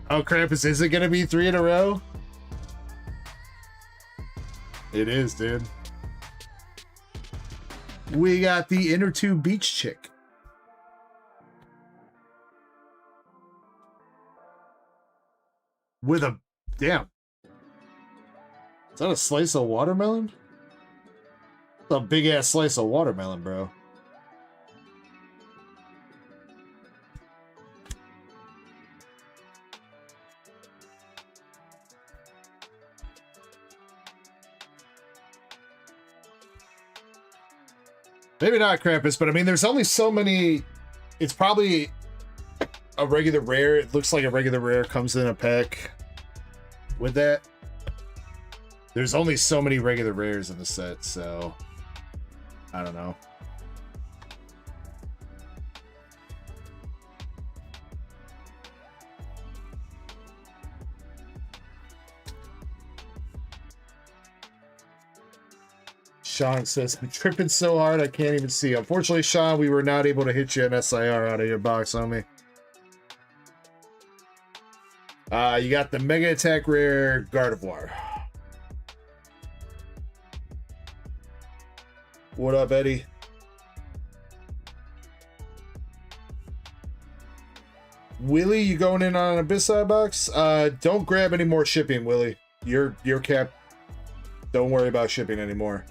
Oh, Krampus, is it gonna be 3 in a row? It is, dude. We got the Inner Tube Beach Chick. With a damn. Is that a slice of watermelon? That's a big ass slice of watermelon, bro. Maybe not Krampus, but I mean, there's only so many. It's probably a regular rare. It looks like a regular rare comes in a pack with that. There's only so many regular rares in the set, so I don't know. Sean says, I'm tripping so hard I can't even see. Unfortunately, Sean, we were not able to hit you an SIR out of your box, homie. You got the Mega Attack Rare Gardevoir. What up, Eddie? Willie, you going in on an Abyssai box? Don't grab any more shipping, Willie. Your cap. Don't worry about shipping anymore.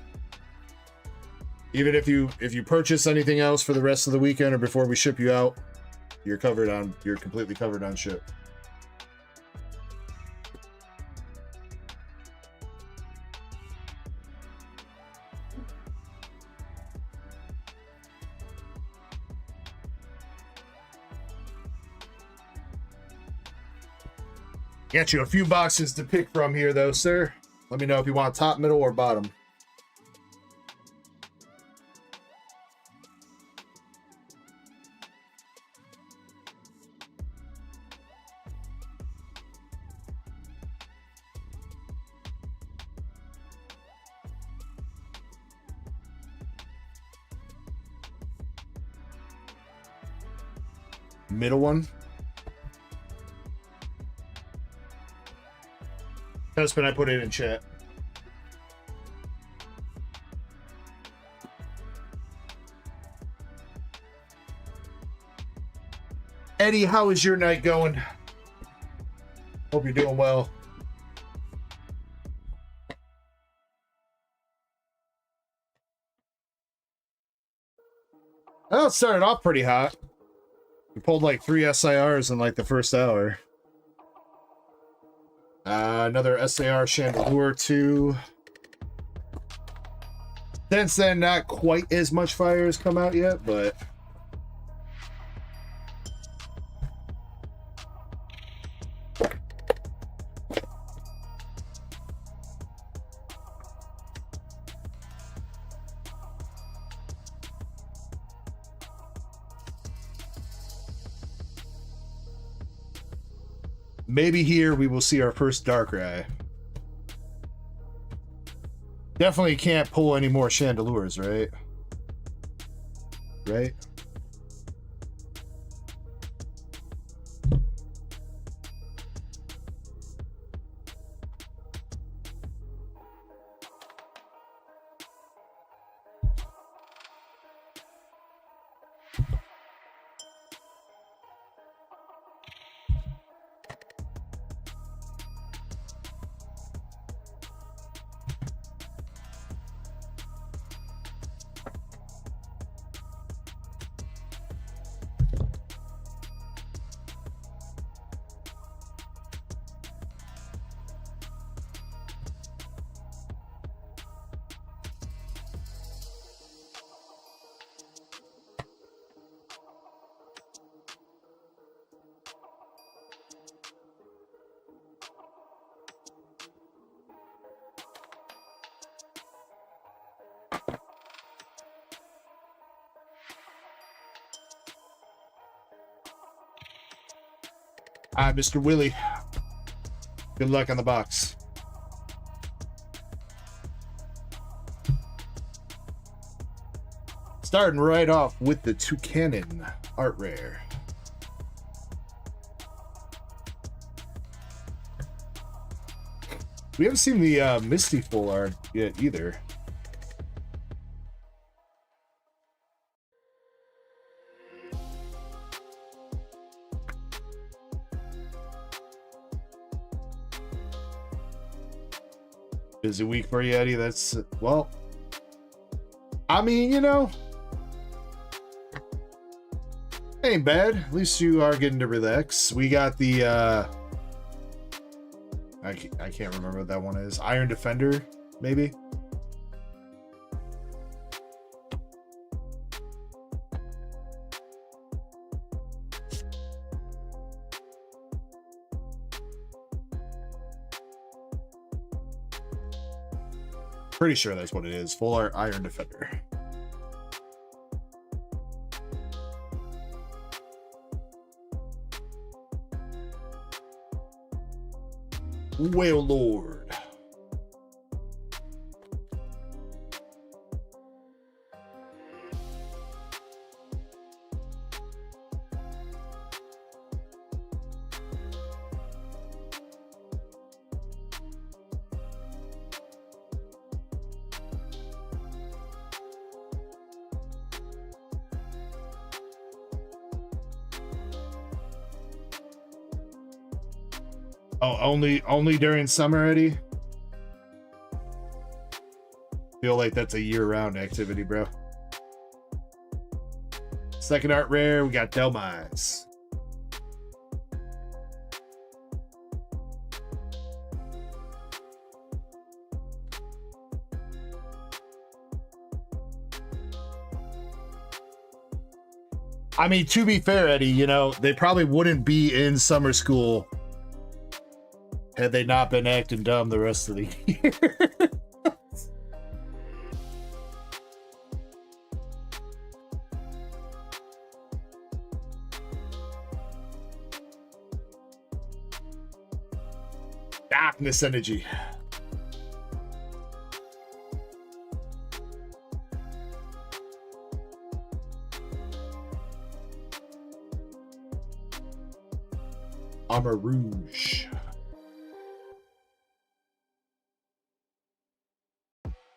Even if you purchase anything else for the rest of the weekend or before we ship you out, you're completely covered on ship. Got you a few boxes to pick from here though, sir. Let me know if you want top, middle, or bottom. Middle one. Husband, I put it in chat. Eddie, how is your night going? Hope you're doing well. Well, it started off pretty hot. We pulled like 3 SIRs in like the first hour. Another SAR Chandelure 2. Since then, not quite as much fire has come out yet, but... maybe here we will see our first Darkrai. Definitely can't pull any more Chandelures, right? Right? Hi, Mr. Willie. Good luck on the box. Starting right off with the Toucanon art rare. We haven't seen the Misty full art yet either. Busy week for you, Eddie. That's, well, I mean, you know, ain't bad. At least you are getting to relax. We got the I can't remember what that one is. Iron Defender, maybe. Pretty sure that's what it is. Full art Iron Defender. Whale Lord. Oh, only during summer, Eddie? Feel like that's a year-round activity, bro. Second art rare, we got Delmise. I mean, to be fair, Eddie, you know, they probably wouldn't be in summer school had they not been acting dumb the rest of the year. Darkness energy. Armor Rouge.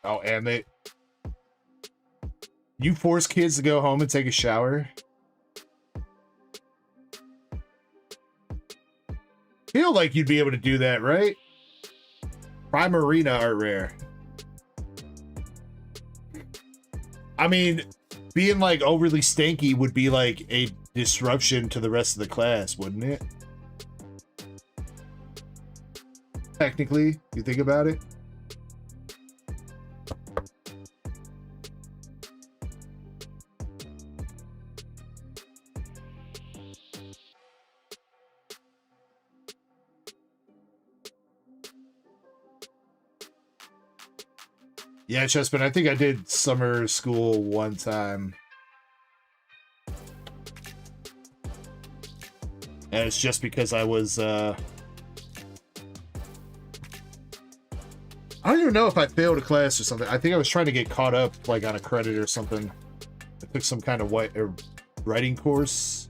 Oh, and you force kids to go home and take a shower? feel like you'd be able to do that, right? Primarina art rare. I mean, being like overly stanky would be like a disruption to the rest of the class, wouldn't it? Technically, you think about it. Yeah, Chespin, I think I did summer school one time. And it's just because I was, I don't even know if I failed a class or something. I think I was trying to get caught up, like, on a credit or something. I took some kind of writing course.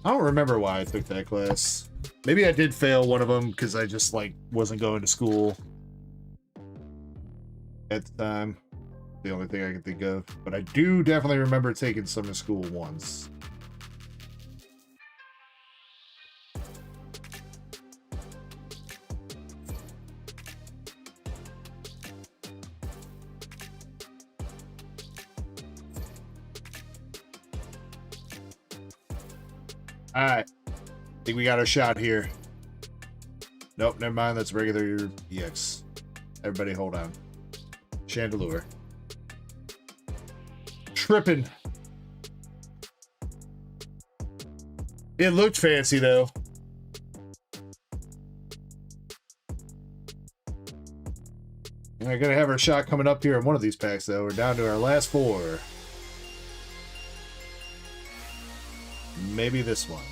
I don't remember why I took that class. Maybe I did fail one of them because I just, like, wasn't going to school at the time. The only thing I can think of. But I do definitely remember taking summer school once. All right. I think we got our shot here. Nope, never mind. That's regular EX. Everybody hold on. Chandelure. Tripping. It looked fancy, though. We're going to have our shot coming up here in one of these packs, though. We're down to our last 4. Maybe this one.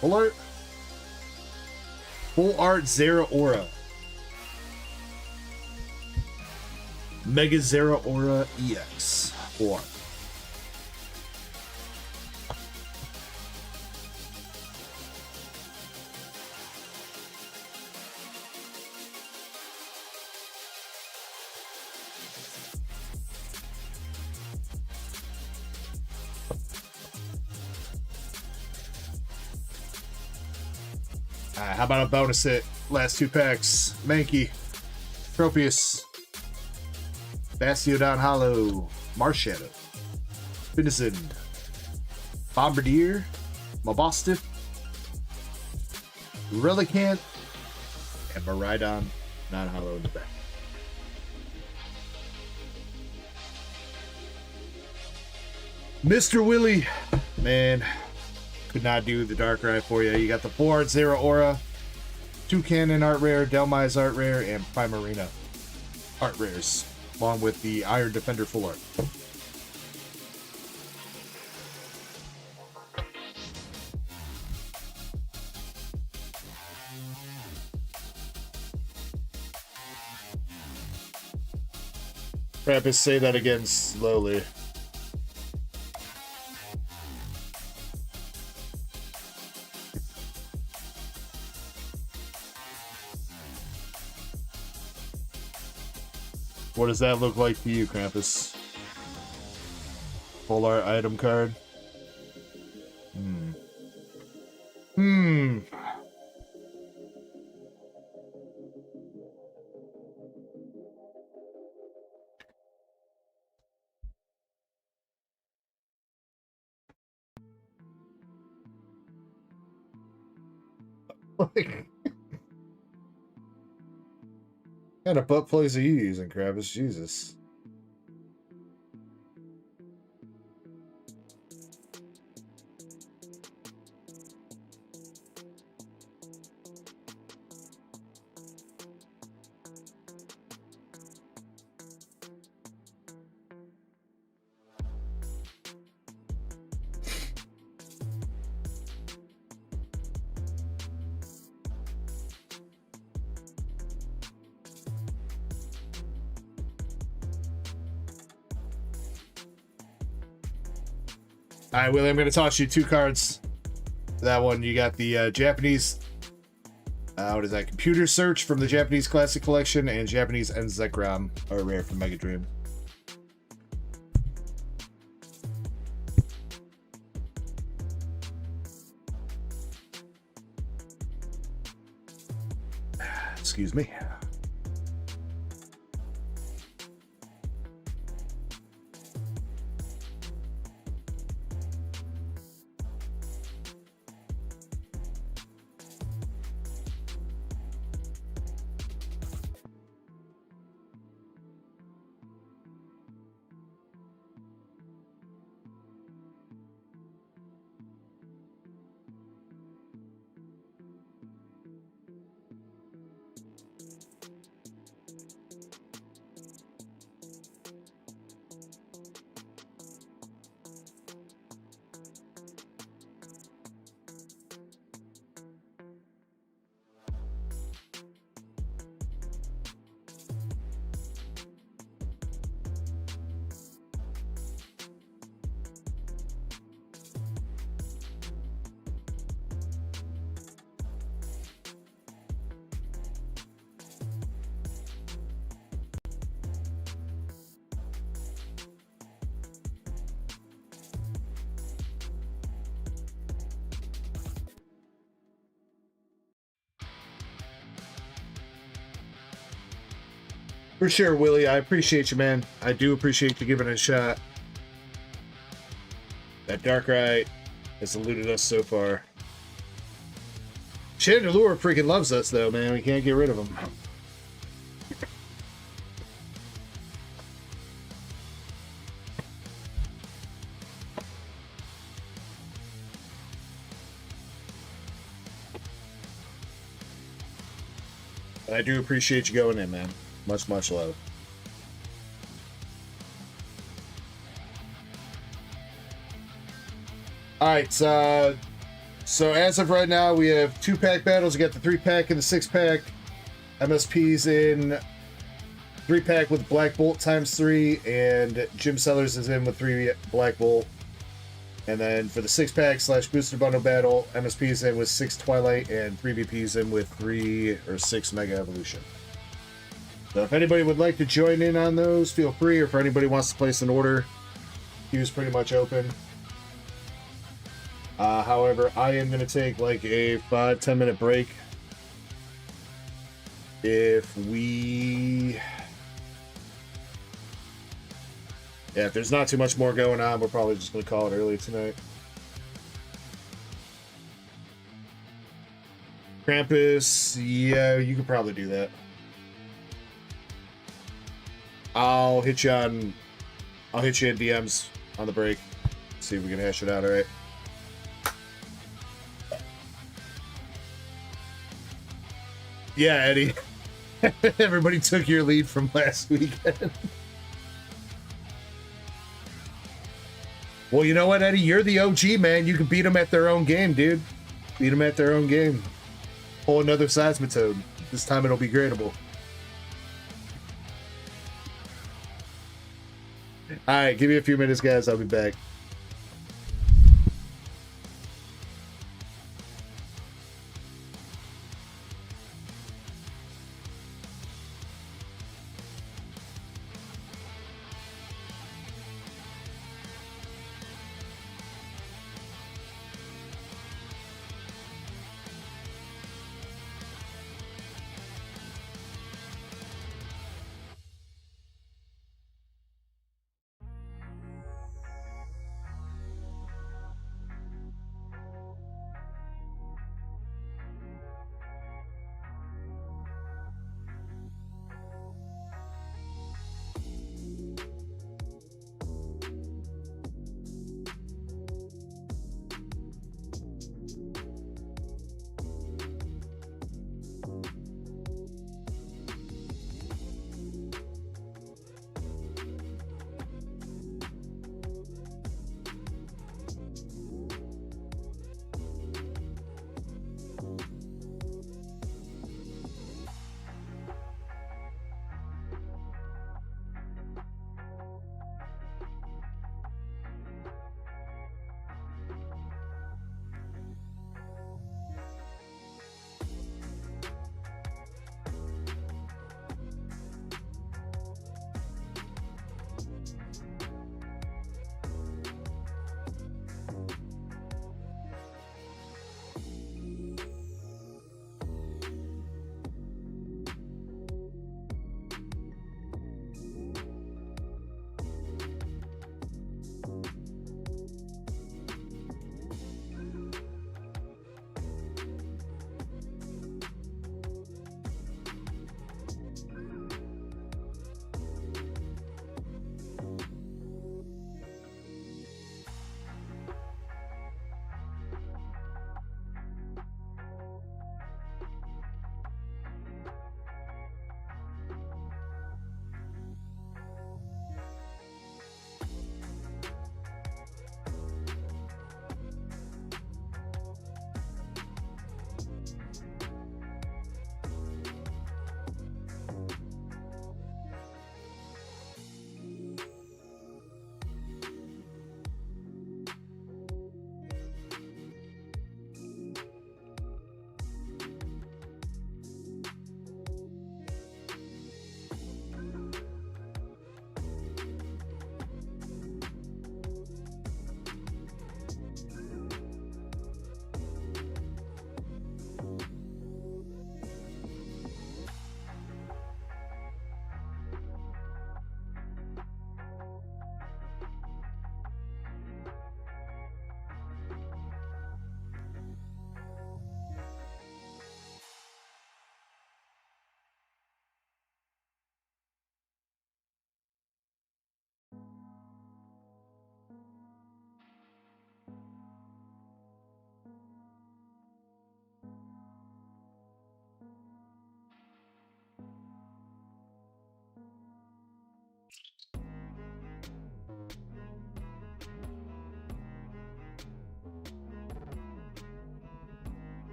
Full art. Full art Zera Aura. Mega Zera Aura EX. Full art. How about a bonus hit? Last 2 packs. Mankey, Tropius, Bastiodon Hollow, Marshadow, Finizen, Bombardier, Mabostiff, Relicanth, and Maridon, non-hollow in the back. Mr. Willie, man. Could not do the dark ride for you. You got the 4 art Zera Aura, Toucannon art rare, Delmise art rare, and Primarina art rares, along with the Iron Defender full art. Krampus, say that again slowly. What does that look like to you, Krampus? Full art item card? What kind of butt plugs are you using, Krampus? Jesus. All right, Willie, I'm going to toss you 2 cards. For that one, you got the Japanese, what is that? Computer Search from the Japanese Classic Collection and Japanese Enzekrom are rare from Mega Dream. Excuse me. For sure, Willie. I appreciate you, man. I do appreciate you giving it a shot. That Dark Rite has eluded us so far. Chandelure freaking loves us, though, man. We can't get rid of him. But I do appreciate you going in, man. Much, much love. Alright, so as of right now, we have 2-pack battles. We got the 3-pack and the 6-pack. MSP's in 3-pack with Black Bolt ×3, and Jim Sellers is in with 3 Black Bolt. And then for the 6-pack / booster bundle battle, MSP is in with 6 Twilight, and 3BP is in with 3 or 6 Mega Evolution. So if anybody would like to join in on those, feel free. Or if anybody wants to place an order, queue's pretty much open. However, I am going to take like a 5-10 minute break. If there's not too much more going on, we're probably just going to call it early tonight. Krampus, yeah, you could probably do that. I'll hit you in DMs on the break. See if we can hash it out, alright? Yeah, Eddie. Everybody took your lead from last weekend. Well, you know what, Eddie? You're the OG, man. You can beat them at their own game, dude. Beat them at their own game. Pull another Seismitoad. This time it'll be gradable. Alright, give me a few minutes, guys. I'll be back.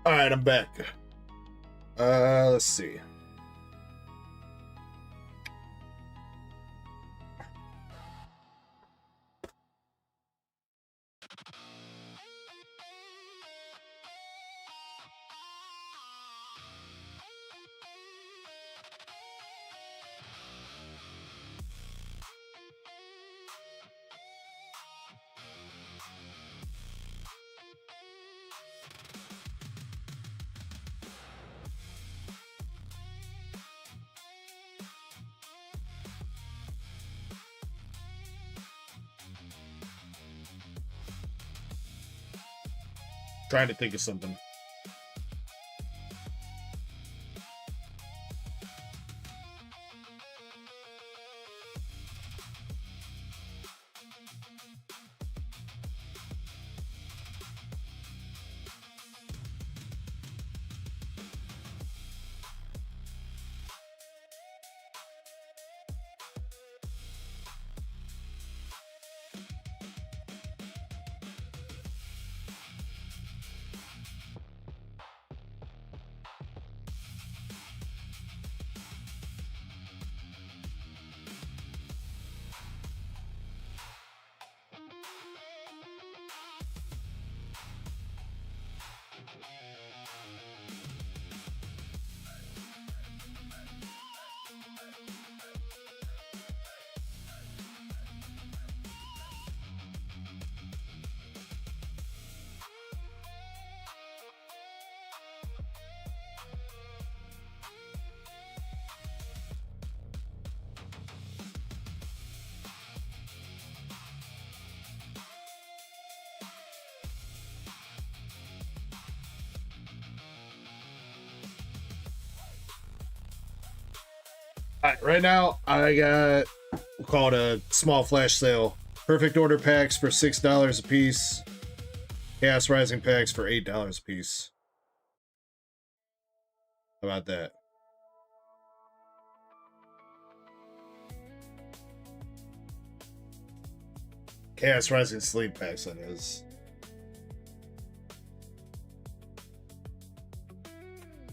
All right, I'm back. Let's see. Trying to think of something. All right, right now I got, we'll call it a small flash sale. Perfect order packs for $6 a piece. Chaos Rising packs for $8 a piece. How about that? Chaos Rising sleep packs, that is.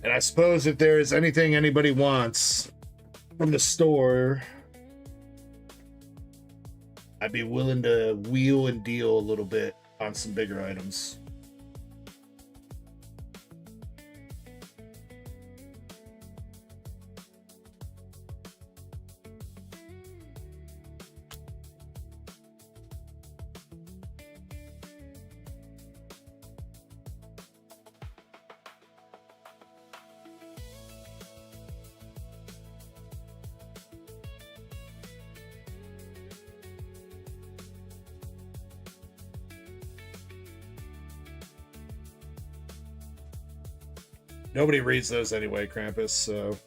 And I suppose if there is anything anybody wants from the store, I'd be willing to wheel and deal a little bit on some bigger items. Nobody reads those anyway, Krampus, so.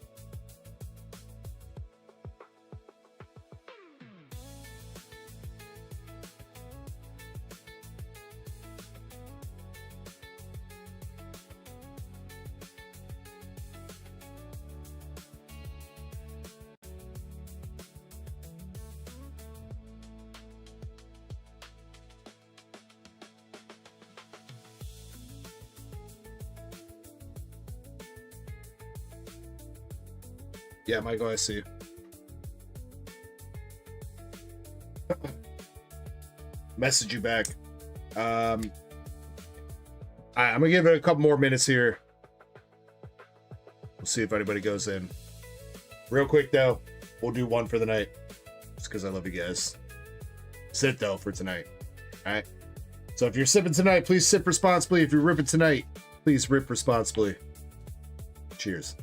Yeah, Michael, I see you. Message you back. All right, I'm gonna give it a couple more minutes here. We'll see if anybody goes in. Real quick though, we'll do one for the night. Just because I love you guys. Sit though for tonight. Alright? So if you're sipping tonight, please sip responsibly. If you're ripping tonight, please rip responsibly. Cheers.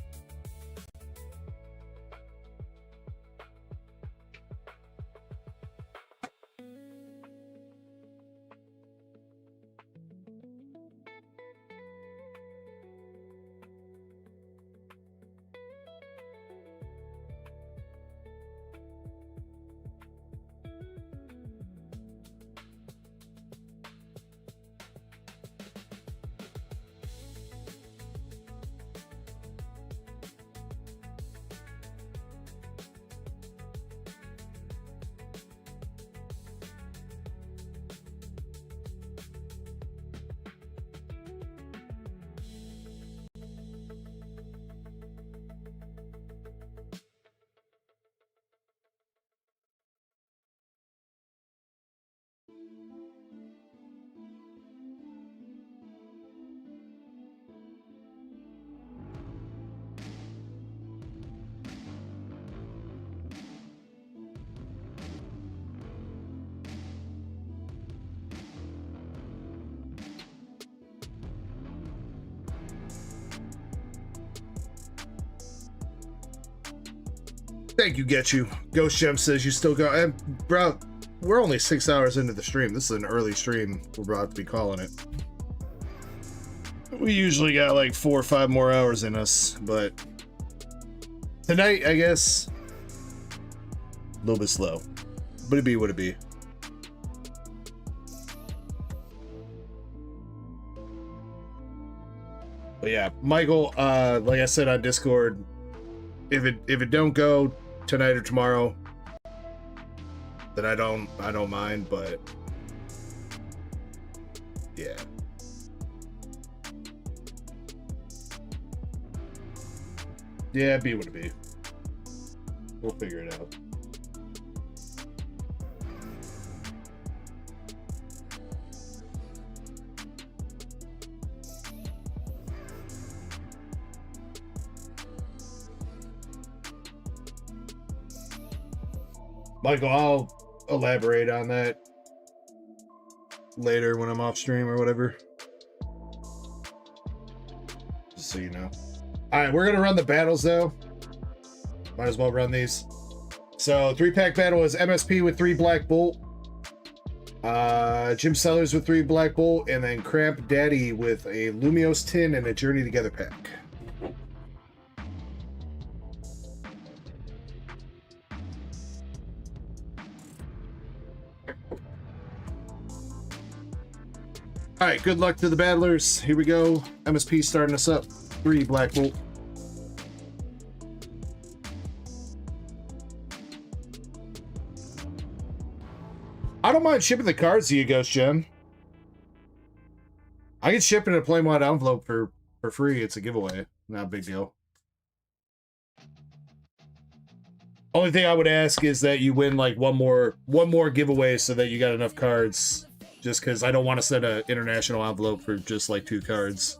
Thank you, Get You. Ghost Gem says you still go. And, bro, we're only 6 hours into the stream. This is an early stream. We're about to be calling it. We usually got like 4 or 5 more hours in us, but tonight, I guess, a little bit slow. But it be what it be. But yeah, Michael, like I said on Discord, if it don't go tonight or tomorrow, then I don't mind, but yeah. Yeah, be what it be. We'll figure it out. Michael, I'll elaborate on that later when I'm off stream or whatever. Just so you know. Alright, we're gonna run the battles though. Might as well run these. So 3-pack battle is MSP with 3 Black Bolt, Jim Sellers with 3 Black Bolt, and then Cramp Daddy with a Lumios tin and a Journey Together pack. All right, good luck to the battlers. Here we go. MSP starting us up. 3 Black Bolt. I don't mind shipping the cards to you, Ghost Gem. I can ship in a plain white envelope for free. It's a giveaway. Not a big deal. Only thing I would ask is that you win like one more giveaway so that you got enough cards. Just because I don't want to send an international envelope for just like 2 cards.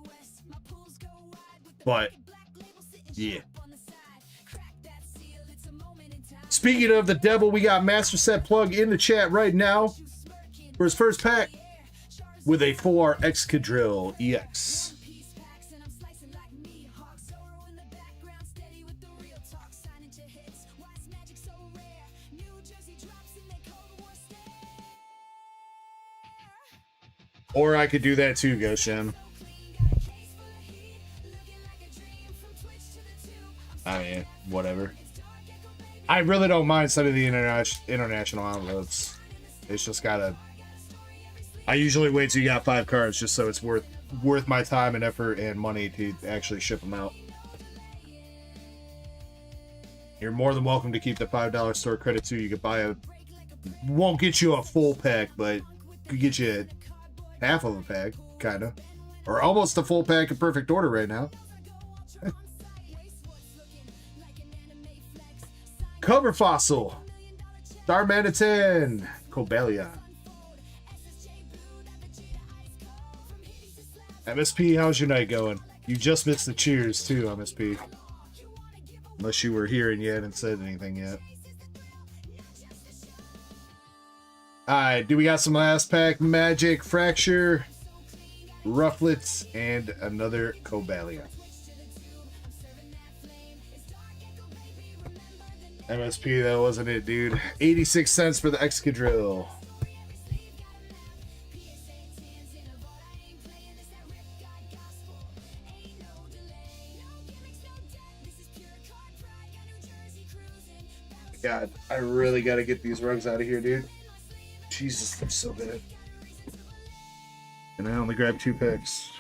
But, yeah. Speaking of the devil, we got Master Set Plug in the chat right now for his first pack with a 4 Excadrill EX. Or I could do that too, Ghost Gem. I mean, whatever. I really don't mind sending the international envelopes. It's just gotta... I usually wait till you got 5 cards just so it's worth my time and effort and money to actually ship them out. You're more than welcome to keep the $5 store credit too. You could buy a... Won't get you a full pack, but could get you half of a pack, kind of. Or almost a full pack in perfect order right now. Cover Fossil. Darmanitan. Cobalion. MSP, how's your night going? You just missed the cheers too, MSP. Unless you were here and you hadn't said anything yet. Alright, do we got some last pack? Magic, Fracture, Rufflets, and another Cobalion. MSP, that wasn't it, dude. 86 cents for the Excadrill. God, I really gotta get these rugs out of here, dude. Jesus, they're so bad. And I only grabbed 2 packs.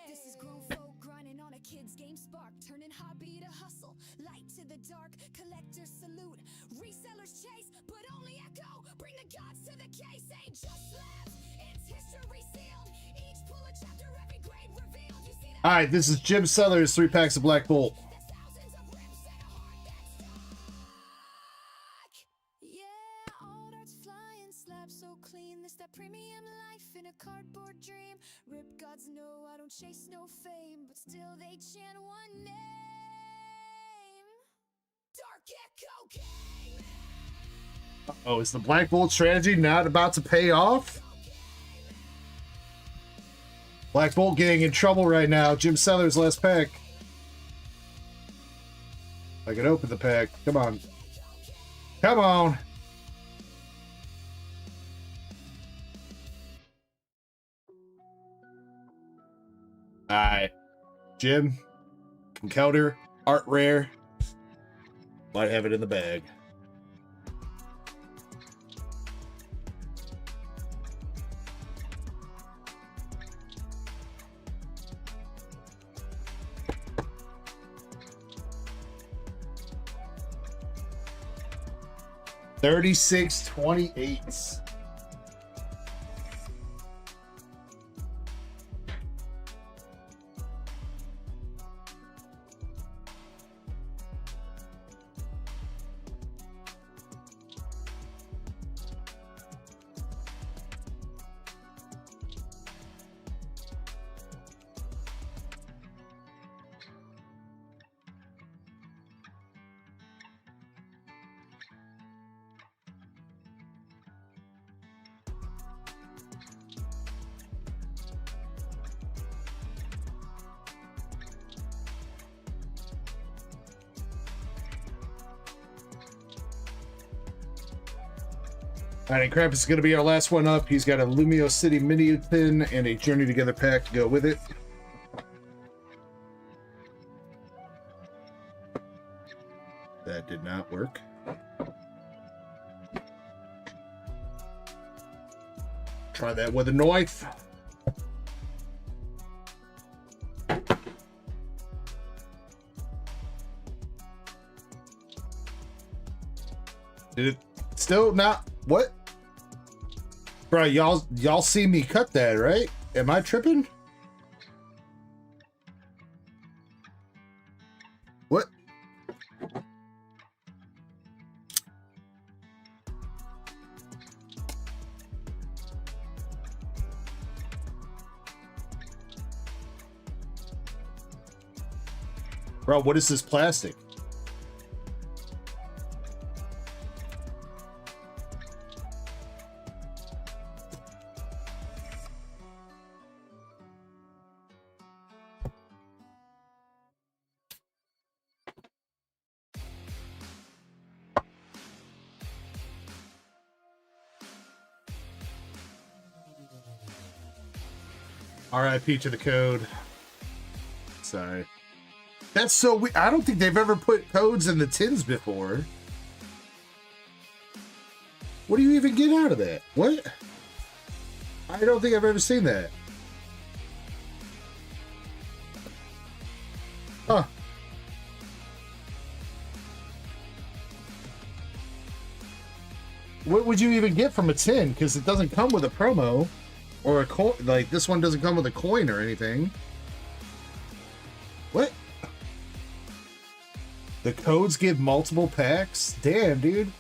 This is grown folk grinding on a kid's game spark, turning hobby to hustle, light to the dark, collectors salute, resellers chase, but only echo, bring the gods to the case, ain't just labs, it's history sealed, each pull a chapter, every grade revealed, you see that. Alright, this is Jim Sellers, 3 packs of Black Bolt. Cardboard dream, rip gods know I don't chase no fame, but still they chant one name, DarkEckoGaming. Oh, is the Black Bolt strategy not about to pay off? Black Bolt getting in trouble right now. Jim Sellers last pack. I can open the pack. Come on. Come on. Alright. Jim. Encounter. Art rare. Might have it in the bag. $36.28. All right, Krampus is going to be our last one up. He's got a Lumio City mini pin and a Journey Together pack to go with it. That did not work. Try that with a knife. Did it still not? What? Bro, y'all see me cut that, right? Am I tripping? What? Bro, what is this plastic? RIP to the code. Sorry. That's so weird. I don't think they've ever put codes in the tins before. What do you even get out of that? What? I don't think I've ever seen that. Huh. What would you even get from a tin? Because it doesn't come with a promo. Or a coin, like this one doesn't come with a coin or anything. What? The codes give multiple packs? Damn, dude.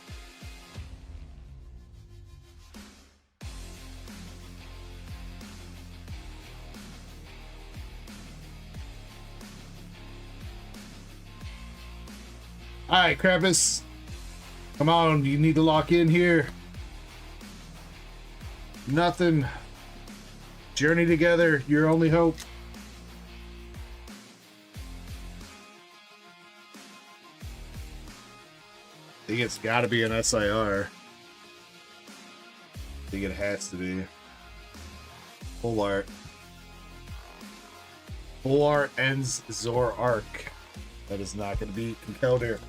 Alright, Krampus. Come on, you need to lock in here. Nothing. Journey Together, your only hope. I think it's got to be an SIR. I think it has to be. Full art. Full art ends Zor Arc. That is not going to be Encounter.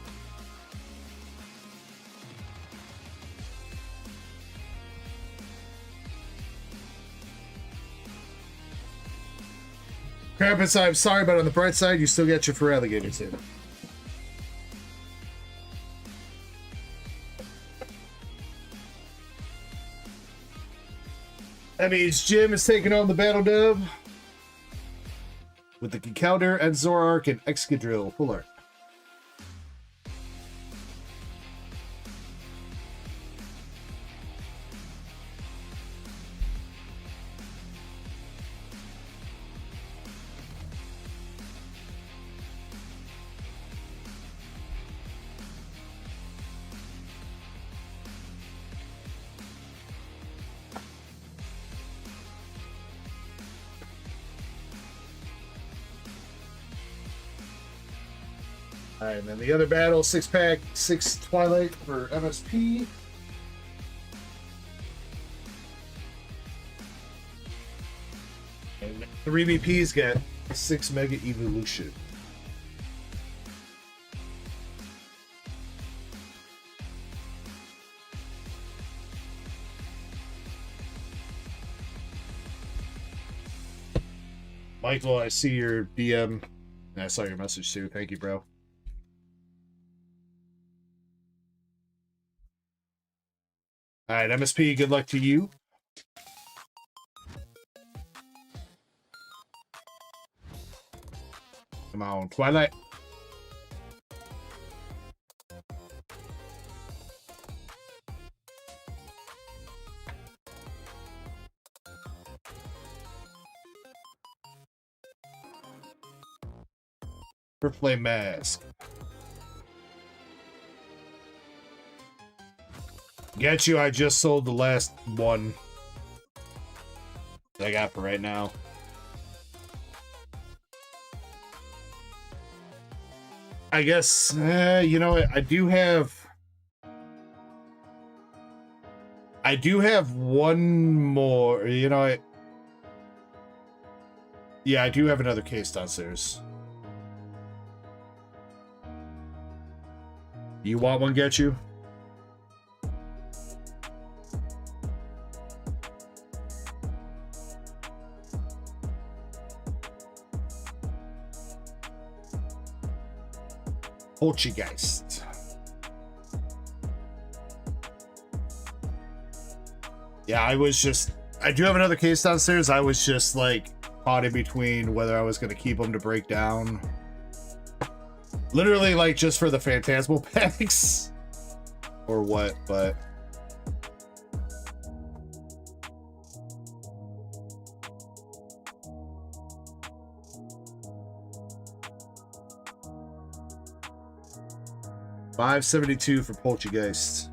Krampus, I'm sorry, but on the bright side, you still get your for alligators here. That means Jim is taking on the Battle Dub with the Encounter and Zorark and Excadrill full art. All right, and then the other battle, 6-pack, 6 Twilight for MSP. And 3 VPs get 6 Mega Evolution. Michael, I see your DM. And I saw your message too. Thank you, bro. All right, MSP, good luck to you. Come on, Twilight. For Flame Mask. Get you, I just sold the last one that I got for right now. I guess, you know what, I do have one more, you know what? Yeah, I do have another case downstairs. You want one, get you? Poltergeist. Yeah, I do have another case downstairs. I was just like caught in between whether I was going to keep them to break down. Literally, like, just for the Phantasmal packs or what, but $572 for Poltergeist.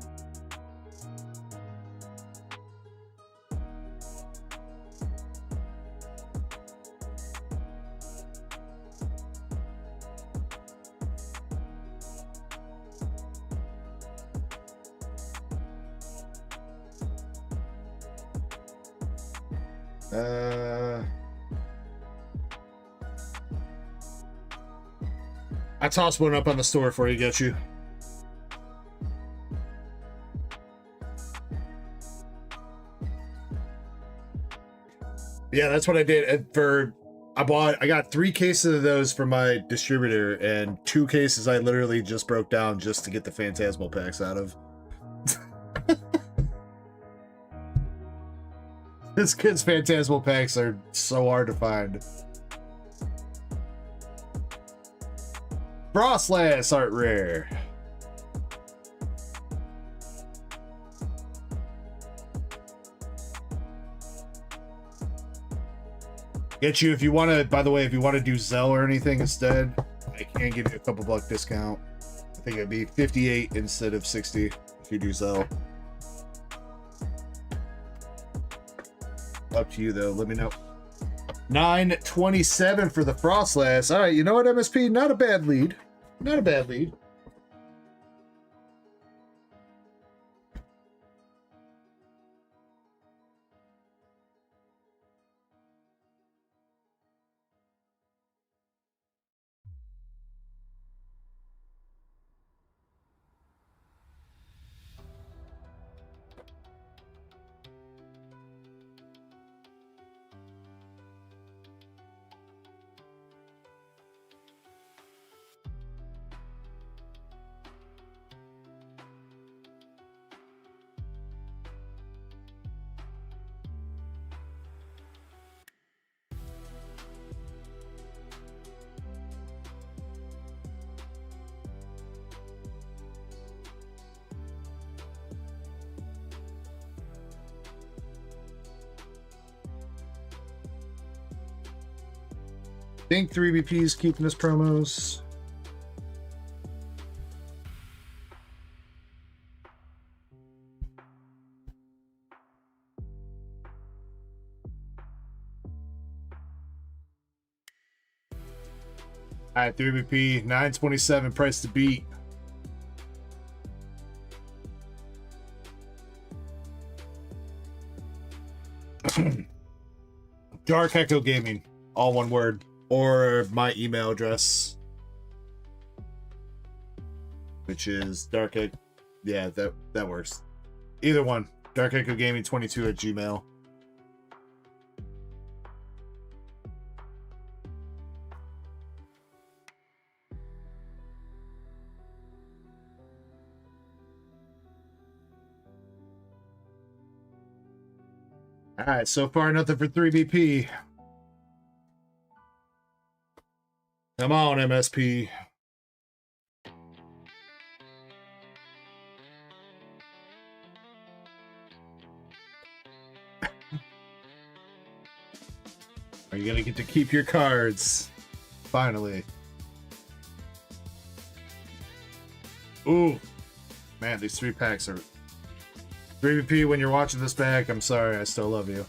I tossed one up on the store for you, get you. Yeah, that's what I did. I got 3 cases of those from my distributor, and 2 cases I literally just broke down just to get the Phantasmal packs out of. This kid's Phantasmal packs are so hard to find. Frostlass art rare. Get you if you want to, by the way, if you want to do Zelle or anything instead, I can give you a couple buck discount. I think it'd be 58 instead of 60 if you do Zelle. Up to you though, let me know. 927 for the Frostlass. All right, you know what, MSP? Not a bad lead. Not a bad lead. Think 3BP's keeping his promos. All right, 3BP, 927 price to beat. Dark Echo Gaming, all one word, or my email address, which is yeah, that works. Either one, DarkEckoGaming22 at Gmail. All right, so far nothing for 3BP. Come on, MSP. Are you gonna get to keep your cards? Finally. Ooh. Man, these 3-packs are... 3BP, when you're watching this back, I'm sorry, I still love you.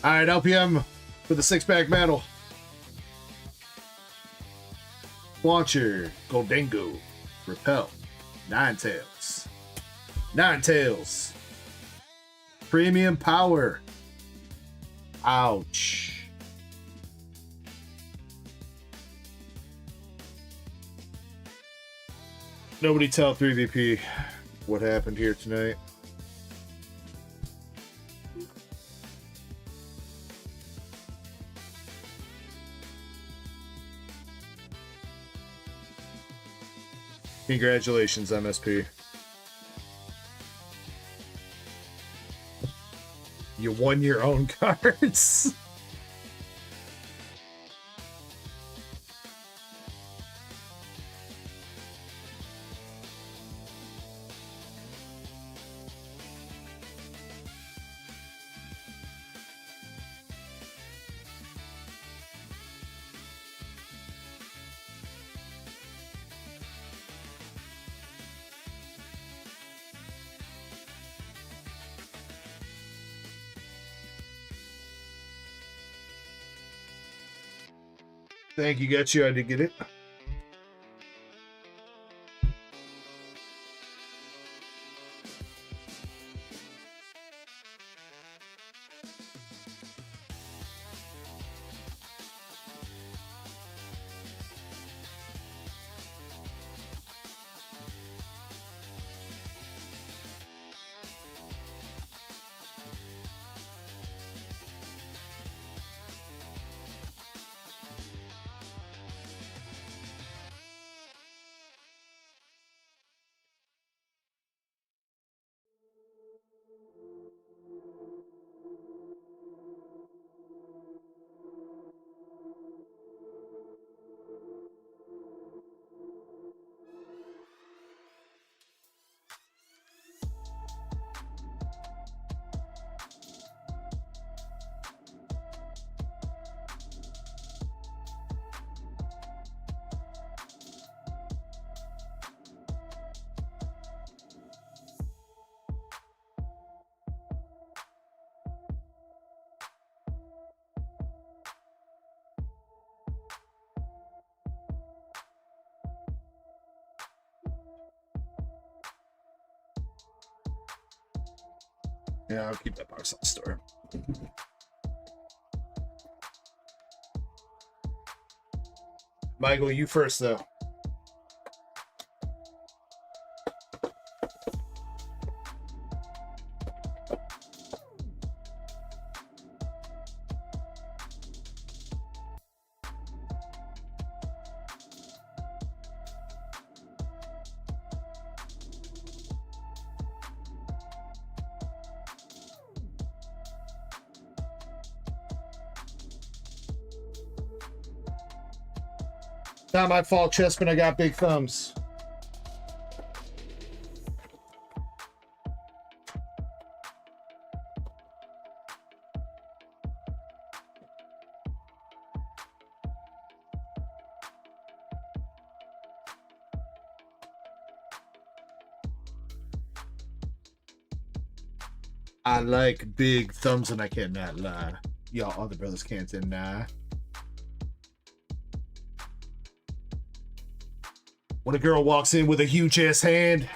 Alright, LPM for the 6-pack battle. Launcher, Goldango, Repel, Ninetales. Ninetales. Premium Power. Ouch. Nobody tell 3VP what happened here tonight. Congratulations, MSP. You won your own cards. Thank you, got you. I did get it. Yeah, I'll keep that box on the store. Michael, you first, though. Not my fault, Chespin. I got big thumbs. I like big thumbs and I cannot lie. Y'all other brothers can't deny. When a girl walks in with a huge ass hand.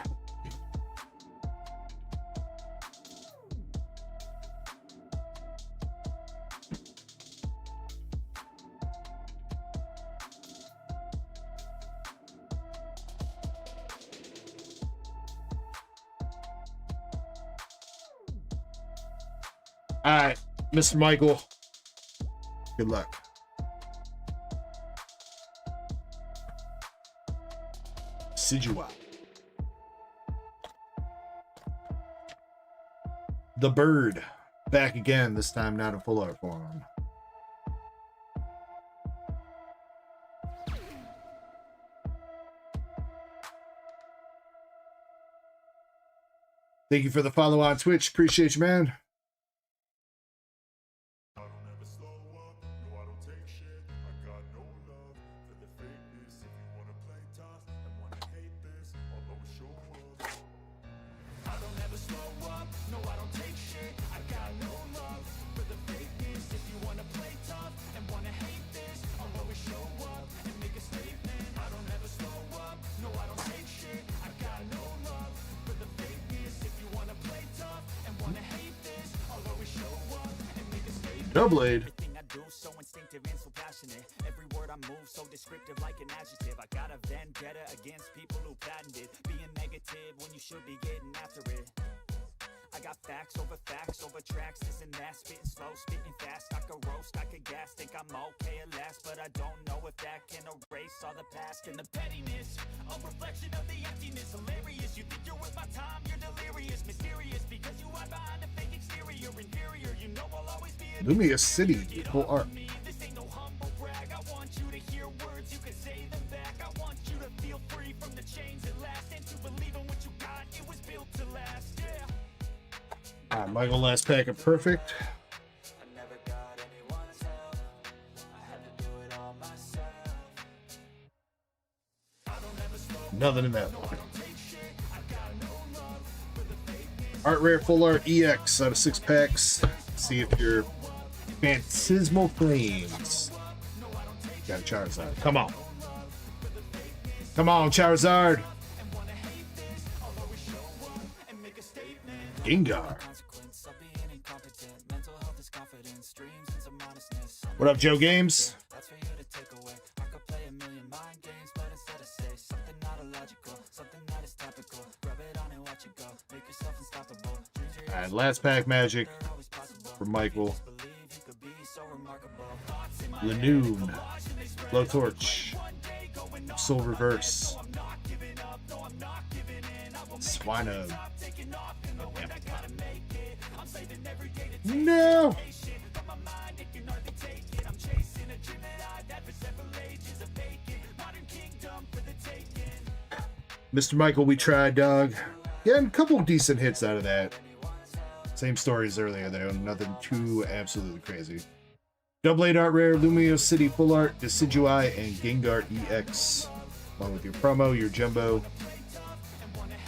All right, Mr. Michael. Good luck. Sidua. The Bird. Back again, this time not in full art form. Thank you for the follow on Twitch. Appreciate you, man. No blade. Every word I move so descriptive like an adjective. I got a vendetta against people who patented being negative when you should be getting after it. I got facts over tracks, this and that, spitting slow, spitting fast. I could roast, I could gas, think I'm okay at last, but I don't know if that can erase all the past and the pettiness. A reflection of the emptiness, hilarious. You think you're worth my time, you're delirious, mysterious, because you hide behind a fake exterior, inferior. You know I'll always be a Lumia City, full art. This ain't no humble brag. I want you to hear words, you can say them back. I want you to feel free from the chains that last, and to believe in what you got, it was built to last, yeah. All right, Michael, last pack of perfect. I never got anyone's help. I had to do it all myself. I don't ever slow Nothing in that one. Art Rare Full Art EX out of 6 packs. See if your Phantasmal Flames. Got a Charizard. Come on. Come on, Charizard. Gengar. What up, Joe Games? All right, last pack magic for Michael. Lanoon, Blowtorch, Soul Reverse, Swino. No! Mr. Michael, we tried, dog. Getting a couple decent hits out of that. Same story as earlier, though. Nothing too absolutely crazy. Double 8 Art Rare, Lumio City Full Art, Decidueye, and Gengar EX. Along with your promo, your jumbo,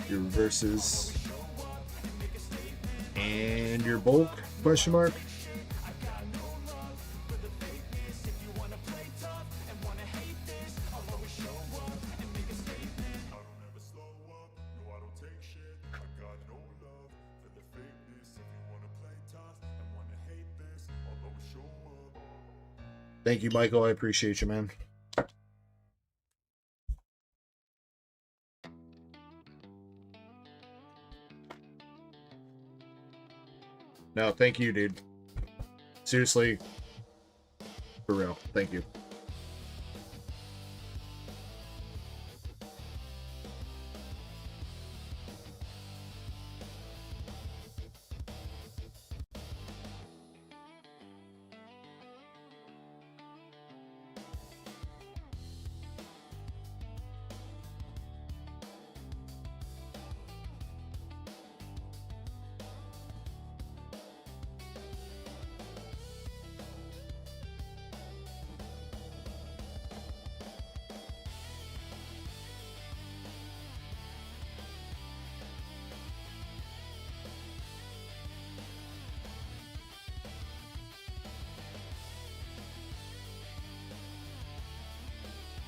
your reverses, and your bulk, question mark. Thank you, Michael. I appreciate you, man. No, thank you, dude. Seriously. For real. Thank you.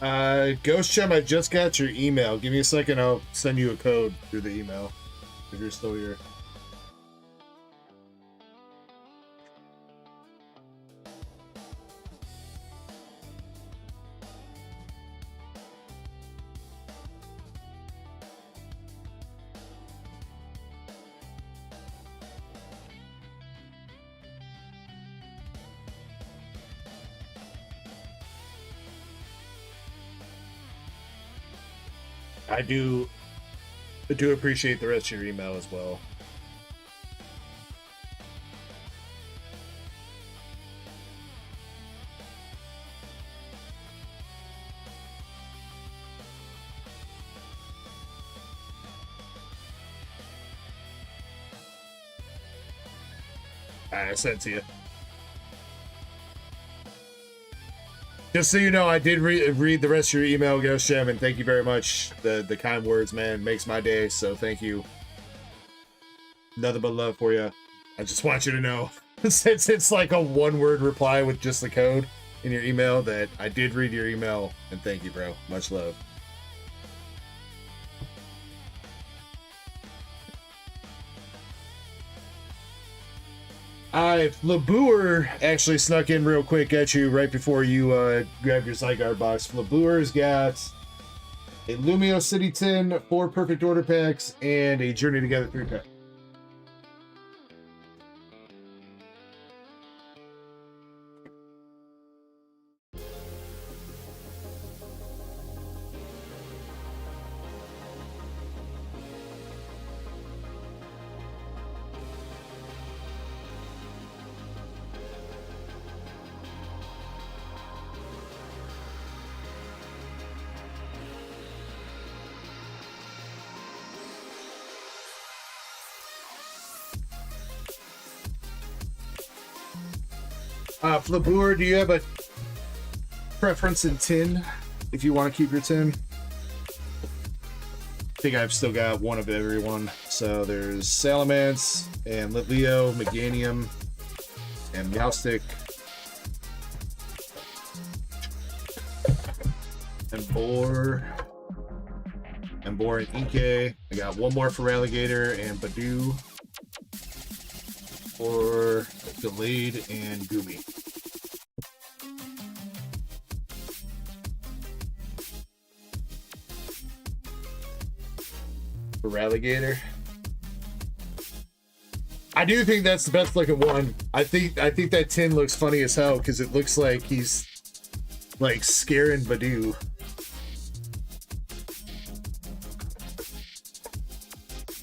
Ghost Gem, I just got your email. Give me a second, I'll send you a code through the email if you're still here. I do appreciate the rest of your email as well. I sent it to you. Just so you know, I did read the rest of your email, Ghost Gem, and thank you very much. The kind words, man, makes my day, so thank you. Nothing but love for you. I just want you to know, since it's like a one-word reply with just the code in your email, that I did read your email, and thank you, bro. Much love. Flabour actually snuck in real quick at you right before you grab your Zygarde box. Flabour's got a Lumio City tin, 4 Perfect Order packs, and a Journey Together 3 pack. Flabour, do you have a preference in tin if you want to keep your tin? I think I've still got one of everyone. So there's Salamence and Litleo, Meganium, and Meowstic, and Boar, and Ike. I got one more for Relegator and Badoo, for Delayed and Goomy. For Relegator, I do think that's the best looking one. I think that tin looks funny as hell because it looks like he's like scaring Badoo.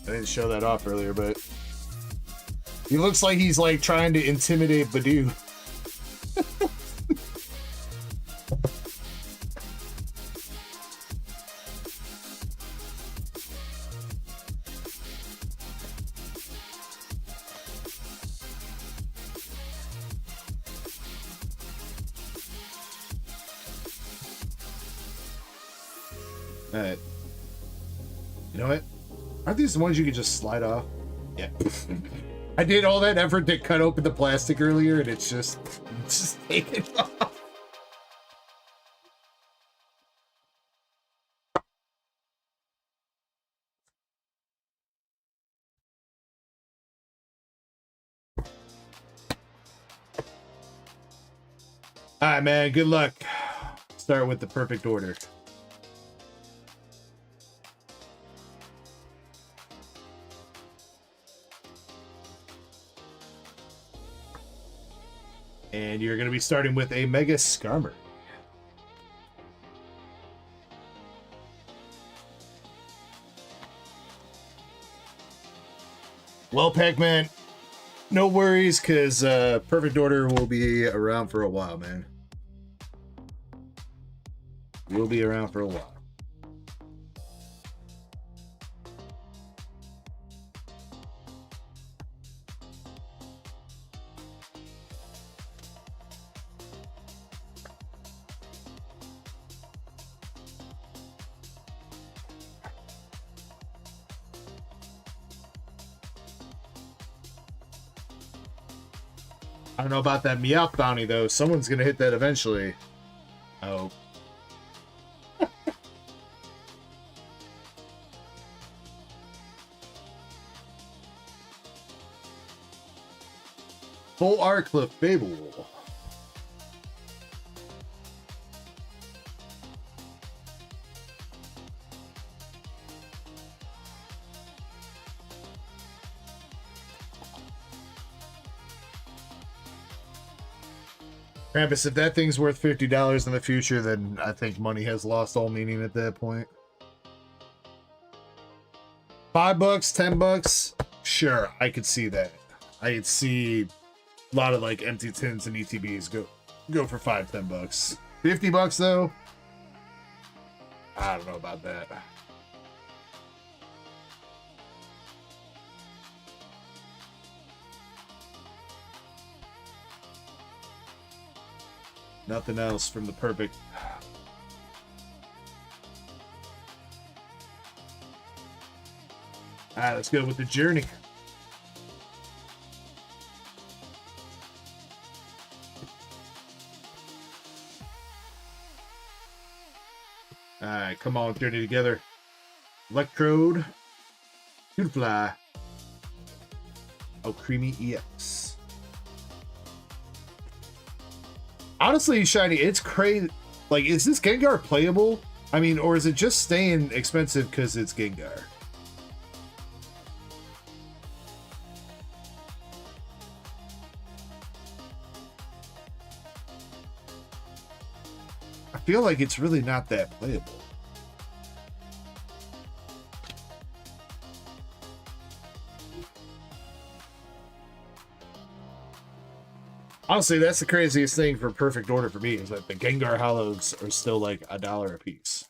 I didn't show that off earlier, but he looks like he's like trying to intimidate Badoo. Alright. You know what? Aren't these the ones you can just slide off? Yeah. I did all that effort to cut open the plastic earlier, and it's just taken off. All right, man. Good luck. Start with the perfect order. And you're going to be starting with a Mega Skarmory. Well, Pac-Man, no worries, because Perfect Order will be around for a while, man. We'll be around for a while. I don't know about that Meowth bounty, though. Someone's going to hit that eventually. Oh. Full art clip Fable. Krampus, if that thing's worth $50 in the future, then I think money has lost all meaning at that point. $5, $10, sure, I could see that. I could see a lot of like empty tins and ETBs go for $5, $10. $50 though, I don't know about that. Nothing else from the perfect. All right, let's go with the journey. All right, come on, journey together. Electrode, Fly. Oh, Creamy EX. Honestly, Shiny, it's crazy. Like, is this Gengar playable? I mean, or is it just staying expensive because it's Gengar? I feel like it's really not that playable. Honestly, that's the craziest thing for Perfect Order for me, is that the Gengar Hollows are still like $1 a piece.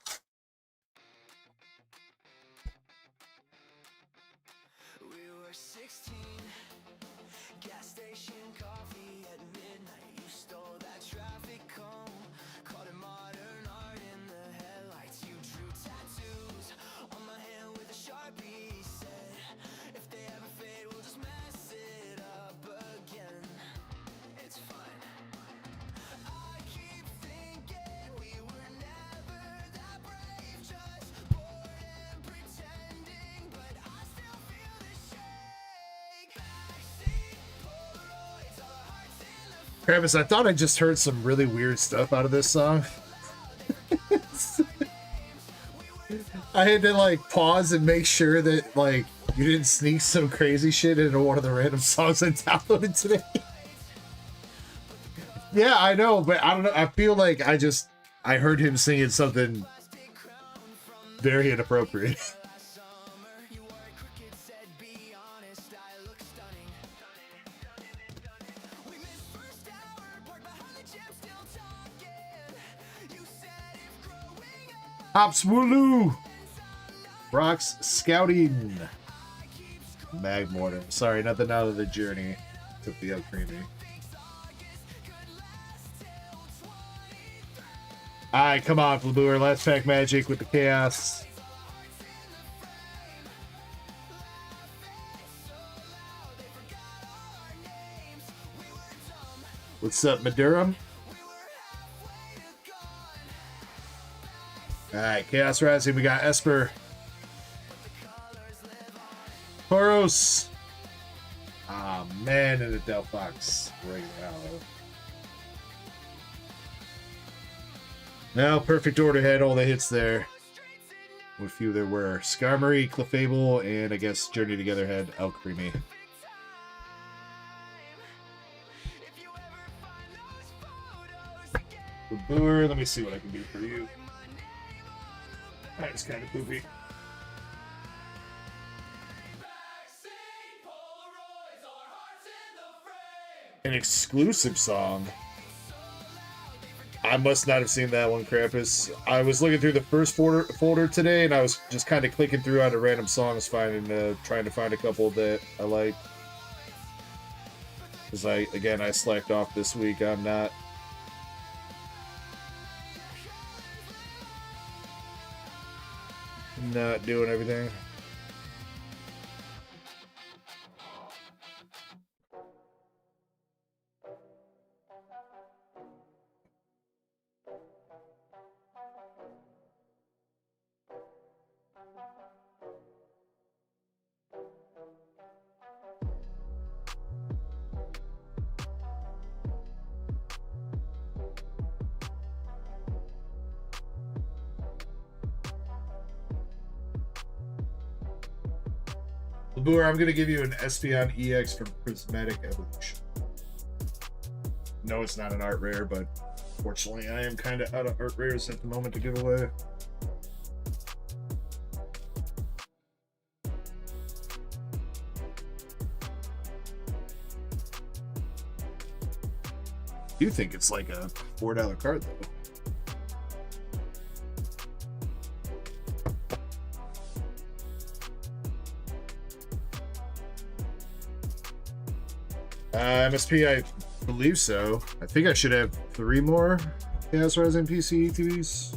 We were 16, gas station coffee at midnight. You stole that traffic cone, caught a modern art in the headlights. You drew tattoos on my hand with a Sharpie. Said, if they ever fade, we'll just mess it up again. It's fine. I keep thinking we were never that brave, just bored and pretending, but I still feel the shake. Backseat Polaroids, all our hearts in the Travis, I thought I just heard some really weird stuff out of this song. I had to like pause and make sure that like you didn't sneak some crazy shit into one of the random songs I downloaded today. Yeah, I know, but I don't know. I feel like I heard him singing something very inappropriate. summer. You wore a crooked, said be honest, I look stunning. We missed first hour, parked behind the gym, still talking. You said if growing up Hops Wooloo! Rocks Scouting. Magmortar. Sorry, nothing out of the journey. Took the El Creamy. Alright, come on, Flaboor. Last pack magic with the chaos. What's up, Madurum? Alright, Chaos Rising. We got Esper. Tauros. Ah, man, and a Delphox. Right now. Now, Perfect Order had all the hits there. What few there were. Skarmory, Clefable, and I guess Journey Together had El Creamy. Booer, let me see what I can do for you. That's kind of poopy. An exclusive song. I must not have seen that one, Krampus. I was looking through the first folder today, and I was just kind of clicking through on random songs, trying to find a couple that I like. Because I slacked off this week. I'm not doing everything. Labur, I'm going to give you an Espeon EX from Prismatic Evolution. No, it's not an art rare, but fortunately I am kind of out of art rares at the moment to give away. I do think it's like a $4 card, though. MSP, I believe so. I think I should have 3 more Chaos Rising PC TVs.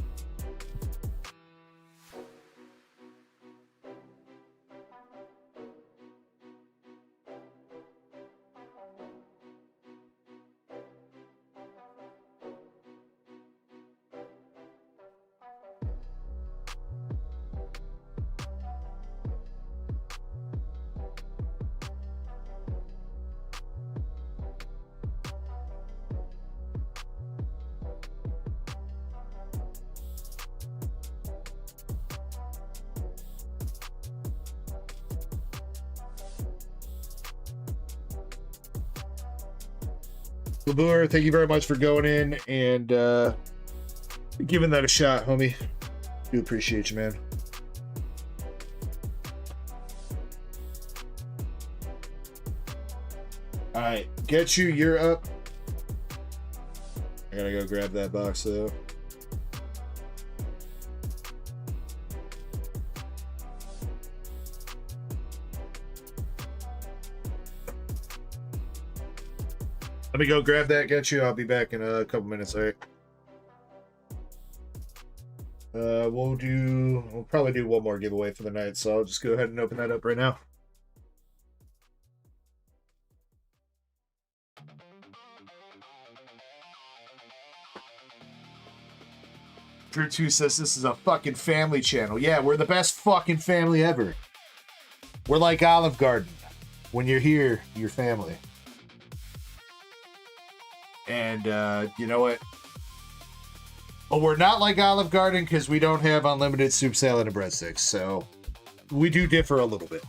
Labur, thank you very much for going in and giving that a shot, homie. Do appreciate you, man. All right, get you. You're up. I gotta go grab that box though. Let me go grab that, get you. I'll be back in a couple minutes, all right? We'll probably do one more giveaway for the night, so I'll just go ahead and open that up right now. Drew 2 says this is a fucking family channel. Yeah, we're the best fucking family ever. We're like Olive Garden. When you're here, you're family. And you know what? Well, we're not like Olive Garden because we don't have unlimited soup, salad, and breadsticks. So we do differ a little bit.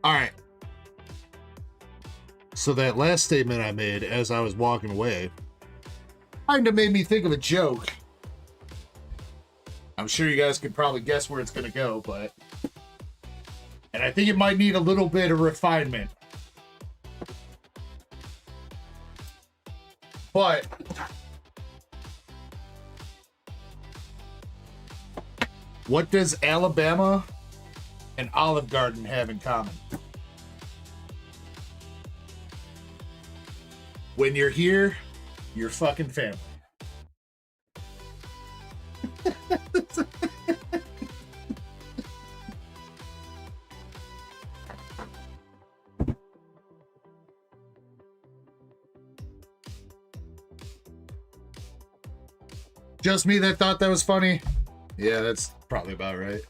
All right. So that last statement I made as I was walking away kind of made me think of a joke. I'm sure you guys could probably guess where it's going to go, but... And I think it might need a little bit of refinement. But... What does Alabama and Olive Garden have in common? When you're here, you're fucking family. Just me that thought that was funny? Yeah, that's probably about right.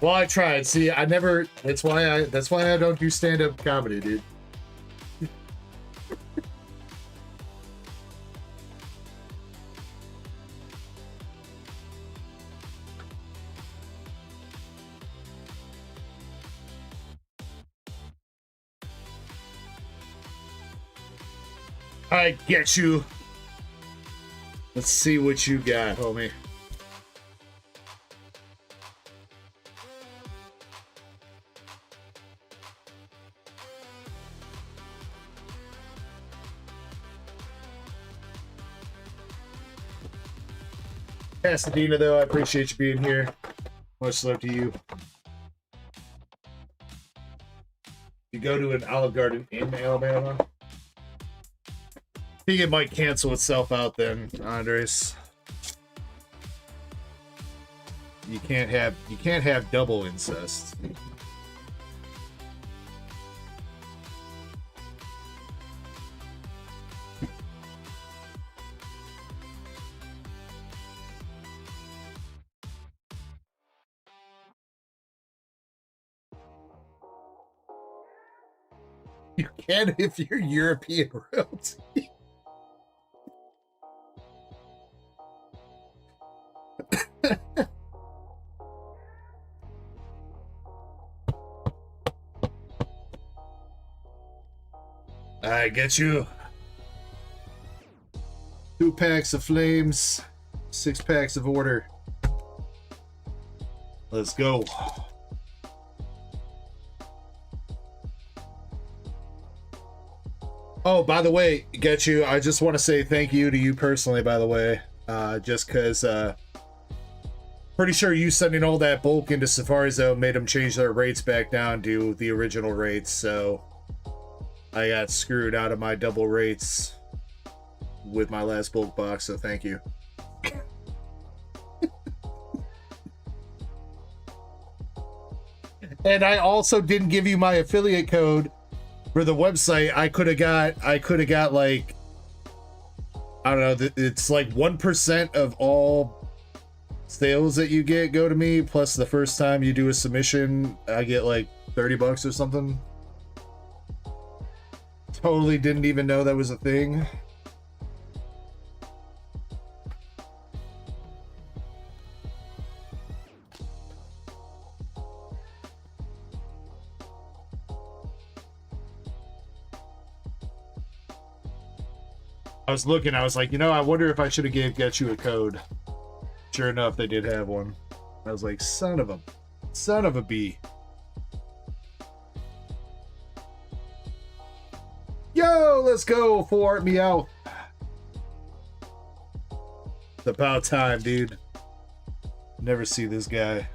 Well, I tried. See, I never. That's why I don't do stand-up comedy, dude. I get you. Let's see what you got, homie. Pasadena, though, I appreciate you being here. Much love to you. You go to an Olive Garden in Alabama? I think it might cancel itself out then, Andres. You can't have double incest. You can if you're European royalty. I get you. 2 packs of flames, 6 packs of order. Let's go. Oh, by the way, get you. I just want to say thank you to you personally, by the way. Just because, pretty sure you sending all that bulk into Safari Zone made them change their rates back down to the original rates, so I got screwed out of my double rates with my last bulk box, so thank you. And I also didn't give you my affiliate code for the website. I could have got like, I don't know, it's like 1% of all sales that you get go to me, plus the first time you do a submission I get like $30 or something. Totally didn't even know that was a thing. I was looking, I was like, you know, I wonder if I should have get you a code. Sure enough, they did have one. I was like, son of a bee. Yo, let's go for meow. It's about time, dude. Never see this guy.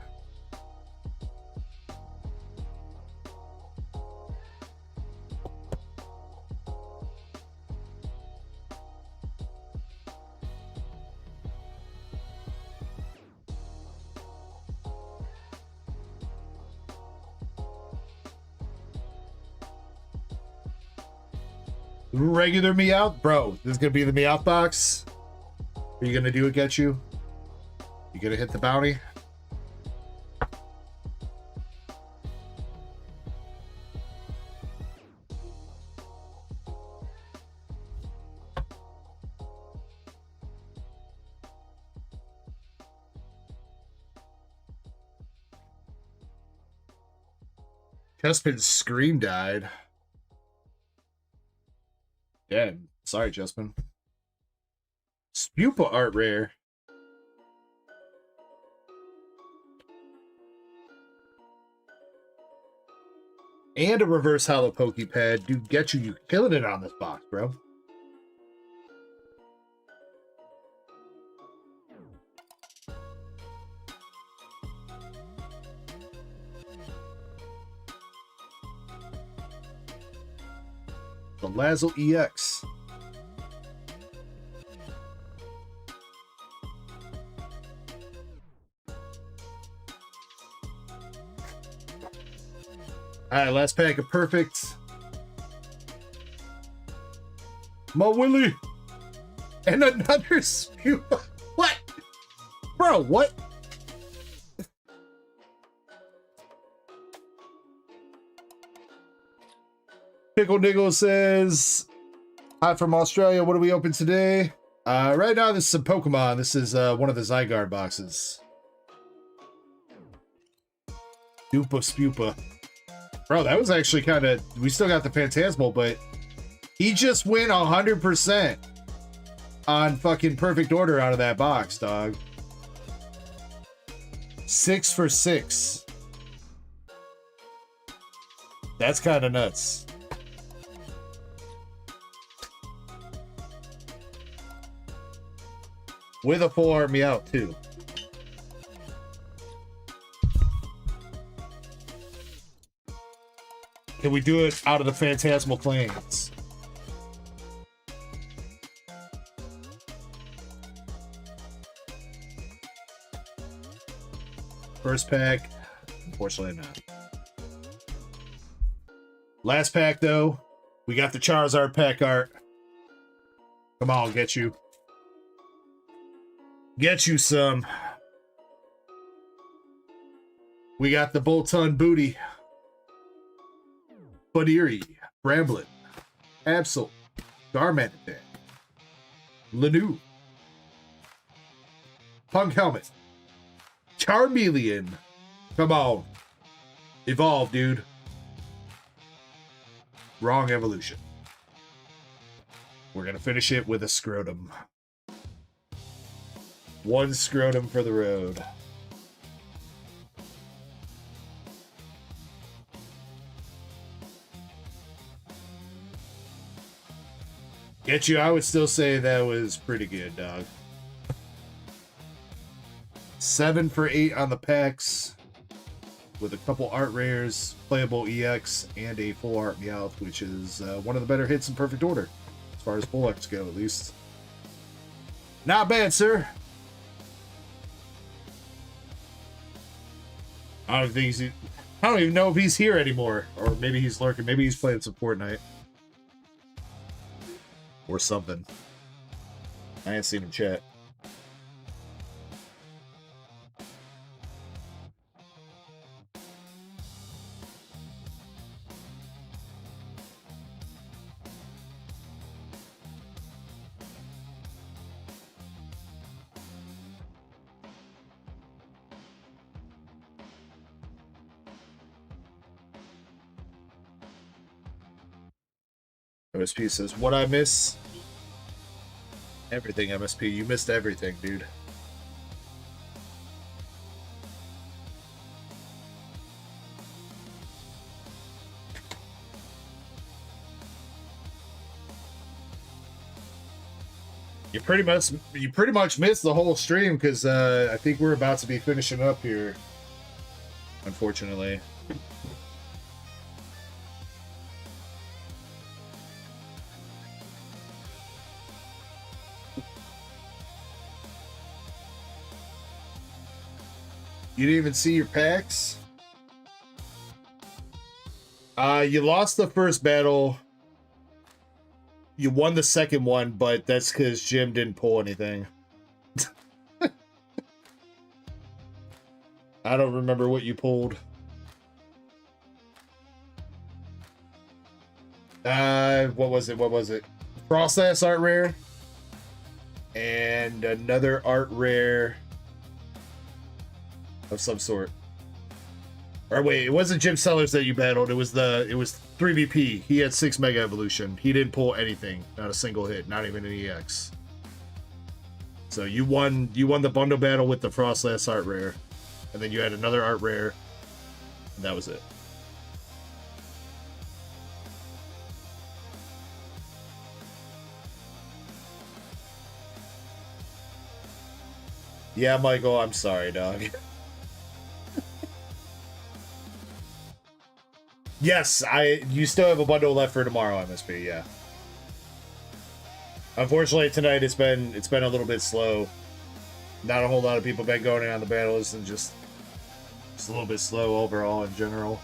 Regular Meowth? Bro, this is gonna be the Meowth box? Are you gonna do it, get you? You gonna hit the bounty? Chespin's screen died. Yeah, sorry, Chespin. Spupa art rare. And a reverse hollow Pokepad. Dude, get you. You're killing it on this box, bro. The Lazzle EX. All right, last pack of perfect. Mo Willie. And another spew. What? Bro, what? Pickle Niggle says, hi from Australia. What do we open today? Right now, this is some Pokemon. This is one of the Zygarde boxes. Dupa Spupa. Bro, that was actually kind of... We still got the Phantasmal, but he just went 100% on fucking perfect order out of that box, dog. 6 for 6. That's kind of nuts. With a full art Meowth, too. Can we do it out of the Phantasmal Clans? First pack, unfortunately not. Last pack, though, we got the Charizard pack art. Come on, get you. Get you some. We got the Boltund Booty. Budiri, Bramblett, Absol, Darmanitan, Lanu, Punk Helmet, Charmeleon. Come on. Evolve, dude. Wrong evolution. We're going to finish it with a Scrotum. One Scrotum for the road. Get you, I would still say that was pretty good, dog. 7 for 8 on the packs, with a couple art rares, playable EX, and a full art Meowth, which is one of the better hits in perfect order, as far as full X go, at least. Not bad, sir. I don't think he's... I don't even know if he's here anymore, or maybe he's lurking. Maybe he's playing some Fortnite. Or something. I ain't seen him chat. MSP says, what I miss? Everything, MSP. You missed everything, dude. You pretty much missed the whole stream because I think we're about to be finishing up here. Unfortunately. You didn't even see your packs? You lost the first battle. You won the second one, but that's because Jim didn't pull anything. I don't remember what you pulled. What was it? What was it? Process art rare. And another art rare of some sort. Or wait, it wasn't Jim Sellers that you battled. It was 3BP. He had 6 Mega Evolution. He didn't pull anything. Not a single hit. Not even an EX. So you won the bundle battle with the Frostlass art rare. And then you had another art rare. And that was it. Yeah, Michael, I'm sorry, dog. Yes, you still have a bundle left for tomorrow, MSP, yeah. Unfortunately, tonight it's been a little bit slow. Not a whole lot of people been going in on the battles, and just a little bit slow overall in general.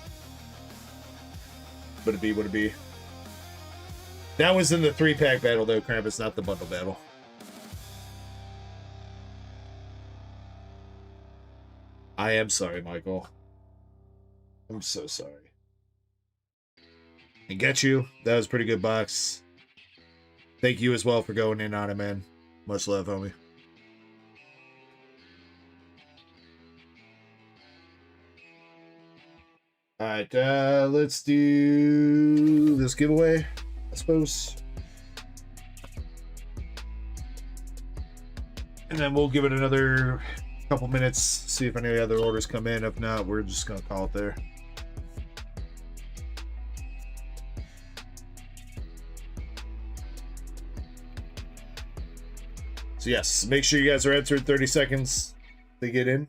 But it be what it be. That was in the 3-pack battle, though, Krampus, not the bundle battle. I am sorry, Michael. I'm so sorry. And get you. That was a pretty good box. Thank you as well for going in on it, man. Much love, homie. Alright, let's do this giveaway, I suppose. And then we'll give it another couple minutes, see if any other orders come in. If not, we're just gonna call it there. So yes, make sure you guys are entered 30 seconds to get in.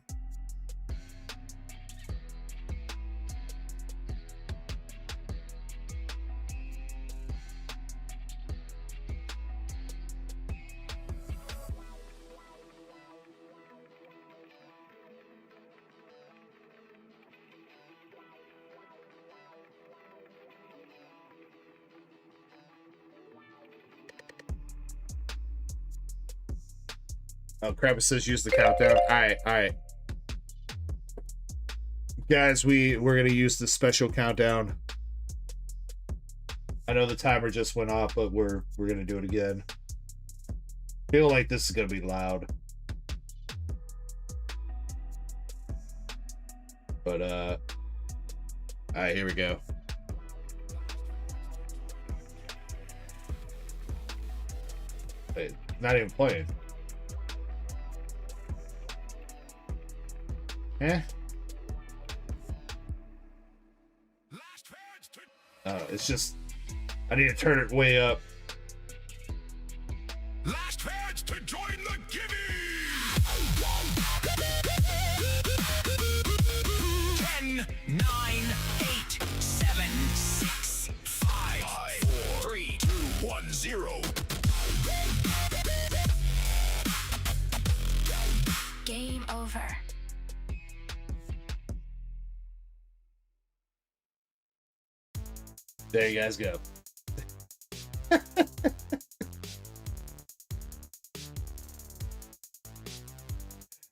Oh, Krampus says use the countdown. Alright. Guys, we're gonna use the special countdown. I know the timer just went off, but we're gonna do it again. Feel like this is gonna be loud. But alright, here we go. Wait, not even playing. Eh? Oh, it's just I need to turn it way up. Last chance to join the gimme! 10, 9, 8, 7, 6, 5, 4, 3, 2, 1, 0. Game over. There you guys go.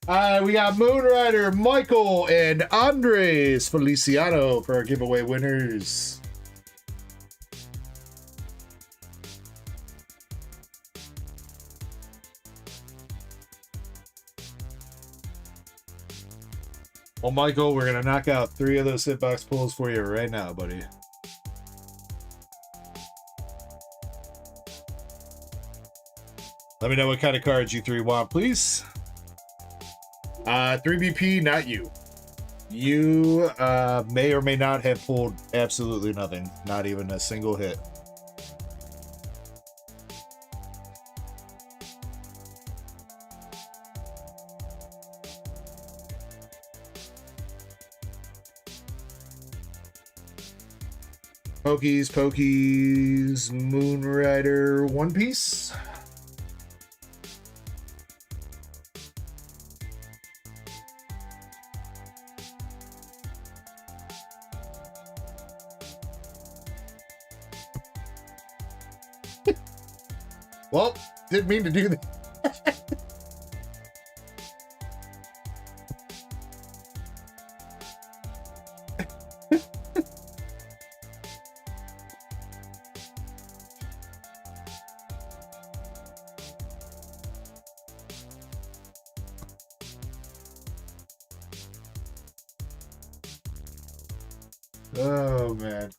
Alright, we got Moonrider, Michael, and Andres Feliciano for our giveaway winners. Well, Michael, we're gonna knock out 3 of those hitbox pulls for you right now, buddy. Let me know what kind of cards you 3 want, please. 3BP, not you. You may or may not have pulled absolutely nothing. Not even a single hit. Pokies, Moonrider, One Piece. Well, didn't mean to do that. Oh man.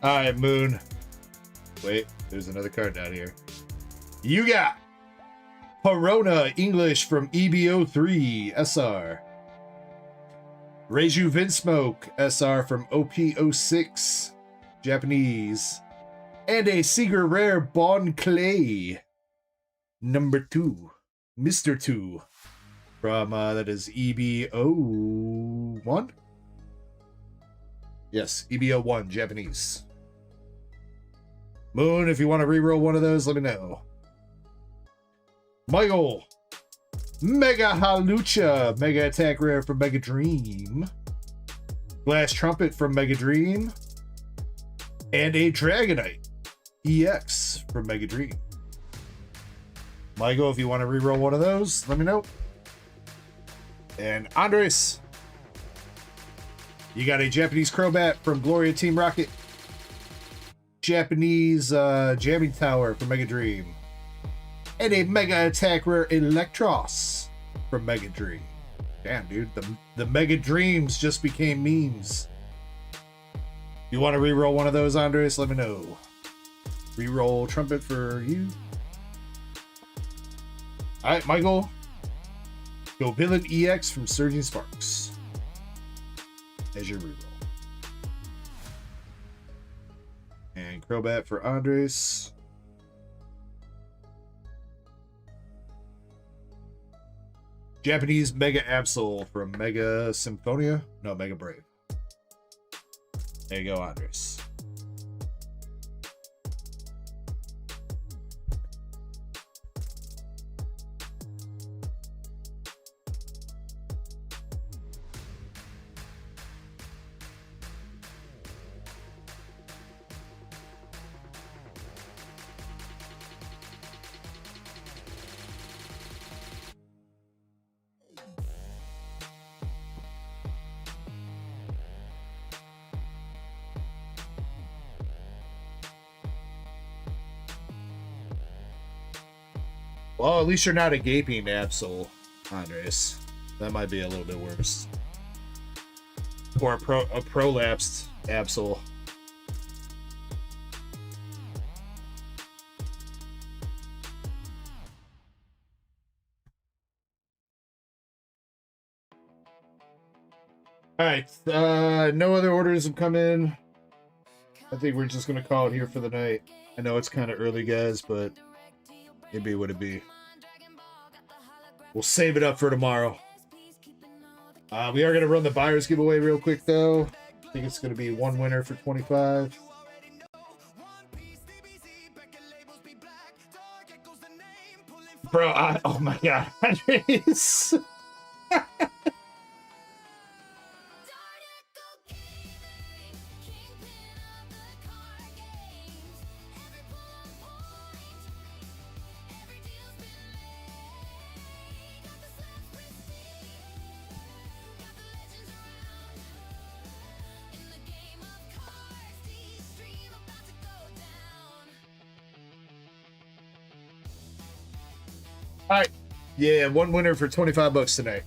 All right, Moon. Wait, there's another card down here. You got Corona English from EBO3 SR. Reju Vinsmoke SR from OP06 Japanese. And a Seeger Rare Bon Clay number 2. Mr. 2 from that is EBO1. Yes, EBO1 Japanese. Moon, if you want to reroll one of those, let me know. Michael, Mega Halucha, Mega Attack Rare from Mega Dream. Glass Trumpet from Mega Dream. And a Dragonite EX from Mega Dream. Michael, if you want to reroll one of those, let me know. And Andres, you got a Japanese Crobat from Gloria Team Rocket. Japanese Jamming Tower from Mega Dream. And a Mega Attack Rare Electros from Mega Dream. Damn, dude. The Mega Dreams just became memes. You want to reroll one of those, Andres? Let me know. Reroll Trumpet for you. Alright, Michael. Go Villain EX from Surging Sparks. As your reroll. And Crobat for Andres. Japanese Mega Absol from Mega Symphonia. No, Mega Brave. There you go, Andres. Well, at least you're not a gaping Absol, Andres. That might be a little bit worse. Or a prolapsed Absol. Alright, no other orders have come in. I think we're just going to call it here for the night. I know it's kind of early, guys, but it be what it be. We'll save it up for tomorrow. We are going to run the buyer's giveaway real quick, though. I think it's going to be one winner for 25. Bro, oh my god. All right, yeah, one winner for 25 bucks tonight.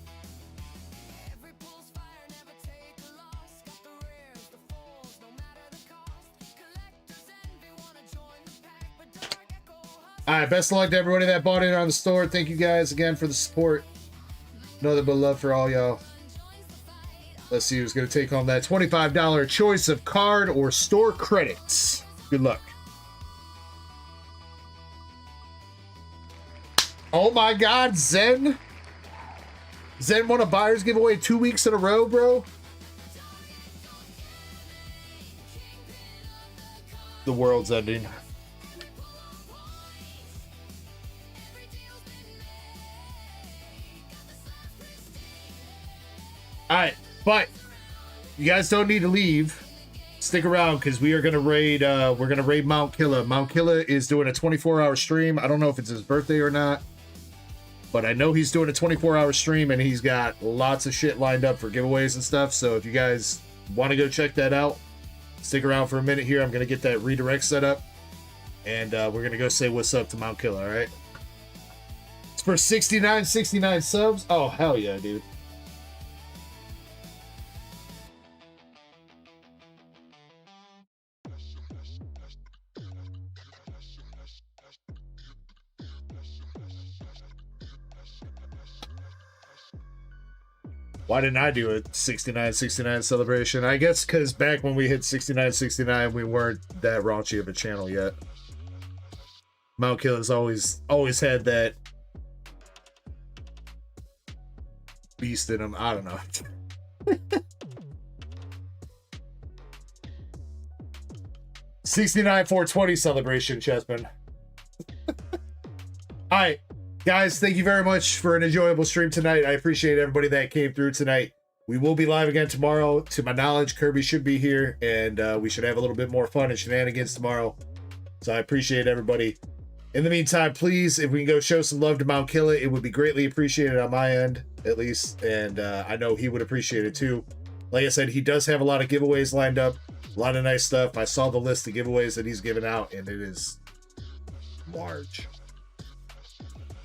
All right, best of luck to everybody that bought in on the store. Thank you guys again for the support. Nothing but love for all y'all. Let's see who's going to take home that $25 choice of card or store credits. Good luck. Oh my god, Zen! Zen won a buyer's giveaway 2 weeks in a row, bro. The world's ending. Alright, but you guys don't need to leave. Stick around because we are gonna raid Mount Killa. Mount Killa is doing a 24-hour stream. I don't know if it's his birthday or not. But I know he's doing a 24-hour stream and he's got lots of shit lined up for giveaways and stuff. So if you guys want to go check that out, Stick around for a minute here. I'm going to get that redirect set up. And we're going to go say what's up to Mount Killer, all right? It's for 69 subs. Oh, hell yeah, dude. Why didn't I do a 69 celebration? I guess because back when we hit 69, we weren't that raunchy of a channel yet. Mount Killer's always had that beast in him. I don't know. $69 420 celebration, Chessman. All right. Guys, thank you very much for an enjoyable stream tonight. I appreciate everybody that came through tonight. We will be live again tomorrow. To my knowledge, Kirby should be here, and we should have a little bit more fun and shenanigans tomorrow. So I appreciate everybody. In the meantime, please, if we can go show some love to Mount Killer, it would be greatly appreciated on my end, at least. And I know he would appreciate it too. Like I said, he does have a lot of giveaways lined up. A lot of nice stuff. I saw the list of giveaways that he's given out, and it is large.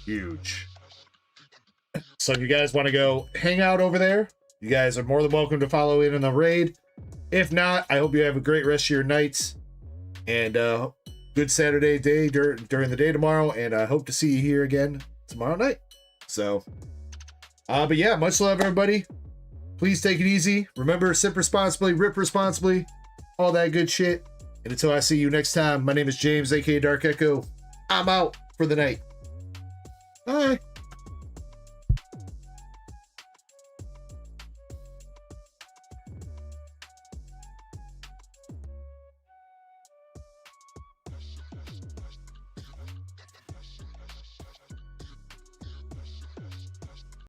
Huge. So if you guys want to go hang out over there, you guys are more than welcome to follow in on the raid. If not, I hope you have a great rest of your nights and good Saturday day during the day tomorrow, and I hope to see you here again tomorrow night. So but yeah, much love, everybody. Please take it easy. Remember, sip responsibly, rip responsibly, all that good shit. And until I see you next time, my name is James, aka Dark Echo. I'm out for the night. Bye.